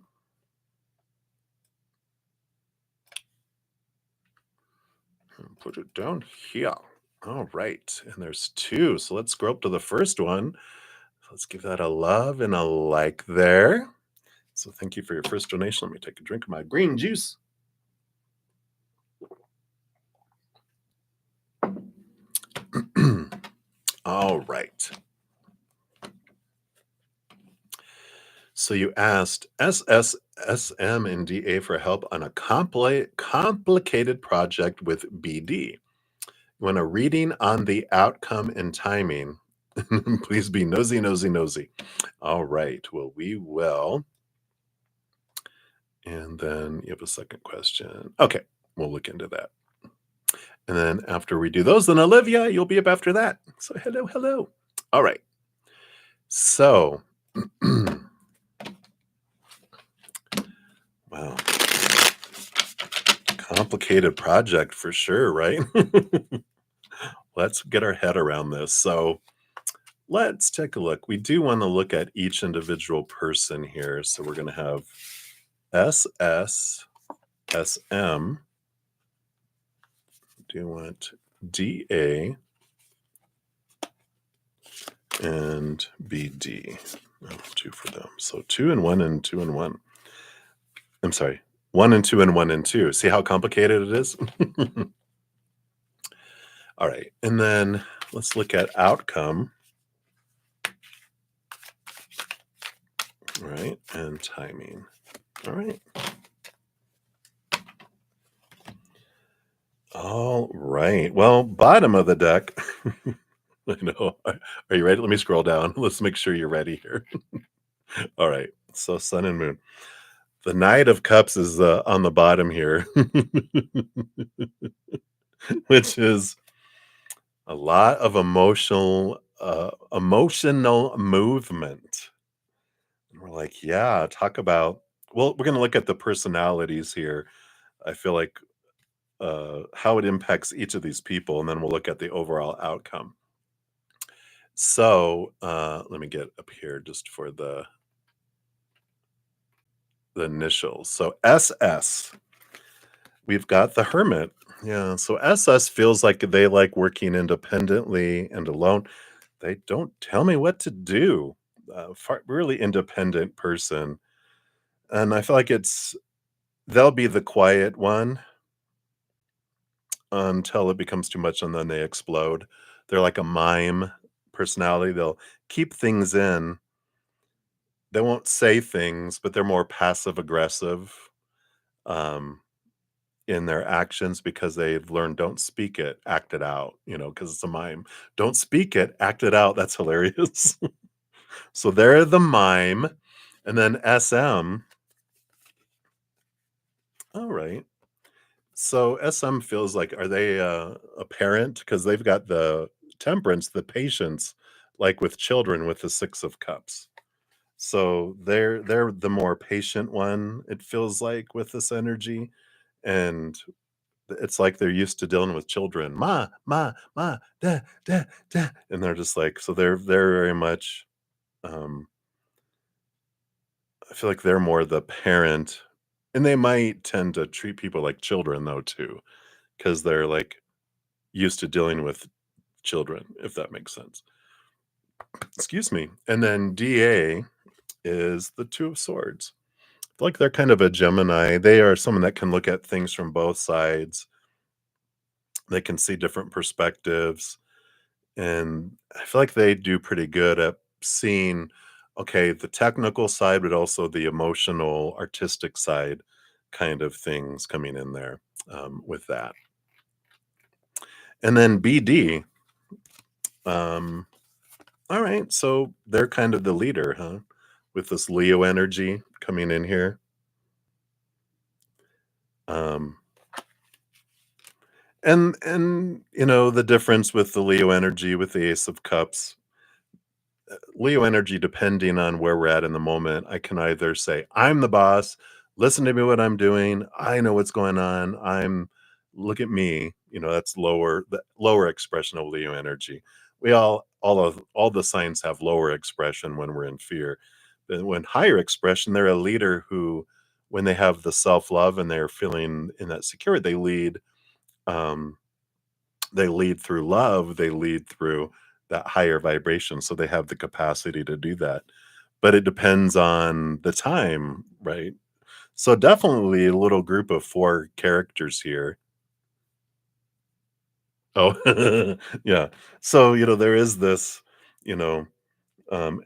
Speaker 1: And put it down here. All right. And there's two. So let's scroll up to the first one. Let's give that a love and a like there. So thank you for your first donation. Let me take a drink of my green juice. All right. So you asked SSSM and DA for help on a complicated project with BD. You want a reading on the outcome and timing. Please be nosy, nosy, nosy. All right. Well, we will. And then you have a second question. Okay. We'll look into that. And then after we do those, then Olivia, you'll be up after that. So hello, hello. All right. So, wow. Complicated project for sure, right? Let's get our head around this. So, let's take a look. We do want to look at each individual person here. So, we're going to have SSSM. Do you want DA and BD? I'll do for them. So 2 and 1 and 2 and 1. I'm sorry, 1 and 2 and 1 and 2. See how complicated it is? All right. And then let's look at outcome. All right. And timing. All right. All right. Well, bottom of the deck. I know. Are you ready? Let me scroll down. Let's make sure you're ready here. All right. So Sun and Moon. The Knight of Cups is on the bottom here, which is a lot of emotional movement. And we're like, yeah, talk about. Well, we're going to look at the personalities here. I feel like how it impacts each of these people, and then we'll look at the overall outcome. So let me get up here just for the initials. So SS, we've got the Hermit. Yeah. So SS feels like they like working independently and alone. They don't tell me what to do. Really independent person. And I feel like it's they'll be the quiet one until it becomes too much and then they explode. They're like a mime personality. They'll keep things in. They won't say things, but they're more passive aggressive um, in their actions because they've learned don't speak it, act it out, because it's a mime. Don't speak it, act it out. That's hilarious. So they're the mime. And then SM. All right. So SM feels like, are they a parent? Because they've got the temperance, the patience, like with children with the Six of Cups. So they're the more patient one, it feels like, with this energy. And it's like they're used to dealing with children. Ma, da, da, da. And they're just like, so they're very much um I feel like they're more the parent. And they might tend to treat people like children though too, because they're like used to dealing with children, if that makes sense. Excuse me. And then DA is the Two of Swords. Like they're kind of a Gemini. They are someone that can look at things from both sides. They can see different perspectives. And I feel like they do pretty good at seeing, okay, the technical side, but also the emotional, artistic side kind of things coming in there with that. And then BD, um, all right, so they're kind of the leader, huh? With this Leo energy coming in here. Um, and the difference with the Leo energy with the Ace of Cups, Leo energy, depending on where we're at in the moment, I can either say, I'm the boss, listen to me what I'm doing, I know what's going on, look at me, that's the lower expression of Leo energy. We all the signs have lower expression when we're in fear. But when higher expression, they're a leader who, when they have the self-love and they're feeling in that secure, um they lead through love, they lead through that higher vibration, so they have the capacity to do that. But it depends on the time, right? So definitely a little group of 4 characters here. Oh, yeah. So, there is this, you know,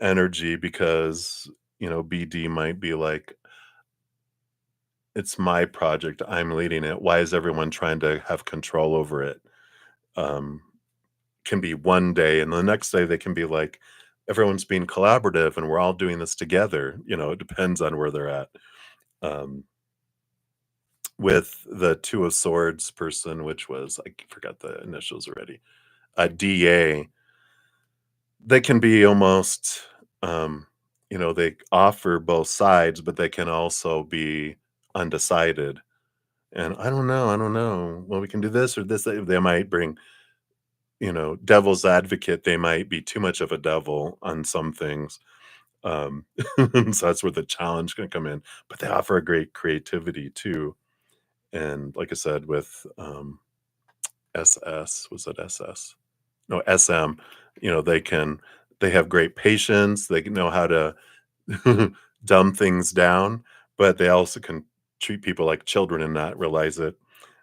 Speaker 1: energy because, BD might be like, "It's my project, I'm leading it. Why is everyone trying to have control over it?" Um, can be one day, and the next day they can be like, everyone's being collaborative and we're all doing this together. It depends on where they're at. Um, with the Two of Swords person, which was, I forgot the initials already, a DA, they can be almost, they offer both sides, but they can also be undecided. And I don't know. Well, we can do this or this. They might bring, devil's advocate. They might be too much of a devil on some things. So that's where the challenge can come in. But they offer a great creativity too. And like I said, with SS, was it SS? No, SM, they have great patience. They know how to dumb things down, but they also can treat people like children and not realize it.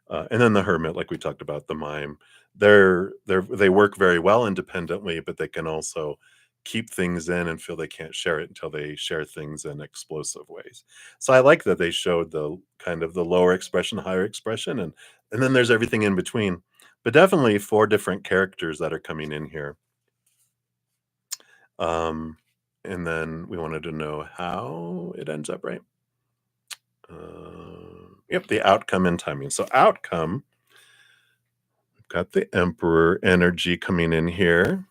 Speaker 1: And then the hermit, like we talked about, the mime, they work very well independently, but they can also keep things in and feel they can't share it until they share things in explosive ways. So I like that they showed the kind of the lower expression, higher expression, and then there's everything in between. But definitely 4 different characters that are coming in here. Um, and then we wanted to know how it ends up, right? Yep, the outcome and timing. So outcome, we've got the Emperor energy coming in here,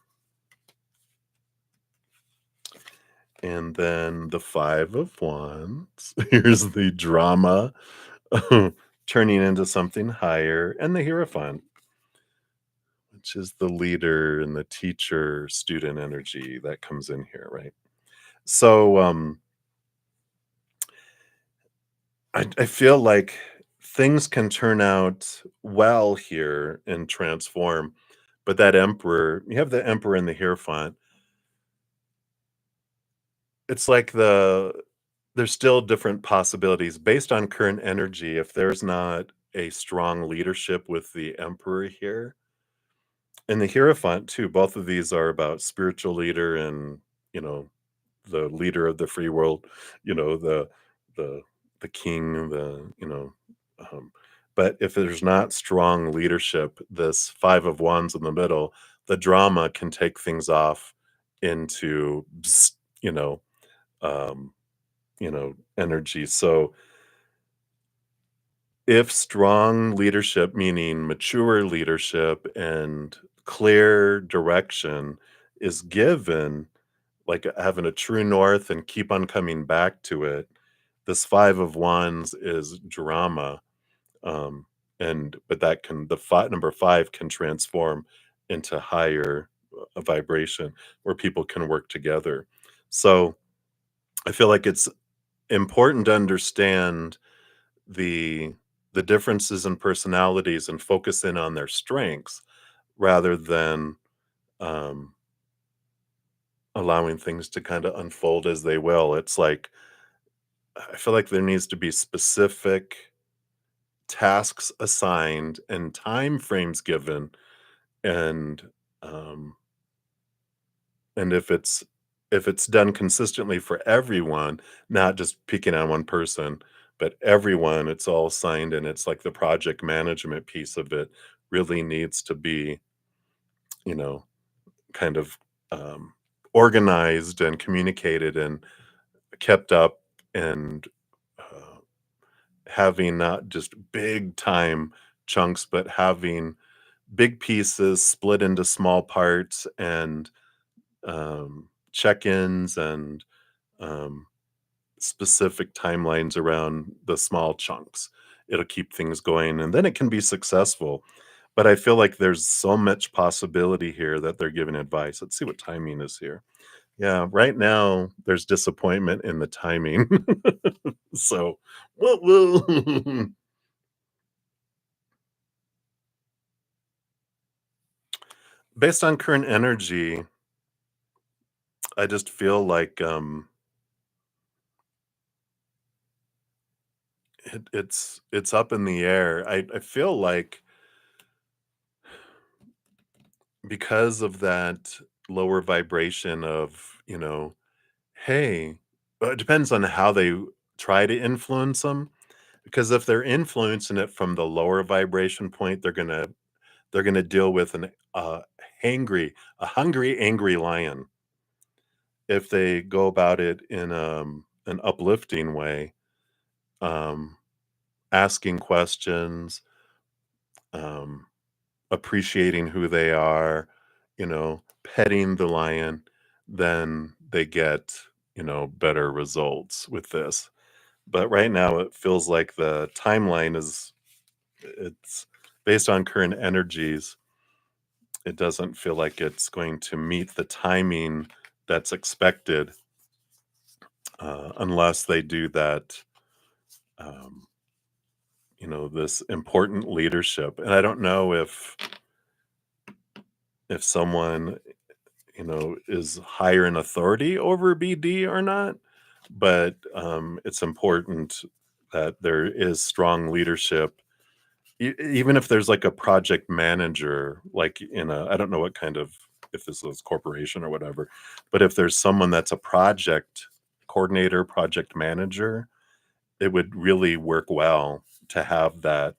Speaker 1: and then the Five of Wands. Here's the drama turning into something higher, and the Hierophant, which is the leader and the teacher student energy that comes in here, right? So I feel like things can turn out well here and transform, but that Emperor, you have the Emperor and the Hierophant. It's like there's still different possibilities based on current energy. If there's not a strong leadership with the emperor here and the hierophant too, both of these are about spiritual leader and, you know, the leader of the free world, you know, the the king, um, but if there's not strong leadership, this 5 of wands in the middle, the drama can take things off into, you know, um, energy. So if strong leadership, meaning mature leadership and clear direction is given, like having a true north and keep on coming back to it, this 5 of wands is drama. Um, and but that can the number 5 can transform into higher vibration where people can work together. So I feel like it's important to understand the the differences in personalities and focus in on their strengths rather than um, allowing things to kind of unfold as they will. It's like I feel like there needs to be specific tasks assigned and time frames given, and um, and if it's done consistently for everyone, not just picking on one person, but everyone, it's all signed, and it's like the project management piece of it really needs to be, you know, kind of um, organized and communicated and kept up, and uh, having not just big time chunks, but having big pieces split into small parts and check-ins and um, specific timelines around the small chunks. It'll keep things going and then it can be successful. But I feel like there's so much possibility here that they're giving advice. Let's see what timing is here. Yeah, right now there's disappointment in the timing. So, well, based on current energy, I just feel like it's up in the air. I feel like because of that lower vibration of, hey, it depends on how they try to influence them. Because if they're influencing it from the lower vibration point, they're gonna deal with a hungry, angry lion. If they go about it in an uplifting way, um, asking questions, um, appreciating who they are, petting the lion, then they get, better results with this. But right now it feels like the timeline is it's based on current energies. It doesn't feel like it's going to meet the timing that's expected unless they do that, um, this important leadership. And I don't know if someone is higher in authority over BD or not, but it's important that there is strong leadership. Even if there's like a project manager, like I don't know what kind of, if this is corporation or whatever, but if there's someone that's a project coordinator, project manager, it would really work well to have that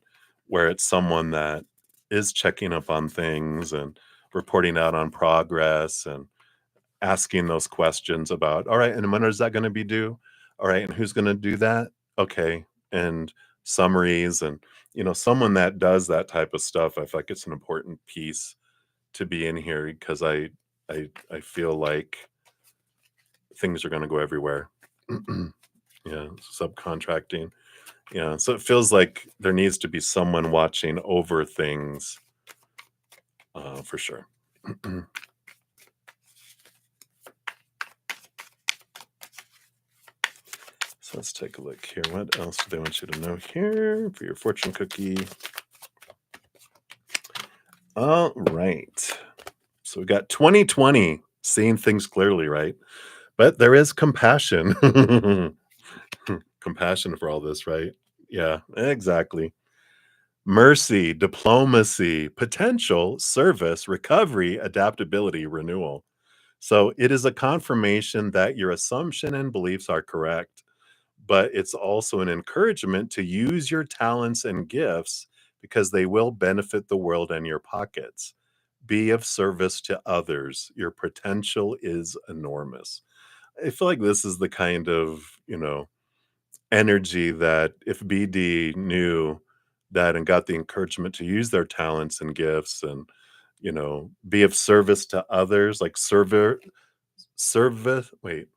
Speaker 1: where it's someone that is checking up on things and reporting out on progress and asking those questions about, all right, and when is that going to be due? All right, and who's going to do that? Okay, and summaries and someone that does that type of stuff. I feel like it's an important piece to be in here because I feel like things are going to go everywhere. Yeah, subcontracting. Yeah, so it feels like there needs to be someone watching over things for sure. So let's take a look here. What else do they want you to know here for your fortune cookie? All right. So we got 2020, seeing things clearly, right? But there is compassion. compassion for all this, right? Yeah, exactly. Mercy, diplomacy, potential, service, recovery, adaptability, renewal. So it is a confirmation that your assumption and beliefs are correct, but it's also an encouragement to use your talents and gifts because they will benefit the world and your pockets. Be of service to others. Your potential is enormous. I feel like this is the kind of, energy that if BD knew that and got the encouragement to use their talents and gifts and, be of service to others, like service, wait,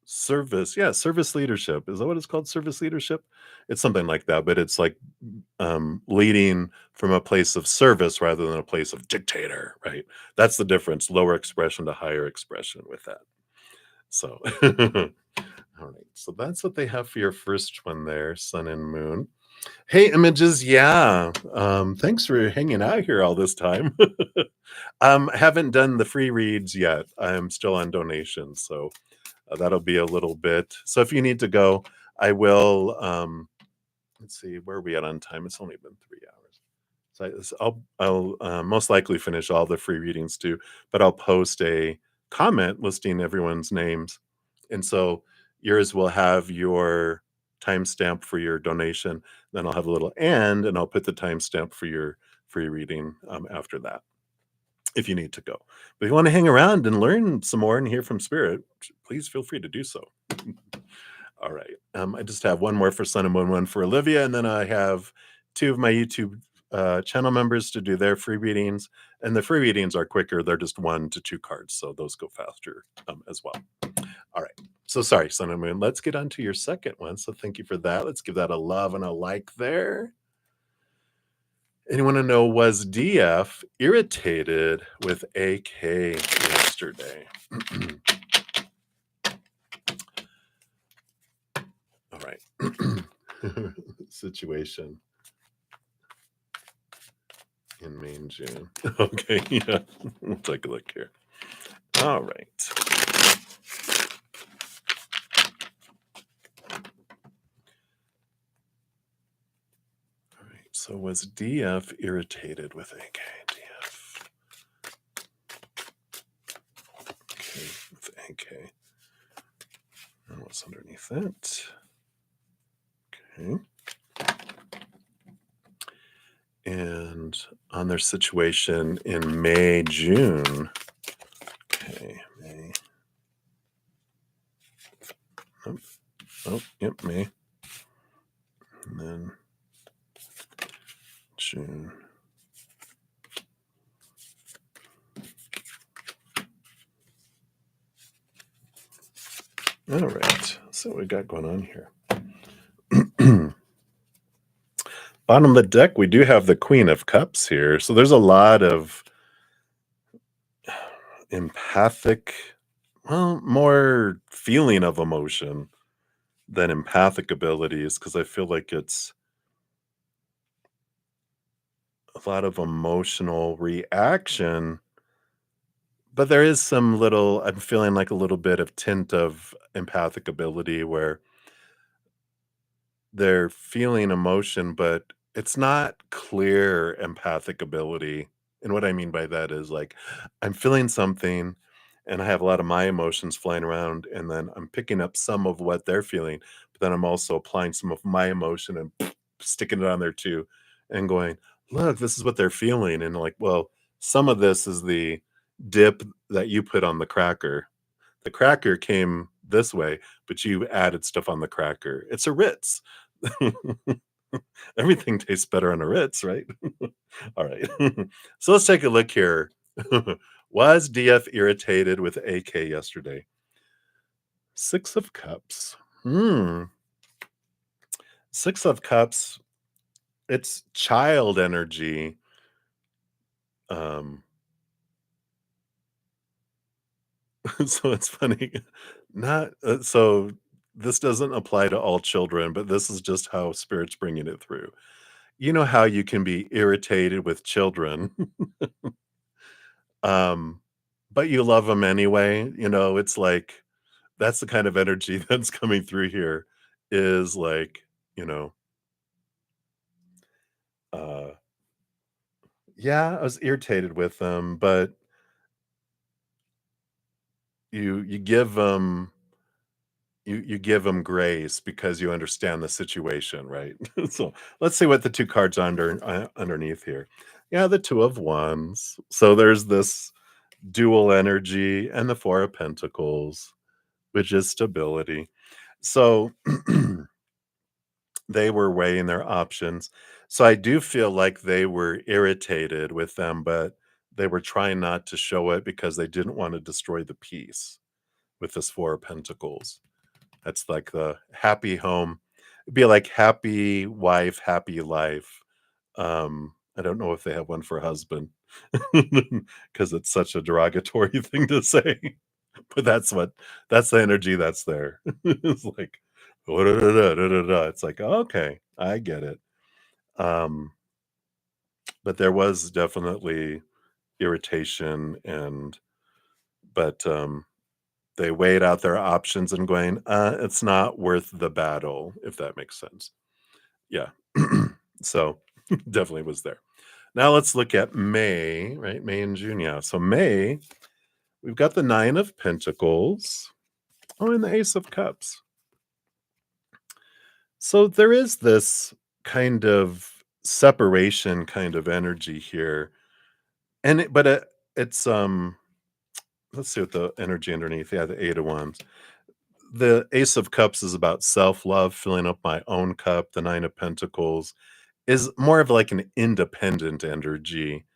Speaker 1: service, yeah, service leadership. Is that what it's called? Service leadership? It's something like that, but it's like leading from a place of service rather than a place of dictator, right? That's the difference, lower expression to higher expression with that. So, all right. So that's what they have for your first one there, sun and moon. Hey, images. Yeah. Thanks for hanging out here all this time. Haven't done the free reads yet. I'm still on donation. So that'll be a little bit. So if you need to go, I will. Let's see, where are we at on time? It's only been 3 hours. So I'll most likely finish all the free readings too, but I'll post a comment listing everyone's names. And so yours will have your timestamp for your donation. Then I'll have a little and I'll put the timestamp for your free reading after that if you need to go. But if you want to hang around and learn some more and hear from spirit, please feel free to do so. All right. I just have one more for Sun and Moon, one for Olivia, and then I have two of my YouTube channel members to do their free readings. And the free readings are quicker; they're just 1 to 2 cards, so those go faster as well. All right. So sorry, Sun and Moon. Let's get on to your second one. So thank you for that. Let's give that a love and a like there. Anyone to know, was DF irritated with AK yesterday? All right. Situation in May and June. Okay, yeah. We'll take a look here. All right. All right. So was DF irritated with AK? DF. Okay, with AK. And what's underneath it? Okay. And on their situation in May, June. Okay, May. Yep, May. And then June. All right. So what we got going on here. Bottom of the deck, we do have the Queen of Cups here. So there's a lot of empathic, well, more feeling of emotion than empathic abilities, because I feel like it's a lot of emotional reaction. But there is some little, I'm feeling like a little bit of tint of empathic ability where they're feeling emotion, but it's not clear empathic ability. And what I mean by that is like I'm feeling something and I have a lot of my emotions flying around, and then I'm picking up some of what they're feeling, but then I'm also applying some of my emotion and sticking it on there too and going, look, this is what they're feeling. And like, well, some of this is the dip that you put on the cracker. The cracker came this way, but you added stuff on the cracker. It's a Ritz. Everything tastes better on a Ritz, right? All right. So let's take a look here. Was DF irritated with AK yesterday? 6 of Cups. Hmm. 6 of Cups. It's child energy. Um, so it's funny. Not so this doesn't apply to all children, but this is just how spirit's bringing it through. You know how you can be irritated with children, um, but you love them anyway. It's like that's the kind of energy that's coming through here. is like, you know, uh, yeah, I was irritated with them, but you give them you give them grace because you understand the situation, right? So let's see what the two cards underneath here. Yeah, the two of wands. So there's this dual energy and the four of pentacles, which is stability. So they were weighing their options. So I do feel like they were irritated with them, but they were trying not to show it because they didn't want to destroy the peace with this four of pentacles. That's like the happy home. It'd be like happy wife, happy life. I don't know if they have one for husband because it's such a derogatory thing to say. But that's the energy that's there. It's like it's like, okay, I get it. Um, but there was definitely irritation and but they weighed out their options and going, it's not worth the battle, if that makes sense. Yeah. So definitely was there. Now let's look at May, right? May and June. Yeah. So May, we've got the Nine of Pentacles. Oh, and the Ace of Cups. So there is this kind of separation kind of energy here. And it's let's see what the energy underneath. Yeah, the Eight of Wands. The Ace of Cups is about self-love, filling up my own cup. The Nine of Pentacles is more of like an independent energy.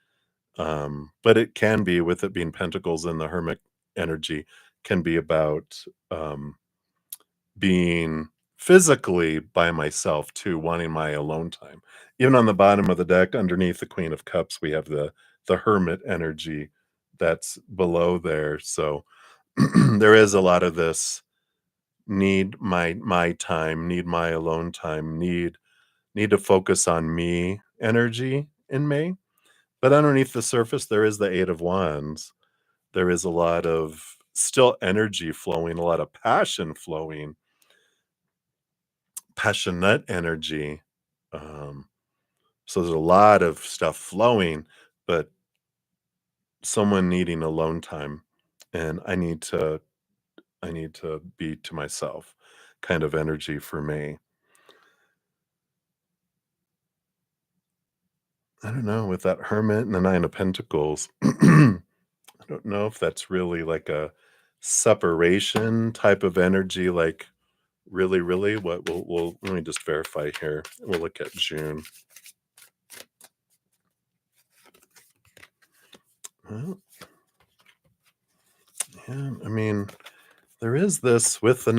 Speaker 1: But it can be, with it being pentacles and the hermit energy, can be about being physically by myself too, wanting my alone time. Even on the bottom of the deck, underneath the Queen of Cups, we have the hermit energy that's below there. So there is a lot of this need my time, need my alone time, need to focus on me energy in May. But underneath the surface, there is the Eight of Wands. There is a lot of still energy flowing, a lot of passion flowing, passionate energy. Um, so there's a lot of stuff flowing, but someone needing alone time, and I need to be to myself kind of energy for me. I don't know, with that Hermit and the Nine of Pentacles, I don't know if that's really like a separation type of energy, like really, really what we'll let me just verify here. We'll look at June. Well, yeah, I mean, there is this with the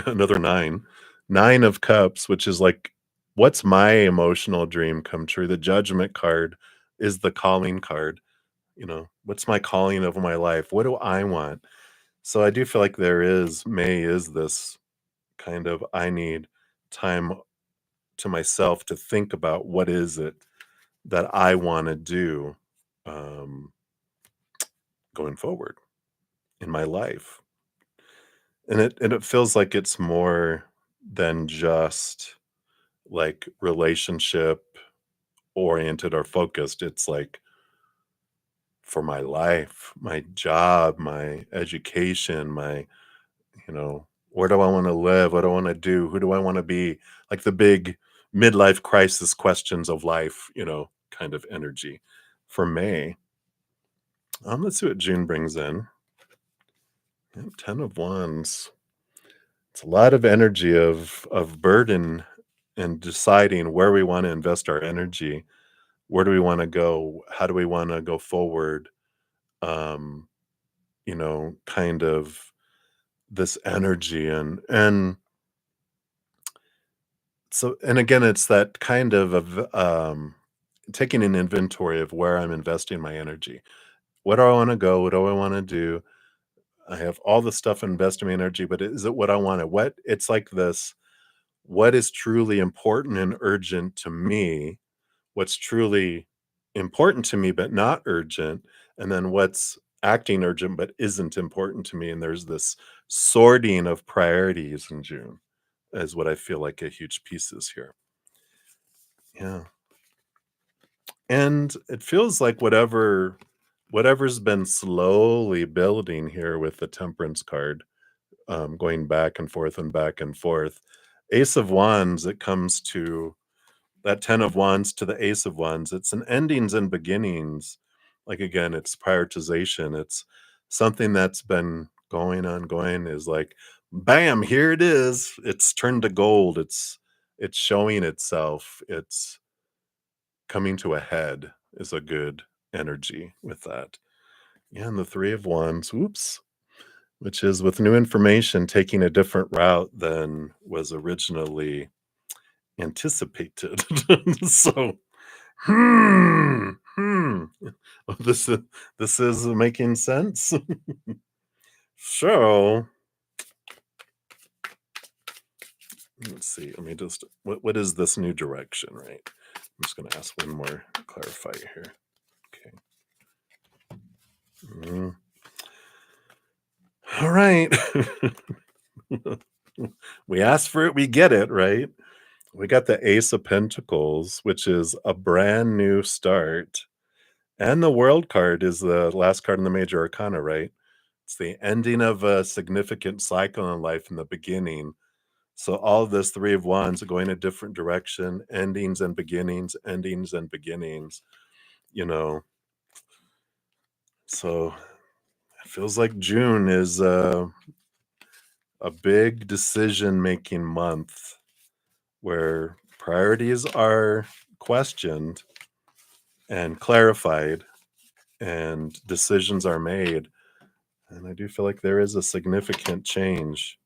Speaker 1: another nine of cups, which is like, what's my emotional dream come true? The Judgment card is the calling card. What's my calling of my life? What do I want? So I do feel like May is this kind of, I need time to myself to think about what is it that I want to do um, going forward in my life. And it feels like it's more than just like relationship oriented or focused. It's like for my life, my job, my education, where do I want to live? What do I want to do? Who do I want to be? Like the big midlife crisis questions of life, kind of energy for May. Let's see what June brings in. Yeah, 10 of Wands. It's a lot of energy of burden and deciding where we want to invest our energy. Where do we want to go? How do we want to go forward? Um, kind of this energy and so and again it's that kind of taking an inventory of where I'm investing my energy. Where do I want to go? What do I want to do? I have all the stuff investing my energy, but is it what I want to? What it's like this, what is truly important and urgent to me? What's truly important to me but not urgent? And then what's acting urgent but isn't important to me? And there's this sorting of priorities in June. is what I feel like a huge piece is here. Yeah. And it feels like whatever's been slowly building here with the Temperance card, going back and forth and back and forth. Ace of Wands, it comes to that 10 of Wands to the Ace of Wands. It's an endings and beginnings. Like again, it's prioritization. It's something that's been going is like, bam, here it is. It's turned to gold. It's showing itself. It's coming to a head is a good energy with that. Yeah, and the 3 of Wands, whoops, which is with new information taking a different route than was originally anticipated. So, hmm, hmm. This is this is making sense. So, let's see. Let me just what is this new direction, right? I'm just going to ask one more clarifier here. Okay. Mm. All right. We asked for it, we get it, right? We got the Ace of Pentacles, which is a brand new start. And the World card is the last card in the major arcana, right? It's the ending of a significant cycle in life in the beginning. So all of this 3 of Wands going a different direction, endings and beginnings, endings and beginnings, you know. So it feels like June is a big decision-making month where priorities are questioned and clarified and decisions are made. And I do feel like there is a significant change.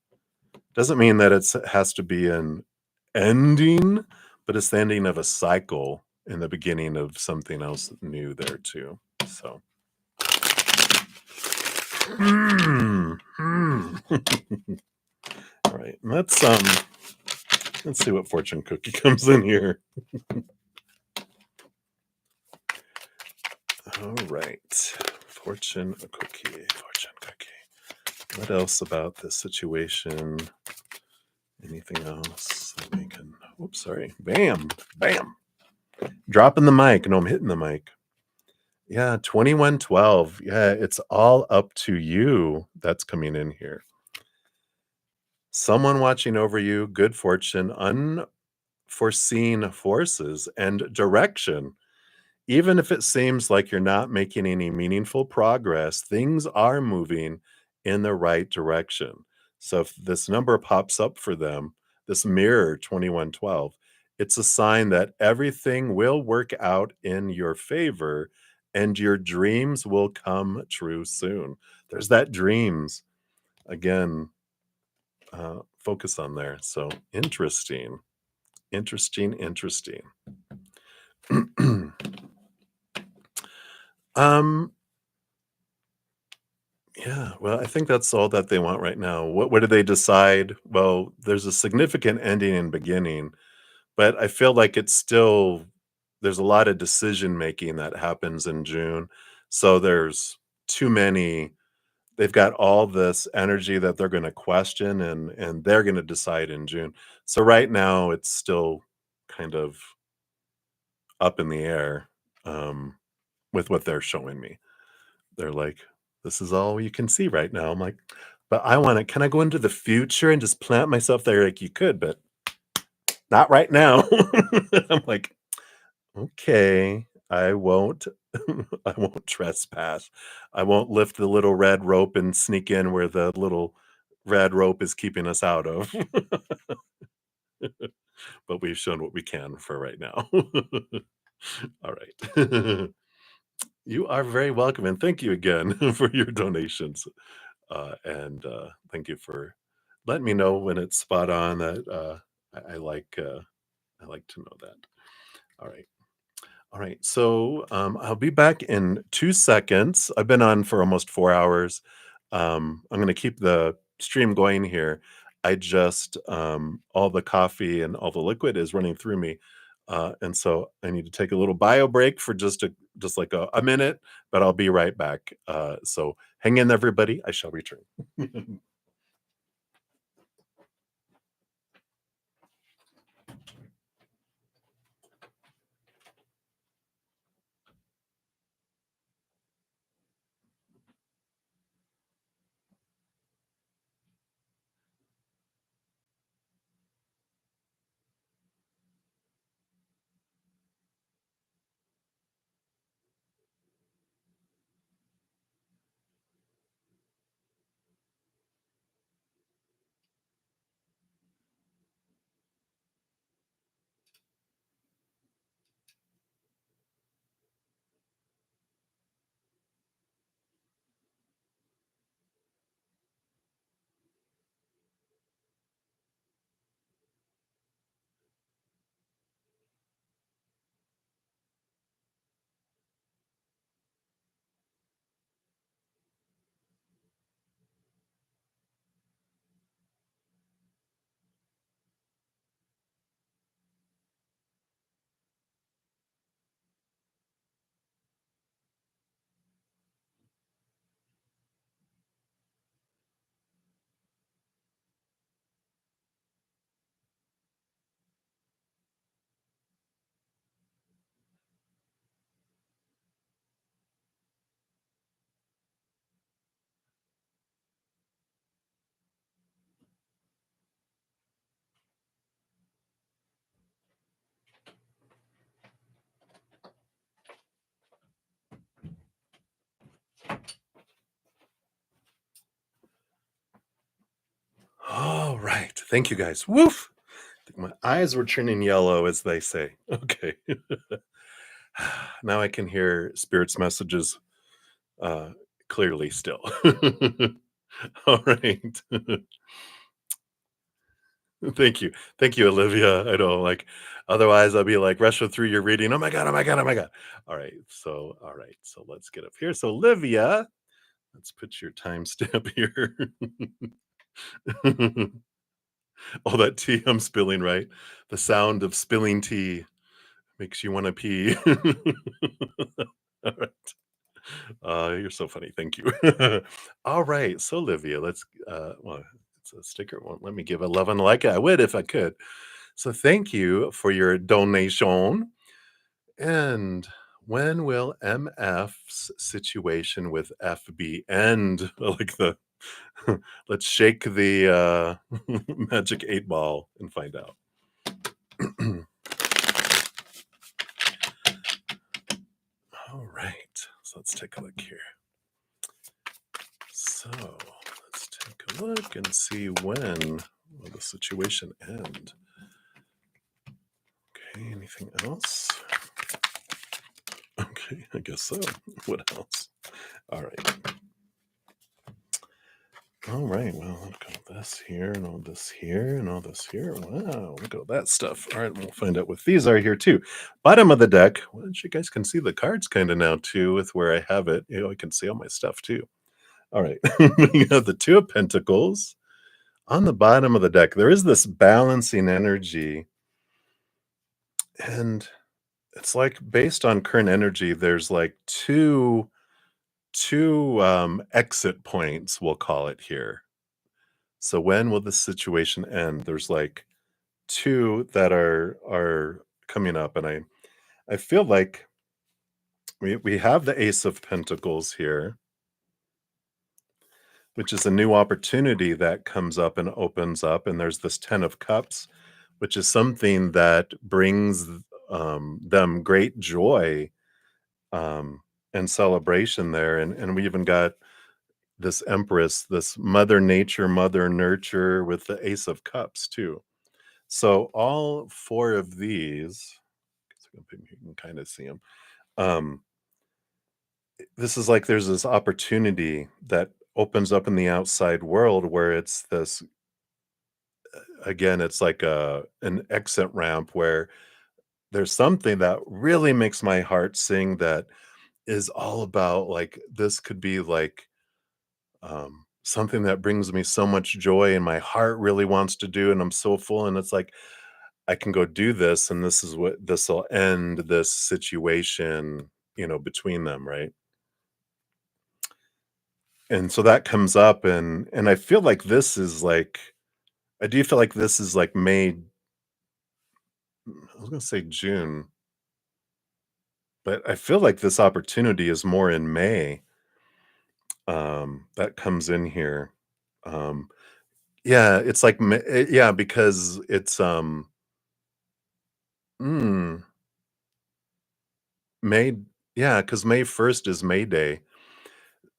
Speaker 1: Doesn't mean that it has to be an ending, but it's the ending of a cycle and the beginning of something else new there too. So, all right, let's see what fortune cookie comes in here. All right, fortune cookie. What else about this situation? Anything else that we can? Oops, sorry. Bam, bam. Dropping the mic. No, I'm hitting the mic. Yeah, 2112. Yeah, it's all up to you. That's coming in here. Someone watching over you, good fortune, unforeseen forces, and direction. Even if it seems like you're not making any meaningful progress, things are moving in the right direction. So if this number pops up for them, this mirror 2112, it's a sign that everything will work out in your favor and your dreams will come true soon. There's that dreams again, focus on there. So interesting, interesting, interesting. um, Yeah, well, I think that's all that they want right now. What do they decide? Well, there's a significant ending and beginning, but I feel like it's still there's a lot of decision making that happens in June. So there's too many they've got all this energy that they're going to question and they're going to decide in June. So right now it's still kind of up in the air with what they're showing me. They're like, "This is all you can see right now." I'm like, "But I wanna can I go into the future and just plant myself there?" Like, "You could, but not right now." I'm like, "Okay, I won't I won't trespass. I won't lift the little red rope and sneak in where the little red rope is keeping us out of." But we've shown what we can for right now. All right. You are very welcome, and thank you again for your donations. And thank you for letting me know when it's spot on. That I like to know that. All right, all right. So I'll be back in 2 seconds. I've been on for almost 4 hours. I'm going to keep the stream going here. I just all the coffee and all the liquid is running through me. And so I need to take a little bio break for just like a minute, but I'll be right back. So hang in, everybody. I shall return. Thank you guys. Woof. My eyes were turning yellow, as they say. Okay. Now I can hear spirits' messages uh, clearly still. All right. Thank you. Thank you, Olivia. I know, like, otherwise I'll be like rushing through your reading. Oh my God. Oh my God. Oh my God. All right. So let's get up here. So, Olivia, let's put your timestamp here. All that tea I'm spilling, right? The sound of spilling tea makes you want to pee. All right. You're so funny. Thank you. All right. So, Olivia, well, it's a sticker. Won't let me give a love and a like it. I would if I could. So, thank you for your donation. And when will MF's situation with FB end? Like the let's shake the magic 8 ball and find out. All right. So let's take a look here. So let's take a look and see when will the situation end. Okay, anything else? Okay, I guess so. What else? All right. All right, well, look at all this here and all this here and all this here. Wow, look at all that stuff. All right, we'll find out what these are here too. Bottom of the deck, well, you guys can see the cards kind of now too with where I have it. I can see all my stuff too. All right, you have the Two of Pentacles. On the bottom of the deck, there is this balancing energy, and it's like based on current energy, there's like two exit points, we'll call it here. So when will this situation end? There's like two that are coming up, and I feel like we have the Ace of Pentacles here, which is a new opportunity that comes up and opens up, and there's this Ten of Cups, which is something that brings them great joy um, and celebration there, and we even got this Empress, this Mother Nature, Mother Nurture with the Ace of Cups too. So all four of these, you can kind of see them. Um, this is like there's this opportunity that opens up in the outside world where it's this again, it's like an exit ramp where there's something that really makes my heart sing that is all about like this could be like something that brings me so much joy and my heart really wants to do and I'm so full and it's like I can go do this and this is what this will end this situation, between them, right? And so that comes up and I feel like this is like I do feel like this is like May. I was gonna say June, but I feel like this opportunity is more in May. That comes in here. Um, yeah, it's like yeah, because it's mm, May. Yeah, because May 1st is May Day,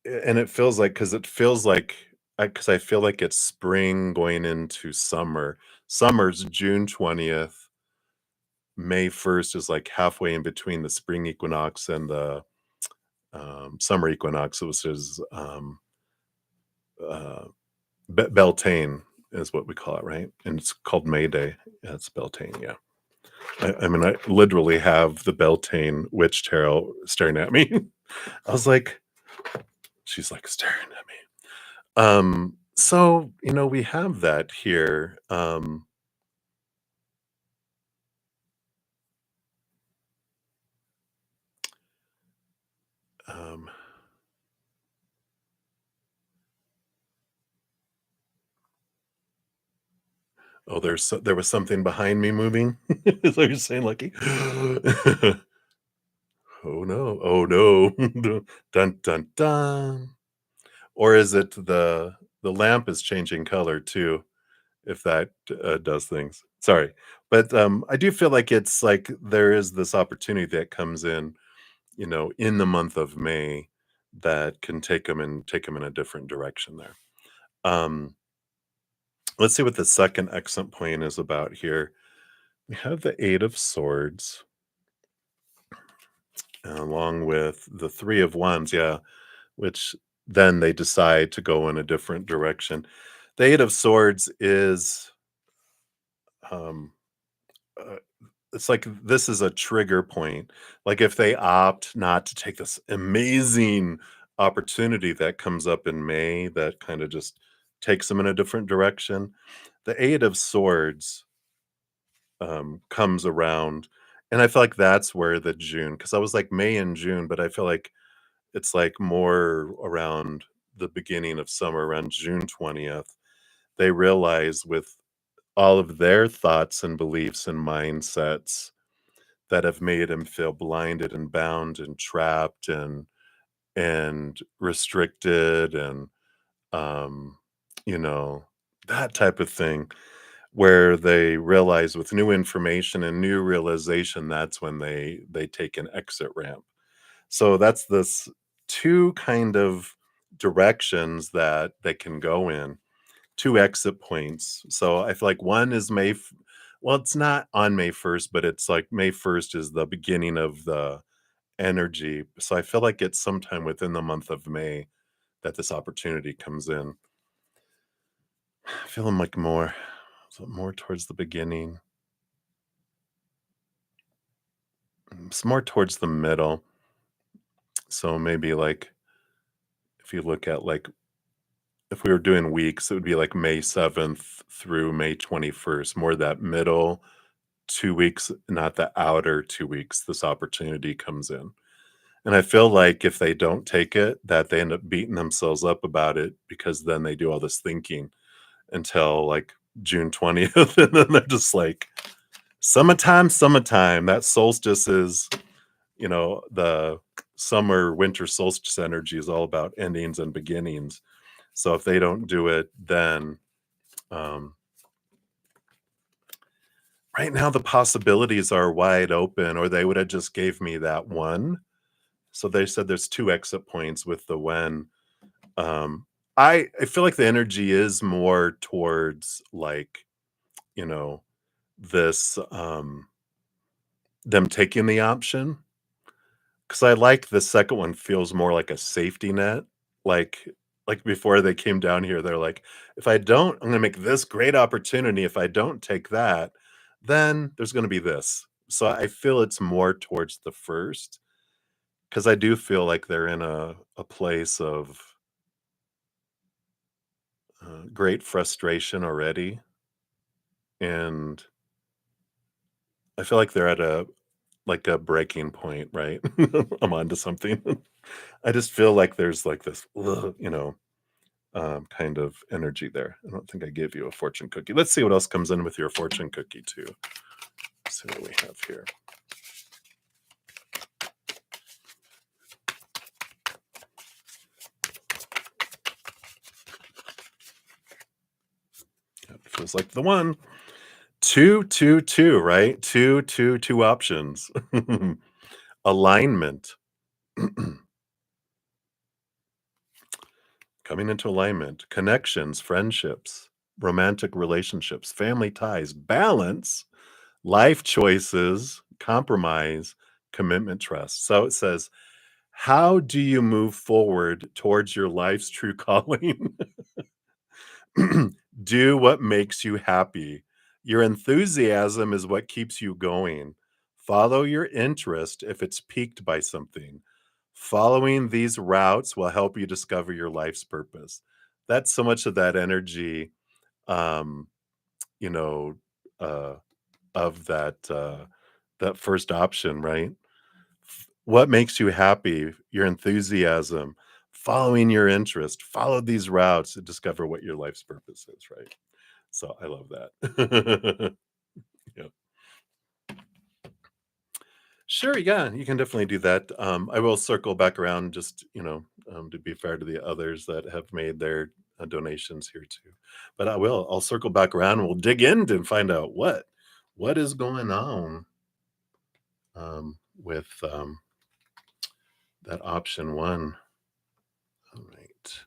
Speaker 1: and it feels like because it feels like because I feel like it's spring going into summer. Summer's June 20th. May 1st is like halfway in between the spring equinox and the summer equinox, which is uh, Beltane is what we call it, right? And it's called May Day. Yeah, it's Beltane. Yeah. I mean, I literally have the Beltane witch tarot staring at me. I was like, she's like staring at me. So we have that here. Um, oh, there was something behind me moving. Is what you're saying, Lucky? Oh no! Oh no! Dun dun dun! Or is it the lamp is changing color too? If that does things. Sorry, but I do feel like it's like there is this opportunity that comes in the month of May that can take them in a different direction there. Um, Let's see what the second exit point is about here. We have the Eight of Swords along with the Three of Wands, yeah, which then they decide to go in a different direction. The Eight of Swords is um uh, it's like this is a trigger point. Like if they opt not to take this amazing opportunity that comes up in May that kind of just takes them in a different direction. The Eight of Swords comes around, and I feel like that's where the June, because I was like May and June, but I feel like it's like more around the beginning of summer, around June 20th. They realize with all of their thoughts and beliefs and mindsets that have made him feel blinded and bound and trapped and restricted and um you know that type of thing, where they realize with new information and new realization, that's when they take an exit ramp. So that's this two kind of directions that they can go in, two exit points. So I feel like one is well, it's not on May 1st, but it's like May 1st is the beginning of the energy. So I feel like it's sometime within the month of May that this opportunity comes in. I feel like more, so more towards the beginning. It's more towards the middle. So maybe like if you look at like if we were doing weeks, it would be like May 7th through May 21st, more that middle 2 weeks, not the outer 2 weeks, this opportunity comes in. And I feel like if they don't take it, that they end up beating themselves up about it because then they do all this thinking until like June 20th. And then they're just like, summertime, summertime. That solstice is, the summer winter solstice energy is all about endings and beginnings. So if they don't do it, then um, right now the possibilities are wide open, or they would have just gave me that one. So they said there's two exit points with the when. Um, I feel like the energy is more towards like, you know, this them taking the option, because I like the second one feels more like a safety net. Like like before they came down here, they're like, if I don't, I'm gonna make this great opportunity. If I don't take that, then there's gonna be this. So I feel it's more towards the first, because I do feel like they're in a place of great frustration already, and I feel like they're at a breaking point, right? I'm onto something. I just feel like there's like this, ugh, kind of energy there. I don't think I gave you a fortune cookie. Let's see what else comes in with your fortune cookie too. Let's see what we have here. It feels like the one. Two, two, two, right? Two, two, two options. Alignment. Coming into alignment. Connections, friendships, romantic relationships, family ties, balance, life choices, compromise, commitment, trust. So it says, how do you move forward towards your life's true calling? Do what makes you happy. Your enthusiasm is what keeps you going. Follow your interest if it's piqued by something. Following these routes will help you discover your life's purpose. That's so much of that energy, um, you know, uh, of that first option, right? What makes you happy? Your enthusiasm, following your interest, follow these routes to discover what your life's purpose is, right? So I love that. Yeah. Sure, yeah, you can definitely do that. I will circle back around just, to be fair to the others that have made their donations here too. But I'll circle back around and we'll dig in and find out what is going on with that option one. All right.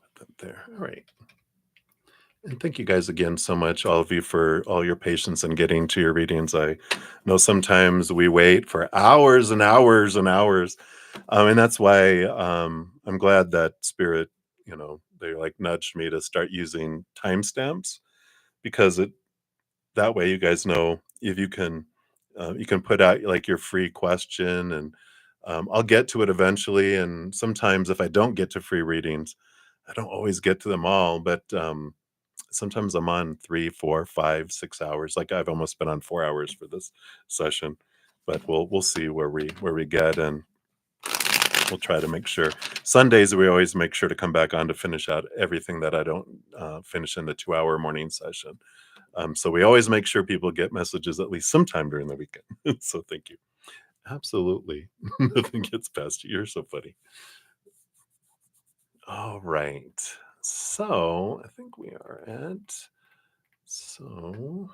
Speaker 1: Put that there. All right. And thank you guys again so much, all of you, for all your patience in getting to your readings. I know sometimes we wait for hours and hours and hours. And that's why I'm glad that Spirit, they like nudged me to start using timestamps, because that way you guys know if you can put out like your free question, and I'll get to it eventually. And sometimes if I don't get to free readings, I don't always get to them all, but sometimes I'm on 3, 4, 5, 6 hours. Like I've almost been on 4 hours for this session, but we'll see where we get, and we'll try to make sure. Sundays we always make sure to come back on to finish out everything that I don't finish in the 2 hour morning session. So we always make sure people get messages at least sometime during the weekend. So thank you. Absolutely. Nothing gets past you. You're so funny. All right. So I think we are at. So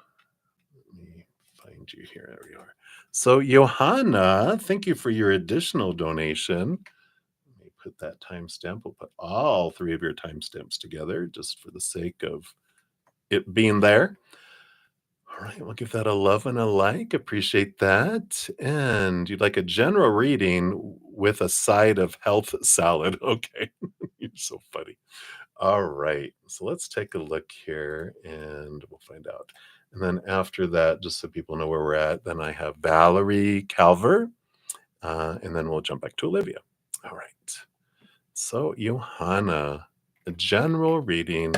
Speaker 1: let me find you here. There we are. So Johanna, thank you for your additional donation. Let me put that timestamp. We'll put all three of your timestamps together just for the sake of it being there. All right, we'll give that a love and a like. Appreciate that. And you'd like a general reading with a side of health salad. Okay. You're so funny. All right. So let's take a look here and we'll find out. And then after that, just so people know where we're at, then I have Valerie Calver. And then we'll jump back to Olivia. All right. So, Johanna, a general reading.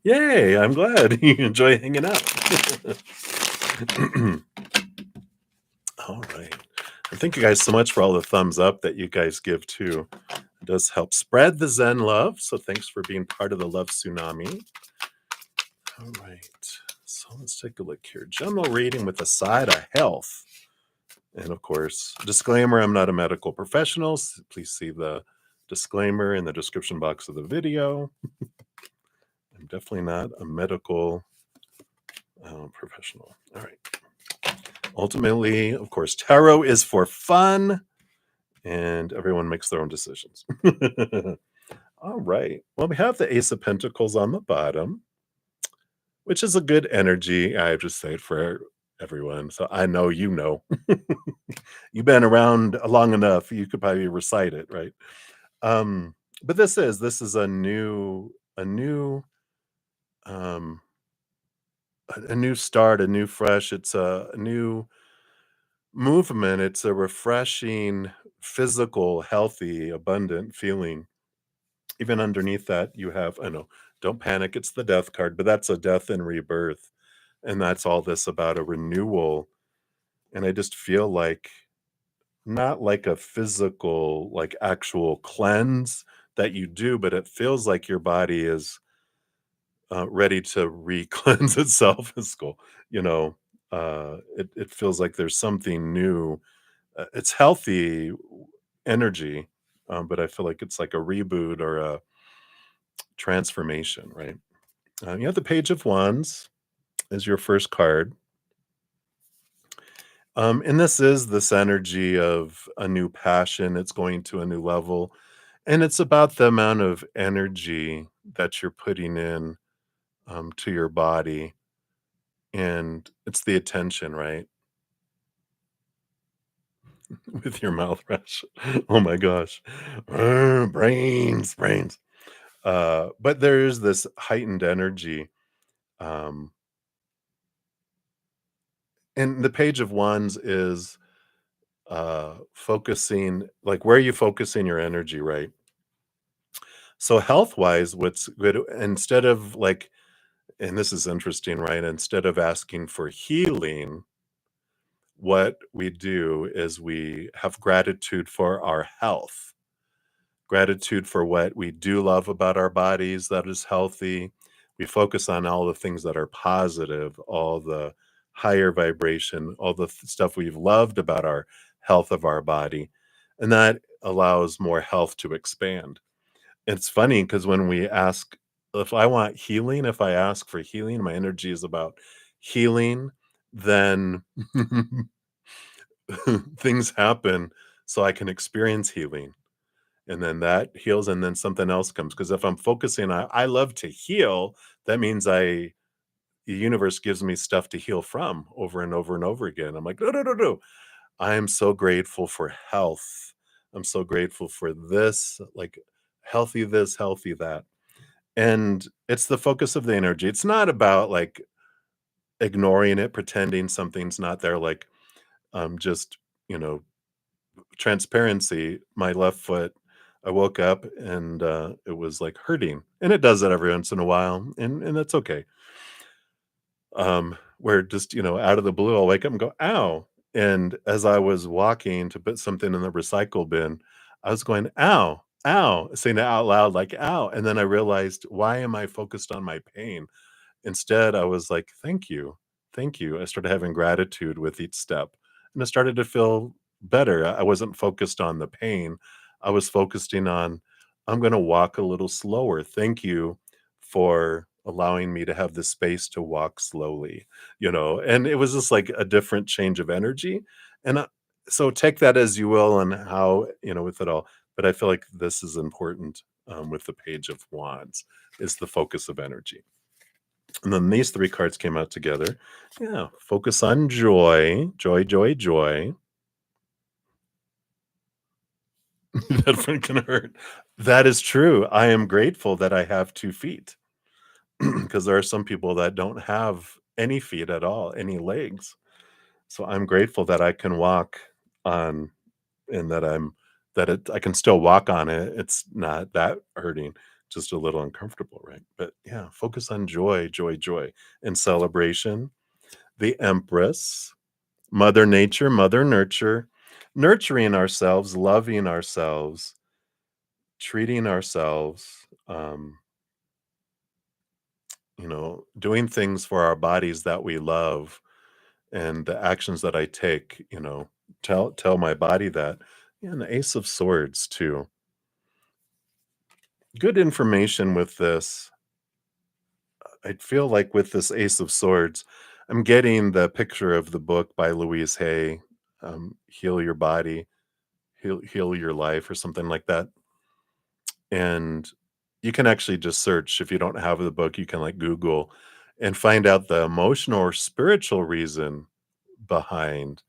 Speaker 1: Yay, I'm glad you enjoy hanging out. All right. And thank you guys so much for all the thumbs up that you guys give too. It does help spread the Zen love. So thanks for being part of the love tsunami. All right. So let's take a look here. General reading with a side of health. And of course, disclaimer, I'm not a medical professional. So please see the disclaimer in the description box of the video. I'm definitely not a medical professional. All right. Ultimately, of course, tarot is for fun, and everyone makes their own decisions. All right. Well, we have the Ace of Pentacles on the bottom, which is a good energy. I just say it for everyone. So I know you know. You've been around long enough. You could probably recite it, right? But this is um, a new start, a new fresh. It's a new movement. It's a refreshing, physical, healthy, abundant feeling. Even underneath that, you have, I know, don't panic, it's the death card, but that's a death and rebirth. And that's all this about a renewal. And I just feel like not like a physical, like actual cleanse that you do, but it feels like your body is ready to re-cleanse itself. It's cool. It feels like there's something new. It's healthy energy, but I feel like it's like a reboot or a transformation, right? You have the Page of Wands as your first card. And this is this energy of a new passion. It's going to a new level. And it's about the amount of energy that you're putting in to your body. And it's the attention, right? With your mouth rush. Oh my gosh. Brains. But there is this heightened energy. Um, and the Page of Wands is focusing, like, where are you focusing your energy, right? So health wise, what's good, instead of like, and this is interesting, right? Instead of asking for healing, what we do is we have gratitude for our health, gratitude for what we do love about our bodies that is healthy. We focus on all the things that are positive, all the higher vibration, all the stuff we've loved about our health of our body. And that allows more health to expand. It's funny because when we ask, if I want healing, if I ask for healing, my energy is about healing, then things happen so I can experience healing. and then that heals, and then something else comes. Because if I'm focusing on, I love to heal, that means the universe gives me stuff to heal from over and over and over again. I'm like, no, no, no, no. I am so grateful for health. I'm so grateful for this, like healthy this, healthy that. And it's the focus of the energy. It's not about like ignoring it, pretending something's not there, like just, you know, transparency. My left foot, I woke up and it was like hurting. And it does that every once in a while. And that's okay. Where just, out of the blue, I'll wake up and go, ow. And as I was walking to put something in the recycle bin, I was going, ow, ow, saying it out loud, like, ow. And then I realized, why am I focused on my pain? Instead, I was like, "Thank you. Thank you." I started having gratitude with each step, and I started to feel better. I wasn't focused on the pain. I was focusing on, "I'm gonna walk a little slower. Thank you for allowing me to have the space to walk slowly," And it was just like a different change of energy, and, so take that as you will and how, with it all, but I feel like this is important, with the Page of Wands, is the focus of energy. And then these 3 cards came out together. Yeah, focus on joy, joy, joy, joy. That one can hurt. That is true. I am grateful that I have 2 feet because there are some people that don't have any feet at all, any legs. So I'm grateful that I can walk on and I can still walk on it. It's not that hurting, just a little uncomfortable, right? But yeah, focus on joy, joy, joy, and celebration. The Empress, Mother Nature, Mother Nurture, nurturing ourselves, loving ourselves, treating ourselves, doing things for our bodies that we love, and the actions that I take, tell my body that. Yeah, and the Ace of Swords too. Good information with this. I feel like with this Ace of Swords, I'm getting the picture of the book by Louise Hay, Heal Your Body, Heal Your Life, or something like that. And you can actually just search. If you don't have the book, you can like Google and find out the emotional or spiritual reason behind,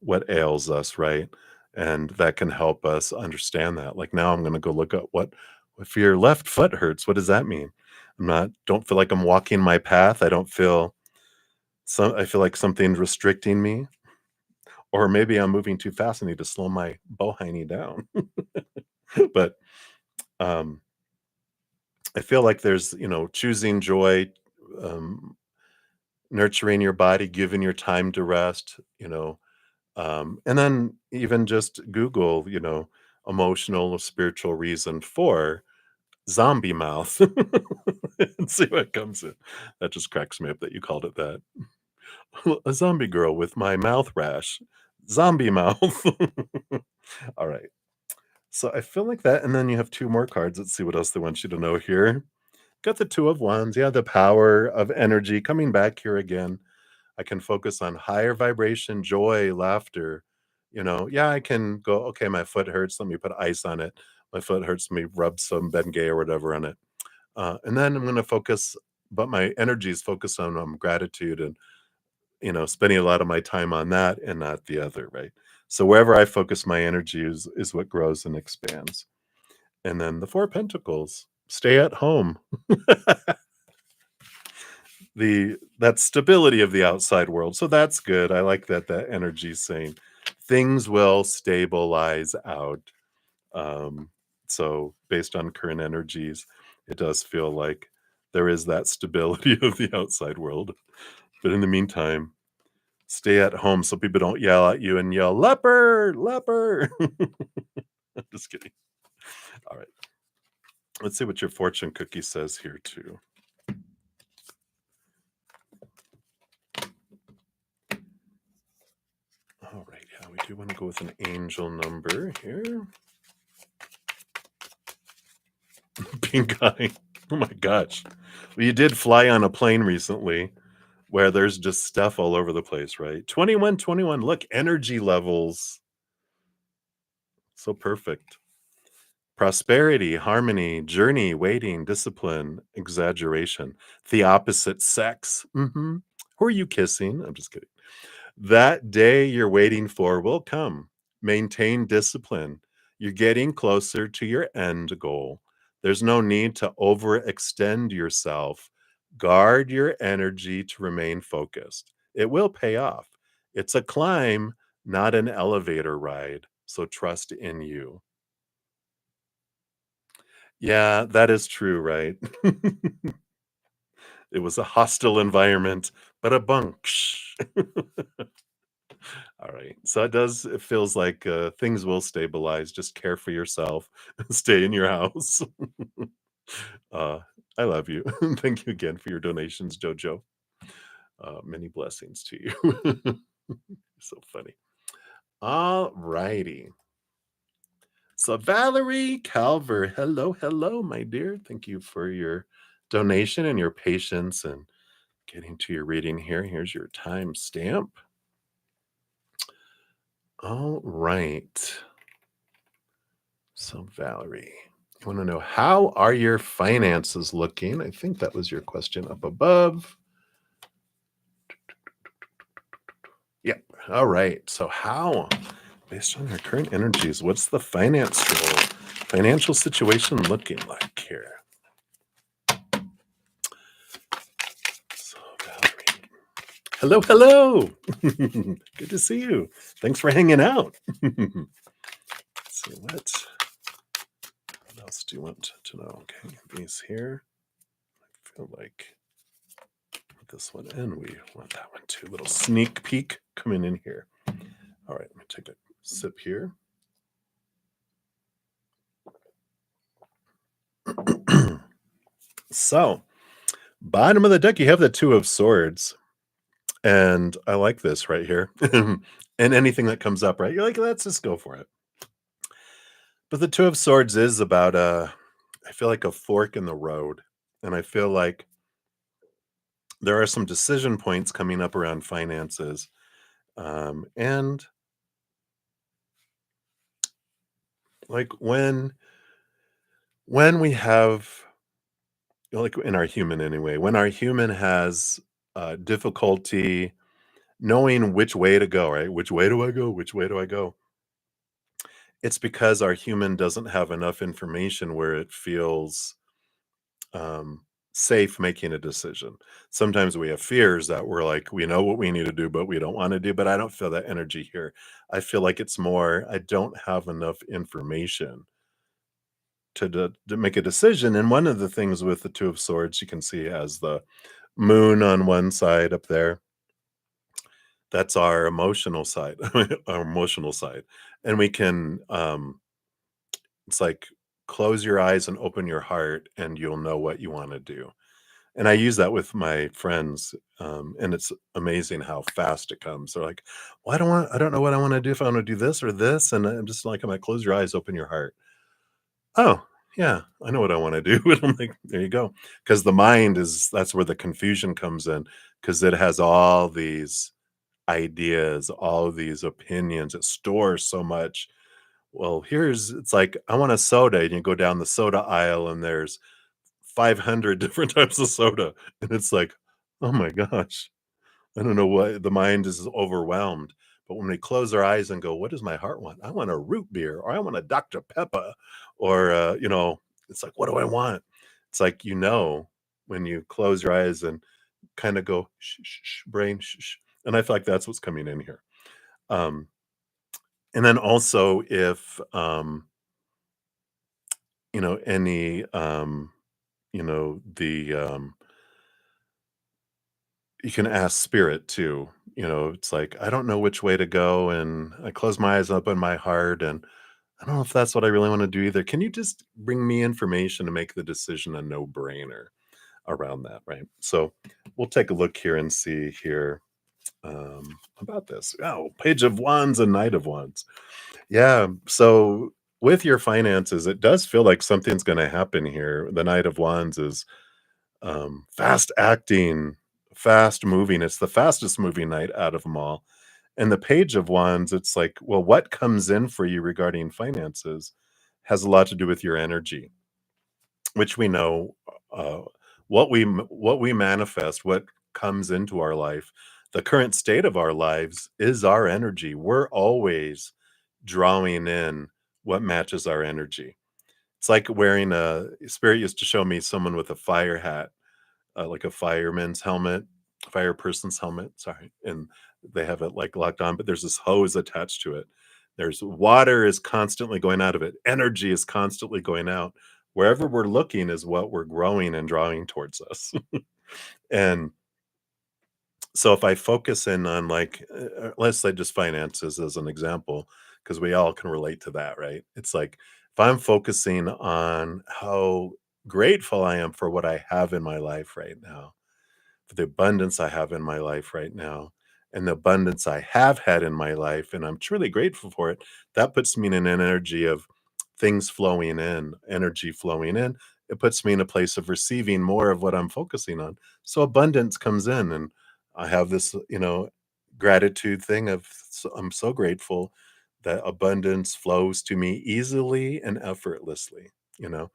Speaker 1: what ails us, right? And that can help us understand that. Like now I'm going to go look up, what if your left foot hurts, what does that mean? Don't feel like I'm walking my path. I feel like something's restricting me, or maybe I'm moving too fast. I need to slow my bohiny down. But um I feel like there's, choosing joy, um, nurturing your body, giving your time to rest, and then even just Google, emotional or spiritual reason for zombie mouth and see what comes in. That just cracks me up that you called it that. A zombie girl with my mouth rash, zombie mouth. All right. So I feel like that. And then you have 2 more cards. Let's see what else they want you to know here. Got the 2 of Wands. Yeah, the power of energy coming back here again. I can focus on higher vibration, joy, laughter. Yeah, I can go, okay, my foot hurts. Let me put ice on it. My foot hurts. Let me rub some Bengay or whatever on it. And then I'm going to focus, but my energy is focused on gratitude and, spending a lot of my time on that and not the other, right? So wherever I focus my energy is what grows and expands. And then the 4 Pentacles, stay at home. That stability of the outside world. So that's good. I like that energy saying things will stabilize out. Um, so based on current energies, it does feel like there is that stability of the outside world. But in the meantime, stay at home so people don't yell at you and yell, leper, leper. Just kidding. All right. Let's see what your fortune cookie says here too. All right, yeah, we do want to go with an angel number here. Pink eye. Oh my gosh. Well, you did fly on a plane recently where there's just stuff all over the place, right? 2121. Look, energy levels. So perfect. Prosperity, harmony, journey, waiting, discipline, exaggeration. The opposite sex. Who are you kissing? I'm just kidding. That day you're waiting for will come. Maintain discipline. You're getting closer to your end goal. There's no need to overextend yourself. Guard your energy to remain focused. It will pay off. It's a climb, not an elevator ride. So trust in you. Yeah, that is true, right? It was a hostile environment, but a bunch. All right. So it feels like things will stabilize. Just care for yourself. Stay in your house. uh, I love you. Thank you again for your donations, Jojo. Many blessings to you. So funny. All righty. So, Valerie Calver, hello, hello, my dear. Thank you for your donation and your patience and getting to your reading here. Here's your time stamp. All right. So, Valerie, you want to know, how are your finances looking? I think that was your question up above. Yep. All right. So, how, based on your current energies, what's the financial situation looking like here? So, Valerie. Hello, hello. Good to see you. Thanks for hanging out. Let's see, what else do you want to know? Okay, these here. I feel like this one, and we want that one too. Little sneak peek coming in here. All right, let me take a sip here. So, bottom of the deck, you have the Two of Swords. And I like this right here. And anything that comes up, right? You're like, let's just go for it. But the Two of Swords is about I feel like a fork in the road. And I feel like there are some decision points coming up around finances. And like when we have, like in our human anyway, when our human has difficulty knowing which way to go, right? Which way do I go? Which way do I go? It's because our human doesn't have enough information where it feels um, safe making a decision. Sometimes we have fears that we're like, we know what we need to do, but we don't want to do. But I don't feel that energy here. I feel like it's more, I don't have enough information to make a decision. And one of the things with the Two of Swords, you can see as the moon on one side up there. That's our emotional side, our emotional side. And we can, it's like, close your eyes and open your heart, and you'll know what you want to do. And I use that with my friends, and it's amazing how fast it comes. They're like, "Well, I don't know what I want to do. If I want to do this or this," and I'm just like, "I'm like, close your eyes, open your heart." Oh, yeah, I know what I want to do. And I'm like, there you go, because the mind that's where the confusion comes in, because it has all these ideas, all these opinions. It stores so much. Well, it's like, I want a soda, and you go down the soda aisle, and there's 500 different types of soda. And it's like, oh my gosh, I don't know what, the mind is overwhelmed. But when we close our eyes and go, what does my heart want? I want a root beer, or I want a Dr. Pepper, or, it's like, what do I want? It's like, when you close your eyes and kind of go, shh, shh, shh, brain, shh, shh. And I feel like that's what's coming in here. Um, and then also if, any, the, you can ask spirit too. It's like, I don't know which way to go, and I close my eyes, up in my heart, and I don't know if that's what I really want to do either. Can you just bring me information to make the decision a no-brainer around that, right? So we'll take a look here and see here about this. Oh, Page of Wands and Knight of Wands. Yeah. So with your finances, it does feel like something's going to happen here. The Knight of Wands is fast acting, fast moving. It's the fastest moving knight out of them all. And the Page of Wands, it's like, well, what comes in for you regarding finances has a lot to do with your energy, which we know, uh, what we manifest, what comes into our life, the current state of our lives is our energy. We're always drawing in what matches our energy. It's like wearing a Spirit used to show me someone with a fire hat, like a fireman's helmet, fire person's helmet, sorry, and they have it, like, locked on, but there's this hose attached to it. There's water is constantly going out of it. Energy is constantly going out. Wherever we're looking is what we're growing and drawing towards us. And so if I focus in on, like, let's say just finances as an example, because we all can relate to that, right? It's like if I'm focusing on how grateful I am for what I have in my life right now, for the abundance I have in my life right now, and the abundance I have had in my life, and I'm truly grateful for it, that puts me in an energy of things flowing in, energy flowing in. It puts me in a place of receiving more of what I'm focusing on. So abundance comes in, and I have this, gratitude thing of I'm so grateful that abundance flows to me easily and effortlessly, you know,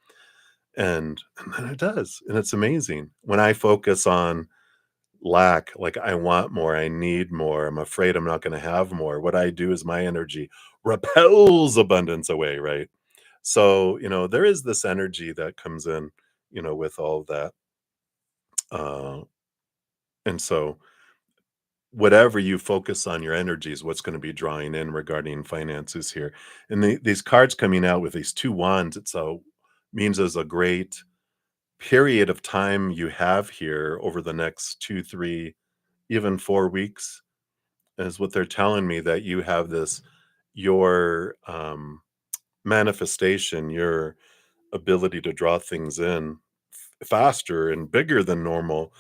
Speaker 1: and then it does, and it's amazing when I focus on lack, like I want more, I need more, I'm afraid I'm not going to have more. What I do is my energy repels abundance away, right? So, there is this energy that comes in, with all of that. Uh, and so, whatever you focus on, your energy is what's going to be drawing in regarding finances here. And these cards coming out with these two wands, it so means there's a great period of time you have here over the next 2, 3, even 4 weeks is what they're telling me, that you have this your manifestation, your ability to draw things in faster and bigger than normal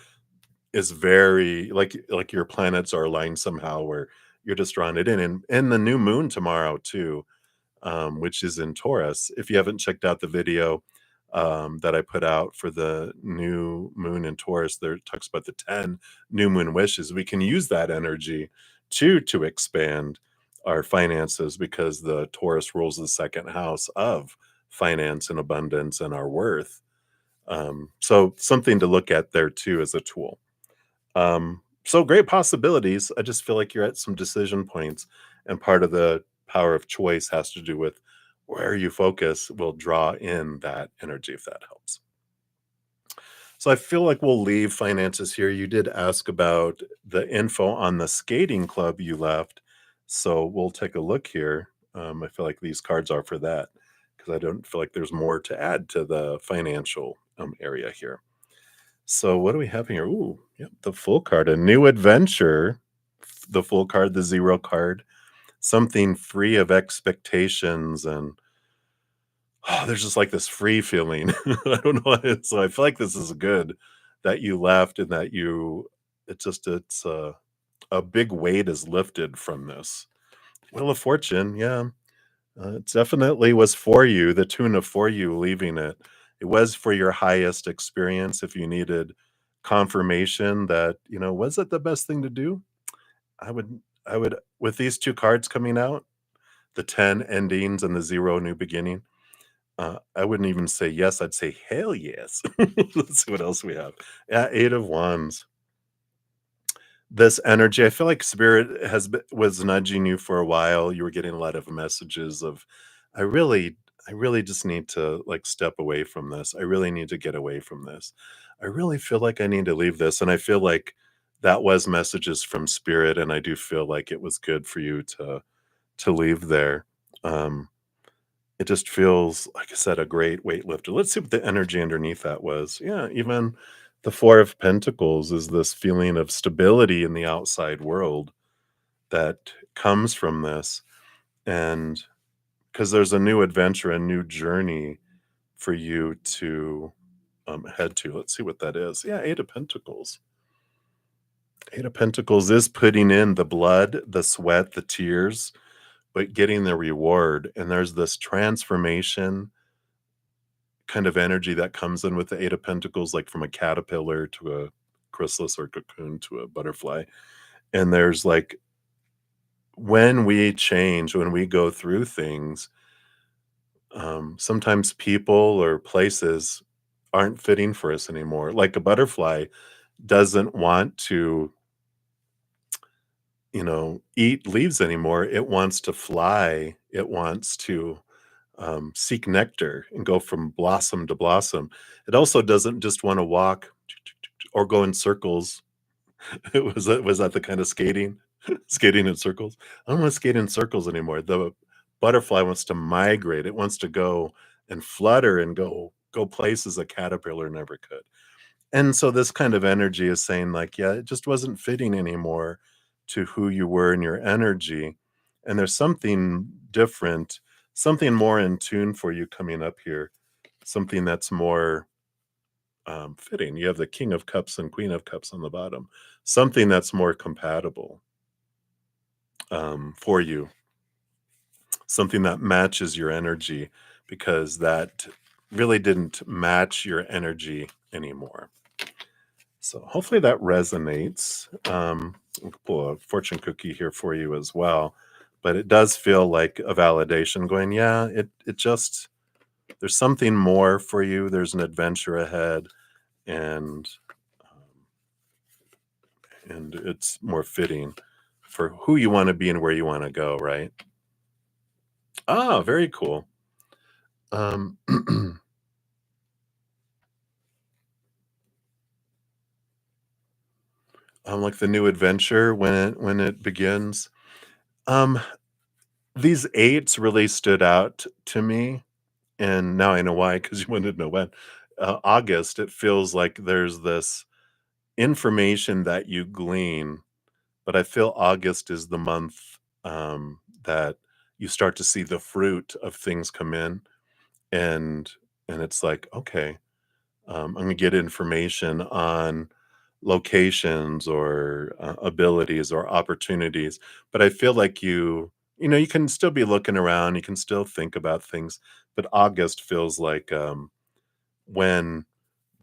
Speaker 1: is very like your planets are aligned somehow where you're just drawing it in. And the new moon tomorrow too, which is in Taurus. If you haven't checked out the video that I put out for the new moon in Taurus, there it talks about the 10 new moon wishes. We can use that energy to expand our finances because the Taurus rules the second house of finance and abundance and our worth. So something to look at there too as a tool. So great possibilities. I just feel like you're at some decision points, and part of the power of choice has to do with where you focus will draw in that energy, if that helps. So I feel like we'll leave finances here. You did ask about the info on the skating club you left. So we'll take a look here. I feel like these cards are for that because I don't feel like there's more to add to the financial area here. So what do we have here? Ooh, yep, the full card, a new adventure. The full card, the zero card, something free of expectations, and there's just like this free feeling. I don't know. So I feel like this is good that you left and that you. It's a big weight is lifted from this. Wheel of Fortune, yeah. It definitely was for you, the tune of for you leaving it. It was for your highest experience if you needed confirmation that, was it the best thing to do? I would with these 2 cards coming out, the 10 endings and the 0 new beginning, I wouldn't even say yes, I'd say hell yes. Let's see what else we have. Yeah, 8 of Wands. This energy, I feel like spirit was nudging you for a while. You were getting a lot of messages of, I really, I really just need to like step away from this. I really need to get away from this. I really feel like I need to leave this. And I feel like that was messages from spirit. And I do feel like it was good for you to leave there. Um, it just feels, like I said, a great weightlifter. Let's see what the energy underneath that was. Yeah, even the Four of Pentacles is this feeling of stability in the outside world that comes from this. And because there's a new adventure, a new journey for you to head to. Let's see what that is. Yeah, Eight of Pentacles. Eight of Pentacles is putting in the blood, the sweat, the tears, but getting the reward. And there's this transformation kind of energy that comes in with the Eight of Pentacles, like from a caterpillar to a chrysalis or cocoon to a butterfly. And there's like when we change, when we go through things, Sometimes people or places aren't fitting for us anymore. Like a butterfly doesn't want to, eat leaves anymore. It wants to fly. It wants to seek nectar and go from blossom to blossom. It also doesn't just want to walk or go in circles. Was that the kind of skating? Skating in circles? I don't wanna skate in circles anymore. The butterfly wants to migrate. It wants to go and flutter and go places a caterpillar never could. And so this kind of energy is saying like, yeah, it just wasn't fitting anymore to who you were in your energy. And there's something different, something more in tune for you coming up here, something that's more fitting. You have the King of Cups and Queen of Cups on the bottom, something that's more compatible for you, something that matches your energy because that really didn't match your energy anymore. So hopefully that resonates. I'll pull a fortune cookie here for you as well. But it does feel like a validation going, yeah, it just there's something more for you. There's an adventure ahead and and it's more fitting for who you want to be and where you want to go, right? Ah, very cool. Um like the new adventure when it begins. Um these eights really stood out to me. And now I know why, because you wanted to know when. August, it feels like there's this information that you glean, but I feel August is the month that you start to see the fruit of things come in, and it's like, okay, I'm gonna get information on locations or abilities or opportunities. But I feel like you can still be looking around, you can still think about things, but August feels like when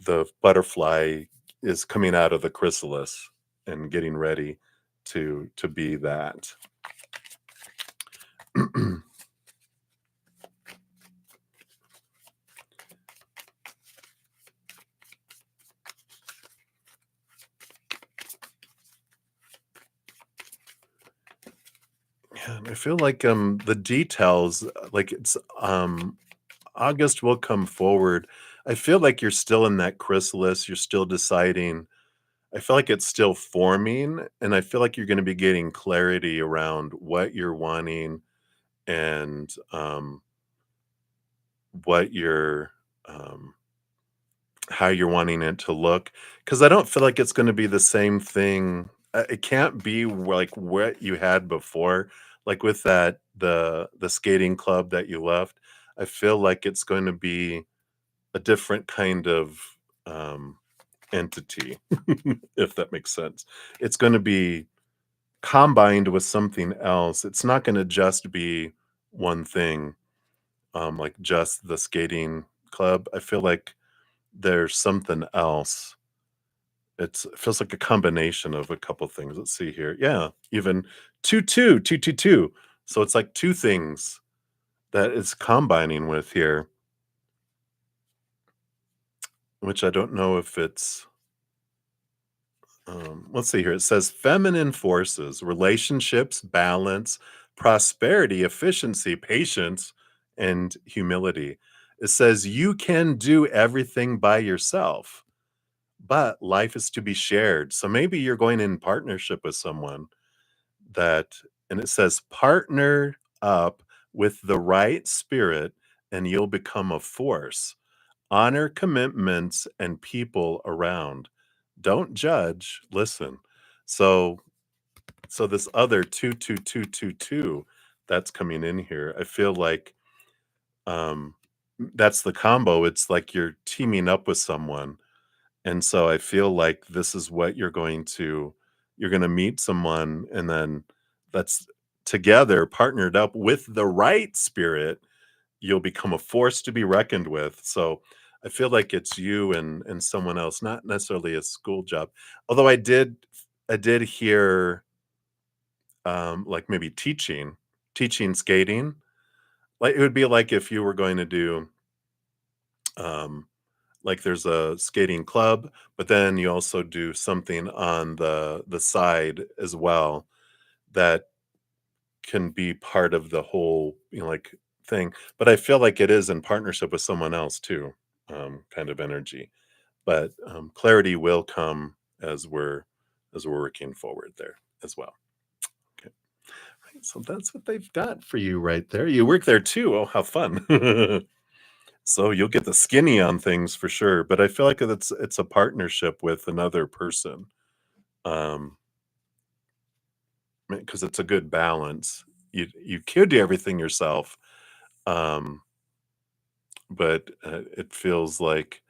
Speaker 1: the butterfly is coming out of the chrysalis and getting ready to be that. Yeah, and I feel like the details like it's August will come forward. I feel like you're still in that chrysalis, you're still deciding. I feel like it's still forming, and I feel like you're gonna be getting clarity around what you're wanting and, what you're, um how you're wanting it to look. Because I don't feel like it's gonna be the same thing. It can't be like what you had before, like, with the skating club that you left. I feel like it's going to be a different kind of, um, entity, if that makes sense. It's gonna be combined with something else. It's not gonna just be one thing, like just the skating club. I feel like there's something else. It feels like a combination of a couple things. Let's see here. Yeah, even 2, 2, 2, 2, 2. So it's like 2 things that it's combining with here, which I don't know if it's let's see here. It says feminine forces, relationships, balance, prosperity, efficiency, patience, and humility. It says you can do everything by yourself, but life is to be shared. So maybe you're going in partnership with someone that, and it says partner up with the right spirit and you'll become a force. Honor commitments and people around. Don't judge, listen. So this other 2, 2, 2, 2, 2 that's coming in here, I feel like um that's the combo. It's like you're teaming up with someone. And so I feel like this is what you're gonna meet someone and then that's together partnered up with the right spirit, you'll become a force to be reckoned with. So I feel like it's you and someone else, not necessarily a school job. Although I did hear like maybe teaching skating. Like, it would be like if you were going to do, um, like there's a skating club, but then you also do something on the side as well that can be part of the whole, like thing. But I feel like it is in partnership with someone else too, kind of energy. But clarity will come as we're working forward there as well. Okay. Right. So that's what they've got for you right there. You work there too. Oh, how fun. So you'll get the skinny on things for sure. But I feel like it's a partnership with another person. Um, because it's a good balance. You could do everything yourself, um, but it feels like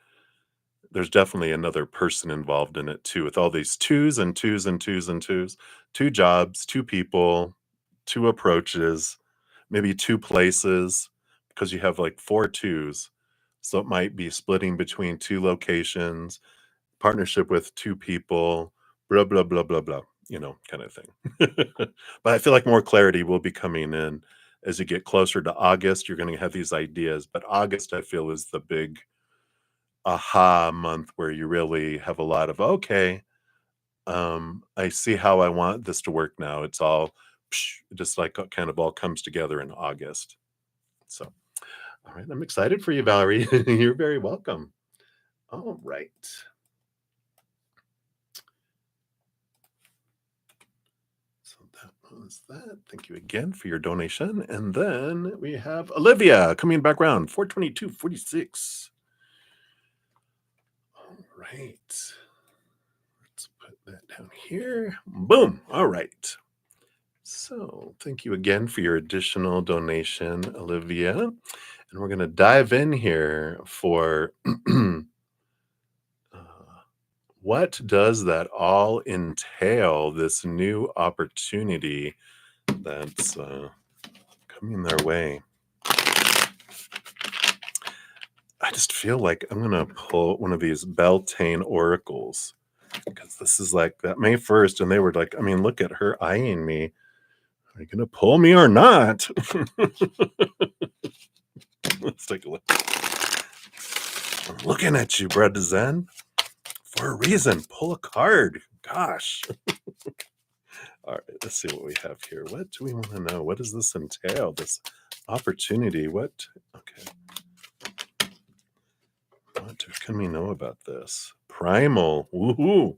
Speaker 1: there's definitely another person involved in it too, with all these twos and twos and twos and twos, two jobs, two people, two approaches, maybe two places, because you have like four twos. So it might be splitting between two locations, partnership with two people, blah, blah, blah, blah, blah, kind of thing. But I feel like more clarity will be coming in as you get closer to August. You're going to have these ideas, but August, I feel, is the big aha month where you really have a lot of, okay, I see how I want this to work now. It's all just like kind of all comes together in August. So, all right, I'm excited for you, Valerie. You're very welcome. All right. So that was that. Thank you again for your donation. And then we have Olivia coming back around, 422.46. All right. Let's put that down here. Boom. All right. So thank you again for your additional donation, Olivia. And we're going to dive in here for what does that all entail, this new opportunity that's coming their way. I just feel like I'm going to pull one of these Beltane oracles because this is like that May 1st. And they were like, I mean, look at her eyeing me. Are you going to pull me or not? Let's take a look. I'm looking at you, bruddaZEN, for a reason. Pull a card. Gosh. All right, let's see what we have here. What do we want to know? What does this entail? This opportunity? What? Okay. What can we know about this? Primal. Woohoo.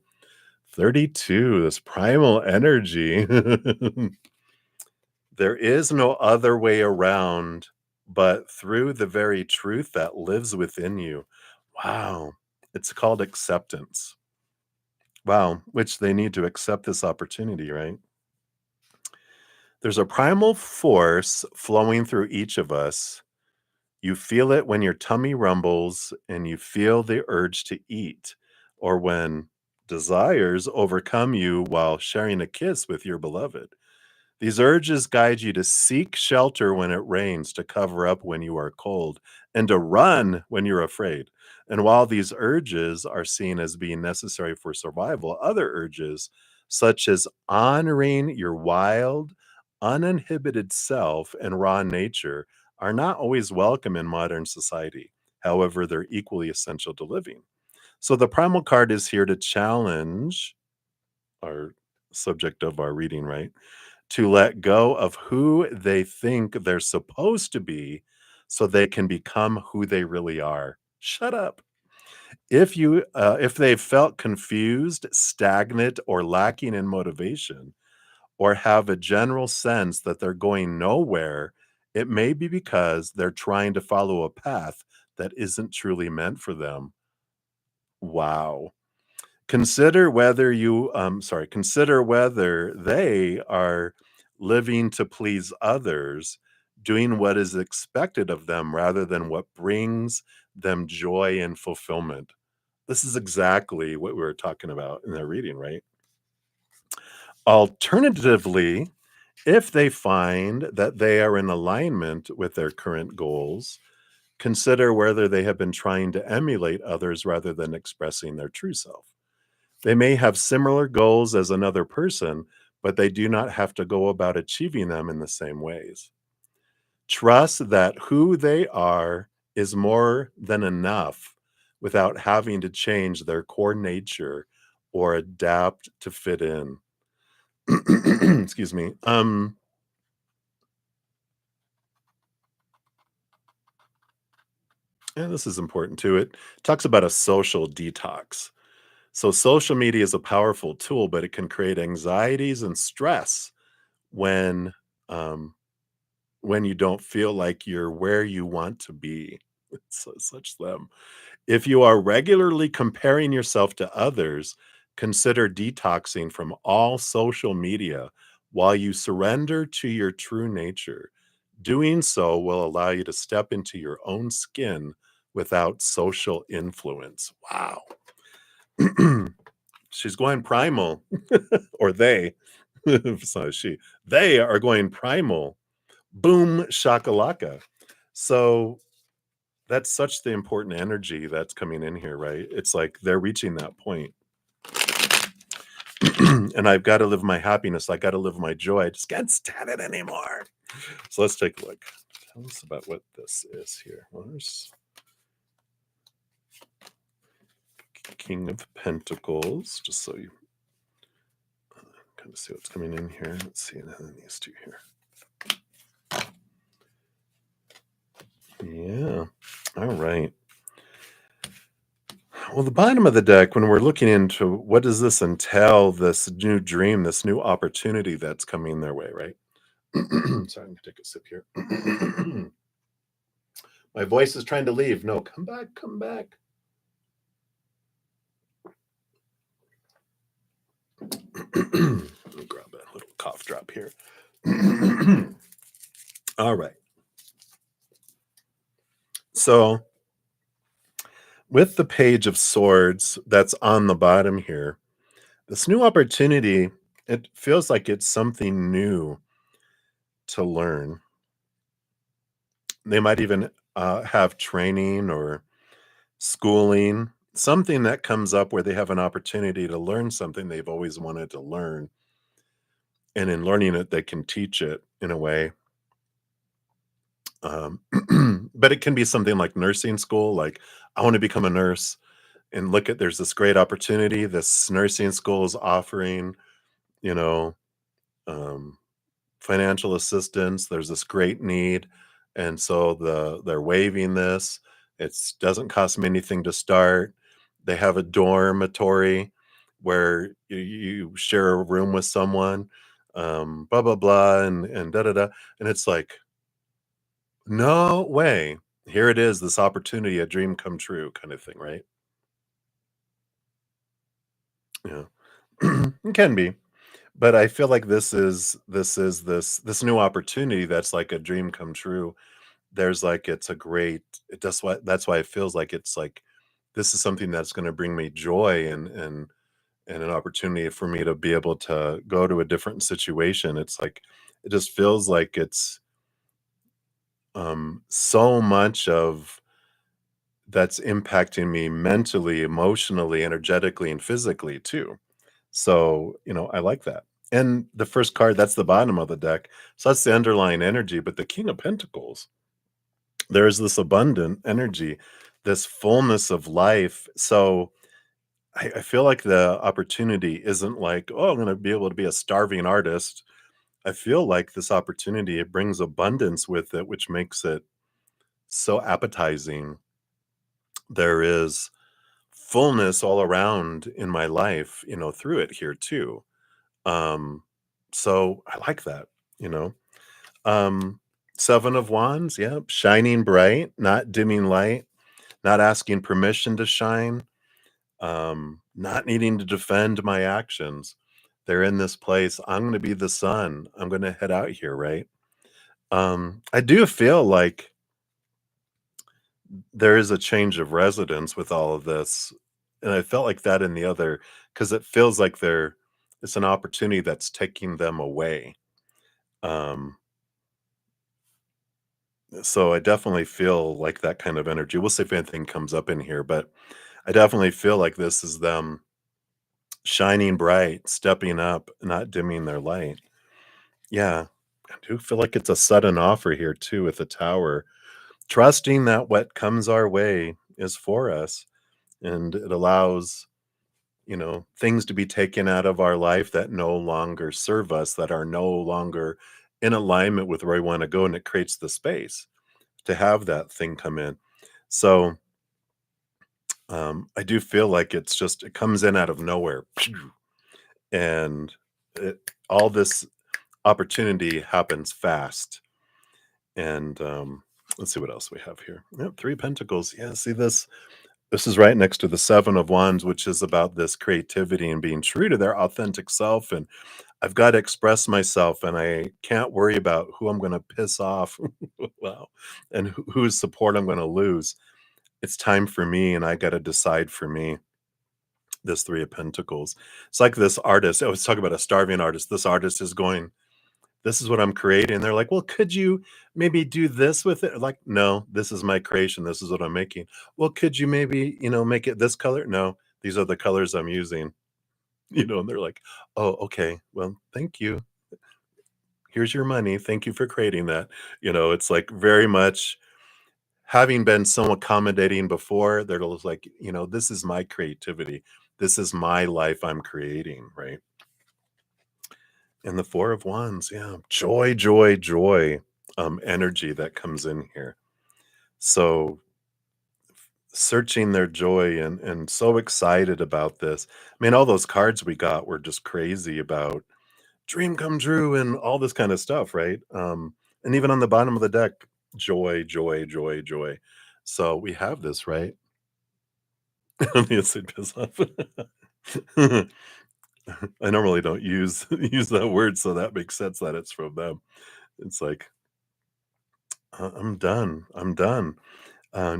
Speaker 1: 32. This primal energy. There is no other way around but through the very truth that lives within you. Wow. It's called acceptance. Wow. Which they need to accept this opportunity, right? There's a primal force flowing through each of us. You feel it when your tummy rumbles and you feel the urge to eat, or when desires overcome you while sharing a kiss with your beloved. These urges guide you to seek shelter when it rains, to cover up when you are cold, and to run when you're afraid. And while these urges are seen as being necessary for survival, other urges, such as honoring your wild, uninhibited self and raw nature, are not always welcome in modern society. However, they're equally essential to living. So the primal card is here to challenge our subject of our reading, right? To let go of who they think they're supposed to be so they can become who they really are. Shut up. If they've felt confused, stagnant, or lacking in motivation, or have a general sense that they're going nowhere, it may be because they're trying to follow a path that isn't truly meant for them. Wow. Consider whether they are living to please others, doing what is expected of them rather than what brings them joy and fulfillment. This is exactly what we were talking about in the reading, right? Alternatively, if they find that they are in alignment with their current goals, consider whether they have been trying to emulate others rather than expressing their true self. They may have similar goals as another person, but they do not have to go about achieving them in the same ways. Trust that who they are is more than enough without having to change their core nature or adapt to fit in. Excuse me. And this is important too. It talks about a social detox. So social media is a powerful tool, but it can create anxieties and stress when um, when you don't feel like you're where you want to be. It's such them. If you are regularly comparing yourself to others, consider detoxing from all social media while you surrender to your true nature. Doing so will allow you to step into your own skin without social influence. Wow. She's going primal, or they, it's not a she, they are going primal. Boom shakalaka. So that's such the important energy that's coming in here, right? It's like they're reaching that point. And I've got to live my happiness. I got to live my joy. I just can't stand it anymore. So let's take a look. Tell us about what this is here. Well, there's King of Pentacles, just so you kind of see what's coming in here. Let's see, and then these two here. Yeah. All right. Well, the bottom of the deck, when we're looking into what does this entail, this new dream, this new opportunity that's coming their way, right? Sorry, I'm gonna take a sip here. My voice is trying to leave. No, come back, come back. Let me grab a little cough drop here. All right. So, with the Page of Swords that's on the bottom here, this new opportunity, it feels like it's something new to learn. They might even have training or schooling, something that comes up where they have an opportunity to learn something they've always wanted to learn. And in learning it, they can teach it in a way. Um, but it can be something like nursing school, like, I want to become a nurse. And look at, there's this great opportunity this nursing school is offering, you know, um, financial assistance. There's this great need, and so they're waiving this. It doesn't cost them anything to start. They have a dormitory where you share a room with someone, blah blah blah, and da da da. And it's like, no way. Here it is, this opportunity, a dream come true, kind of thing, right? Yeah, it can be. But I feel like this new opportunity that's like a dream come true. There's like it's a great that's why it feels like it's like this is something that's gonna bring me joy and an opportunity for me to be able to go to a different situation. It's like it just feels like it's so much of that's impacting me mentally, emotionally, energetically, and physically too. So, I like that. And the first card, that's the bottom of the deck. So that's the underlying energy. But the King of Pentacles, there is this abundant energy, this fullness of life. So I feel like the opportunity isn't like, oh, I'm going to be able to be a starving artist. I feel like this opportunity, it brings abundance with it, which makes it so appetizing. There is fullness all around in my life, through it here too. Um, so I like that, you know. Um, Seven of Wands, yep, shining bright, not dimming light, not asking permission to shine, not needing to defend my actions. They're in this place. I'm going to be the sun. I'm going to head out here, right? I do feel like there is a change of residence with all of this. And I felt like that in the other, because it feels like it's an opportunity that's taking them away. Um, so I definitely feel like that kind of energy. We'll see if anything comes up in here, but I definitely feel like this is them shining bright, stepping up, not dimming their light. Yeah. I do feel like it's a sudden offer here too with the Tower, trusting that what comes our way is for us, and it allows, things to be taken out of our life that no longer serve us, that are no longer in alignment with where we want to go, and it creates the space to have that thing come in. So I do feel like it comes in out of nowhere, and all this opportunity happens fast. And let's see what else we have here. Yep, Three Pentacles. Yeah, see this. This is right next to the Seven of Wands, which is about this creativity and being true to their authentic self. And I've got to express myself, and I can't worry about who I'm going to piss off. Wow. And whose support I'm going to lose. It's time for me, and I got to decide for me. This Three of Pentacles. It's like this artist. I was talking about a starving artist. This artist is going, this is what I'm creating. They're like, well, could you maybe do this with it? Like, no, this is my creation. This is what I'm making. Well, could you maybe, make it this color? No, these are the colors I'm using. And they're like, oh, okay. Well, thank you. Here's your money. Thank you for creating that. It's like very much having been so accommodating before, they're just like, this is my creativity. This is my life I'm creating, right? And the Four of Wands, yeah, joy, joy, joy, energy that comes in here. So searching their joy and so excited about this. I mean, all those cards we got were just crazy about dream come true and all this kind of stuff, right? And even on the bottom of the deck, joy, joy, joy, joy. So we have this, right? Yes, it piss off. I normally don't use that word, so that makes sense that it's from them. It's like, I'm done. I'm done.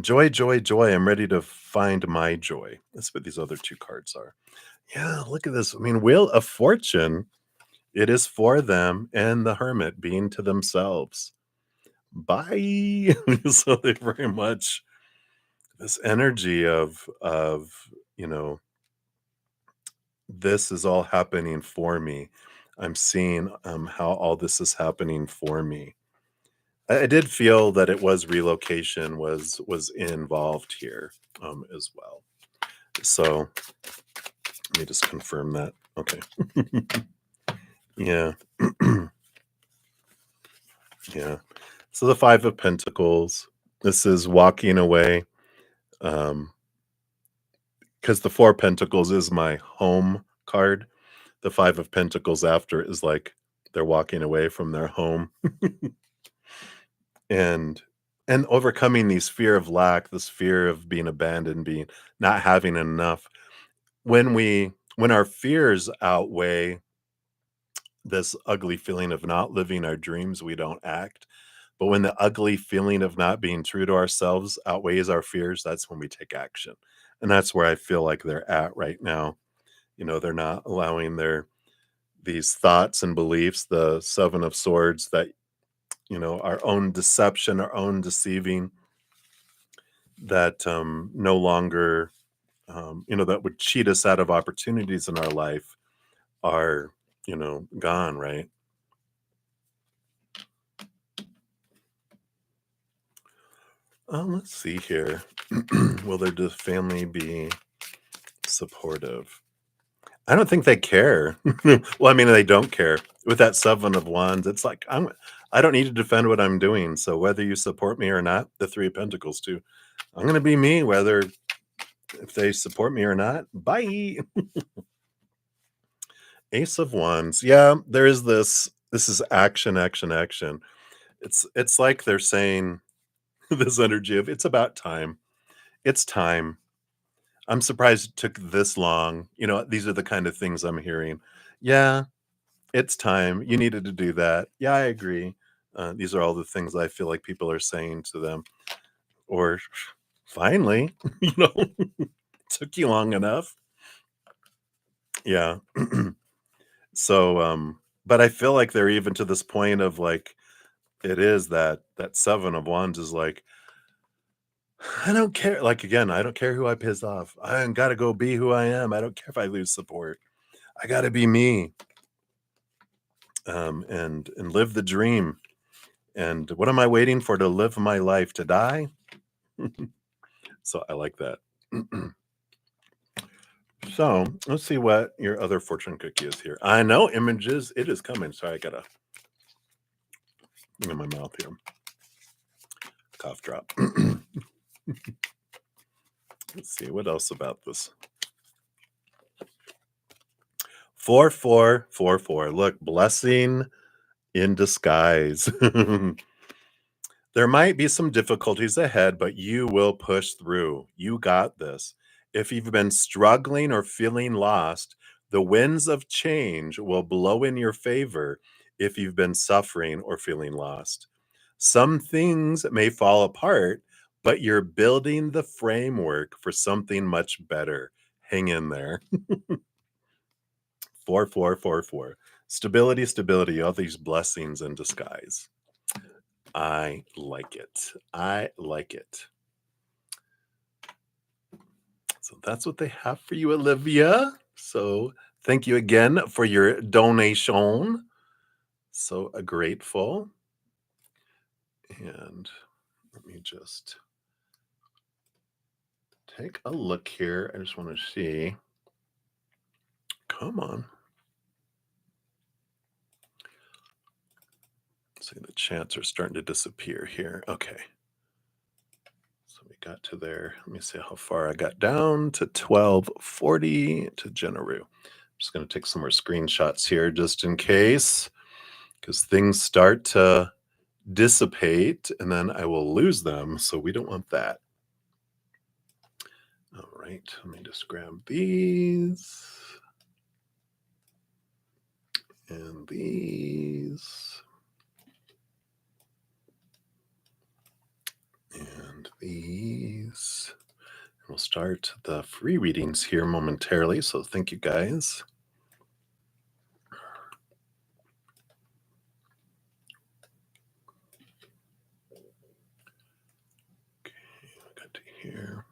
Speaker 1: Joy, joy, joy. I'm ready to find my joy. That's what these other two cards are. Yeah, look at this. I mean, Wheel of Fortune, it is for them, and the Hermit being to themselves. Bye. So they very much this energy of you know this is all happening for me. I'm seeing how all this is happening for me. I did feel that it was relocation was involved here as well. So let me just confirm that. Okay. Yeah. Yeah. So the Five of Pentacles. This is walking away. Because the Four of Pentacles is my home card. The Five of Pentacles after it is like they're walking away from their home. and and overcoming these fear of lack, this fear of being abandoned, being not having enough. When our fears outweigh this ugly feeling of not living our dreams, we don't act. But when the ugly feeling of not being true to ourselves outweighs our fears, that's when we take action. And that's where I feel like they're at right now. They're not allowing these thoughts and beliefs, the Seven of Swords, that, our own deception, our own deceiving, that no longer, that would cheat us out of opportunities in our life are, gone, right? Let's see here. Will their family be supportive? I don't think they care. Well, I mean, they don't care. With that Seven of Wands, it's like I don't need to defend what I'm doing. So whether you support me or not, the Three of Pentacles too. I'm gonna be me, whether if they support me or not. Bye. Ace of Wands. Yeah, there is this. This is action, action, action. It's like they're saying this energy of it's about time. It's time. I'm surprised it took this long. These are the kind of things I'm hearing. Yeah, it's time. You needed to do that. Yeah, I agree. These are all the things I feel like people are saying to them. Or finally, took you long enough. Yeah. So, but I feel like they're even to this point of like, it is that Seven of Wands is like, I don't care. Like again, I don't care who I piss off. I gotta go be who I am. I don't care if I lose support. I gotta be me. and live the dream. And what am I waiting for to live my life? To die? So I like that. So let's see what your other fortune cookie is here. I know images. It is coming. Sorry, I got a thing in my mouth here. Cough drop. Let's see what else about this. 4444. Look, blessing in disguise. There might be some difficulties ahead, but you will push through. You got this. If you've been struggling or feeling lost, the winds of change will blow in your favor if you've been suffering or feeling lost. Some things may fall apart, but you're building the framework for something much better. Hang in there. 4444. Stability, stability, all these blessings in disguise. I like it. I like it. So that's what they have for you, Olivia. So thank you again for your donation. So grateful. And let me just take a look here. I just want to see. Come on. See, the chats are starting to disappear here. Okay. So we got to there. Let me see how far I got down to 1240 to Generu. I'm just going to take some more screenshots here just in case, because things start to dissipate and then I will lose them. So we don't want that. All right. Let me just grab these and these. And these. We'll start the free readings here momentarily. So thank you guys. Okay, I got to here.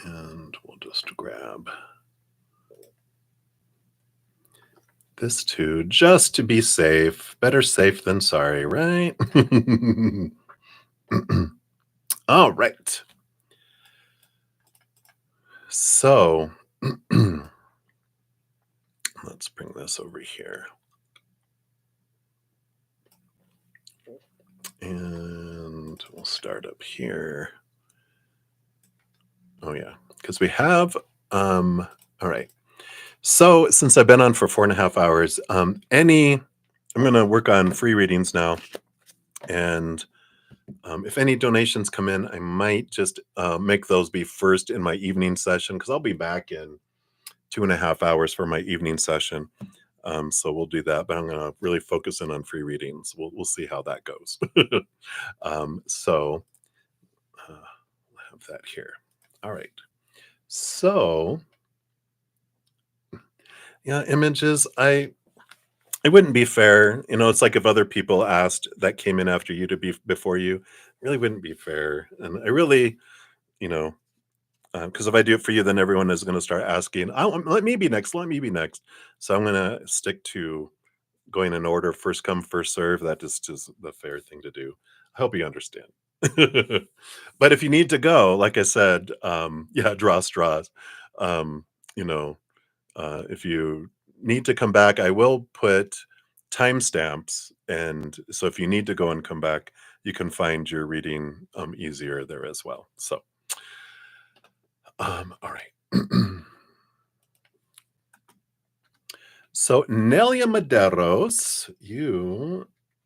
Speaker 1: And we'll just grab this too, just to be safe. Better safe than sorry, right? All right. So let's bring this over here. And we'll start up here. Oh yeah, because we have all right. So since I've been on for 4.5 hours, I'm gonna work on free readings now. And if any donations come in, I might just make those be first in my evening session, because I'll be back in 2.5 hours for my evening session. So we'll do that, but I'm going to really focus in on free readings. We'll see how that goes. So I'll have that here. All right. So yeah, images. It wouldn't be fair. It's like if other people asked that came in after you to be before you, it really wouldn't be fair. And I really, because if I do it for you, then everyone is going to start asking, let me be next. Let me be next. So I'm going to stick to going in order, first come, first serve. That is just the fair thing to do. I hope you understand. But if you need to go, like I said, draw straws. Um, if you need to come back, I will put timestamps. And so if you need to go and come back, you can find your reading easier there as well. So, all right. So Nelia Maderos,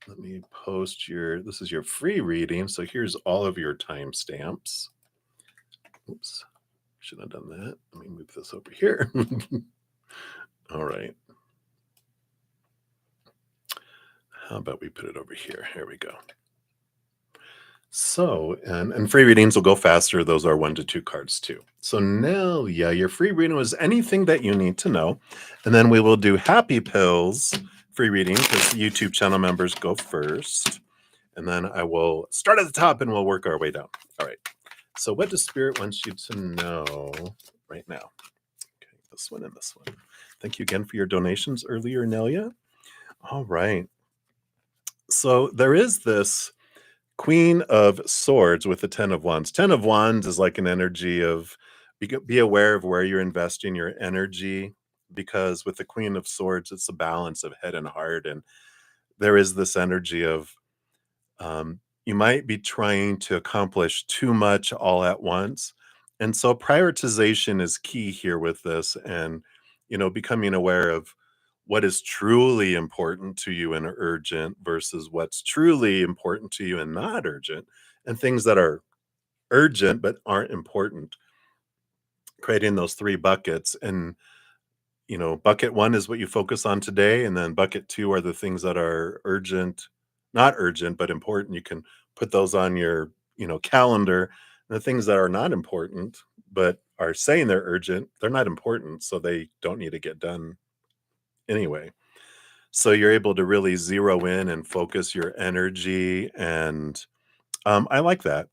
Speaker 1: let me post this is your free reading. So here's all of your timestamps. Oops, should have done that. Let me move this over here. All right. How about we put it over here? Here we go. So, and free readings will go faster. Those are 1 to 2 cards too. So Nelia, your free reading was anything that you need to know. And then we will do Happy Pills free reading, because YouTube channel members go first. And then I will start at the top and we'll work our way down. All right. So what does Spirit wants you to know right now. Okay, this one and this one. Thank you again for your donations earlier, Nelia. All right. So there is this Queen of Swords with the Ten of Wands. Ten of Wands is like an energy of be aware of where you're investing your energy, because with the Queen of Swords, it's a balance of head and heart. And there is this energy of you might be trying to accomplish too much all at once. And so prioritization is key here with this, and becoming aware of what is truly important to you and urgent versus what's truly important to you and not urgent, and things that are urgent but aren't important, creating those three buckets. And bucket one is what you focus on today, and then bucket two are the things that are urgent, not urgent, but important. You can put those on your, calendar. And the things that are not important, but are saying they're urgent, they're not important, so they don't need to get done anyway. So you're able to really zero in and focus your energy. And I like that,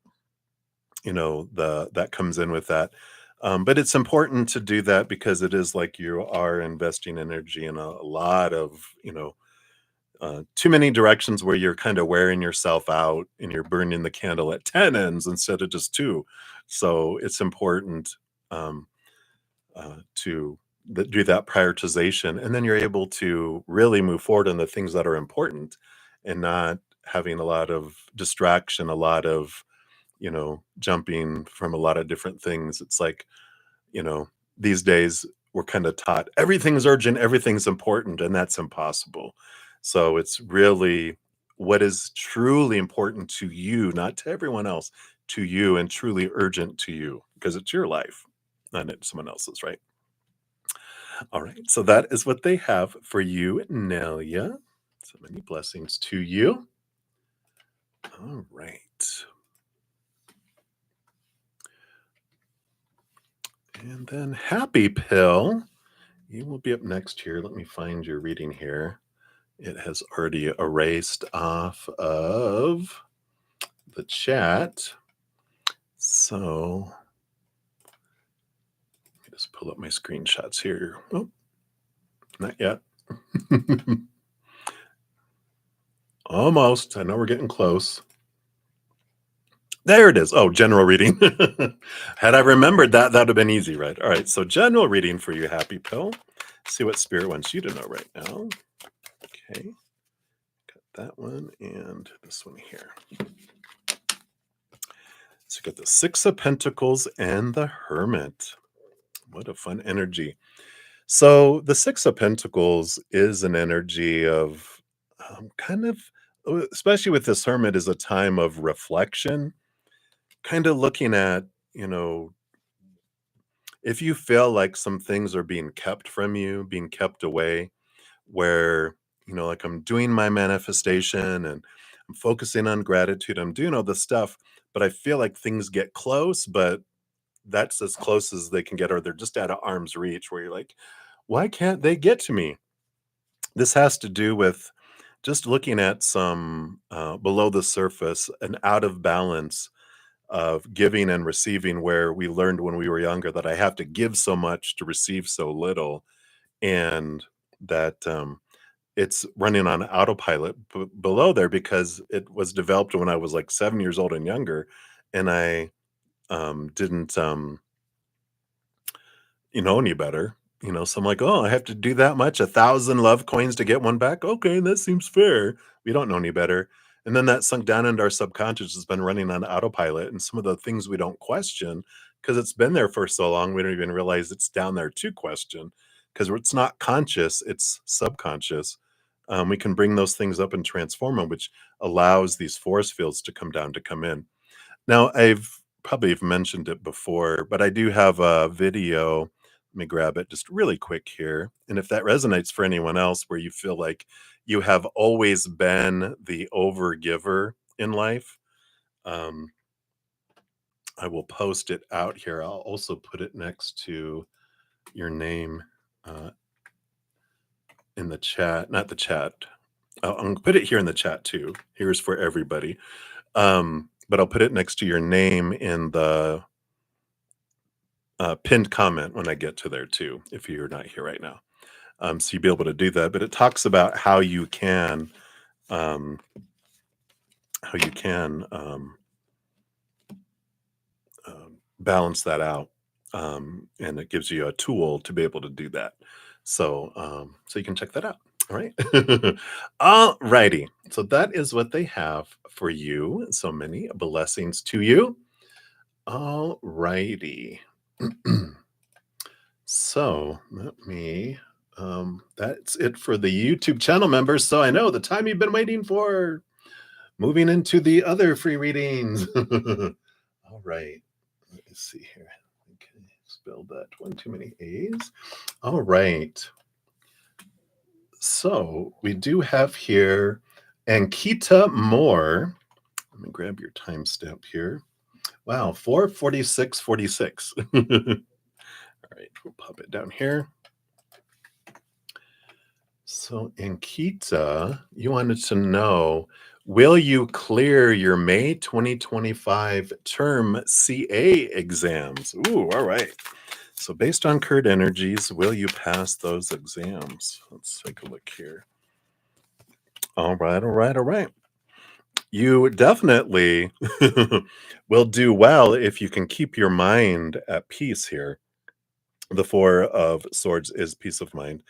Speaker 1: the that comes in with that. But it's important to do that because it is like you are investing energy in a lot of, too many directions where you're kind of wearing yourself out and you're burning the candle at 10 ends instead of just two. So it's important to do that prioritization. And then you're able to really move forward on the things that are important and not having a lot of distraction, a lot of, jumping from a lot of different things. It's like, you know, these days we're kind of taught everything's urgent, everything's important, and that's impossible. So it's really what is truly important to you, not to everyone else, to you, and truly urgent to you, because it's your life, not someone else's, right? All right. So that is what they have for you, Nelia. So many blessings to you. All right. And then Happy Pill, you will be up next here. Let me find your reading here. It has already erased off of the chat. So let me just pull up my screenshots here. Oh, not yet. Almost. I know we're getting close. There it is. Oh, general reading. Had I remembered that, that would have been easy, right? All right. So, general reading for you, Happy Pill. See what Spirit wants you to know right now. Okay. Got that one and this one here. So, you got the Six of Pentacles and the Hermit. What a fun energy. So, the Six of Pentacles is an energy of kind of, especially with this Hermit, is a time of reflection, kind of looking at, you know, if you feel like some things are being kept from you, being kept away, where, like I'm doing my manifestation and I'm focusing on gratitude, I'm doing all this stuff, but I feel like things get close, but that's as close as they can get, or they're just out of arm's reach, where you're like, why can't they get to me? This has to do with just looking at some below the surface, an out of balance of giving and receiving, where we learned when we were younger that I have to give so much to receive so little, and that it's running on autopilot below there because it was developed when I was like 7 years old and younger, and I didn't any better. So I'm like, oh, I have to do that much, 1,000 love coins to get one back. Okay, that seems fair. We don't know any better. And then that sunk down into our subconscious, has been running on autopilot. And some of the things we don't question, because it's been there for so long, we don't even realize it's down there to question, because it's not conscious, it's subconscious. We can bring those things up and transform them, which allows these force fields to come down, to come in. Now, I've probably have mentioned it before, but I do have a video. Let me grab it just really quick here. And if that resonates for anyone else, where you feel like you have always been the overgiver in life, um, I will post it out here. I'll also put it next to your name uh, in the chat, not the chat. I'll put it here in the chat too. Here's for everybody. But I'll put it next to your name in the pinned comment when I get to there too, if you're not here right now. So you'll be able to do that. But it talks about um, how you can balance that out, and it gives you a tool to be able to do that. So you can check that out. All right. All righty. So that is what they have for you. So many blessings to you. All righty. So let me. That's it for the YouTube channel members. So I know the time you've been waiting for. Moving into the other free readings. All right. Let me see here. Okay, spelled that one too many A's. All right. So we do have here Ankita Moore. Let me grab your timestamp here. Wow, 4:46:46. All right, we'll pop it down here. So, Ankita, you wanted to know, will you clear your May 2025 term CA exams? Ooh, all right. So, based on current energies, will you pass those exams? Let's take a look here. All right, all right, all right. You definitely will do well if you can keep your mind at peace here. The Four of Swords is peace of mind.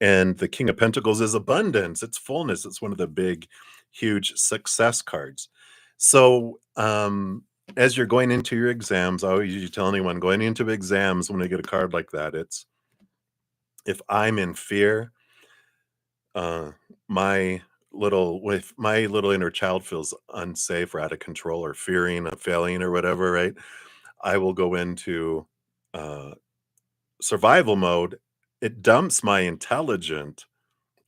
Speaker 1: And the King of Pentacles is abundance. It's fullness. It's one of the big, huge success cards. So, as you're going into your exams, I always usually tell anyone going into exams when they get a card like that, it's if I'm in fear, uh, my if my little inner child feels unsafe or out of control or fearing of failing or whatever, right? I will go into uh, survival mode. It dumps my intelligent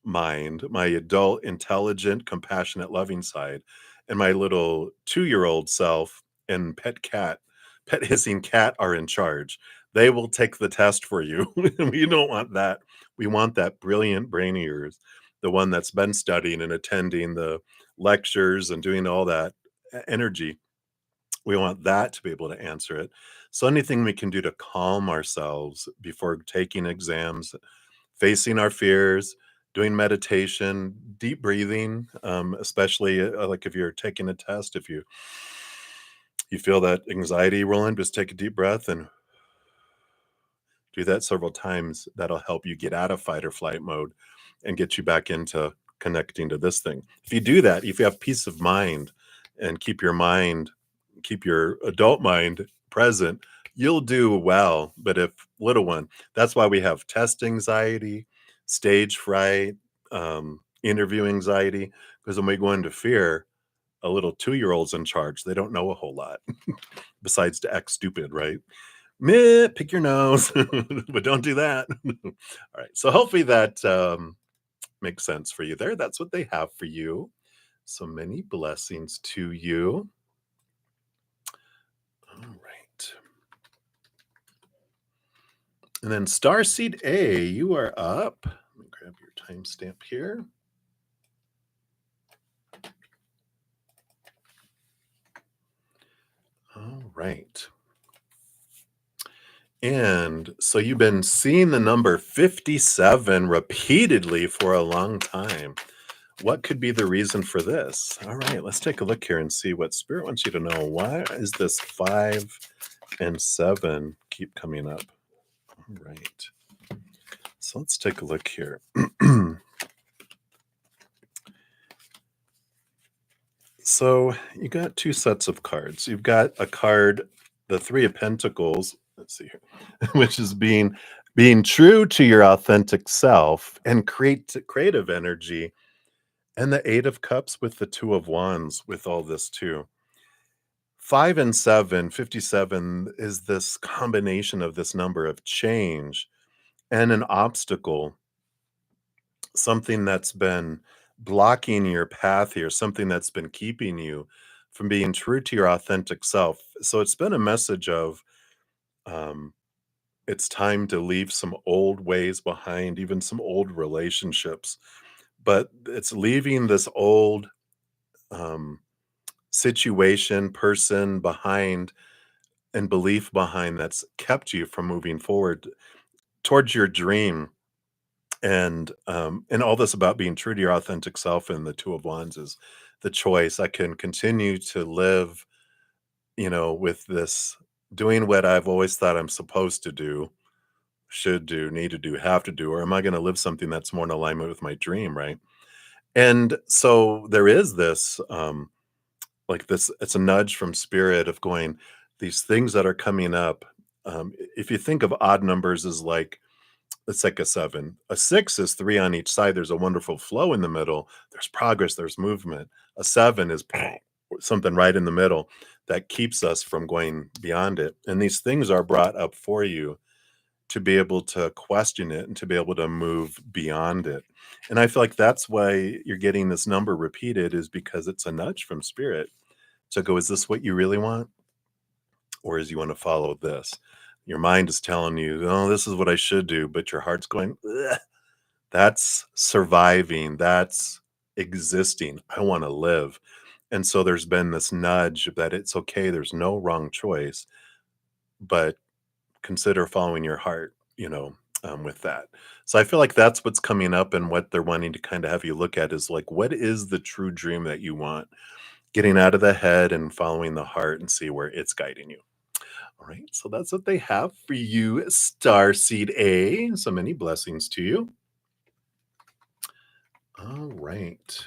Speaker 1: mind, my adult, intelligent, compassionate, loving side, and my little 2-year-old self and pet hissing cat are in charge. They will take the test for you. We don't want that. We want that brilliant brain of yours, the one that's been studying and attending the lectures and doing all that energy. We want that to be able to answer it. So anything we can do to calm ourselves before taking exams, facing our fears, doing meditation, deep breathing, especially like if you're taking a test, if you feel that anxiety rolling, just take a deep breath and do that several times. That'll help you get out of fight or flight mode and get you back into connecting to this thing. If you do that, if you have peace of mind and keep your adult mind present, you'll do well. But if little one, that's why we have test anxiety, stage fright, interview anxiety, because when we go into fear, a little 2-year-old's in charge. They don't know a whole lot besides to act stupid, right? Meh, pick your nose, but don't do that. All right. So hopefully that makes sense for you there. That's what they have for you. So many blessings to you. All right. And then Starseed A, you are up. Let me grab your timestamp here. All right. And so you've been seeing the number 57 repeatedly for a long time. What could be the reason for this? All right, let's take a look here and see what Spirit wants you to know. Why is this 5 and 7 keep coming up? All right. So let's take a look here. So you got two sets of cards. You've got a card, the Three of Pentacles. Let's see here, which is being true to your authentic self and creative energy, and the Eight of Cups with the Two of Wands with all this too. 5 and 7, 57 is this combination of this number of change and an obstacle, something that's been blocking your path here, something that's been keeping you from being true to your authentic self. So it's been a message of um, it's time to leave some old ways behind, even some old relationships. But it's leaving this old um, situation, person behind and belief behind that's kept you from moving forward towards your dream. And all this about being true to your authentic self, and the Two of Wands is the choice. I can continue to live, with this, doing what I've always thought I'm supposed to do, should do, need to do, have to do, or am I going to live something that's more in alignment with my dream, right? And so there is this, like this, it's a nudge from spirit of going, these things that are coming up. If you think of odd numbers as like, it's like a seven. A six is three on each side. There's a wonderful flow in the middle. There's progress, there's movement. A seven is something right in the middle that keeps us from going beyond it. And these things are brought up for you to be able to question it and to be able to move beyond it. And I feel like that's why you're getting this number repeated, is because it's a nudge from spirit to go, is this what you really want? Or is you want to follow this? Your mind is telling you, oh, this is what I should do. But your heart's going, "Ugh, that's surviving. That's existing. I want to live." And so there's been this nudge that it's okay. There's no wrong choice, but consider following your heart, with that. So I feel like that's what's coming up, and what they're wanting to kind of have you look at is like, what is the true dream that you want? Getting out of the head and following the heart and see where it's guiding you. All right. So that's what they have for you, Starseed A. So many blessings to you. All right.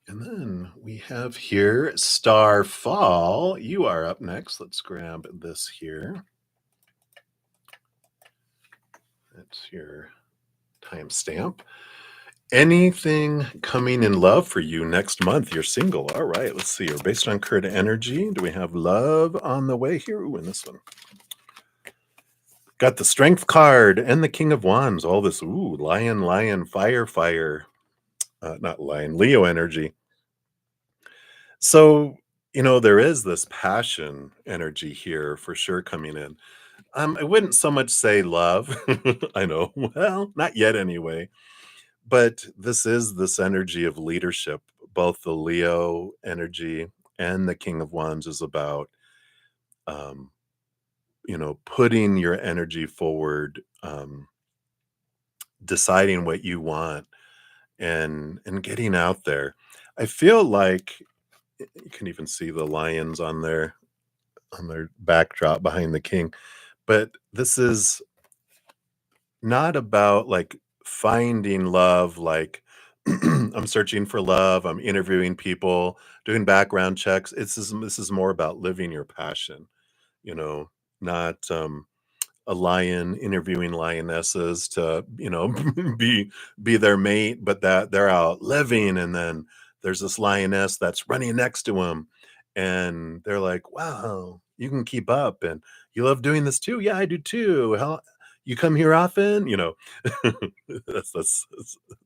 Speaker 1: And then we have here Starfall. You are up next. Let's grab this here. That's your timestamp. Anything coming in love for you next month? You're single. All right. Let's see. You're based on current energy. Do we have love on the way here? Ooh, and this one. Got the Strength card and the King of Wands. All this. Ooh, lion, lion, fire, fire. Not lion, Leo energy. So, there is this passion energy here for sure coming in. I wouldn't so much say love. I know. Well, not yet anyway. But this is this energy of leadership. Both the Leo energy and the King of Wands is about, um, putting your energy forward, deciding what you want, and getting out there. I feel like you can even see the lions on their backdrop behind the king. But this is not about like finding love, like I'm searching for love, I'm interviewing people, doing background checks. This is more about living your passion, you know, not a lion interviewing lionesses to, be their mate, but that they're out living, and then there's this lioness that's running next to him, and they're like, "Wow, you can keep up, and you love doing this too." "Yeah, I do too." "How you come here often?" That's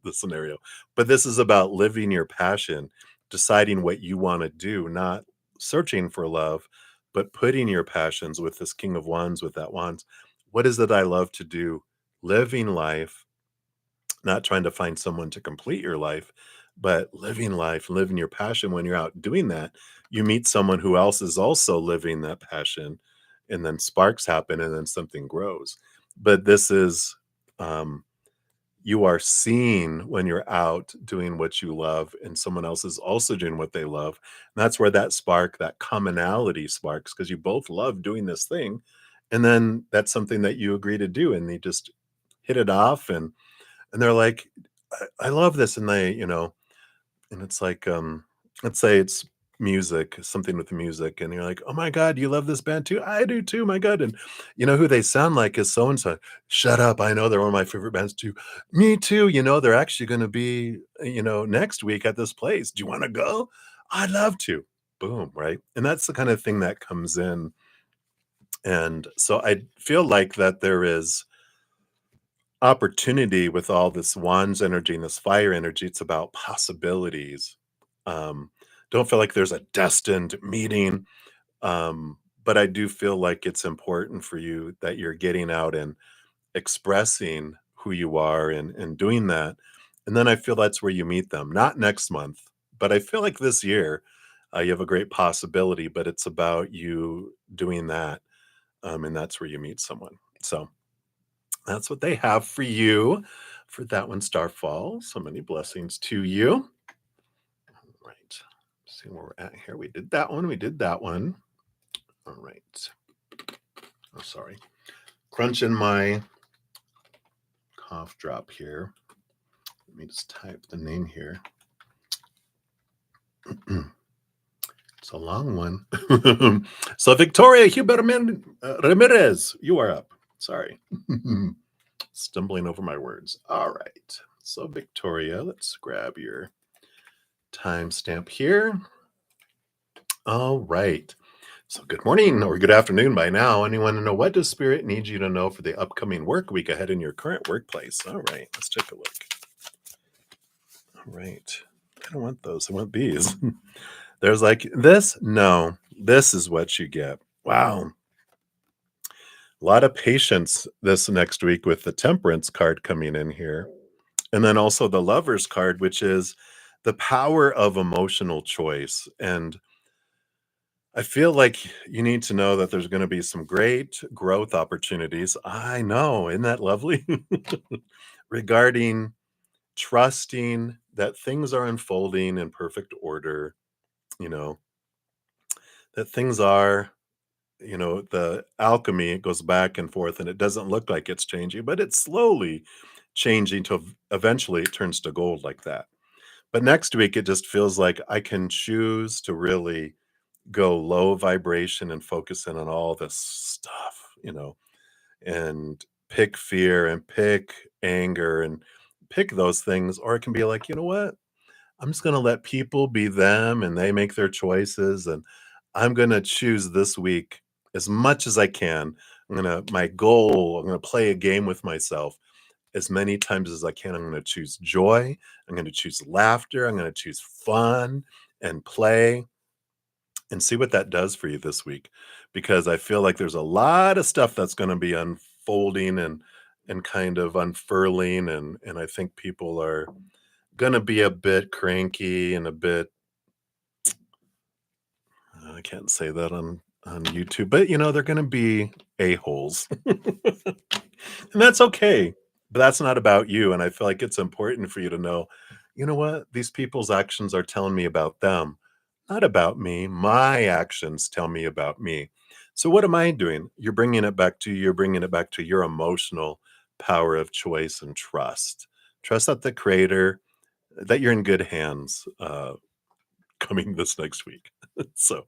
Speaker 1: the scenario. But this is about living your passion, deciding what you want to do, not searching for love, but putting your passions with this King of Wands, with that wands. What is it I love to do? Living life, not trying to find someone to complete your life, but living life, living your passion. When you're out doing that, you meet someone who else is also living that passion, and then sparks happen, and then something grows. But this is, um, you are seen when you're out doing what you love, and someone else is also doing what they love. And that's where that spark, that commonality sparks, because you both love doing this thing. And then that's something that you agree to do, and they just hit it off, and they're like, I love this. And and it's like, let's say it's music, something with music, and you're like, "Oh my god, you love this band too?" "I do too, my god." And you know who they sound like is so and so. "Shut up, I know they're one of my favorite bands too." "Me too, they're actually gonna be, next week at this place. Do you wanna go?" "I'd love to." Boom, right? And that's the kind of thing that comes in. And so I feel like that there is opportunity with all this wands energy and this fire energy. It's about possibilities. Um, don't feel like there's a destined meeting, but I do feel like it's important for you that you're getting out and expressing who you are, and doing that. And then I feel that's where you meet them. Not next month, but I feel like this year, You have a great possibility, but it's about you doing that, and that's where you meet someone. So that's what they have for you for that one, Starfall. So many blessings to you. Right. See where we're at here. We did that one. We did that one. All right. Oh, sorry. Crunching my cough drop here. Let me just type the name here. It's a long one. So Victoria Huberman Ramirez, you are up. Sorry. Stumbling over my words. All right. So Victoria, let's grab your timestamp here. All right. So good morning or good afternoon by now. Anyone to know what does Spirit need you to know for the upcoming work week ahead in your current workplace? All right. Let's take a look. All right. I don't want those. I want these. There's like this. No, this is what you get. Wow. A lot of patience this next week with the temperance card coming in here. And then also the lovers card, which is the power of emotional choice. And I feel like you need to know that there's going to be some great growth opportunities. I know. Isn't that lovely? Regarding trusting that things are unfolding in perfect order, you know, that things are, the alchemy goes back and forth and it doesn't look like it's changing, but it's slowly changing till eventually it turns to gold like that. But next week, it just feels like I can choose to really go low vibration and focus in on all this stuff, and pick fear and pick anger and pick those things. Or it can be like, you know what? I'm just going to let people be them and they make their choices. And I'm going to choose this week as much as I can. My goal, I'm going to play a game with myself as many times as I can. I'm going to choose joy. I'm going to choose laughter. I'm going to choose fun and play and see what that does for you this week. Because I feel like there's a lot of stuff that's going to be unfolding and kind of unfurling. And I think people are going to be a bit cranky and a bit, I can't say that on YouTube, but they're going to be a-holes. And that's okay. But that's not about you. And I feel like it's important for you to know, you know what? These people's actions are telling me about them, not about me. My actions tell me about me. So what am I doing? You're bringing it back to your emotional power of choice and trust. Trust that the creator, that you're in good hands coming this next week. So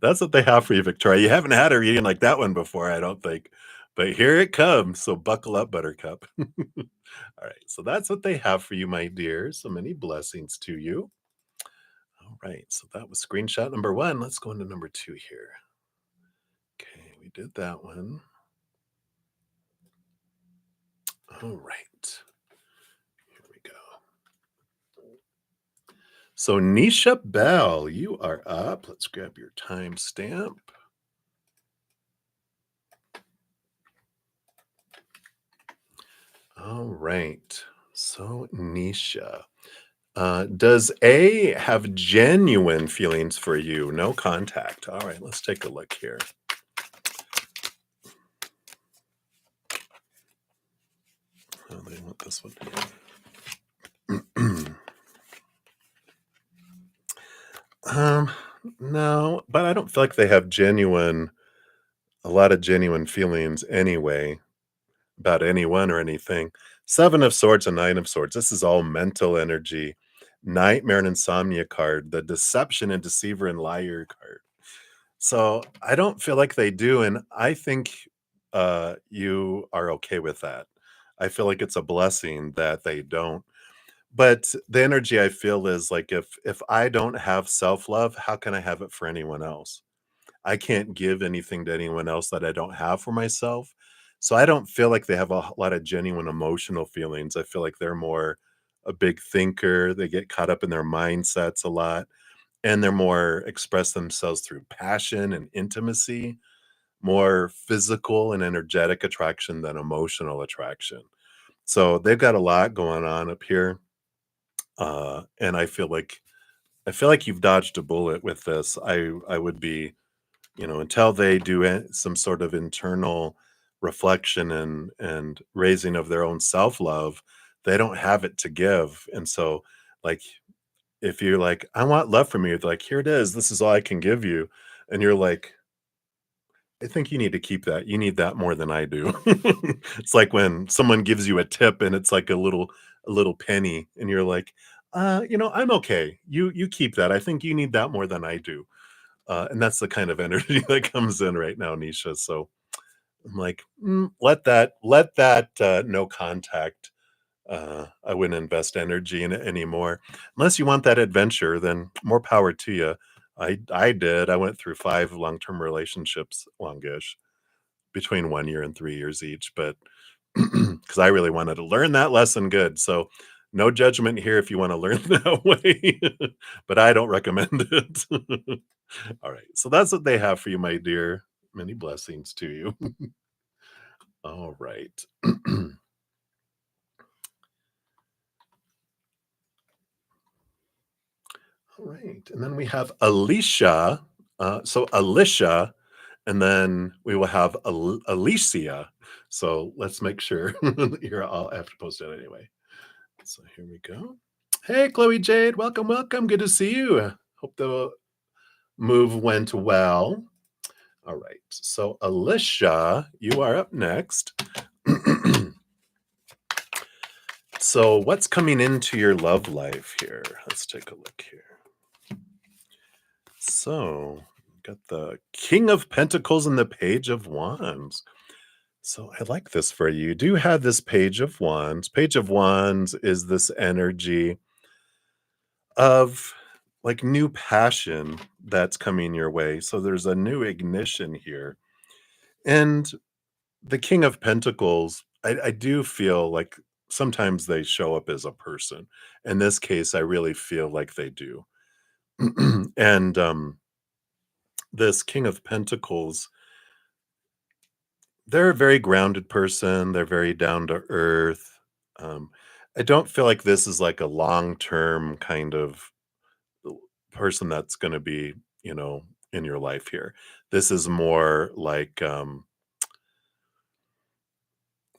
Speaker 1: that's what they have for you, Victoria. You haven't had a reading like that one before, I don't think. But here it comes. So buckle up, Buttercup. All right. So that's what they have for you, my dear. So many blessings to you. All right. So that was screenshot number one. Let's go into number two here. Okay. We did that one. All right. Here we go. So Nisha Bell, you are up. Let's grab your timestamp. All right. So Nisha, does A have genuine feelings for you? No contact. All right, let's take a look here. Oh, they want this one. No, but I don't feel like they have a lot of genuine feelings anyway about anyone or anything. Seven of Swords and Nine of Swords. This is all mental energy. Nightmare and Insomnia card, the Deception and Deceiver and Liar card. So I don't feel like they do, and I think you are okay with that. I feel like it's a blessing that they don't. But the energy I feel is like if I don't have self-love, how can I have it for anyone else? I can't give anything to anyone else that I don't have for myself. So I don't feel like they have a lot of genuine emotional feelings. I feel like they're more a big thinker. They get caught up in their mindsets a lot, and they're more express themselves through passion and intimacy, more physical and energetic attraction than emotional attraction. So they've got a lot going on up here. And I feel like I feel like you've dodged a bullet with this. I would be, until they do some sort of internal reflection and raising of their own self-love, they don't have it to give. And so, like, if you're like, "I want love from you," they're like, "Here it is. This is all I can give you." And you're like, "I think you need to keep that. You need that more than I do." It's like when someone gives you a tip and it's like a little penny and you're like, I'm okay. You keep that. I think you need that more than I do." And that's the kind of energy that comes in right now, Nisha. So I'm like, let that no contact. I wouldn't invest energy in it anymore. Unless you want that adventure, then more power to you. I did. I went through 5 long-term relationships, longish, between 1 year and 3 years each, but because I really wanted to learn that lesson good. So no judgment here if you want to learn that way, but I don't recommend it. All right. So that's what they have for you, my dear. Many blessings to you. All right. All right. And then we have Alicia. So Alicia, and then we will have Alicia. So let's make sure here. I'll have to post it anyway. So here we go. Hey, Chloe Jade. Welcome, welcome. Good to see you. Hope the move went well. All right. So, Alicia, you are up next. So, what's coming into your love life here? Let's take a look here. So, got the King of Pentacles and the Page of Wands. So, I like this for you. You do have this Page of Wands. Page of Wands is this energy of like new passion that's coming your way. So, there's a new ignition here. And the King of Pentacles, I do feel like sometimes they show up as a person. In this case, I really feel like they do. And this King of Pentacles, they're a very grounded person. They're very down to earth. Um, I don't feel like this is like a long term kind of person that's going to be, you know, in your life here. This is more like a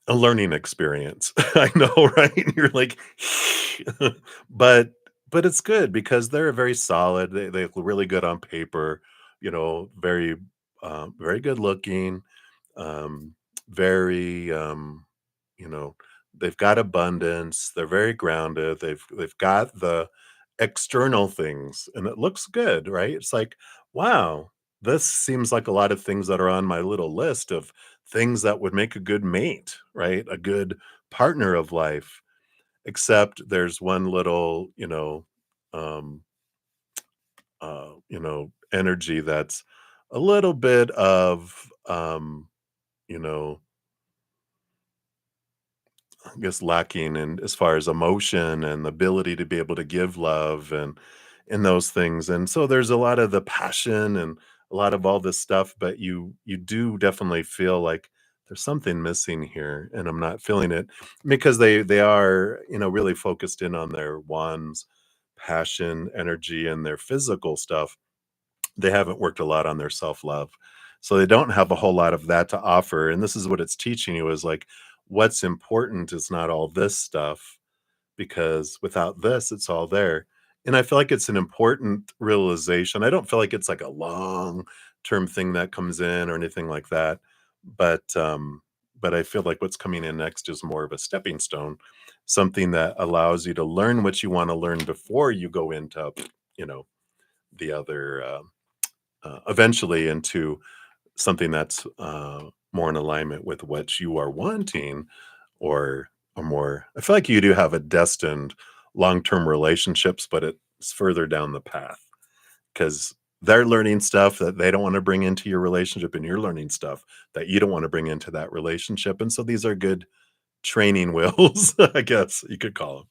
Speaker 1: learning experience. I know, right? You're like, but but it's good because they're very solid. They look really good on paper, very very good looking, um, very you know, they've got abundance, they're very grounded, they've got the external things and it looks good, right? It's like, wow, this seems like a lot of things that are on my little list of things that would make a good mate, right? A good partner of life. Except there's one little, um, energy that's a little bit of, you know, I guess lacking in as far as emotion and the ability to be able to give love and those things. And so there's a lot of the passion and a lot of all this stuff, but you do definitely feel like there's something missing here and I'm not feeling it because they are, really focused in on their wands, passion, energy, and their physical stuff. They haven't worked a lot on their self-love. So they don't have a whole lot of that to offer, and this is what it's teaching you is, like, what's important is not all this stuff, because without this, it's all there. And I feel like it's an important realization. I don't feel like it's like a long-term thing that comes in or anything like that, but I feel like what's coming in next is more of a stepping stone, something that allows you to learn what you wanna learn before you go into, you know, the other, eventually into something that's more in alignment with what you are wanting or more. I feel like you do have a destined long-term relationships, but it's further down the path because they're learning stuff that they don't want to bring into your relationship and you're learning stuff that you don't want to bring into that relationship. And so these are good training wheels, I guess you could call them.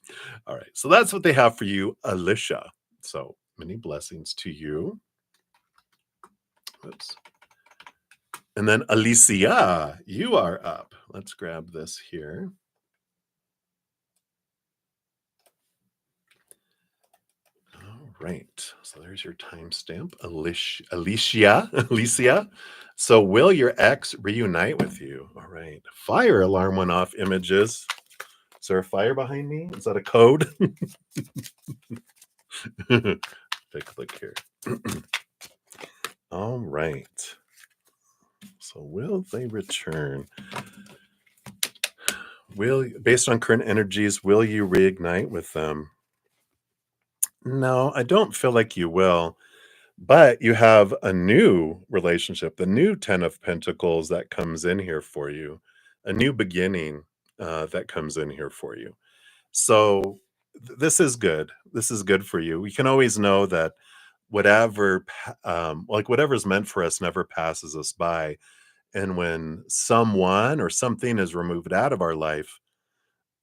Speaker 1: All right. So that's what they have for you, Alicia. So many blessings to you. Oops. And then Alicia, you are up. Let's grab this here. All Right. So there's your timestamp, Alicia. So will your ex reunite with you? All right. Fire alarm went off. Images. Is there a fire behind me? Is that a code? Take a look here. All right. So will they return? Based on current energies, will you reignite with them? No, I don't feel like you will. But you have a new relationship, the new 10 of Pentacles that comes in here for you, a new beginning that comes in here for you. So this is good. This is good for you. We can always know that like whatever's meant for us never passes us by. And when someone or something is removed out of our life,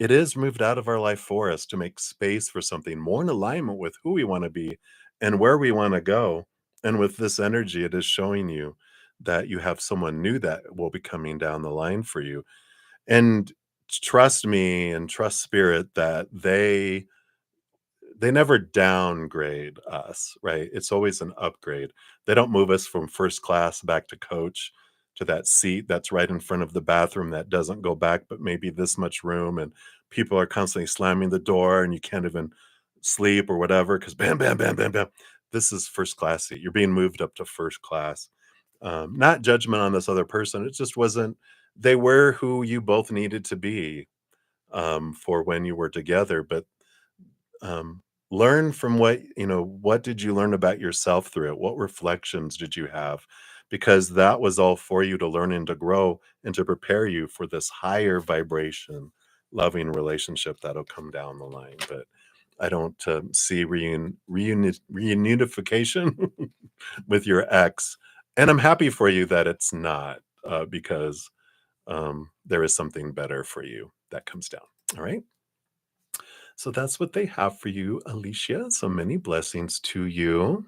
Speaker 1: it is moved out of our life for us to make space for something more in alignment with who we want to be and where we want to go. And with this energy, it is showing you that you have someone new that will be coming down the line for you. And trust me and trust spirit that they never downgrade us, right? It's always an upgrade. They don't move us from first class back to coach to that seat that's right in front of the bathroom that doesn't go back, but maybe this much room, and people are constantly slamming the door and you can't even sleep or whatever because bam, bam, bam, bam, bam. This is first class seat. You're being moved up to first class. Not judgment on this other person. It just wasn't, they were who you both needed to be for when you were together. But um, learn from what did you learn about yourself through it? What reflections did you have? Because that was all for you to learn and to grow and to prepare you for this higher vibration loving relationship that'll come down the line. But I don't see reunification with your ex, and I'm happy for you that it's not, because there is something better for you that comes down. All right. So that's what they have for you, Alicia. So many blessings to you.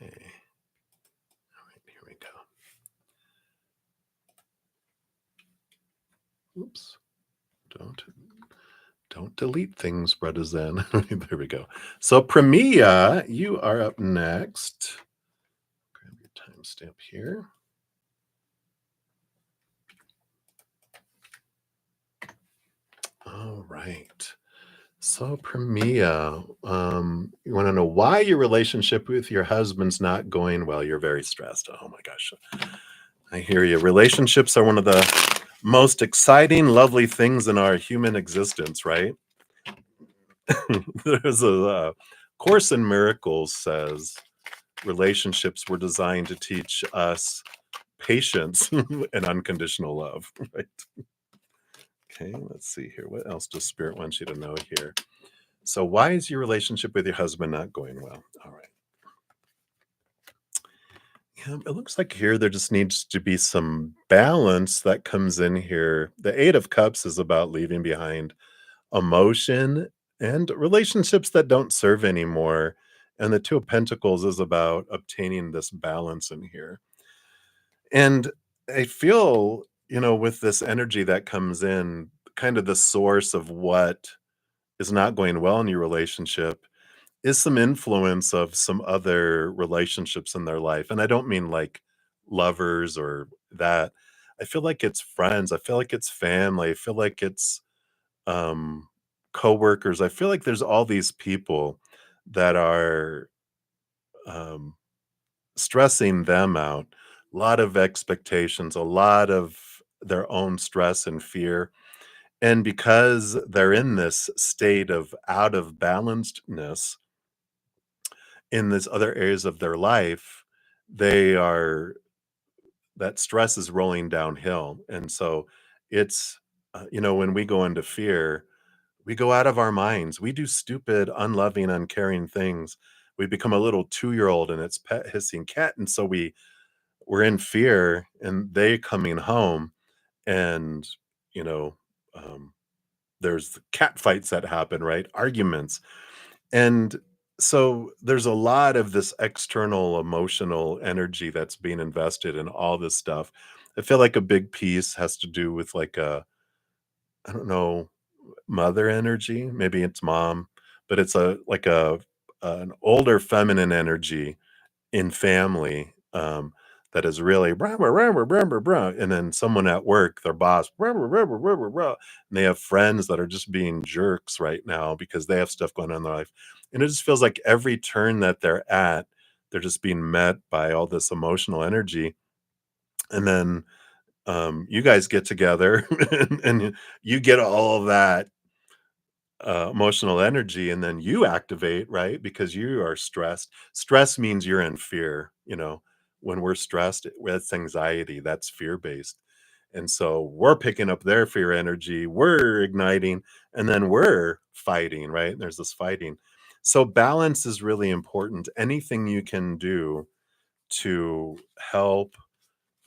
Speaker 1: Okay. All right, here we go. Oops. Don't don't delete things, bruddaZEN. There we go. So Premia, you are up next. Grab your timestamp here. All right. So Premia, you want to know why your relationship with your husband's not going well? You're very stressed. Oh my gosh. I hear you. Relationships are one of the most exciting, lovely things in our human existence, right? There's a Course in Miracles says relationships were designed to teach us patience and unconditional love, right? Okay, let's see here. What else does Spirit want you to know here? So, why is your relationship with your husband not going well? All right. Yeah, it looks like here there just needs to be some balance that comes in here. The Eight of Cups is about leaving behind emotion and relationships that don't serve anymore. And the Two of Pentacles is about obtaining this balance in here. And I feel, with this energy that comes in, kind of the source of what is not going well in your relationship is some influence of some other relationships in their life. And I don't mean like lovers or that. I feel like it's friends. I feel like it's family. I feel like it's um coworkers. I feel like there's all these people that are um stressing them out. A lot of expectations, a lot of their own stress and fear. And because they're in this state of out of balancedness, in these other areas of their life, they are that stress is rolling downhill. And so it's, when we go into fear, we go out of our minds. We do stupid, unloving, uncaring things. We become a little 2-year-old and it's pet hissing cat. And so we're in fear and they coming home and, you know, um, there's cat fights that happen, right? Arguments. And so there's a lot of this external emotional energy that's being invested in all this stuff. I feel like a big piece has to do with like I don't know, mother energy. Maybe it's mom, but it's an older feminine energy in family, that is really "Brah, brah, brah, brah, brah, brah, brah," and then someone at work, their boss, "Brah, brah, brah, brah, brah, brah, brah," and they have friends that are just being jerks right now because they have stuff going on in their life, and it just feels like every turn that they're at, they're just being met by all this emotional energy, and then, you guys get together and you get all of that emotional energy, and then you activate, right? Because you are stressed. Stress means you're in fear. When we're stressed, that's anxiety, that's fear based. And so we're picking up their fear energy, we're igniting, and then we're fighting, right? There's this fighting. So balance is really important. Anything you can do to help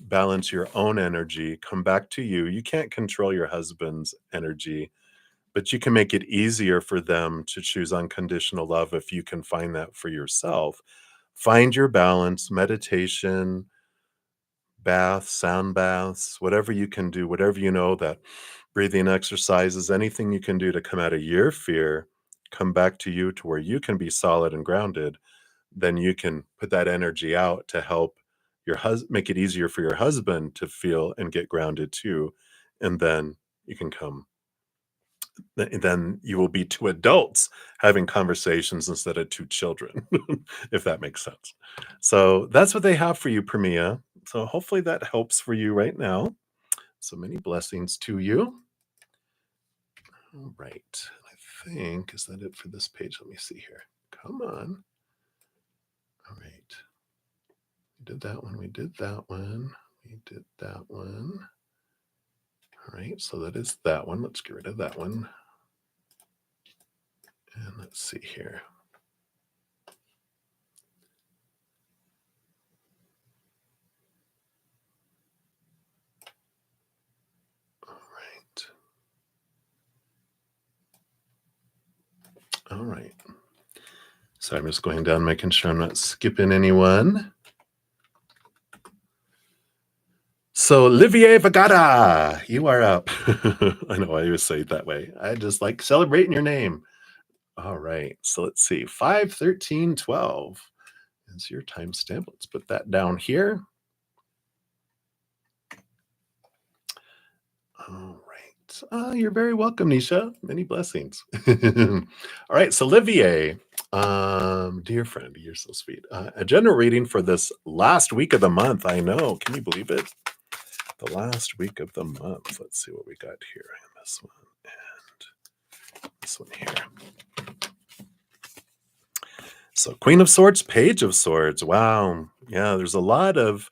Speaker 1: balance your own energy, come back to you. You can't control your husband's energy, but you can make it easier for them to choose unconditional love if you can find that for yourself. Find your balance, meditation, baths, sound baths, whatever you can do, whatever you know that breathing exercises, anything you can do to come out of your fear, come back to you to where you can be solid and grounded, then you can put that energy out to help your husband, make it easier for your husband to feel and get grounded too. And then you can come then you will be two adults having conversations instead of two children, if that makes sense. So that's what they have for you, Premia. So hopefully that helps for you right now. So many blessings to you. All right. I think, is that it for this page? Let me see here. Come on. All right. We did that one. We did that one. We did that one. All right. So that is that one. Let's get rid of that one. And let's see here. All right. All right. So I'm just going down, making sure I'm not skipping anyone. So Olivier Vagata, you are up. I know I always say it that way. I just like celebrating your name. All right. So let's see. 5/13/12 is your timestamp. Let's put that down here. All right. You're very welcome, Nisha. Many blessings. All right. So Olivier, dear friend, you're so sweet. A general reading for this last week of the month. I know. Can you believe it? The last week of the month. Let's see what we got here. This one and this one here. So Queen of Swords, Page of Swords. Wow. Yeah, there's a lot of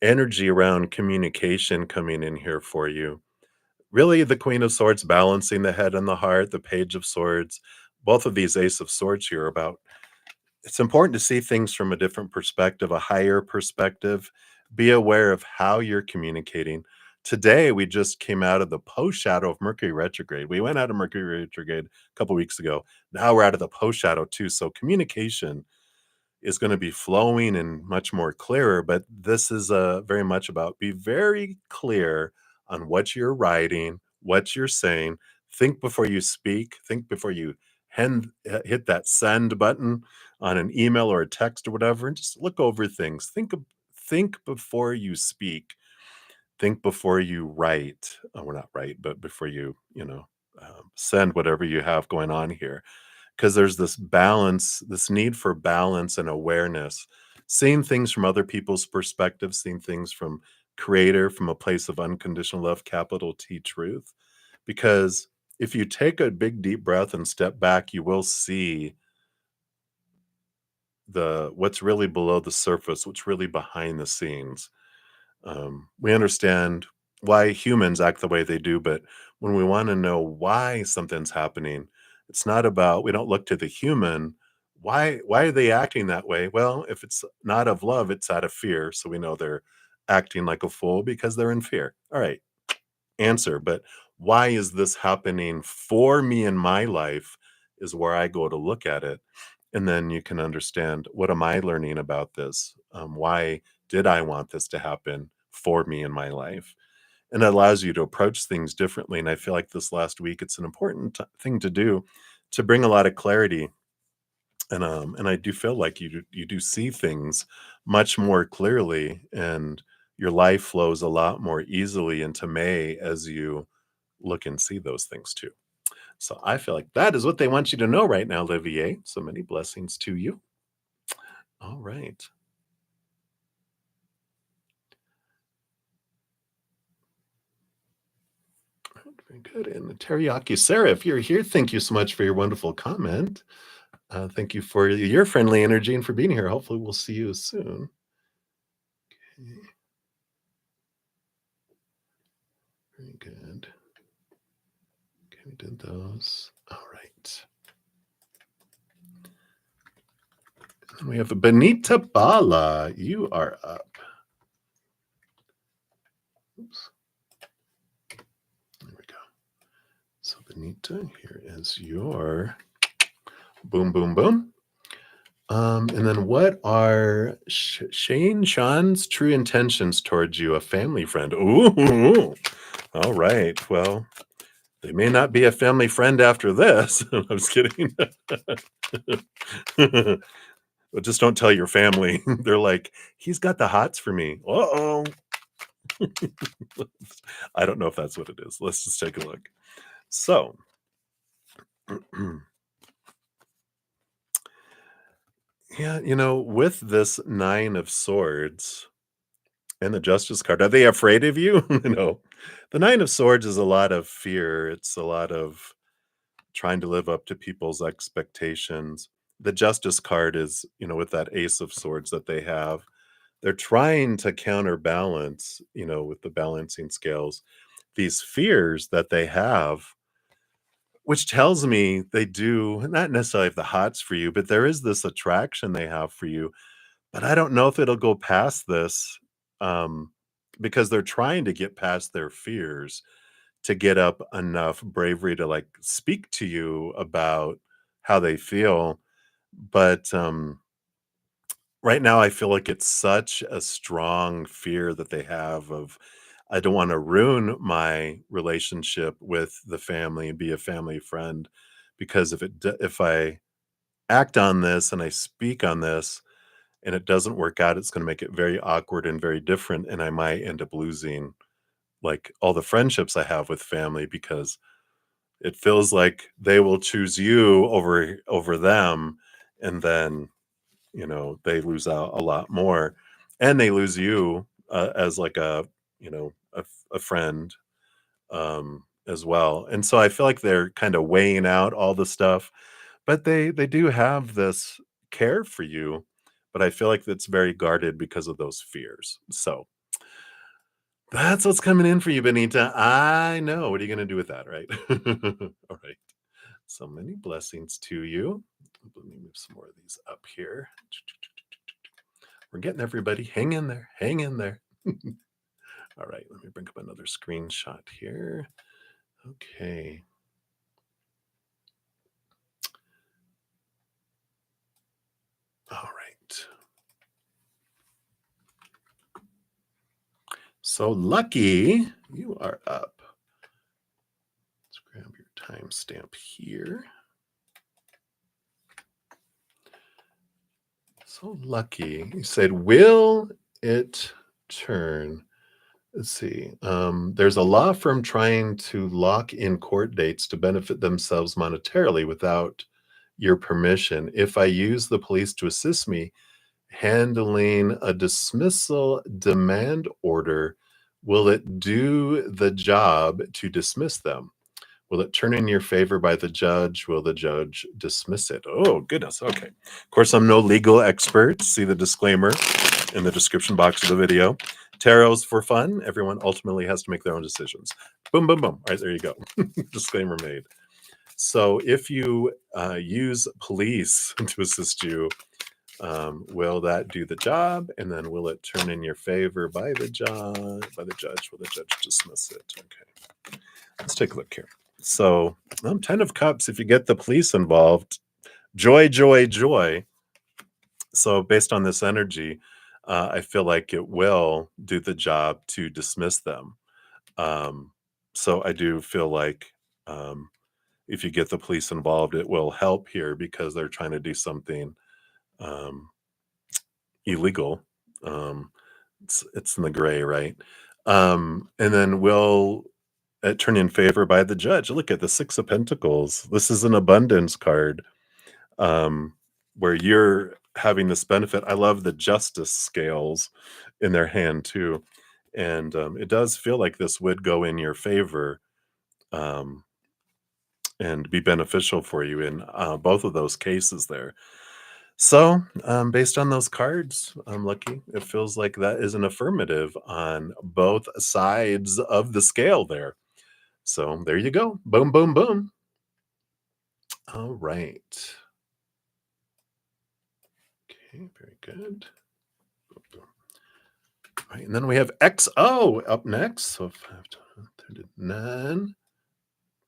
Speaker 1: energy around communication coming in here for you. Really, the Queen of Swords balancing the head and the heart, the Page of Swords. Both of these Ace of Swords here are about it's important to see things from a different perspective, a higher perspective. Be aware of how you're communicating. Today, we just came out of the post shadow of Mercury retrograde. We went out of Mercury retrograde a couple weeks ago. Now we're out of the post shadow too. So communication is going to be flowing and much more clearer. But this is very much about be very clear on what you're writing, what you're saying. Think before you speak. Think before you hit that send button on an email or a text or whatever, and just look over things. Think before you speak. Think before you write. We're not write, but before send whatever you have going on here, because there's this balance, this need for balance and awareness, seeing things from other people's perspectives, seeing things from creator, from a place of unconditional love, capital T truth. Because if you take a big deep breath and step back, you will see the what's really below the surface, what's really behind the scenes. We understand why humans act the way they do, but when we want to know why something's happening, it's not about we don't look to the human. Why are they acting that way? Well, if it's not of love, it's out of fear. So we know they're acting like a fool because they're in fear. All right, answer. But why is this happening for me in my life is where I go to look at it. And then you can understand, what am I learning about this? Why did I want this to happen for me in my life? And it allows you to approach things differently. And I feel like this last week, it's an important thing to do to bring a lot of clarity. And I do feel like you do see things much more clearly, and your life flows a lot more easily into May as you look and see those things too. So I feel like that is what they want you to know right now, Olivier. So many blessings to you. All right. Very good. And Teriyaki Sarah, if you're here, thank you so much for your wonderful comment. Thank you for your friendly energy and for being here. Hopefully, we'll see you soon. Okay, very good. Okay, we did those. All right. And we have Benita Bala. You are up. Oops. There we go. So, Benita, here is your boom, boom, boom. And then what are Sean's true intentions towards you, a family friend? Ooh, all right. Well, they may not be a family friend after this. I was kidding. But just don't tell your family. They're like, he's got the hots for me. Uh-oh. I don't know if that's what it is. Let's just take a look. So, yeah, with this Nine of Swords and the Justice card, are they afraid of you? No. The Nine of Swords is a lot of fear. It's a lot of trying to live up to people's expectations. The Justice card is, with that Ace of Swords that they have, they're trying to counterbalance, with the balancing scales, these fears that they have, which tells me they do not necessarily have the hots for you, but there is this attraction they have for you. But I don't know if it'll go past this, um, because they're trying to get past their fears to get up enough bravery to like speak to you about how they feel. But right now, I feel like it's such a strong fear that they have of, I don't want to ruin my relationship with the family and be a family friend, because if I act on this and I speak on this and it doesn't work out, it's going to make it very awkward and very different, and I might end up losing like all the friendships I have with family, because it feels like they will choose you over them, and then they lose out a lot more, and they lose you as like a friend, as well. And so I feel like they're kind of weighing out all the stuff, but they do have this care for you, but I feel like it's very guarded because of those fears. So that's what's coming in for you, Benita. I know. What are you going to do with that, right? All right. So many blessings to you. Let me move some more of these up here. We're getting everybody. Hang in there. Hang in there. All right. Let me bring up another screenshot here. Okay. All right. So Lucky, you are up. Let's grab your timestamp here. So Lucky, you said, will it turn? Let's see. There's a law firm trying to lock in court dates to benefit themselves monetarily without your permission. If I use the police to assist me handling a dismissal demand order, will it do the job to dismiss them? Will it turn in your favor by the judge? Will the judge dismiss it? Oh, goodness. Okay. Of course, I'm no legal expert. See the disclaimer in the description box of the video. Tarot's for fun. Everyone ultimately has to make their own decisions. Boom, boom, boom. All right, there you go. Disclaimer made. So if you use police to assist you, will that do the job? And then will it turn in your favor by the judge? Will the judge dismiss it? Okay. Let's take a look here. So, 10 of Cups, if you get the police involved, joy, joy, joy. So based on this energy, I feel like it will do the job to dismiss them. So I do feel like if you get the police involved, it will help here because they're trying to do something um, illegal. Um, it's in the gray, right? And then will it turn in favor by the judge? Look at the Six of Pentacles. This is an abundance card, um, where you're having this benefit. I love the justice scales in their hand too. And it does feel like this would go in your favor, um, and be beneficial for you in both of those cases there. So, based on those cards, I'm lucky. It feels like that is an affirmative on both sides of the scale there. So, there you go. Boom, boom, boom. All right. Okay, very good. Boom, boom. All right, and then we have XO up next. So, 5, 39.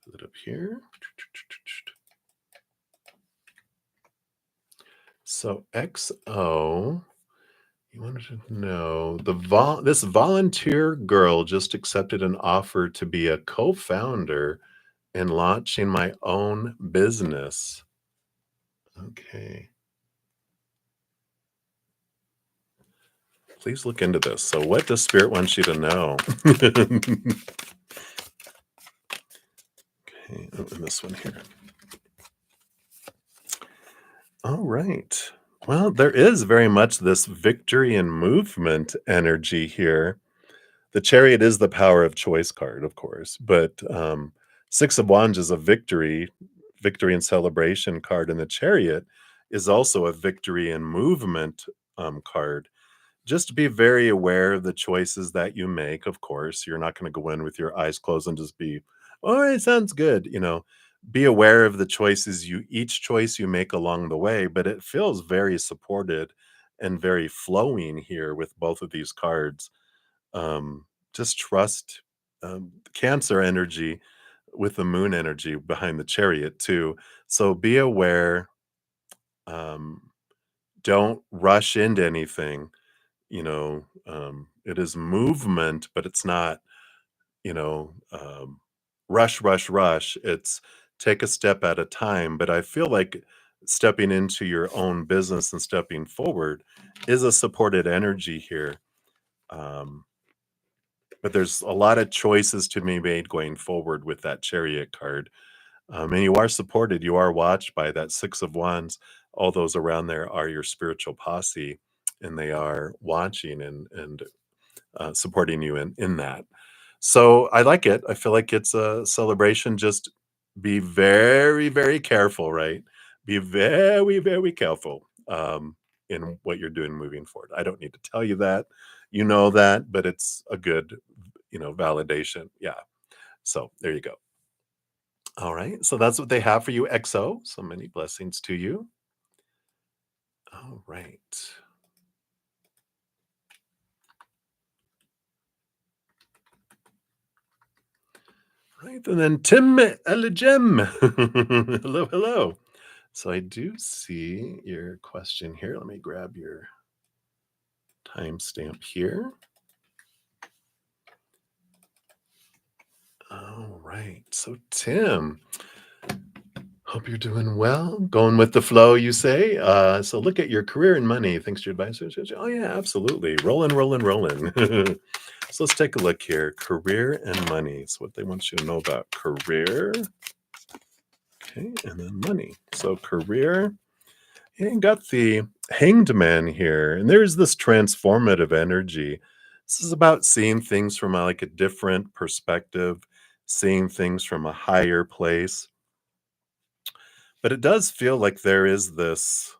Speaker 1: Put it up here. So, XO. You wanted to know this volunteer girl just accepted an offer to be a co-founder in launching my own business. Okay. Please look into this. So what does spirit want you to know? Okay, open this one here. All right. Well, there is very much this victory and movement energy here. The Chariot is the power of choice card, of course, but Six of Wands is a victory and celebration card, and the Chariot is also a victory and movement card. Just be very aware of the choices that you make. Of course, you're not going to go in with your eyes closed and just be, "Oh, it sounds good." Be aware of the choices each choice you make along the way. But it feels very supported and very flowing here with both of these cards. Just trust Cancer energy with the moon energy behind the Chariot too. So be aware. Um, don't rush into anything. It is movement, but it's not, you know, um, rush, rush, rush. It's take a step at a time. But I feel like stepping into your own business and stepping forward is a supported energy here. Um, but there's a lot of choices to be made going forward with that Chariot card. And you are supported, you are watched by that Six of Wands. All those around there are your spiritual posse, and they are watching and supporting you in that. So I like it. I feel like it's a celebration. Just be very, very careful, right? Be very, very careful in what you're doing moving forward. I don't need to tell you that. You know that, but it's a good, validation. Yeah. So there you go. All right. So that's what they have for you, XO. So many blessings to you. All right. Right. And then Tim Elajem. Hello, hello. So I do see your question here. Let me grab your timestamp here. All right. So, Tim, hope you're doing well. Going with the flow, you say. So, look at your career and money. Thanks to your advisor. Oh, yeah, absolutely. Rolling, rolling, rolling. So, let's take a look here. Career and money. So, what they want you to know about career. Okay. And then money. So, career. And got the Hanged Man here, and there's this transformative energy. This is about seeing things from like a different perspective, seeing things from a higher place. But it does feel like there is this,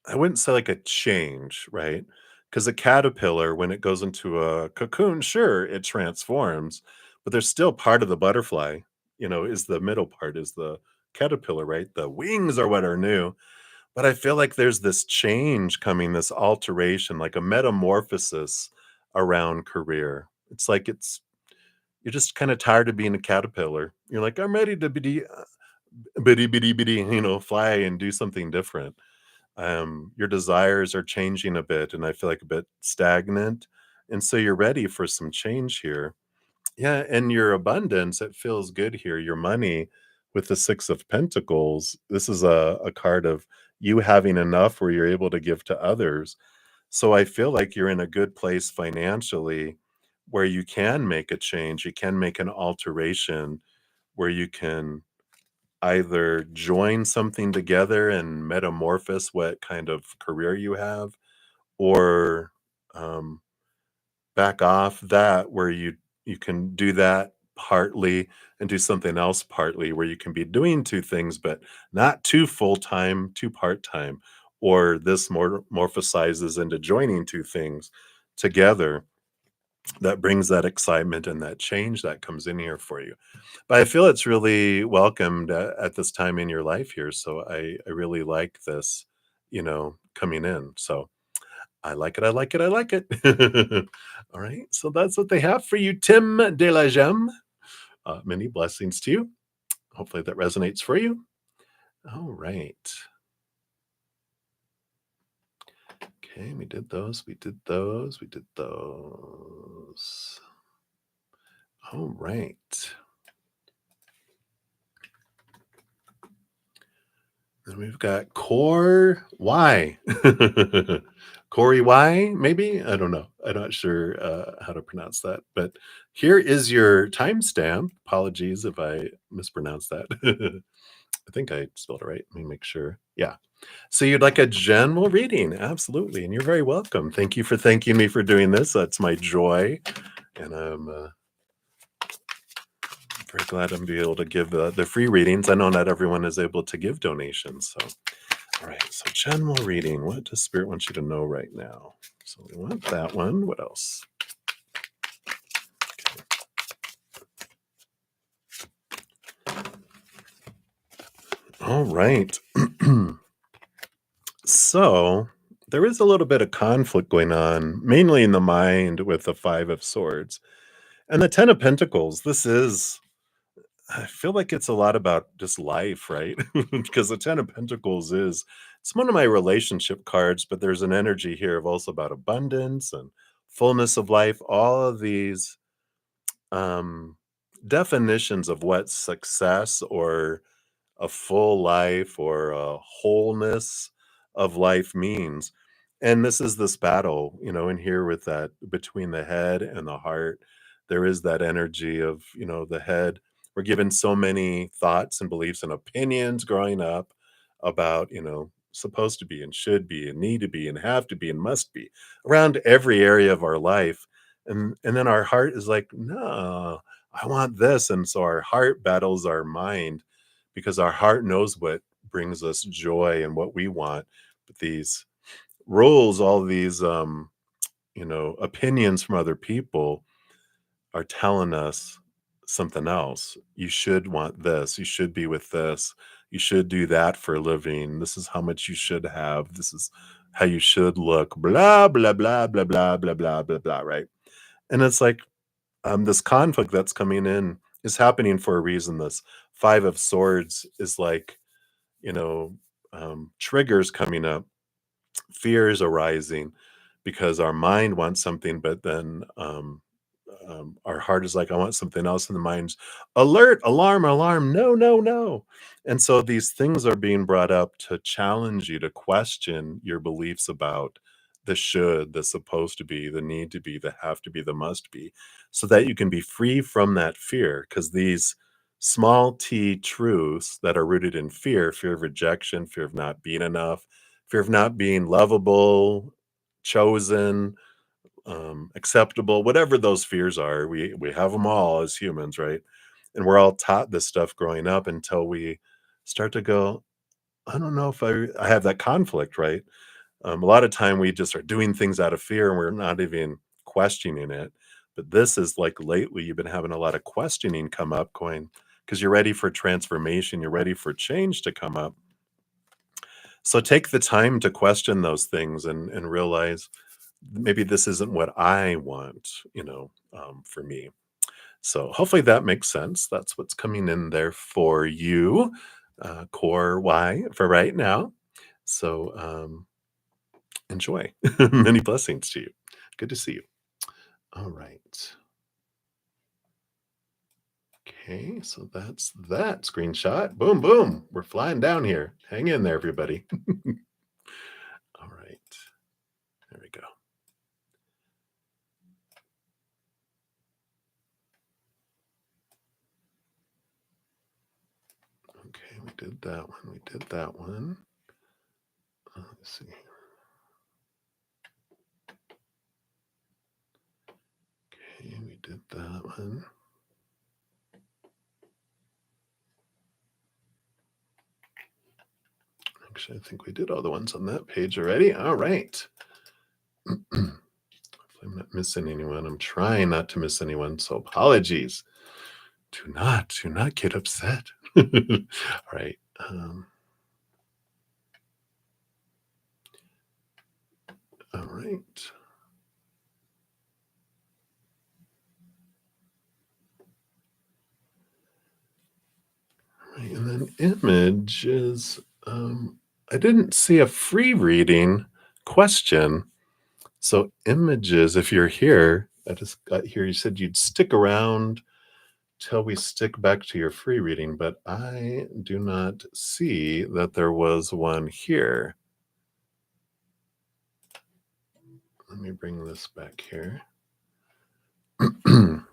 Speaker 1: I wouldn't say like a change, right? Because a caterpillar, when it goes into a cocoon, sure, it transforms, but there's still part of the butterfly, is the middle part, is the caterpillar, right? The wings are what are new. But I feel like there's this change coming, this alteration, like a metamorphosis around career. It's like you're just kind of tired of being a caterpillar. You're like, I'm ready to bitty, bitty, bitty, fly and do something different. Your desires are changing a bit, and I feel like a bit stagnant. And so you're ready for some change here. Yeah, and your abundance, it feels good here. Your money, with the Six of Pentacles, this is a card of you having enough where you're able to give to others. So I feel like you're in a good place financially where you can make a change, you can make an alteration, where you can either join something together and metamorphose what kind of career you have, or um, back off that where you can do that partly and do something else partly, where you can be doing two things but not too full-time, too part-time, or this more morphosizes into joining two things together that brings that excitement and that change that comes in here for you. But I feel it's really welcomed at this time in your life here, so I really like this, coming in. So I like it, I like it, I like it. All right, so that's what they have for you, Tim de la Gem. Many blessings to you. Hopefully that resonates for you. All right. Okay, we did those, we did those, we did those. All right. Then we've got Core Y. Corey Y, maybe? I don't know. I'm not sure how to pronounce that. But here is your timestamp. Apologies if I mispronounced that. I think I spelled it right. Let me make sure. Yeah. So you'd like a general reading? Absolutely. And you're very welcome. Thank you for thanking me for doing this. That's my joy. And I'm very glad I'm be able to give the free readings. I know not everyone is able to give donations. So all right, so general reading. What does Spirit want you to know right now? So we want that one. What else? All right. So there is a little bit of conflict going on, mainly in the mind with the Five of Swords. And the Ten of Pentacles, I feel like it's a lot about just life, right? Because the Ten of Pentacles it's one of my relationship cards, but there's an energy here of also about abundance and fullness of life. All of these um, definitions of what success or a full life or a wholeness of life means. And this is this battle, in here with that between the head and the heart. There is that energy of, the head. We're given so many thoughts and beliefs and opinions growing up about, supposed to be and should be and need to be and have to be and must be around every area of our life. And then our heart is like, no, I want this. And so our heart battles our mind because our heart knows what brings us joy and what we want. But these rules, all these opinions from other people are telling us something else. You should want this, you should be with this, you should do that for a living. This is how much you should have. This is how you should look. Blah blah blah blah blah blah blah blah blah, right? And it's like this conflict that's coming in is happening for a reason. This Five of Swords is like, you know, triggers coming up, fears arising because our mind wants something, but then our heart is like, I want something else. And the mind's alert, alarm, alarm, no, no, no. And so these things are being brought up to challenge you to question your beliefs about the should, the supposed to be, the need to be, the have to be, the must be, so that you can be free from that fear. Because these small t truths that are rooted in fear of rejection, fear of not being enough, fear of not being lovable, chosen, acceptable, whatever those fears are, we have them all as humans, right? And we're all taught this stuff growing up until we start to go, I don't know if I have that conflict, right? A lot of time we just are doing things out of fear and we're not even questioning it. But this is like lately you've been having a lot of questioning come up, going because you're ready for transformation, you're ready for change to come up. So take the time to question those things and realize maybe this isn't what I want, for me. So hopefully that makes sense. That's what's coming in there for you, core Y for right now. So enjoy. Many blessings to you. Good to see you. All right. Okay, so that's that screenshot. Boom, boom. We're flying down here. Hang in there, everybody. All right. There we go. Okay, we did that one. We did that one. Let's see. Okay, we did that one. Actually, I think we did all the ones on that page already. All right. I'm not missing anyone. I'm trying not to miss anyone. So apologies. Do not get upset. All right. All right. Right, and then images. I didn't see a free reading question. So images, if you're here, I just got here. You said you'd stick around till we stick back to your free reading, but I do not see that there was one here. Let me bring this back here. Because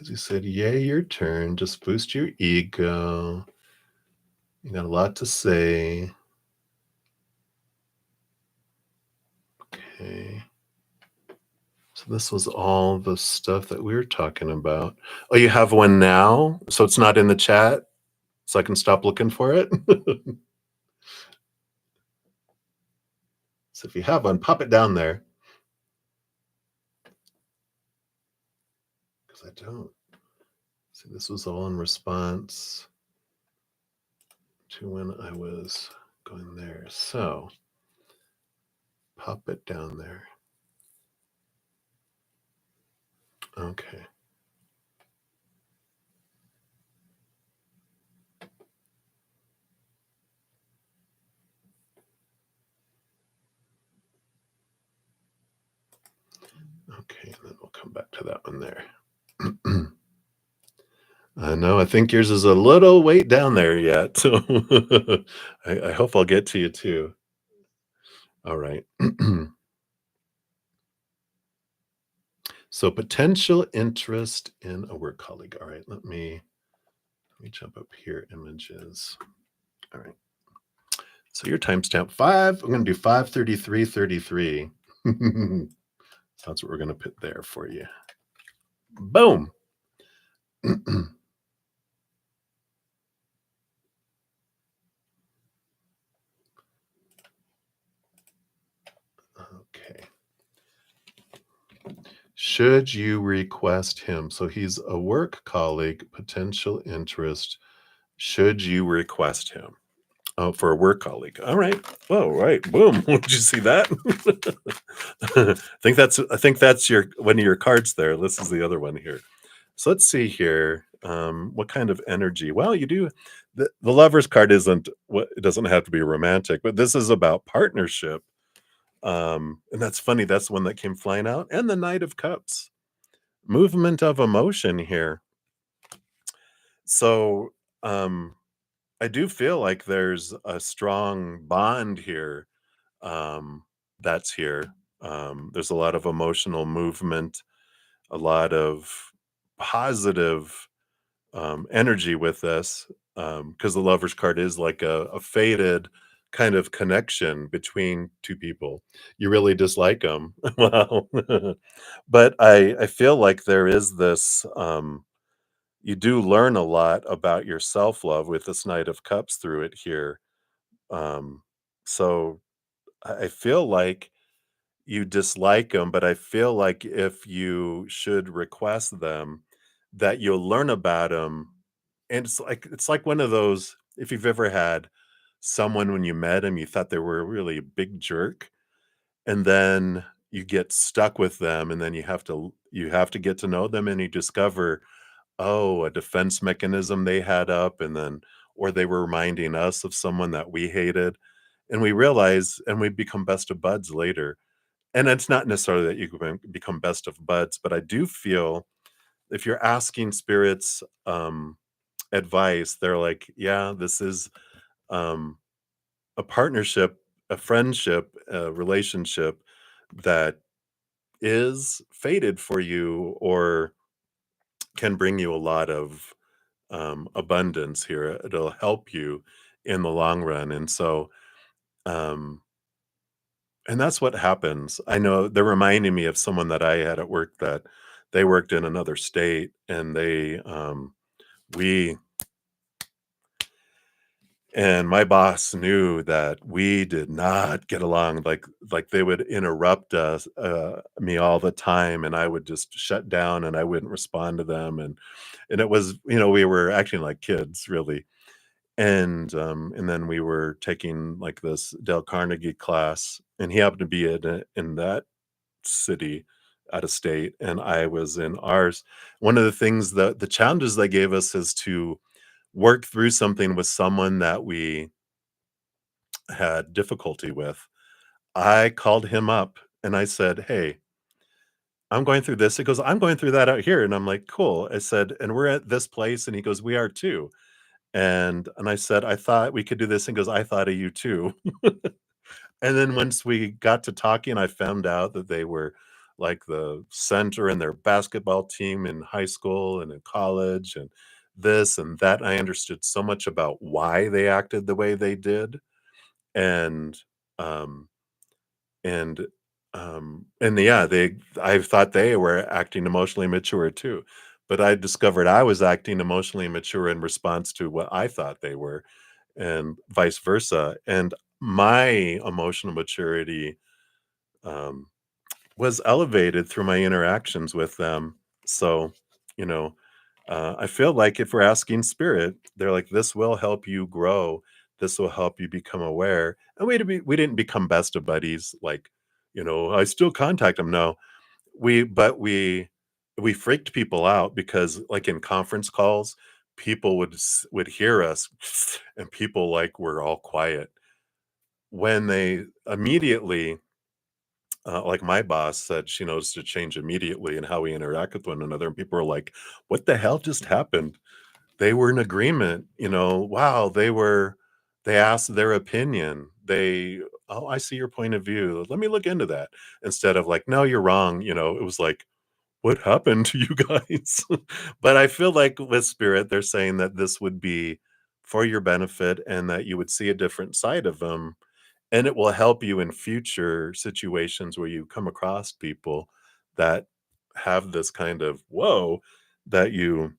Speaker 1: you said, yay, your turn. Just boost your ego. You got a lot to say. Okay. So this was all the stuff that we were talking about. Oh, you have one now? So it's not in the chat? So I can stop looking for it? So if you have one, pop it down there. Because I don't. See, this was all in response to when I was going there. So pop it down there. Okay. Okay, and then we'll come back to that one there. I know, I think yours is a little weight down there yet. So I hope I'll get to you too. All right. So potential interest in a work colleague. All right, let me jump up here, images. All right. So your timestamp 5, I'm going to do 5:33:33. So that's what we're going to put there for you. Boom. Okay. Should you request him? So he's a work colleague, potential interest. Should you request him? Oh, for a work colleague. All right. Oh, right. Boom. Did you see that? I think that's your one of your cards there. This is the other one here. So let's see here. What kind of energy? Well, you do the lover's card isn't what it doesn't have to be romantic, but this is about partnership. And that's funny. That's the one that came flying out. And the Knight of Cups. Movement of emotion here. So I do feel like there's a strong bond here that's here. There's a lot of emotional movement, a lot of positive energy with this because the lover's card is like a faded kind of connection between two people. You really dislike them. Wow. But I feel like there is this you do learn a lot about your self-love with this Knight of Cups through it here. Um, so I feel like you dislike them, but I feel like if you should request them, that you'll learn about them. And it's like one of those, if you've ever had someone when you met them, you thought they were really a big jerk, and then you get stuck with them, and then you have to get to know them, and you discover, oh, a defense mechanism they had up, and then or they were reminding us of someone that we hated, and we realize, and we become best of buds later. And it's not necessarily that you can become best of buds, but I do feel if you're asking spirits advice, they're like, yeah, this is um, a partnership, a friendship, a relationship that is fated for you or can bring you a lot of abundance here. It'll help you in the long run. And so, um, and that's what happens. I know they're reminding me of someone that I had at work that they worked in another state and we, and my boss knew that we did not get along. Like they would interrupt me all the time, and I would just shut down and I wouldn't respond to them. And it was, we were acting like kids, really. And then we were taking like this Dale Carnegie class, and he happened to be in that city out of state, and I was in ours. One of the things that the challenges they gave us is to work through something with someone that we had difficulty with. I called him up and I said, "Hey, I'm going through this." He goes, "I'm going through that out here." And I'm like, "Cool." I said, "And we're at this place." And he goes, "We are too." And I said, "I thought we could do this." And goes, "I thought of you too." And then once we got to talking, I found out that they were like the center in their basketball team in high school and in college and this and that. I understood so much about why they acted the way they did. And um and and yeah, I thought they were acting emotionally mature too. But I discovered I was acting emotionally mature in response to what I thought they were, and vice versa. And my emotional maturity um, was elevated through my interactions with them. So, you know, I feel like if we're asking spirit, they're like, this will help you grow. This will help you become aware. And we didn't become best of buddies. Like, I still contact them. No, we freaked people out because, like in conference calls, people would hear us, and people like were all quiet when they immediately. Like my boss said, she noticed a change immediately in how we interact with one another, and people were like, "What the hell just happened?" They were in agreement, wow, they asked their opinion. "Oh, I see your point of view. Let me look into that." Instead of like, "No, you're wrong." It was like, "What happened to you guys?" But I feel like with spirit, they're saying that this would be for your benefit and that you would see a different side of them, and it will help you in future situations where you come across people that have this kind of whoa, that you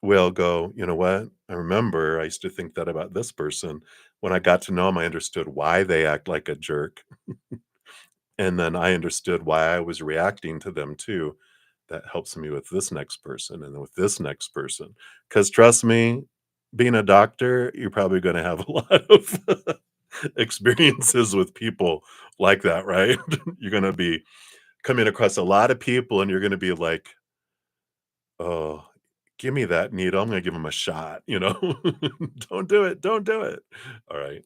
Speaker 1: will go, "You know what? I remember I used to think that about this person. When I got to know them, I understood why they act like a jerk. And then I understood why I was reacting to them too. That helps me with this next person and then with this next person." Because trust me, being a doctor, you're probably going to have a lot of experiences with people like that, right? You're going to be coming across a lot of people and you're going to be like, "Oh, give me that needle. I'm gonna give him a shot," you know? "Don't do it, don't do it." All right.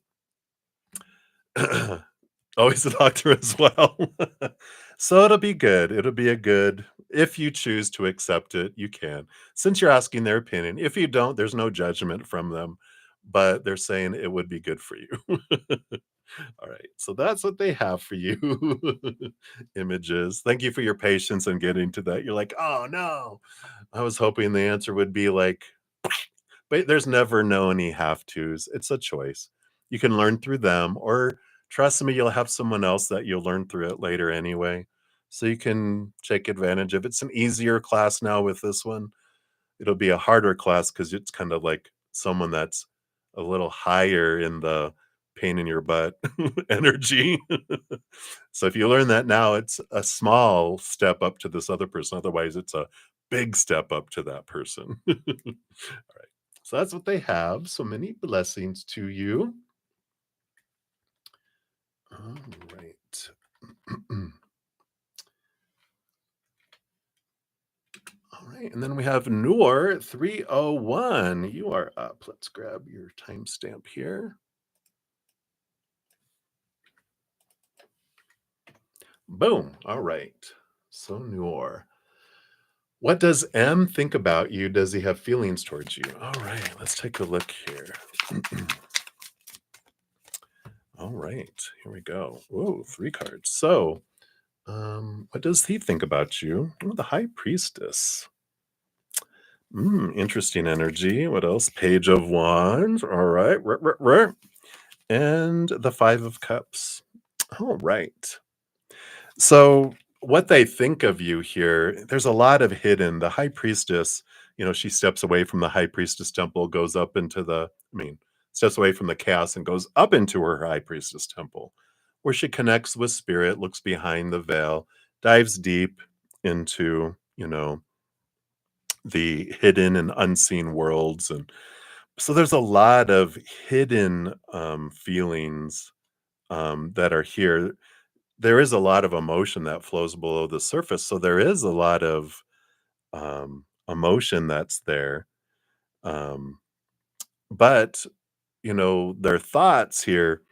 Speaker 1: Always the doctor as well. So it'll be good. It'll be a good if you choose to accept it, you can. Since you're asking their opinion. If you don't, there's no judgment from them, but they're saying it would be good for you. All right. So that's what they have for you. Images. Thank you for your patience in getting to that. You're like, "Oh, no." I was hoping the answer would be like, but there's never no any have tos. It's a choice. You can learn through them, or trust me, you'll have someone else that you'll learn through it later anyway. So you can take advantage of it. It's an easier class now with this one. It'll be a harder class because it's kind of like someone that's a little higher in the pain in your butt energy. So if you learn that now, it's a small step up to this other person. Otherwise, it's a big step up to that person. All right. So that's what they have. So many blessings to you. All right. All right. And then we have Noor 301. You are up. Let's grab your timestamp here. Boom. All right. So Noor. What does M think about you? Does he have feelings towards you? All right, let's take a look here. All right, here we go. Whoa, 3 cards. So, what does he think about you? Oh, the High Priestess. Interesting energy. What else? Page of Wands. All right. And the 5 of Cups. All right. So, what they think of you here, there's a lot of hidden. The High Priestess, she steps away from the High Priestess temple, goes up into steps away from the chaos and goes up into her High Priestess temple, where she connects with spirit, looks behind the veil, dives deep into, the hidden and unseen worlds. And so there's a lot of hidden feelings that are here. There is a lot of emotion that flows below the surface. So there is a lot of emotion that's there. Um, but, their thoughts here,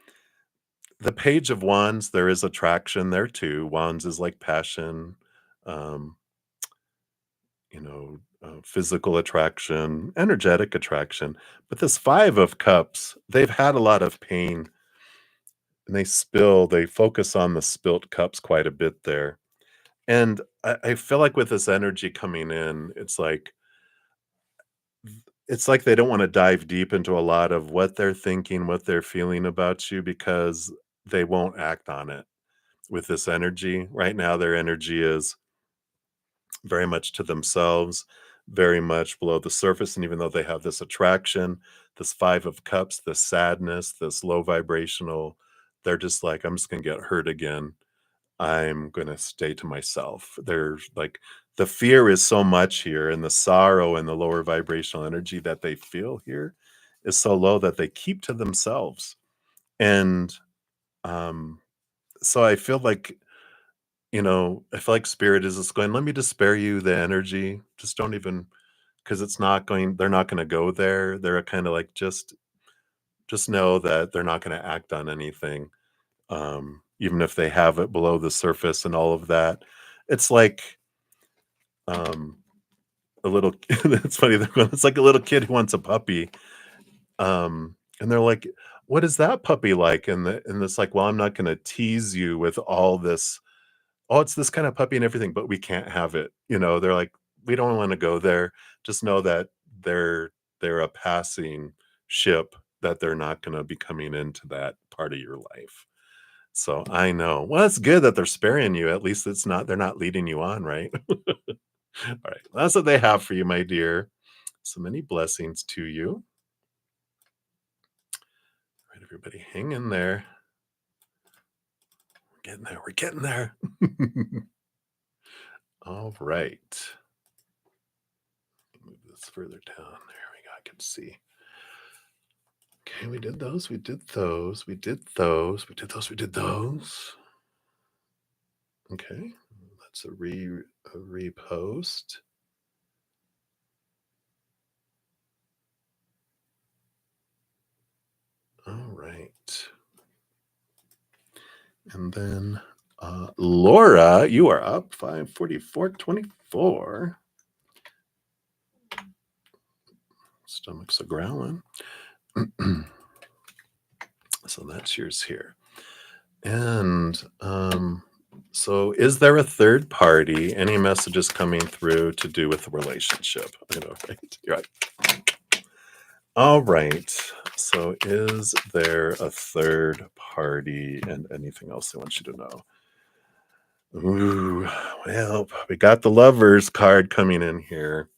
Speaker 1: the Page of Wands, there is attraction there too. Wands is like passion, um, physical attraction, energetic attraction. But this 5 of Cups, they've had a lot of pain and they focus on the spilt cups quite a bit there. And I feel like with this energy coming in, it's like they don't want to dive deep into a lot of what they're thinking, what they're feeling about you, because they won't act on it with this energy. Right now, their energy is very much to themselves, very much below the surface. And even though they have this attraction, this 5 of Cups, this sadness, this low vibrational, they're just like, I'm just going to get hurt again. I'm going to stay to myself. There's like the fear is so much here, and the sorrow and the lower vibrational energy that they feel here is so low that they keep to themselves. And um, so I feel like spirit is just going, let me just spare you the energy. Just don't even, because they're not going to go there. They're kind of like, just know that they're not going to act on anything. Even if they have it below the surface and all of that. It's like um, a little it's funny, it's like a little kid who wants a puppy. And they're like, "What is that puppy like?" And it's like, "Well, I'm not gonna tease you with all this. Oh, it's this kind of puppy and everything, but we can't have it." They're like, "We don't wanna go there. Just know that they're they're a passing ship, that they're not gonna be coming into that part of your life." So I know. Well, it's good that they're sparing you. At least they're not leading you on, right? All right. That's what they have for you, my dear. So many blessings to you. All right, everybody, hang in there. We're getting there. We're getting there. All right. Move this further down. There we go. I can see. Okay, we did those. We did those. We did those. We did those. We did those. Okay. That's a repost. All right. And then Laura, you are up 544.24. Stomach's a growling. So that's yours here. And so is there a third party? Any messages coming through to do with the relationship? Right? You're right. All right. So is there a third party and anything else I want you to know? Ooh, well, we got the lovers card coming in here.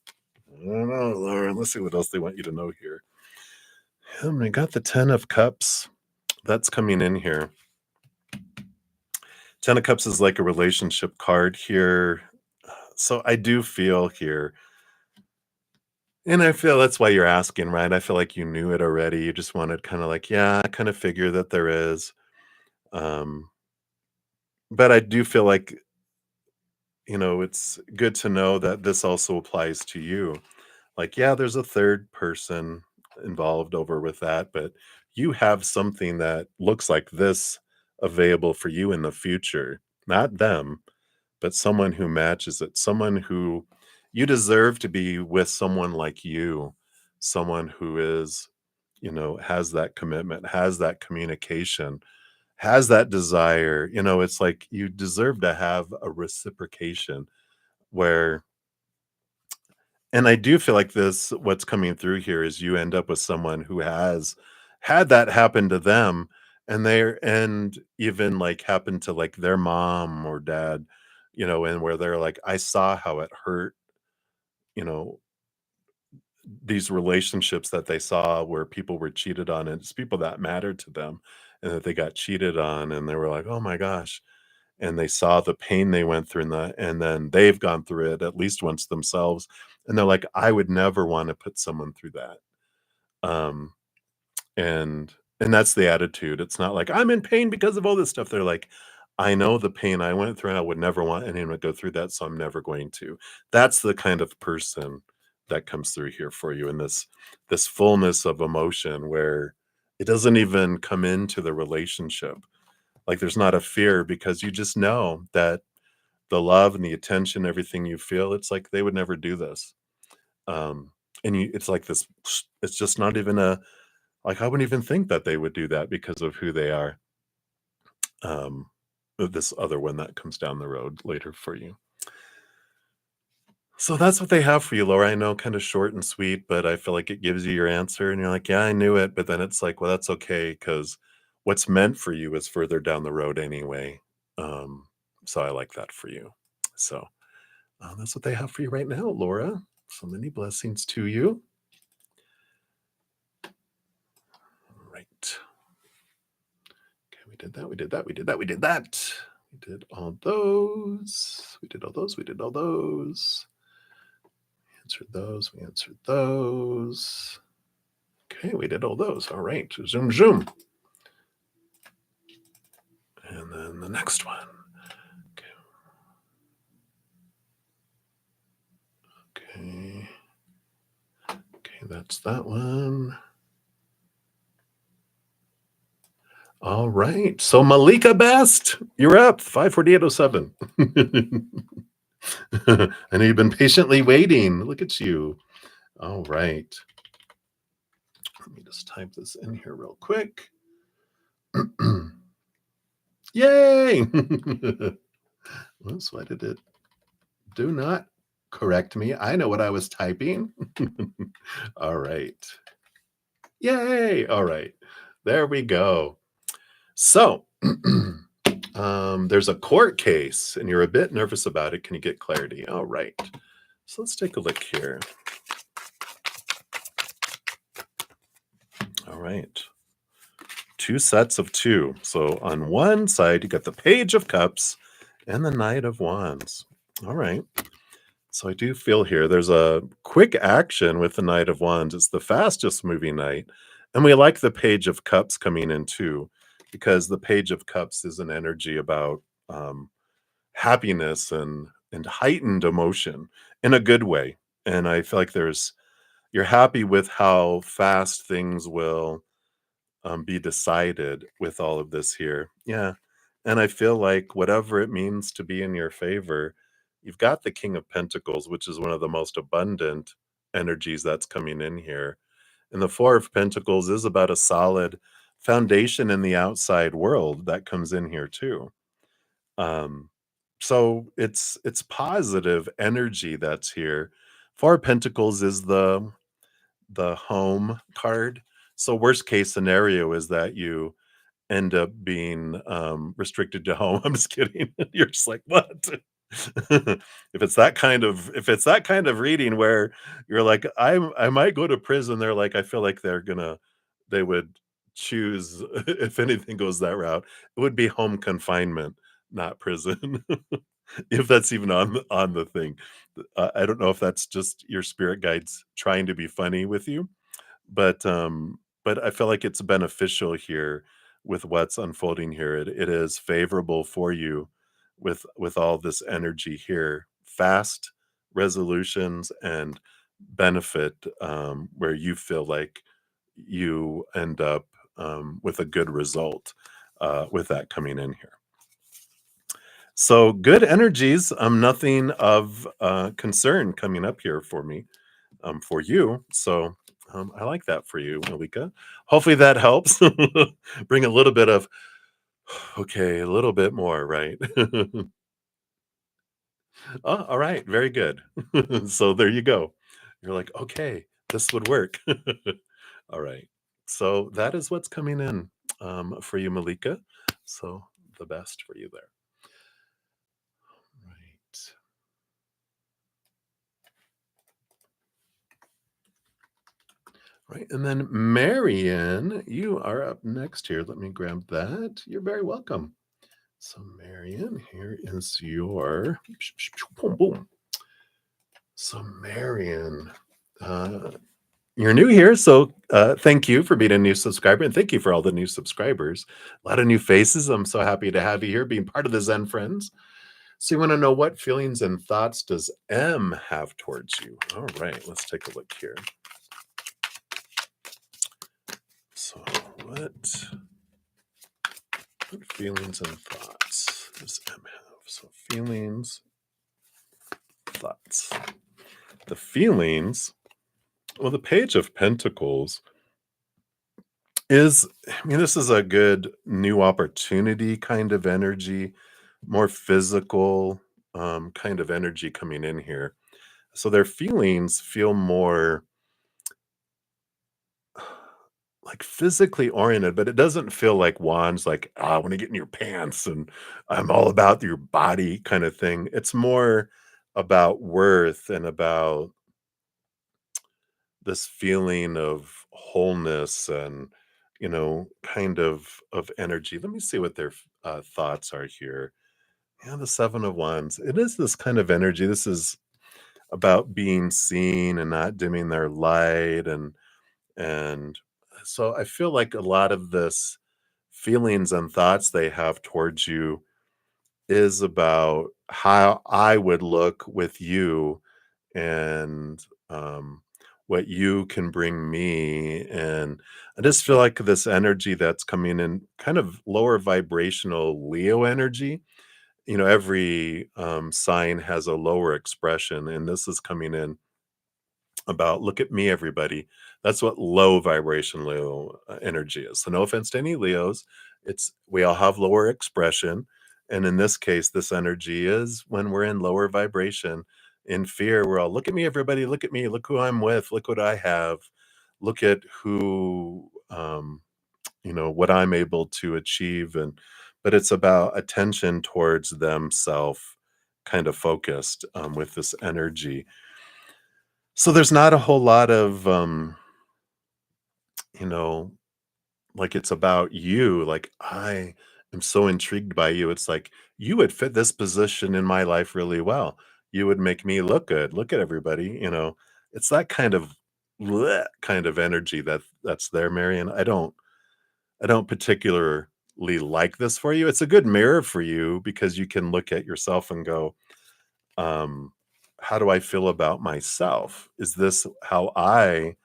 Speaker 1: I don't know, Laura. Let's see what else they want you to know here. We got the 10 of Cups. That's coming in here. 10 of Cups is like a relationship card here. So I do feel here, and I feel that's why you're asking, right? I feel like you knew it already. You just wanted kind of like, yeah, I kind of figure that there is. Um, but I do feel like, it's good to know that this also applies to you. Like, yeah, there's a third person involved over with that, but you have something that looks like this available for you in the future. Not them, but someone who matches it. Someone who You deserve to be with someone like you, someone who is, has that commitment, has that communication, has that desire. It's like you deserve to have a reciprocation where, and I do feel like what's coming through here is you end up with someone who has had that happen to them, and even like happened to like their mom or dad, and where they're like, I saw how it hurt, you know, these relationships that they saw where people were cheated on, and it's people that mattered to them, and that they got cheated on, and they were like, oh my gosh. And they saw the pain they went through, and then they've gone through it at least once themselves, and they're like, I would never want to put someone through that. um and that's the attitude. It's not like I'm in pain because of all this stuff. They're like, I know the pain I went through, and I would never want anyone to go through that, so I'm never going to. That's the kind of person that comes through here for you in this fullness of emotion, where it doesn't even come into the relationship. Like, there's not a fear, because you just know that the love and the attention, everything you feel, it's like they would never do this. Um, and it's like this, it's just not even like, I wouldn't even think that they would do that because of who they are. Um, this other one that comes down the road later for you. So that's what they have for you, Laura. I know, kind of short and sweet, but I feel like it gives you your answer, and you're like, yeah, I knew it. But then it's like, well, that's okay, because what's meant for you is further down the road anyway. Um, so I like that for you. So that's what they have for you right now, Laura. So many blessings to you. Right. Okay, we did that. We did that. We did that. We did that. We did all those. We did all those. We did all those. We answered those. We answered those. Okay, we did all those. All right. Zoom, zoom. And then the next one. Okay. Okay. Okay, that's that one. All right. So Malika Best, you're up. 54807. I know you've been patiently waiting. Look at you. All right. Let me just type this in here real quick. Yay! Oops, why did it? Do not correct me. I know what I was typing. All right. Yay! All right. There we go. So, there's a court case, and you're a bit nervous about it. Can you get clarity? All right. So let's take a look here. All right. Two sets of two. So on one side, you got the Page of Cups and the Knight of Wands. All right. So I do feel here there's a quick action with the Knight of Wands. It's the fastest moving knight. And we like the Page of Cups coming in too, because the Page of Cups is an energy about happiness and heightened emotion in a good way. And I feel like you're happy with how fast things will be decided with all of this here. Yeah. And I feel like whatever it means to be in your favor, you've got the King of Pentacles, which is one of the most abundant energies that's coming in here. And the Four of Pentacles is about a solid foundation in the outside world that comes in here too. Um, so it's positive energy that's here. Four of Pentacles is the home card. So worst case scenario is that you end up being restricted to home. I'm just kidding. You're just like, what? If it's that kind of reading where you're like, I might go to prison, they're like, I feel like they would choose if anything goes that route, it would be home confinement, not prison. If that's even on the thing. I don't know if that's just your spirit guides trying to be funny with you, but I feel like it's beneficial here with what's unfolding here. It is favorable for you with all this energy here. Fast resolutions and benefit, where you feel like you end up with a good result with that coming in here. So good energies, nothing of concern coming up here for me, for you. So I like that for you, Malika. Hopefully that helps. Bring a little bit of, okay, a little bit more, right? Oh, all right, very good. So there you go. You're like, okay, this would work. All right. So that is what's coming in for you, Malika. So the best for you there. Right. Right. And then Marion, you are up next here. Let me grab that. You're very welcome. So, Marion, here is your boom, boom. So, Marion, uh, you're new here. So, thank you for being a new subscriber. And thank you for all the new subscribers. A lot of new faces. I'm so happy to have you here being part of the Zen Friends. So, you want to know what feelings and thoughts does M have towards you? All right. Let's take a look here. So, what feelings and thoughts does M have? So feelings, thoughts. The feelings, well, the Page of Pentacles is, I mean, this is a good new opportunity kind of energy, more physical kind of energy coming in here. So their feelings feel more like physically oriented, but it doesn't feel like wands, like, I want to get in your pants and I'm all about your body kind of thing. It's more about worth and about this feeling of wholeness and, kind of energy. Let me see what their thoughts are here. Yeah, the Seven of Wands. It is this kind of energy. This is about being seen and not dimming their light and so I feel like a lot of this feelings and thoughts they have towards you is about how I would look with you and what you can bring me. And I just feel like this energy that's coming in kind of lower vibrational Leo energy. Every sign has a lower expression, and this is coming in about look at me, everybody. That's what low vibration Leo energy is. So no offense to any Leos, it's we all have lower expression, and in this case this energy is when we're in lower vibration, in fear. We're all look at me, everybody, look at me, look who I'm with, look what I have, look at who what I'm able to achieve. And but it's about attention towards themself, kind of focused with this energy. So there's not a whole lot of, you know, like it's about you. Like, I am so intrigued by you. It's like, you would fit this position in my life really well. You would make me look good. Look at everybody. It's that kind of bleh kind of energy that's there, Marion. I don't particularly like this for you. It's a good mirror for you because you can look at yourself and go, um, how do I feel about myself? Is this how I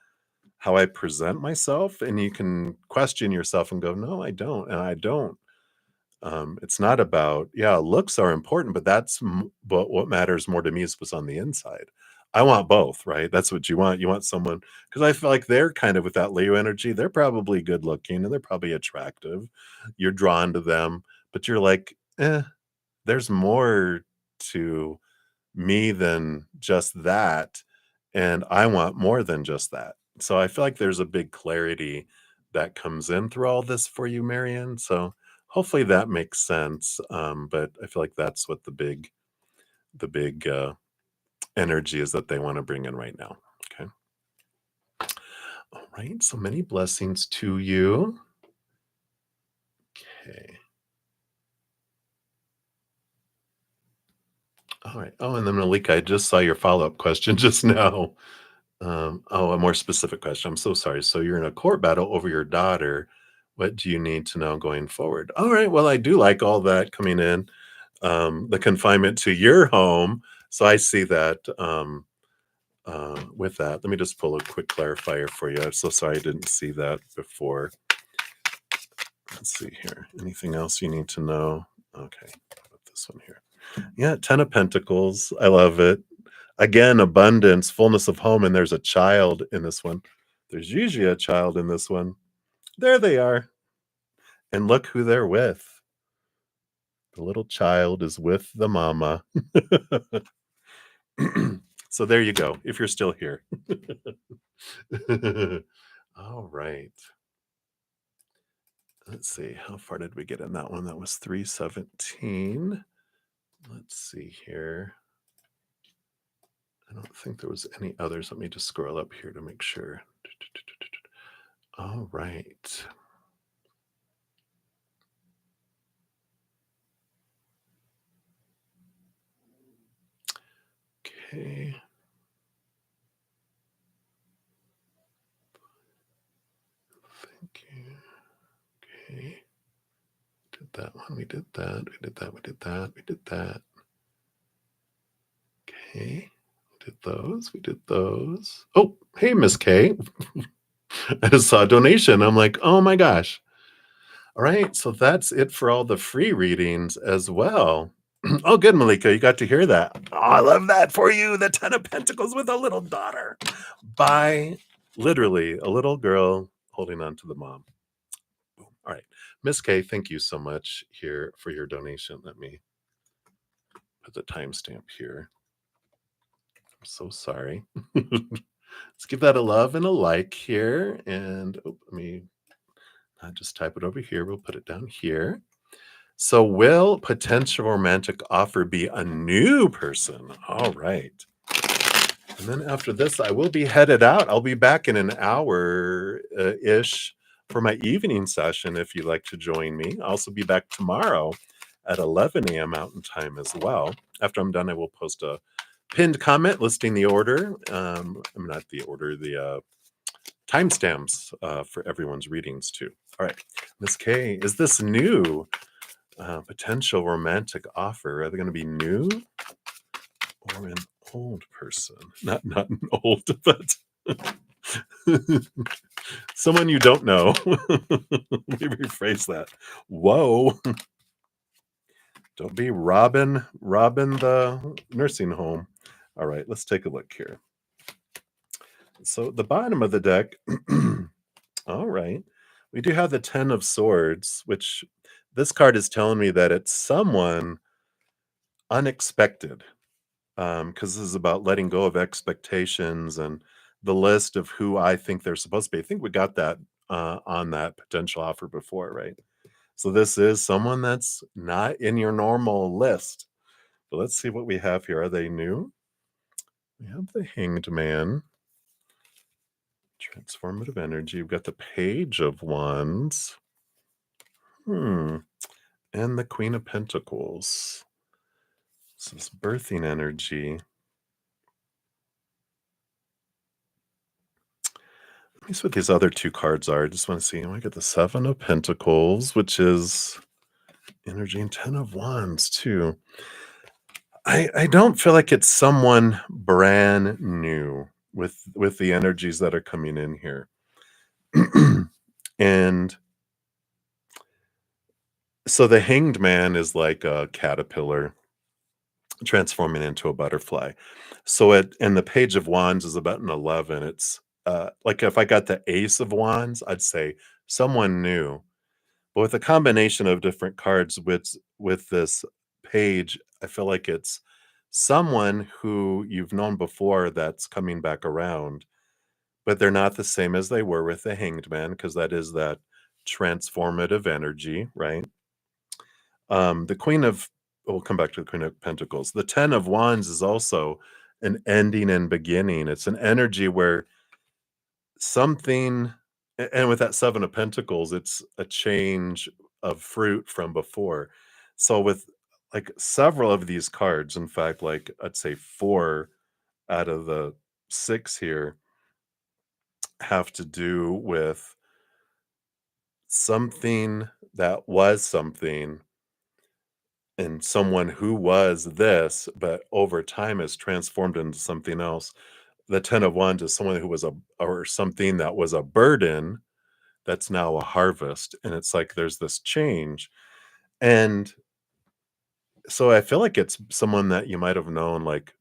Speaker 1: present myself? And you can question yourself and go, no, I don't. And I don't. It's not about, yeah, looks are important, but but what matters more to me is what's on the inside. I want both, right? That's what you want. You want someone, because I feel like they're kind of with that Leo energy. They're probably good looking and they're probably attractive. You're drawn to them, but you're like, there's more to me than just that, and I want more than just that. So I feel like there's a big clarity that comes in through all this for you, Marianne. So hopefully that makes sense. But I feel like that's what the big energy is that they want to bring in right now. Okay. All right. So many blessings to you. Okay. All right. Oh, and then Malika, I just saw your follow-up question just now. A more specific question. I'm so sorry. So you're in a court battle over your daughter. What do you need to know going forward? All right. Well, I do like all that coming in. The confinement to your home. So I see that with that. Let me just pull a quick clarifier for you. I'm so sorry I didn't see that before. Let's see here. Anything else you need to know? Okay. Put this this one here. Yeah, 10 of Pentacles. I love it. Again, abundance, fullness of home, and there's a child in this one. There's usually a child in this one. There they are. And look who they're with. The little child is with the mama. So there you go, if you're still here. All right. Let's see, how far did we get in that one? That was 317. Let's see here. I don't think there was any others. Let me just scroll up here to make sure. All right. Okay. Thank you. Okay. Did that one. We did that. We did that. We did that. We did that. Okay. We did those. We did those. Oh, hey, Miss K. I just saw a donation. I'm like, oh my gosh. All right. So that's it for all the free readings as well. Oh, good, Malika. You got to hear that. Oh, I love that for you. The 10 of Pentacles with a little daughter by literally a little girl holding on to the mom. Boom. All right. Miss K, thank you so much here for your donation. Let me put the timestamp here. I'm so sorry. Let's give that a love and a like here. And let me not just type it over here. We'll put it down here. So will potential romantic offer be a new person? All right. And then after this, I will be headed out. I'll be back in an hour-ish for my evening session if you'd like to join me. I'll also be back tomorrow at 11 a.m. Mountain Time as well. After I'm done, I will post a pinned comment listing the order. I'm not the order, the timestamps for everyone's readings too. All right, Miss K, is this new? Potential romantic offer. Are they going to be new or an old person? Not an old, but someone you don't know. Let me rephrase that. Whoa. Don't be robbing the nursing home. All right, let's take a look here. So the bottom of the deck, all right, we do have the 10 of Swords, which this card is telling me that it's someone unexpected, because this is about letting go of expectations and the list of who I think they're supposed to be. I think we got that on that potential offer before, right? So this is someone that's not in your normal list. But let's see what we have here. Are they new? We have the Hanged Man. Transformative energy. We've got the Page of Wands. And the Queen of Pentacles. This is birthing energy. Let me see what these other two cards are. I just want to see. I get the Seven of Pentacles, which is energy, and 10 of Wands too. I don't feel like it's someone brand new with the energies that are coming in here. And so the Hanged Man is like a caterpillar transforming into a butterfly. So and the Page of Wands is about an 11. It's like if I got the Ace of Wands, I'd say someone new. But with a combination of different cards with this page, I feel like it's someone who you've known before that's coming back around, but they're not the same as they were with the Hanged Man, because that is that transformative energy, right? The Queen of We'll come back to the Queen of Pentacles. The 10 of Wands is also an ending and beginning. It's an energy where something, and with that 7 of Pentacles, it's a change of fruit from before. So with like several of these cards, in fact, like I'd say 4 out of the 6 here have to do with something that was something and someone who was this, but over time has transformed into something else. The 10 of Wands is someone who was or something that was a burden that's now a harvest. And it's like there's this change. And So I feel like it's someone that you might have known like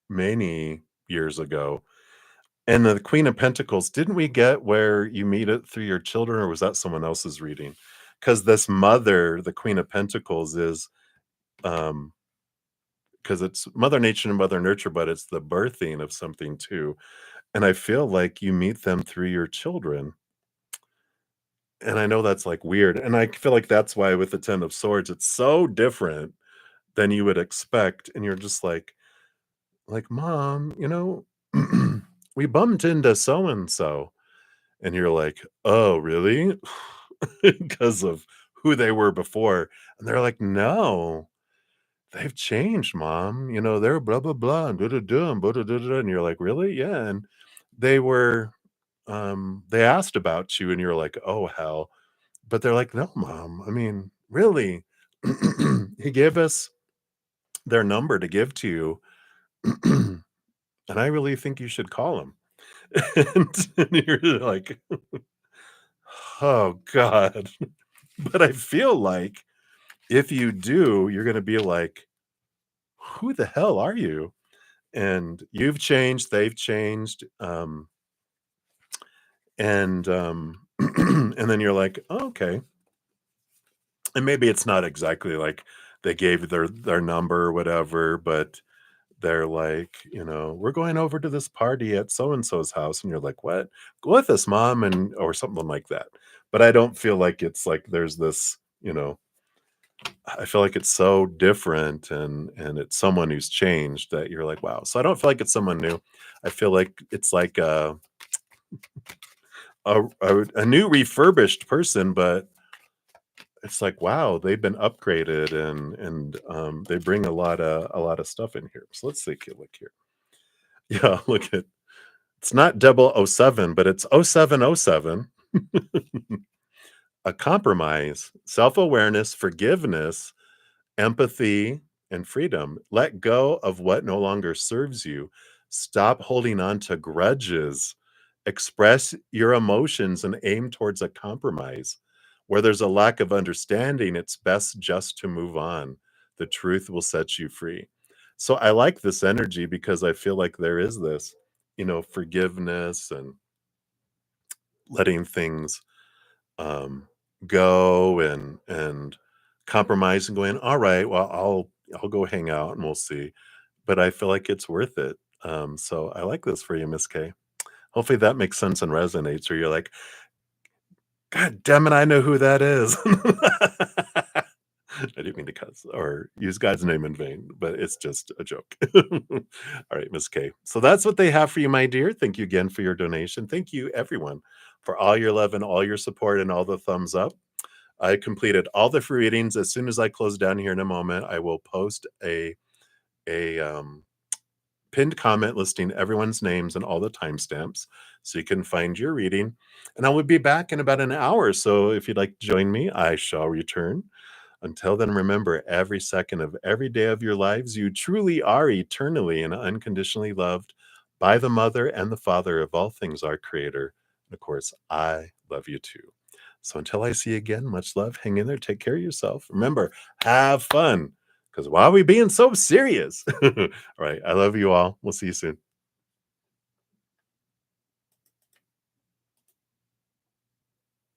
Speaker 1: many years ago. And the Queen of Pentacles, didn't we get where you meet it through your children, or was that someone else's reading? Because this mother, the Queen of Pentacles, is um because it's Mother Nature and Mother Nurture, but it's the birthing of something too. And I feel like you meet them through your children. And I know that's like weird. And I feel like that's why with the Ten of Swords, it's so different than you would expect. And you're just like, Mom, we bumped into so and so. And you're like, "Oh, really?" Because of who they were before. And they're like, "No, they've changed, Mom. They're blah, blah, blah, and da-da-da, and ba-da-da-da." And you're like, "Really?" "Yeah." And they were, they asked about you, and you're like, "Oh, hell." But they're like, "No, Mom. I mean, really? He gave us their number to give to you, and I really think you should call him." And you're like, "Oh, God." But I feel like if you do, you're gonna be like, "Who the hell are you?" And you've changed, they've changed, and then you're like, "Oh, okay." And maybe it's not exactly like they gave their number or whatever, but they're like, "We're going over to this party at so and so's house," and you're like, "What? Go with us, Mom," and or something like that. But I don't feel like it's like there's this, I feel like it's so different and it's someone who's changed that you're like, "Wow." So I don't feel like it's someone new. I feel like it's like a new refurbished person, but it's like, wow, they've been upgraded and they bring a lot of stuff in here. So let's take a look here. Yeah, look at it's not 007, but it's 0707. A compromise, self-awareness, forgiveness, empathy, and freedom. Let go of what no longer serves you. Stop holding on to grudges. Express your emotions and aim towards a compromise. Where there's a lack of understanding, it's best just to move on. The truth will set you free. So I like this energy because I feel like there is this, forgiveness and letting things um, go and compromise and going, all right, well, I'll go hang out and we'll see. But I feel like it's worth it. So I like this for you, Miss K. Hopefully that makes sense and resonates, or you're like, God damn it, I know who that is. I didn't mean to cuss or use God's name in vain, but it's just a joke. All right, Miss K. So that's what they have for you, my dear. Thank you again for your donation. Thank you, everyone, for all your love and all your support and all the thumbs up. I completed all the free readings. As soon as I close down here in a moment, I will post a pinned comment listing everyone's names and all the timestamps so you can find your reading. And I will be back in about an hour. So if you'd like to join me, I shall return. Until then, remember every second of every day of your lives, you truly are eternally and unconditionally loved by the mother and the father of all things, our creator. And of course, I love you too. So until I see you again, much love. Hang in there. Take care of yourself. Remember, have fun. Because why are we being so serious? All right. I love you all. We'll see you soon.